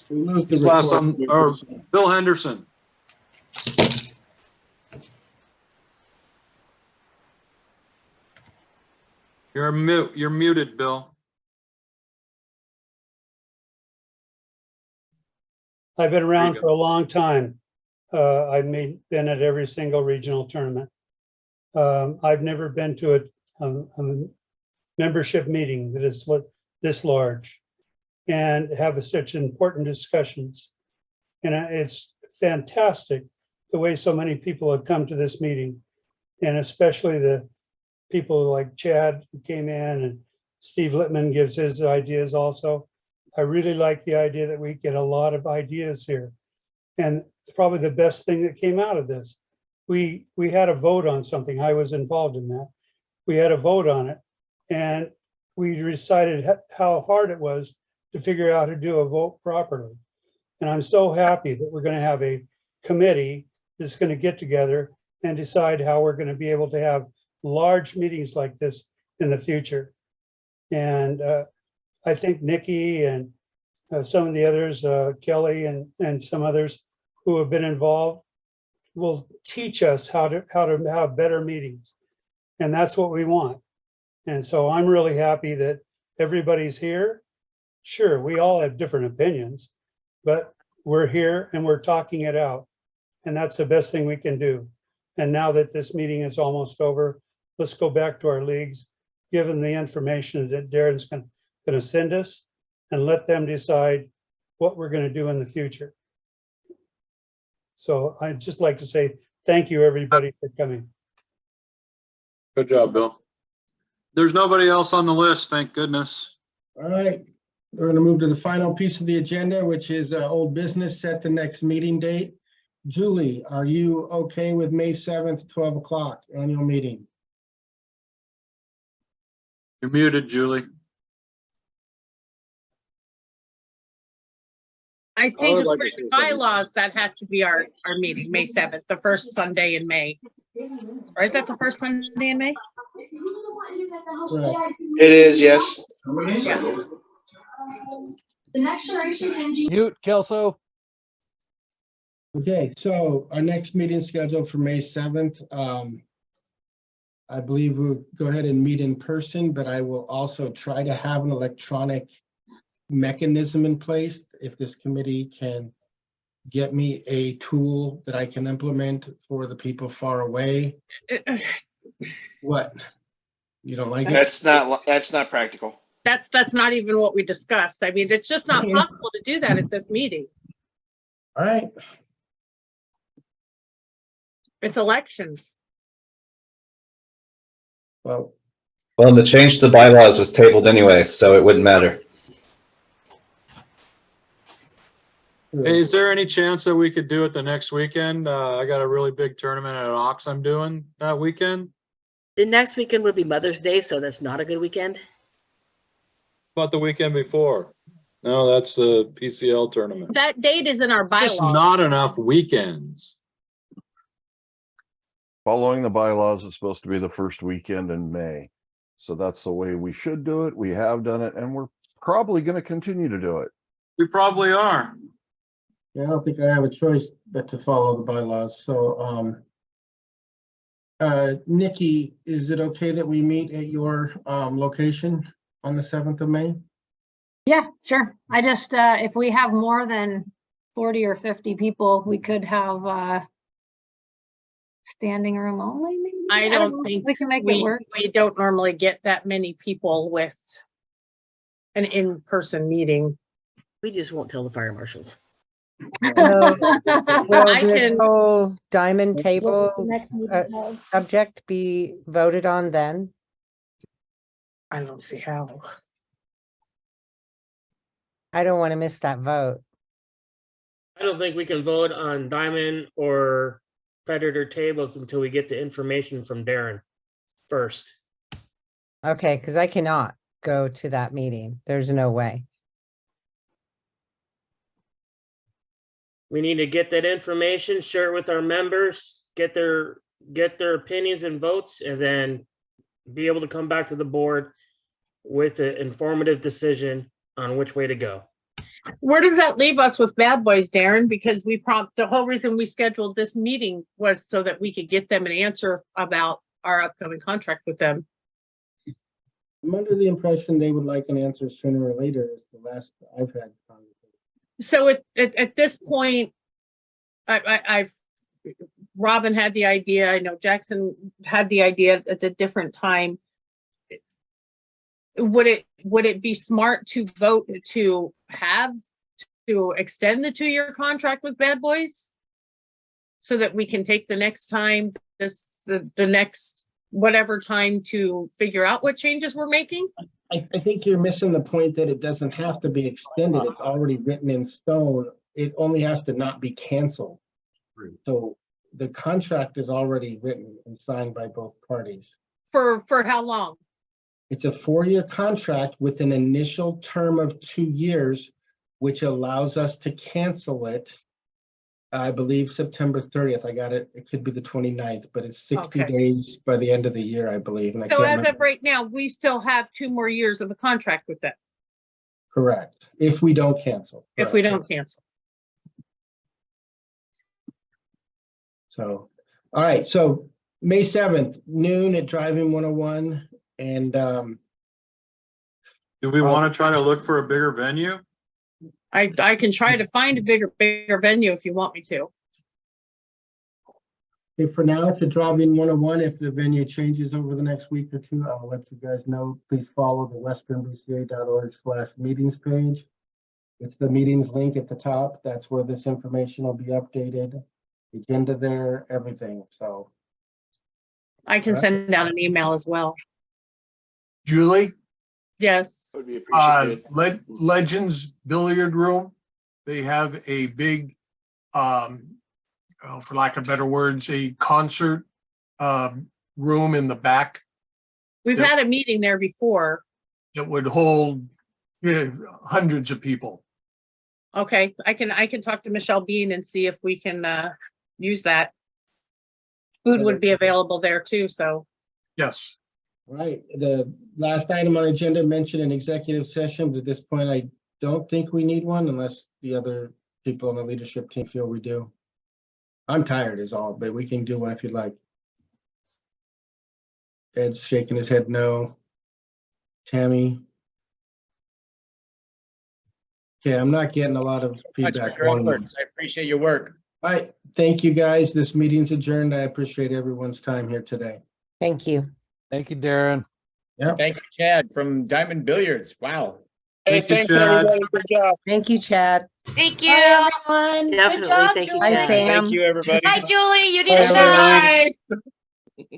This last one, or Bill Henderson. You're muted, Bill. I've been around for a long time. I've been at every single regional tournament. I've never been to a membership meeting that is this large and have such important discussions. And it's fantastic the way so many people have come to this meeting, and especially the people like Chad who came in, and Steve Littman gives his ideas also. I really like the idea that we get a lot of ideas here. And it's probably the best thing that came out of this. We had a vote on something. I was involved in that. We had a vote on it, and we decided how hard it was to figure out how to do a vote properly. And I'm so happy that we're going to have a committee that's going to get together and decide how we're going to be able to have large meetings like this in the future. And I think Nikki and some of the others, Kelly and some others who have been involved, will teach us how to have better meetings. And that's what we want. And so I'm really happy that everybody's here. Sure, we all have different opinions, but we're here and we're talking it out. And that's the best thing we can do. And now that this meeting is almost over, let's go back to our leagues, give them the information that Darren's going to send us, and let them decide what we're going to do in the future. So I'd just like to say thank you, everybody, for coming. Good job, Bill. There's nobody else on the list, thank goodness. All right, we're going to move to the final piece of the agenda, which is old business, set the next meeting date. Julie, are you okay with May 7th, 12 o'clock, annual meeting? You're muted, Julie. I think according to bylaws, that has to be our meeting, May 7th, the first Sunday in May. Or is that the first Sunday in May? It is, yes. Yeah. The next generation. Mute, Kelso. Okay, so our next meeting scheduled for May 7th. I believe we'll go ahead and meet in person, but I will also try to have an electronic mechanism in place. If this committee can get me a tool that I can implement for the people far away. What? You don't like it? That's not practical. That's not even what we discussed. I mean, it's just not possible to do that at this meeting. All right. It's elections. Well, the change to the bylaws was tabled anyway, so it wouldn't matter. Hey, is there any chance that we could do it the next weekend? I got a really big tournament at Ox I'm doing that weekend. The next weekend would be Mother's Day, so that's not a good weekend. About the weekend before. No, that's the PCL tournament. That date is in our Just bylaws. not enough weekends. Following the bylaws, it's supposed to be the first weekend in May. So that's the way we should do it. We have done it, and we're probably going to continue to do it. We probably are. Yeah, I don't think I have a choice but to follow the bylaws. So, Nikki, is it okay that we meet at your location on the 7th of May? Yeah, sure. I just, if we have more than 40 or 50 people, we could have standing room only, maybe? I know. don't think We can make it work. we don't normally get that many people with an in-person meeting. We just won't tell the fire marshals. Will I this can, whole diamond table Next meeting of- subject be voted on then? I don't see how. I don't want to miss that vote. I don't think we can vote on diamond or predator tables until we get the information from Darren first. Okay, because I cannot go to that meeting. There's no way. We need to get that information, share it with our members, get their opinions and votes, and then be able to come back to the board with an informative decision on which way to go. Where does that leave us with Bad Boys, Darren? Because the whole reason we scheduled this meeting was so that we could get them an answer about our upcoming contract with them. I'm under the impression they would like an answer sooner or later, is the last I've had. So at this point, I've Robin had the idea. I know Jackson had the idea at a different time. Would it be smart to vote to extend the 2-year contract with Bad Boys so that we can take the next time, the next whatever time to figure out what changes we're making? I think you're missing the point that it doesn't have to be extended. It's already written in stone. It only has to not be canceled. So the contract is already written and signed by both parties. For how long? It's a 4-year contract with an initial term of 2 years, which allows us to cancel it. I believe September 30th. I got it. It could be the 29th, but it's 60 Okay. days by the end of the year, I believe. And I So can't as remember. of right now, we still have 2 more years of a contract with them Correct. If we don't cancel. if we Correct. don't cancel. So, all right. So May 7th, noon at Drive-In 101. And Do we want to try to look for a bigger venue? I can try to find a bigger venue if you want me to. for now, it's a Drive-In 101. If the venue changes over the next week or two, I'll let you guys know. Please follow the westernbca.org/meetings page. It's the meetings link at the top. That's where this information will be updated. Agenda there, everything. So I can send out an email as well. Julie, Yes. Would be appreciated. Legends Billiard Room, they have a big, for lack of better words, a concert room in the back We've had a meeting there before. that would hold hundreds of people. Okay, I can talk to Michelle Bean and see if we can use that. Food would be available there too, so. Yes. right, the last item on the agenda mentioned an executive session, but at this point, I don't think we need one unless the other people on the leadership team feel we do. I'm tired is all, but we can do one if you'd like. Ed's shaking his head no. Tammy. Okay, I'm not getting a lot of Much for feedback. your efforts. I appreciate your work. All right, thank you, guys. This meeting's adjourned. I appreciate everyone's time here today. Thank you. Thank you, Darren. Yeah. Thank you, Chad from Diamond Billiards. Wow. Hey, thanks, everybody. Good job. Thank you, Chad. Thank you. Bye, everyone. Definitely. Good job, Thank you, Julie. Chad. Thank you, everybody. Hi, Julie. You need Bye, a shout.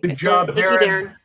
Good job, Thank you, Darren. Darren.